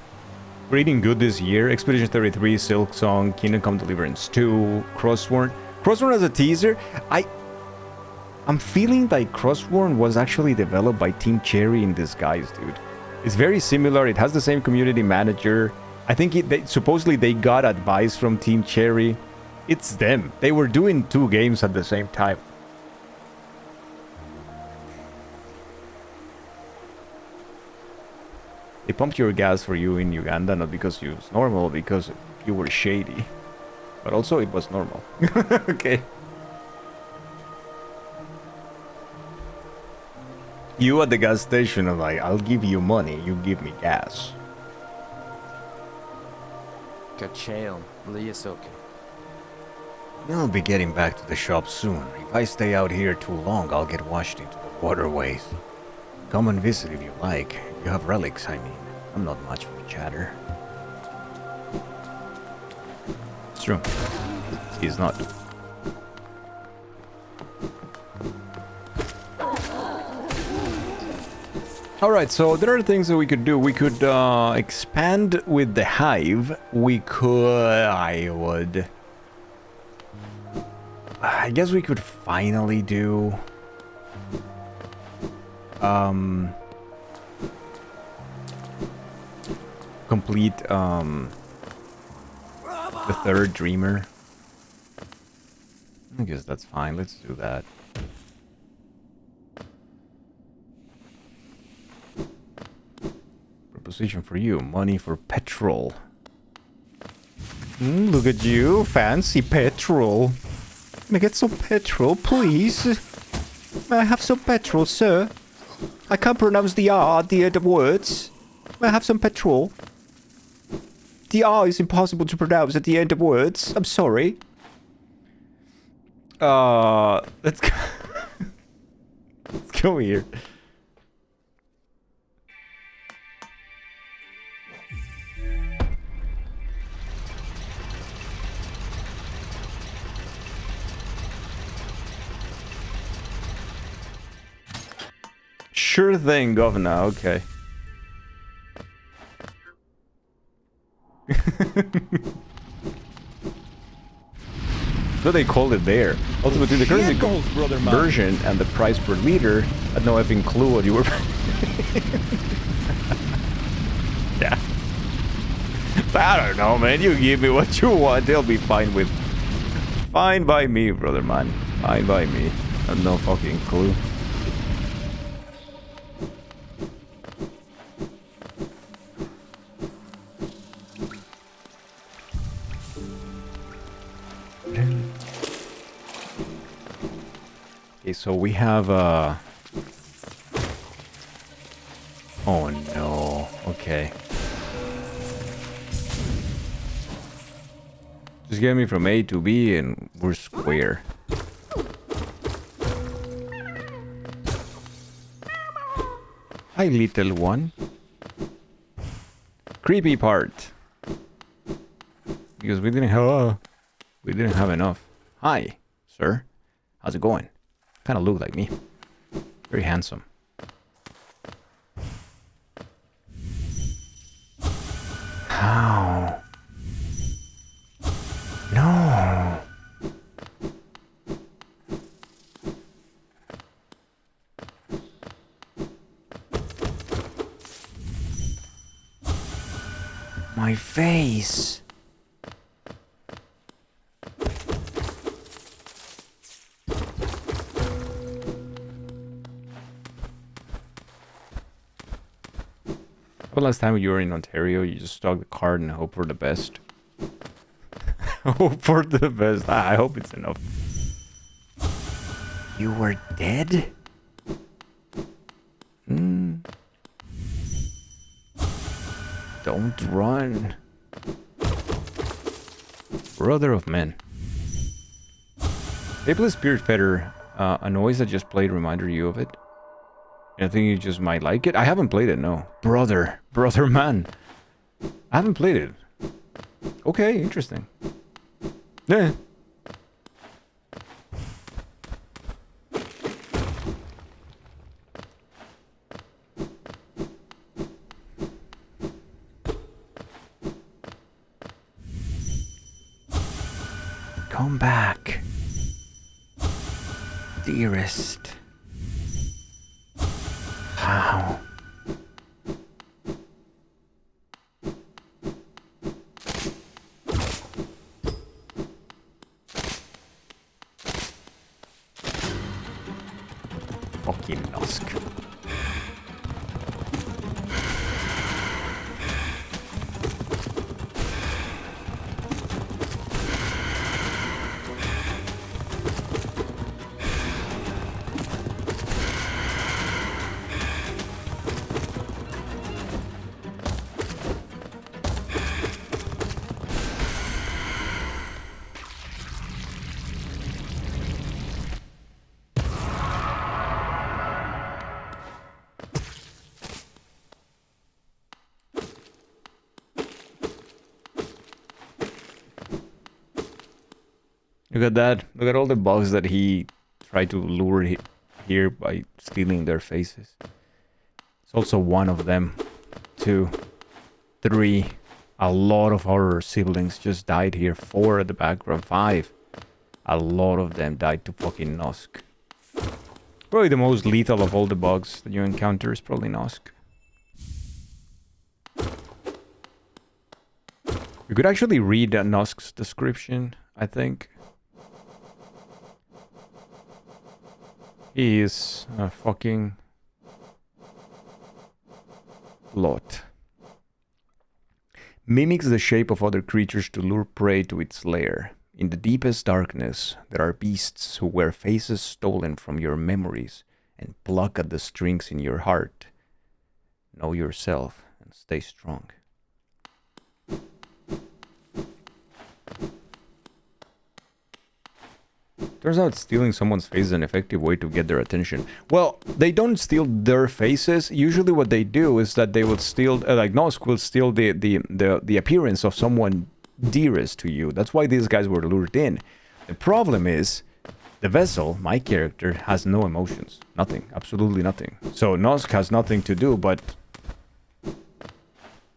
Reading good this year. Expedition 33, Silk Song, Kingdom Come Deliverance 2, Crossworn. Crossworn as a teaser. I'm feeling like Crossworn was actually developed by Team Cherry in disguise, dude. It's very similar. It has the same community manager. I think supposedly they got advice from Team Cherry. It's them. They were doing 2 games at the same time. They pumped your gas for you in Uganda, not because you was normal, because you were shady. But also it was normal. Okay. You at the gas station are like, I'll give you money, you give me gas. Kachale, Liasoke. I'll be getting back to the shop soon. If I stay out here too long, I'll get washed into the waterways. Come and visit if you like. If you have relics, I mean. I'm not much for chatter. It's true. He's not. Alright, so there are things that we could do. We could expand with the hive. We could... I guess we could finally do... complete the 3rd Dreamer. I guess that's fine. Let's do that. Proposition for you. Money for petrol. Look at you. Fancy petrol. Can I get some petrol, please? May I have some petrol, sir? I can't pronounce the R at the end of words. May I have some petrol? The R is impossible to pronounce at the end of words. I'm sorry. Let's go. Let's go here. Sure thing, Governor. Okay. So they called it there. Also, between the currency version and the price per liter, I had no effing clue what you were. Yeah. I don't know, man. You give me what you want. They'll be fine with. Fine by me, brother man. Fine by me. I have no fucking clue. Okay, so we have oh no. Okay. Just get me from A to B and we're square. Hi, little one. Creepy part. Because we didn't have enough. Hi, sir. How's it going? Kind of look like me. Very handsome. How? No. My face. But last time you were in Ontario, you just dug the card and hope for the best. Hope for the best. I hope it's enough. You were dead? Don't run. Brother of men. Faithless Spirit Fetter, a noise that just played reminder you of it. I think you just might like it. I haven't played it, no. Brother man. I haven't played it. Okay, interesting. Yeah. Come back, dearest. How? Fucking Nusk. Look at that. Look at all the bugs that he tried to lure here by stealing their faces. It's also one of them. 2, 3. A lot of our siblings just died here. 4 at the background. 5. A lot of them died to fucking Nosk. Probably the most lethal of all the bugs that you encounter is probably Nosk. You could actually read Nosk's description, I think. He is a fucking lot. Mimics the shape of other creatures to lure prey to its lair. In the deepest darkness, there are beasts who wear faces stolen from your memories and pluck at the strings in your heart. Know yourself and stay strong. Turns out stealing someone's face is an effective way to get their attention. Well, they don't steal their faces. Usually what they do is that they will steal, like Nosk will steal the appearance of someone dearest to you. That's why these guys were lured in. The problem is, the vessel, my character, has no emotions. Nothing. Absolutely nothing. So Nosk has nothing to do but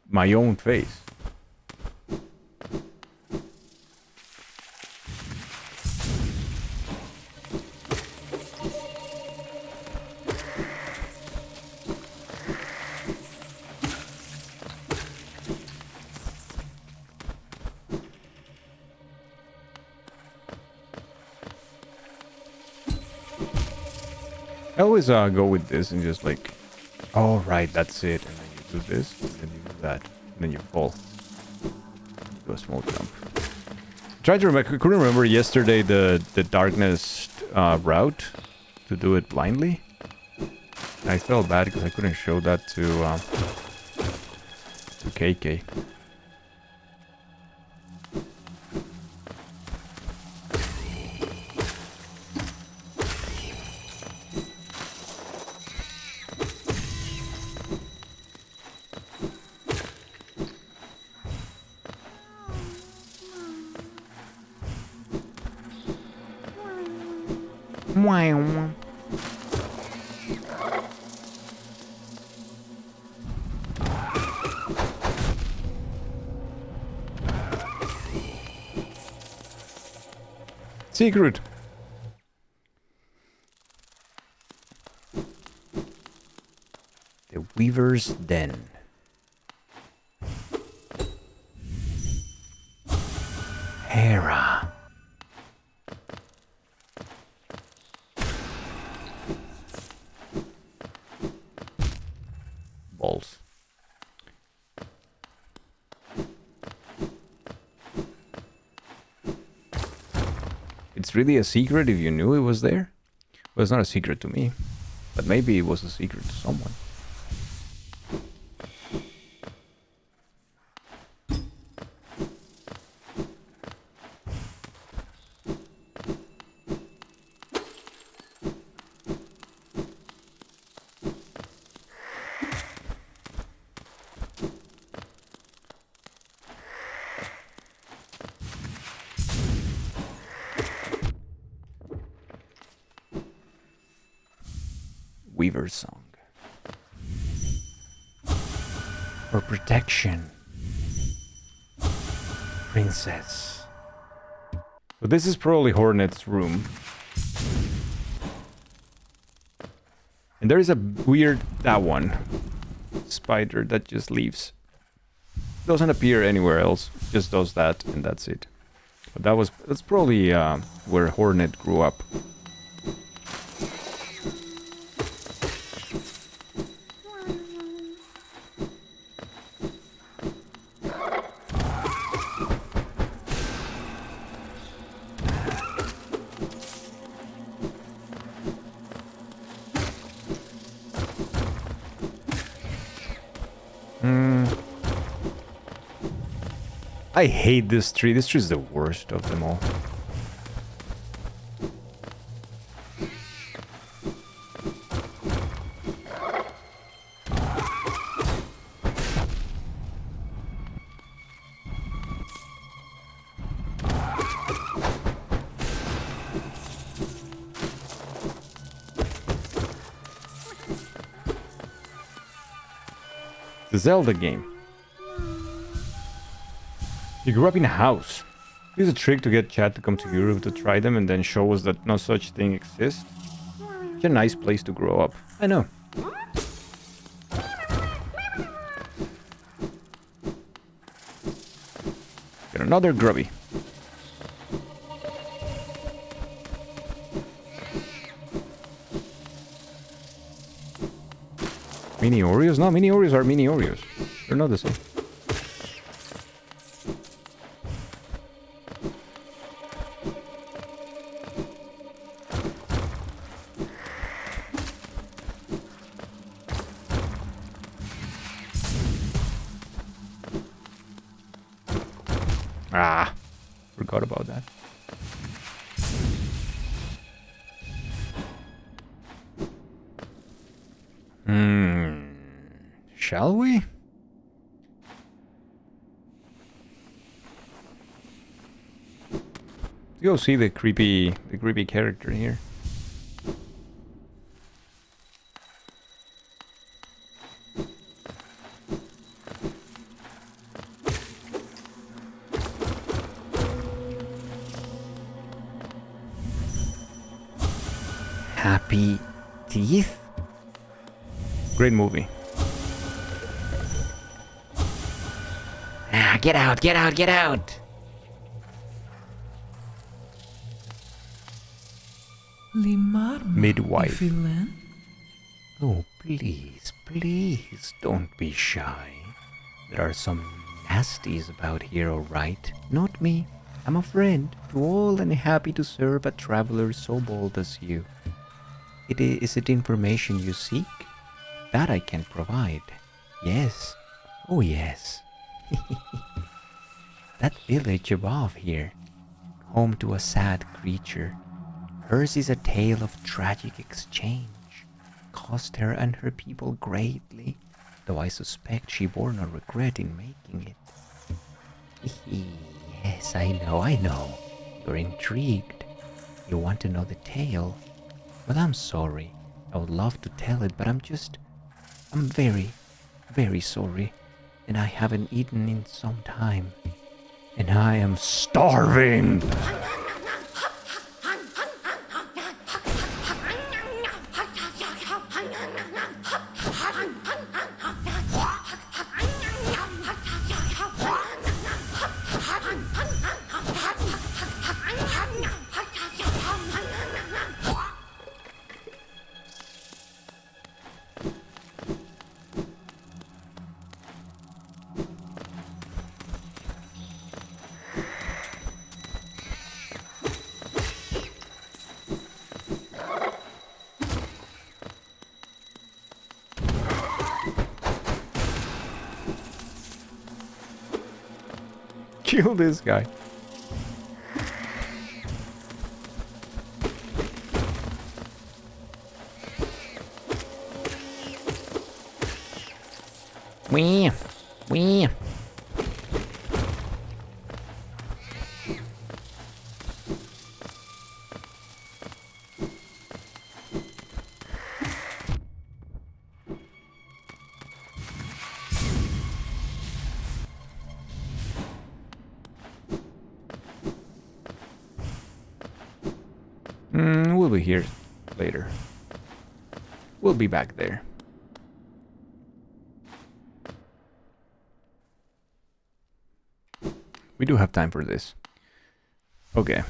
my own face. I always go with this and just like, oh right, that's it, and then you do this, and then you do that, and then you fall. You do a small jump. Tried to remember, I couldn't remember yesterday the darkness route to do it blindly. I felt bad because I couldn't show that to KK. Wow. Secret. The Weaver's Den. Hera. Balls. It's really a secret if you knew it was there? Well, it's not a secret to me. But maybe it was a secret to someone. Weaver's Song. For protection. Princess. So this is probably Hornet's room. And there is a weird, that one, spider that just leaves. Doesn't appear anywhere else, just does that and that's it. But that's probably where Hornet grew up. I hate this tree. This tree is the worst of them all. The Zelda game. You grew up in a house. Use a trick to get chat to come to Europe to try them and then show us that no such thing exists. It's a nice place to grow up. I know. Get another grubby. Mini Oreos? No, mini Oreos are mini Oreos. They're not the same. Ah, forgot about that. Shall we? Go see the creepy character here. Happy Teeth? Great movie. Ah, get out, get out, get out! Midwife. Oh, please, please, don't be shy. There are some nasties about here, alright? Not me. I'm a friend to all and happy to serve a traveler so bold as you. Is it information you seek? That I can provide. Yes. Oh, yes. That village above here, home to a sad creature. Hers is a tale of tragic exchange. Cost her and her people greatly, though I suspect she bore no regret in making it. Yes, I know. You're intrigued. You want to know the tale. Well, I'm sorry. I would love to tell it, but I'm very, very sorry. And I haven't eaten in some time. And I am starving! Kill this guy. Wee. We'll be here later. We'll be back there. We do have time for this. Okay.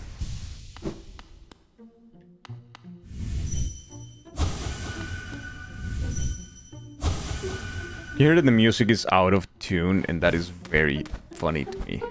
You hear that the music is out of tune, and that is very funny to me.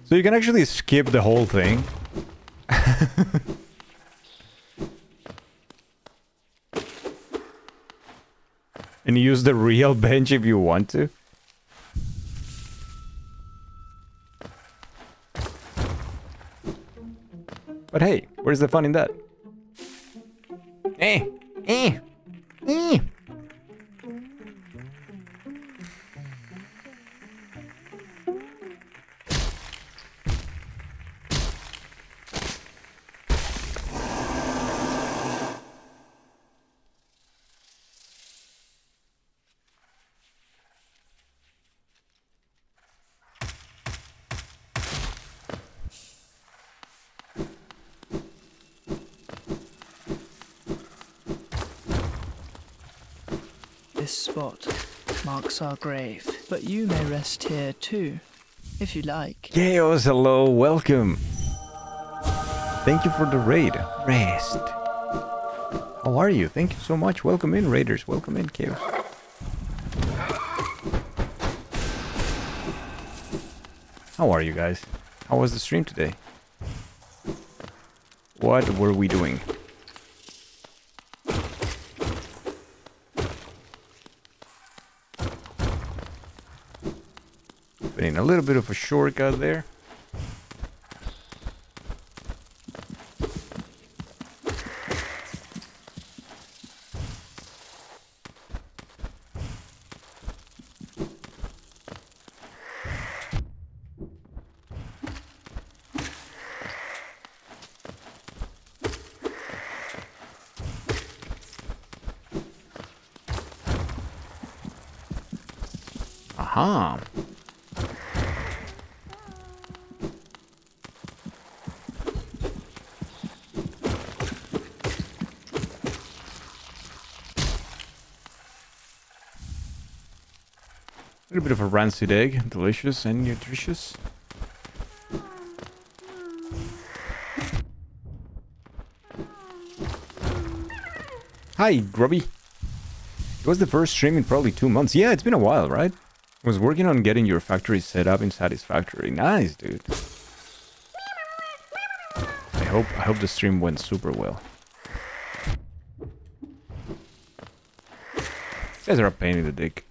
So you can actually skip the whole thing. And use the real bench if you want to. But hey, where's the fun in that? Eh. This spot marks our grave, but you may rest here too, if you like. Chaos, hello, welcome. Thank you for the raid. Rest. How are you? Thank you so much. Welcome in, raiders. Welcome in, Chaos. How are you guys? How was the stream today? What were we doing? Putting a little bit of a shortcut there. Aha. A little bit of a rancid egg, delicious and nutritious. Hi, Grubby. It was the first stream in probably 2 months. Yeah, it's been a while, right? I was working on getting your factory set up in Satisfactory. Nice, dude. I hope the stream went super well. You guys are a pain in the dick.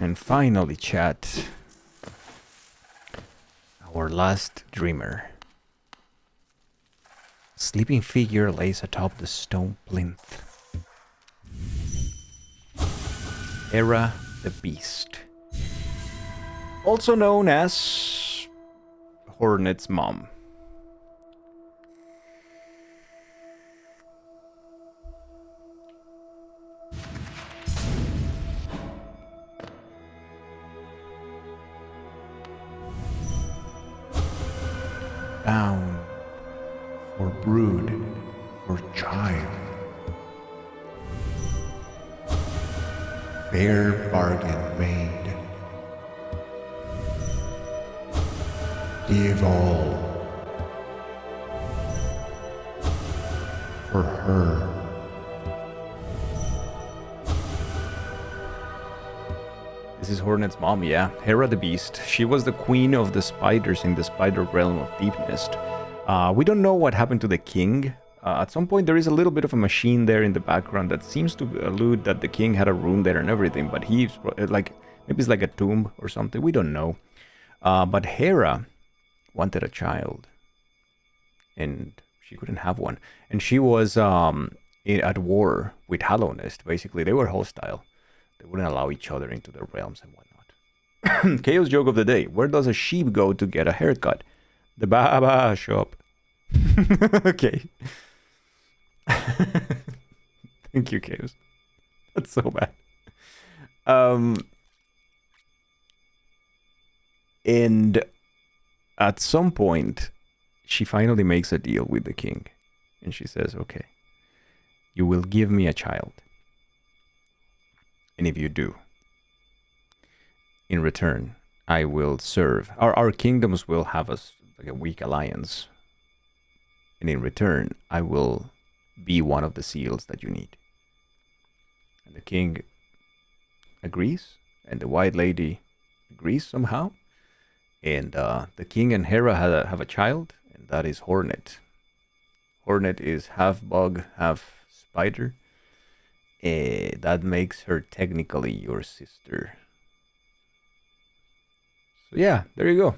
And finally, chat, our last dreamer. Sleeping figure lays atop the stone plinth. Hera the Beast. Also known as Hornet's mom. Bound for brood, for child. Fair bargain made. Give all for her. This is Hornet's mom, yeah. Hera the Beast. She was the queen of the spiders in the spider realm of Deep Mist. We don't know what happened to the king. At some point there is a little bit of a machine there in the background that seems to allude that the king had a room there and everything, but he's like, maybe it's like a tomb or something, we don't know. But Hera wanted a child, and she couldn't have one. And she was at war with Hallownest, basically. They were hostile. They wouldn't allow each other into their realms and whatnot. Chaos joke of the day. Where does a sheep go to get a haircut? The Baba shop. Okay. Thank you, Chaos. That's so bad. And at some point, she finally makes a deal with the king. And she says, okay, you will give me a child. And if you do, in return, I will serve. Our kingdoms will have us like a weak alliance. And in return, I will be one of the seals that you need. And the king agrees, and the white lady agrees somehow. And the king and Hera have a child, and that is Hornet. Hornet is half bug, half spider. That makes her technically your sister. So yeah, there you go.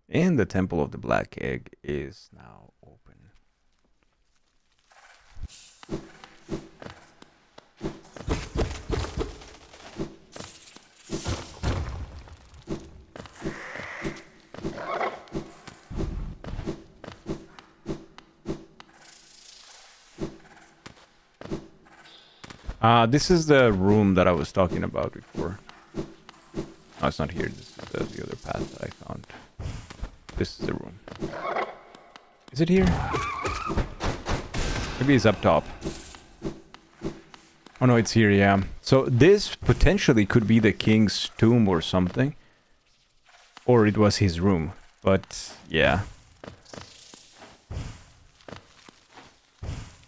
And the Temple of the Black Egg is now open. This is the room that I was talking about before. No, it's not here. This is the other path that I found. This is the room. Is it here? Maybe it's up top. Oh no, it's here, yeah. So this potentially could be the king's tomb or something. Or it was his room. But, yeah.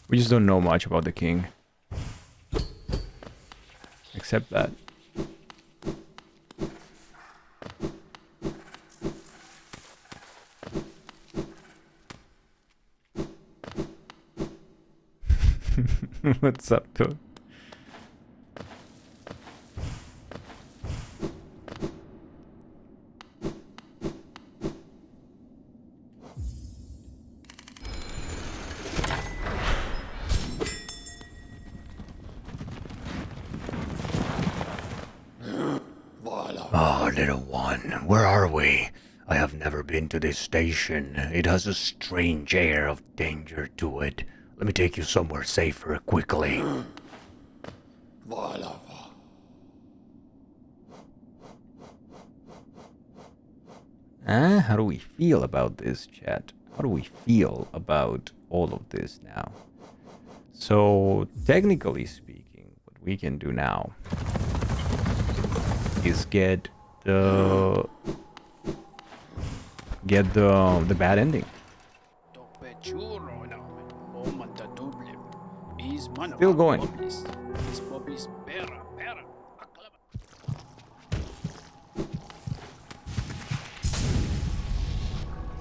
We just don't know much about the king. Except that. What's up, Toad? Oh, little one, where are we? I have never been to this station. It has a strange air of danger to it. Let me take you somewhere safer quickly. How do we feel about this, chat? How do we feel about all of this now? So, technically speaking, what we can do now is get the bad ending. Still going.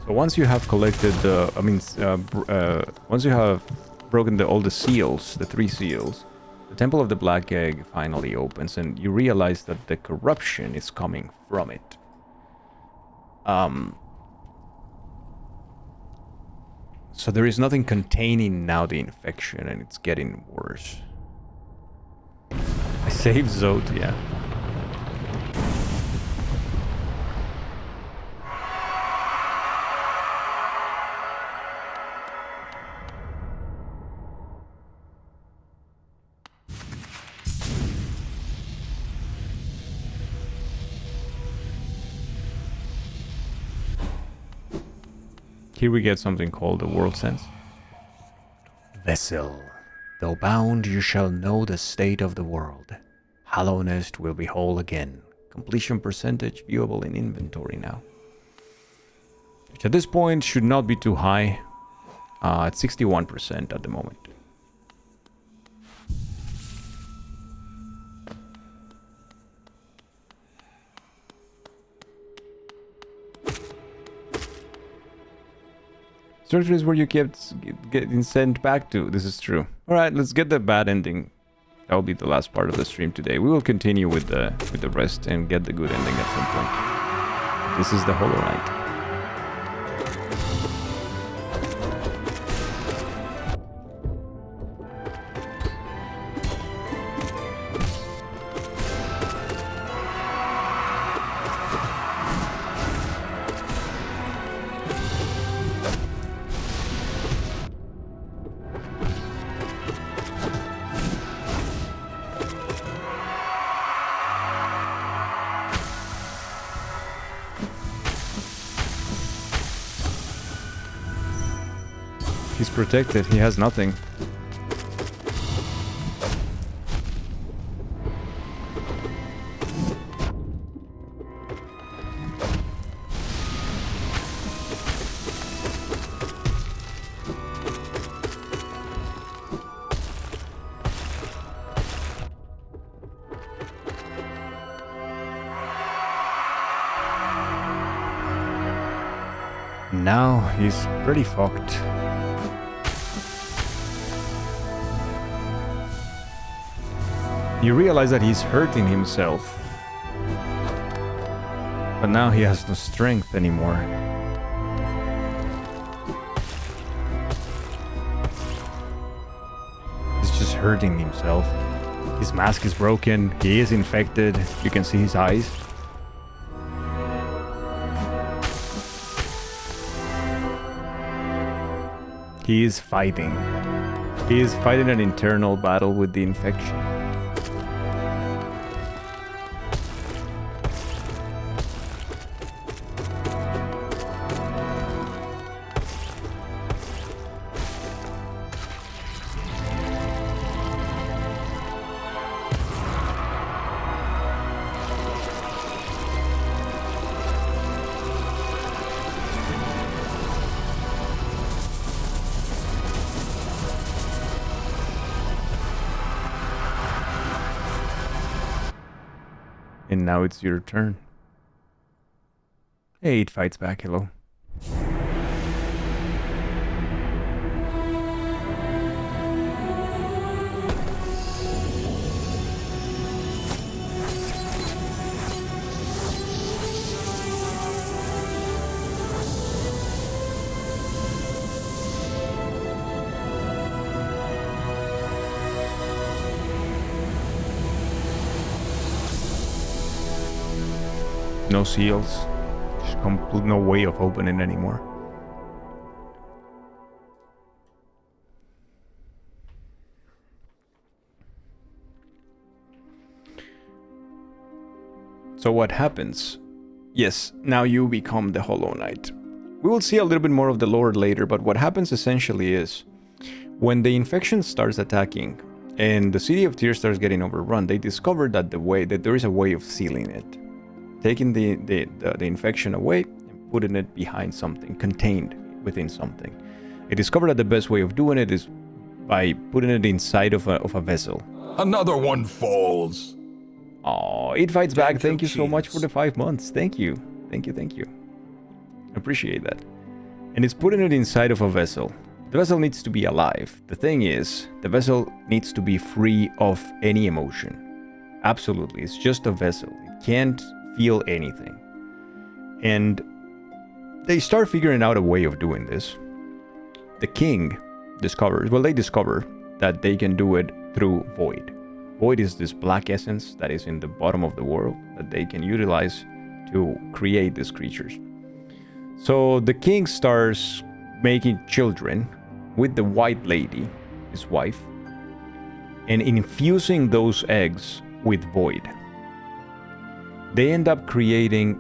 So once you have collected the, once you have broken all the seals, the 3 seals, the Temple of the Black Egg finally opens, and you realize that the corruption is coming from it. So there is nothing containing now the infection, and it's getting worse. I saved Zod, yeah. Here we get something called the world sense. Vessel, though bound, you shall know the state of the world. Hollowness will be whole again. Completion percentage viewable in inventory now. Which at this point should not be too high. It's 61% at the moment. Structure is where you kept getting sent back to. This is true. Alright, let's get the bad ending. That will be the last part of the stream today. We will continue with the rest and get the good ending at some point. This is the Hollow Knight. He's protected, he has nothing. Now he's pretty fucked. You realize that he's hurting himself. But now he has no strength anymore. He's just hurting himself. His mask is broken. He is infected. You can see his eyes. He is fighting. He is fighting an internal battle with the infection. And now it's your turn. Hey, it fights back, hello. No seals. Just no way of opening anymore. So what happens? Yes, now you become the Hollow Knight. We will see a little bit more of the lore later, but what happens essentially is when the infection starts attacking and the City of Tears starts getting overrun, they discovered that there is a way of sealing it. Taking the infection away and putting it behind something, contained within something. They discovered that the best way of doing it is by putting it inside of a vessel. Another one falls. Oh, it fights back. Thank you so much for the 5 months. Thank you. Thank you, thank you. Appreciate that. And it's putting it inside of a vessel. The vessel needs to be alive. The thing is, the vessel needs to be free of any emotion. Absolutely. It's just a vessel. It can't feel anything. And they start figuring out a way of doing this. The king they discover that they can do it through void. Void is this black essence that is in the bottom of the world that they can utilize to create these creatures. So the king starts making children with the white lady, his wife, and infusing those eggs with void. They end up creating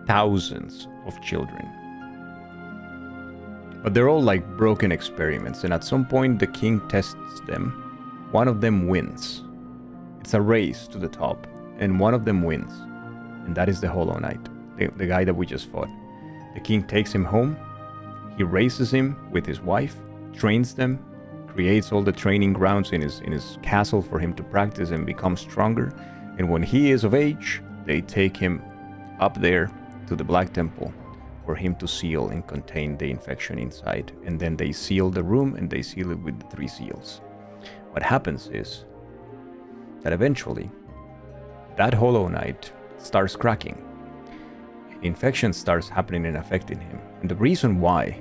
thousands of children. But they're all like broken experiments, and at some point the king tests them. One of them wins. It's a race to the top, and one of them wins. And that is the Hollow Knight, the guy that we just fought. The king takes him home, he raises him with his wife, trains them, creates all the training grounds in his castle for him to practice and become stronger. And when he is of age, they take him up there to the Black Temple for him to seal and contain the infection inside. And then they seal the room and they seal it with the 3 seals. What happens is that eventually that Hollow Knight starts cracking. Infection starts happening and affecting him. And the reason why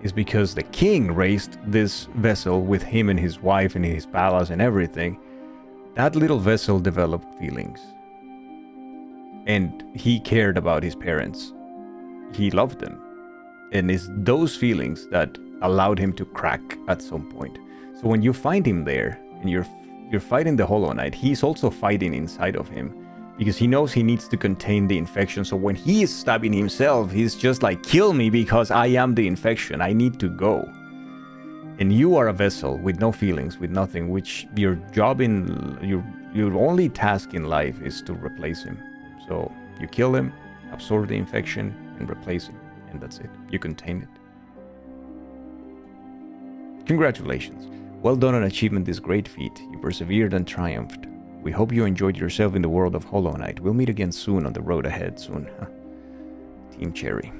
is because the king raised this vessel with him and his wife and his palace and everything. That little vessel developed feelings. And he cared about his parents. He loved them. And it's those feelings that allowed him to crack at some point. So when you find him there and you're fighting the Hollow Knight, he's also fighting inside of him because he knows he needs to contain the infection. So when he is stabbing himself, he's just like, kill me because I am the infection. I need to go. And you are a vessel with no feelings, with nothing, which your job your only task in life is to replace him. So you kill him, absorb the infection, and replace him. And that's it. You contain it. Congratulations. Well done on achieving this great feat. You persevered and triumphed. We hope you enjoyed yourself in the world of Hollow Knight. We'll meet again soon on the road ahead soon. Huh? Team Cherry.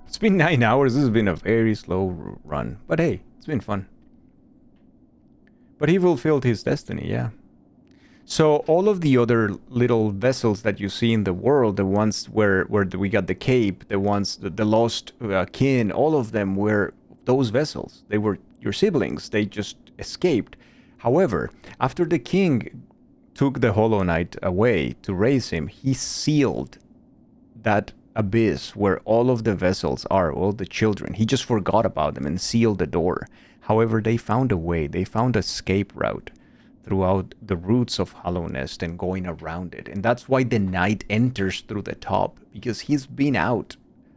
It's been 9 hours. This has been a very slow run. But hey, it's been fun. But he fulfilled his destiny, yeah. So all of the other little vessels that you see in the world, the ones where we got the cape, the ones, the lost kin, all of them were those vessels. They were your siblings. They just escaped. However, after the king took the Hollow Knight away to raise him, he sealed that abyss where all of the vessels are, all the children. He just forgot about them and sealed the door. However, they found a way. They found an escape route throughout the roots of Hallownest and going around it. And that's why the knight enters through the top, because he's been out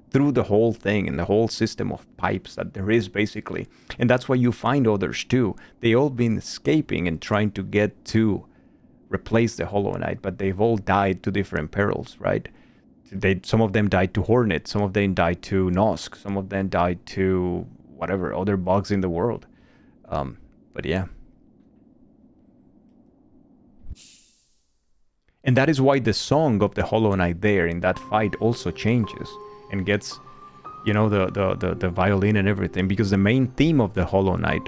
through the whole thing and the whole system of pipes that there is basically. And that's why you find others too. They all been escaping and trying to get to replace the Hollow Knight, but they've all died to different perils, right? Some of them died to Hornet, some of them died to Nosk, some of them died to whatever, other bugs in the world. But yeah. And that is why the song of the Hollow Knight there in that fight also changes and gets, you know, the violin and everything, because the main theme of the Hollow Knight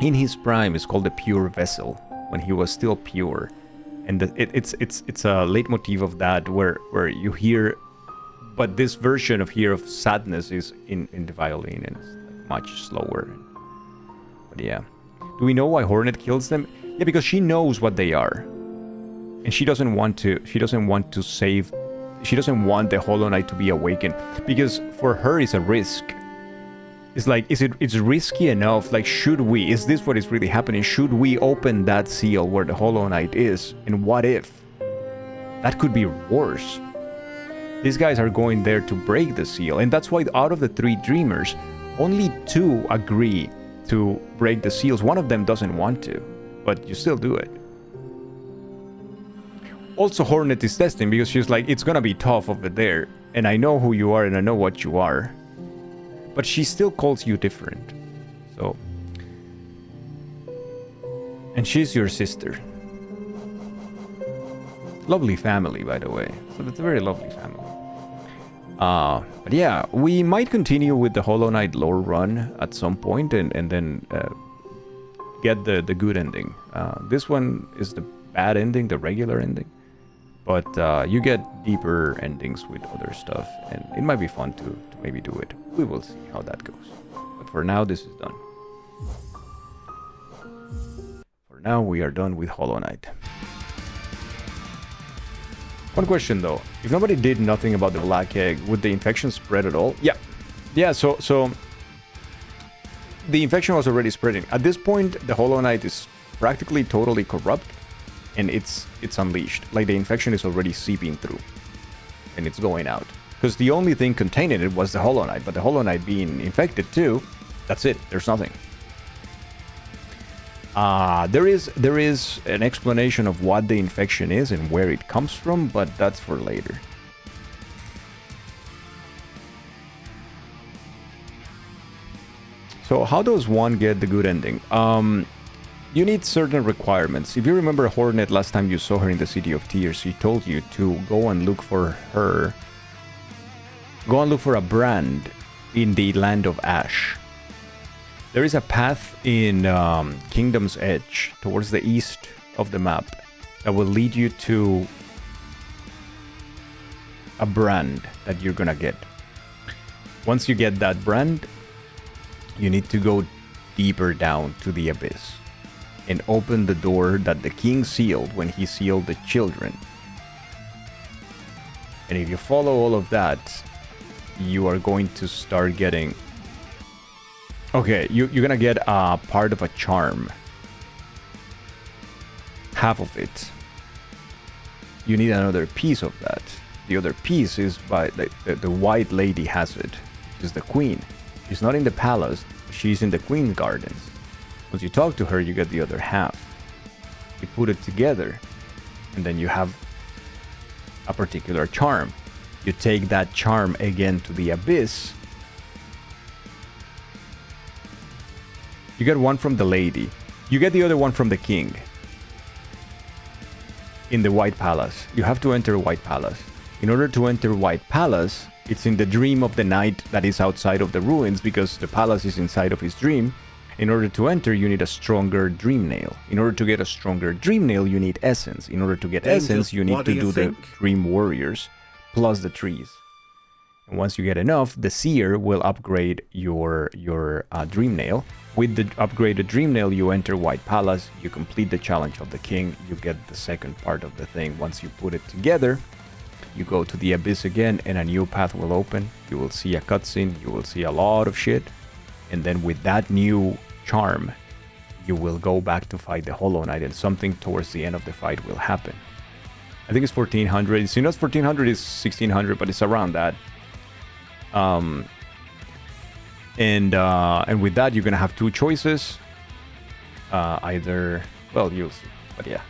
in his prime is called the Pure Vessel, when he was still pure. And it's a leitmotif of that where you hear, but this version of here of sadness is in the violin and it's like much slower. But yeah. Do we know why Hornet kills them? Yeah, because she knows what they are. And she doesn't want to save, she doesn't want the Hollow Knight to be awakened, because for her it's a risk. It's like, it's risky enough, like, is this what is really happening? Should we open that seal where the Hollow Knight is? And what if? That could be worse. These guys are going there to break the seal, and that's why out of the 3 dreamers, only 2 agree to break the seals. One of them doesn't want to, but you still do it. Also, Hornet is testing, because she's like, it's gonna be tough over there, and I know who you are and I know what you are. But she still calls you different. So. And she's your sister. Lovely family, by the way. So it's a very lovely family. But yeah, we might continue with the Hollow Knight lore run at some point and then get the good ending. This one is the bad ending, the regular ending. But you get deeper endings with other stuff, and it might be fun to maybe do it. We will see how that goes. But for now, this is done. For now, we are done with Hollow Knight. One question though: if nobody did nothing about the black egg, would the infection spread at all? Yeah, so the infection was already spreading. At this point, the Hollow Knight is practically totally corrupt, and it's unleashed. Like, the infection is already seeping through, and it's going out. Because the only thing containing it was the Hollow Knight, but the Hollow Knight being infected too, that's it. There's nothing. There is an explanation of what the infection is and where it comes from, but that's for later. So how does one get the good ending? You need certain requirements. If you remember Hornet last time you saw her in the City of Tears, she told you to go and look for her. Go and look for a brand in the Land of Ash. There is a path in Kingdom's Edge towards the east of the map that will lead you to a brand that you're gonna get. Once you get that brand, you need to go deeper down to the abyss and open the door that the king sealed when he sealed the children. And if you follow all of that, you are going to start getting... Okay, you're gonna get a part of a charm. Half of it. You need another piece of that. The other piece is by... The white lady has it. She's the queen. She's not in the palace. She's in the Queen's Gardens. Once you talk to her, you get the other half. You put it together, and then you have a particular charm. You take that charm again to the abyss. You get one from the lady. You get the other one from the king. In the White Palace. You have to enter White Palace. In order to enter White Palace, it's in the dream of the knight that is outside of the ruins, because the palace is inside of his dream. In order to enter, you need a stronger dream nail. In order to get a stronger dream nail, you need essence. In order to get essence, you need to do the dream warriors plus the trees. And once you get enough, the seer will upgrade your dream nail. With the upgraded dream nail, you enter White Palace, you complete the challenge of the king, you get the second part of the thing. Once you put it together, you go to the abyss again and a new path will open. You will see a cutscene, you will see a lot of shit. And then with that new charm, you will go back to fight the Hollow Knight, and something towards the end of the fight will happen. I think it's 1400. It's not 1400, it's 1600, but it's around that. And with that, you're gonna have two choices. Either, well, you'll see, but yeah.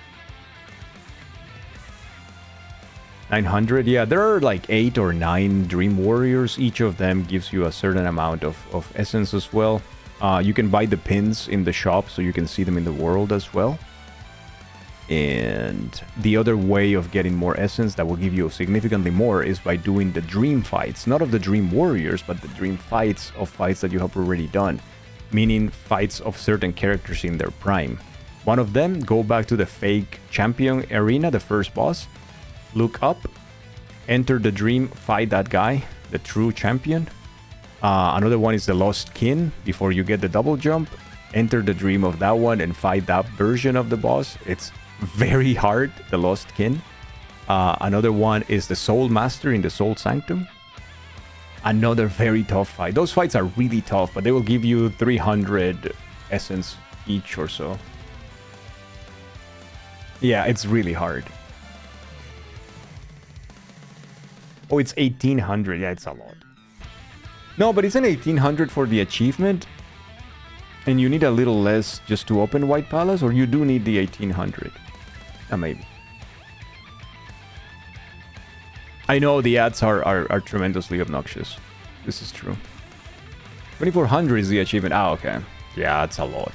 900, yeah, there are like 8 or 9 Dream Warriors. Each of them gives you a certain amount of essence as well. You can buy the pins in the shop so you can see them in the world as well. And the other way of getting more essence that will give you significantly more is by doing the dream fights. Not of the Dream Warriors, but the dream fights of fights that you have already done. Meaning fights of certain characters in their prime. One of them, go back to the fake champion arena, the first boss. Look up, enter the dream, fight that guy, the true champion. Another one is the Lost Kin. Before you get the double jump, enter the dream of that one and fight that version of the boss. It's very hard, the Lost Kin. Another one is the Soul Master in the Soul Sanctum. Another very tough fight. Those fights are really tough, but they will give you 300 essence each or so. Yeah, it's really hard. Oh, it's 1800. Yeah, it's a lot. No, but it's an 1800 for the achievement. And you need a little less just to open White Palace, or you do need the 1800? Maybe. I know the ads are tremendously obnoxious. This is true. 2400 is the achievement. Ah, okay. Yeah, that's a lot.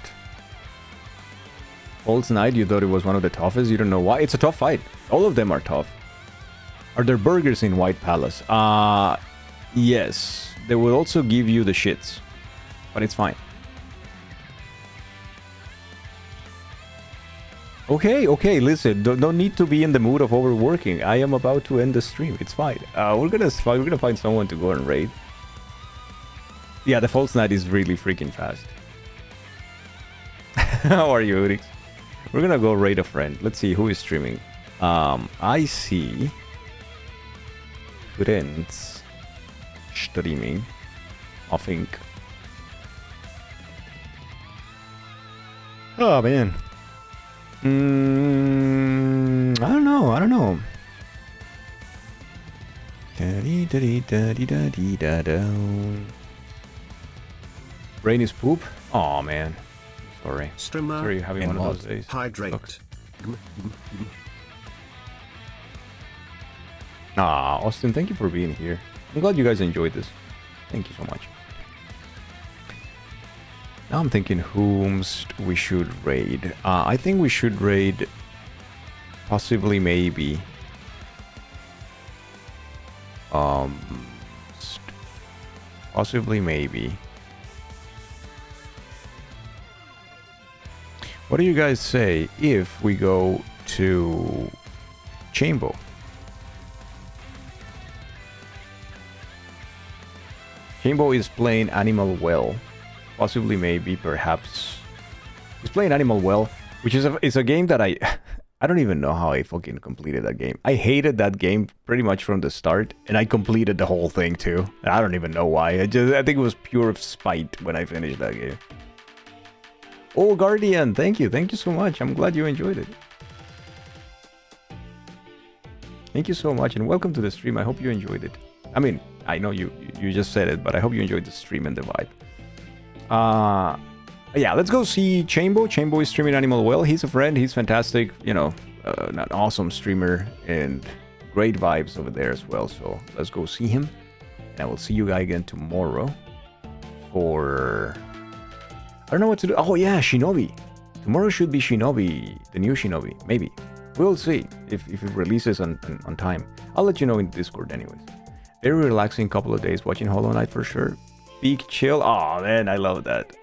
False Knight, you thought it was one of the toughest? You don't know why? It's a tough fight. All of them are tough. Are there burgers in White Palace? Yes. They will also give you the shits. But it's fine. Okay, listen. Don't need to be in the mood of overworking. I am about to end the stream. It's fine. We're gonna find someone to go and raid. Yeah, the False Knight is really freaking fast. How are you, Urix? We're gonna go raid a friend. Let's see who is streaming. I see friends streaming. I think Oh man. I don't know. I don't know. Brain is poop. Oh man. Sorry. Streamer Sorry you're having one of those days. hydrate. Austin, thank you for being here. I'm glad you guys enjoyed this. Thank you so much. Now I'm thinking whomst we should raid. I think we should raid possibly maybe possibly maybe. What do you guys say if we go to Chambo? Chambo is playing Animal Well. Possibly, maybe, perhaps. He's playing Animal Well, which is a game that I don't even know how I fucking completed that game. I hated that game pretty much from the start, and I completed the whole thing too. I don't even know why. I think it was pure spite when I finished that game. Oh, Guardian, thank you so much. I'm glad you enjoyed it. Thank you so much, and welcome to the stream. I hope you enjoyed it. I mean, I know you just said it, but I hope you enjoyed the stream and the vibe. Yeah, let's go see Chambo. Chambo is streaming Animal Well. He's a friend. He's fantastic. You know, an awesome streamer and great vibes over there as well. So let's go see him. And I will see you guys again tomorrow for... I don't know what to do. Oh yeah, Shinobi. Tomorrow should be Shinobi, the new Shinobi. Maybe. We'll see if it releases on time. I'll let you know in Discord anyways. Very relaxing couple of days watching Hollow Knight for sure. Big chill. Oh man, I love that.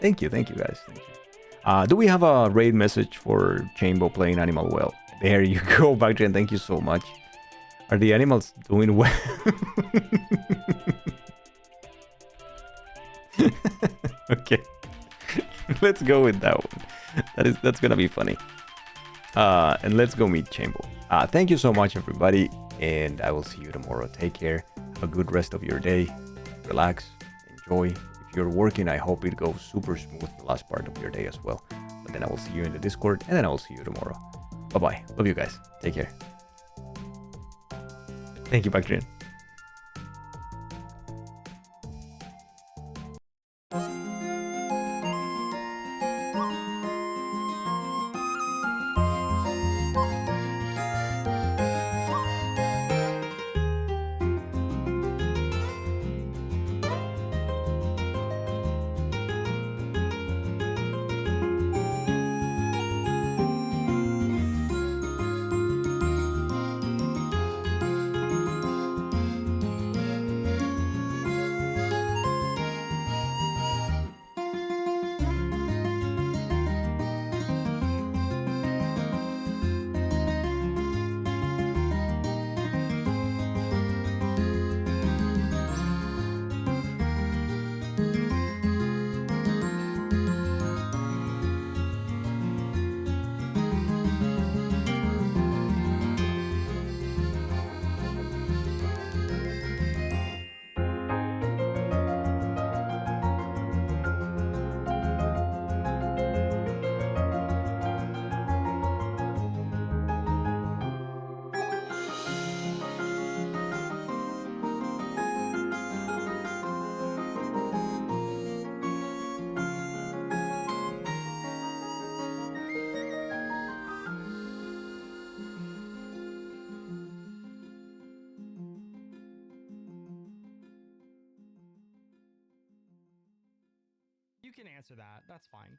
Thank you guys. Thank you. Do we have a raid message for Chambo playing Animal Well? There you go, Bagdrian. Thank you so much. Are the animals doing well? Okay. Let's go with that one. That's gonna be funny. And let's go meet Chambo. Thank you so much, everybody, and I will see you tomorrow. Take care. Have a good rest of your day. Relax. Enjoy. If you're working, I hope it goes super smooth the last part of your day as well. But then I will see you in the Discord, and then I will see you tomorrow. Bye-bye. Love you guys. Take care. Thank you, Bakrin. You can answer that. That's fine.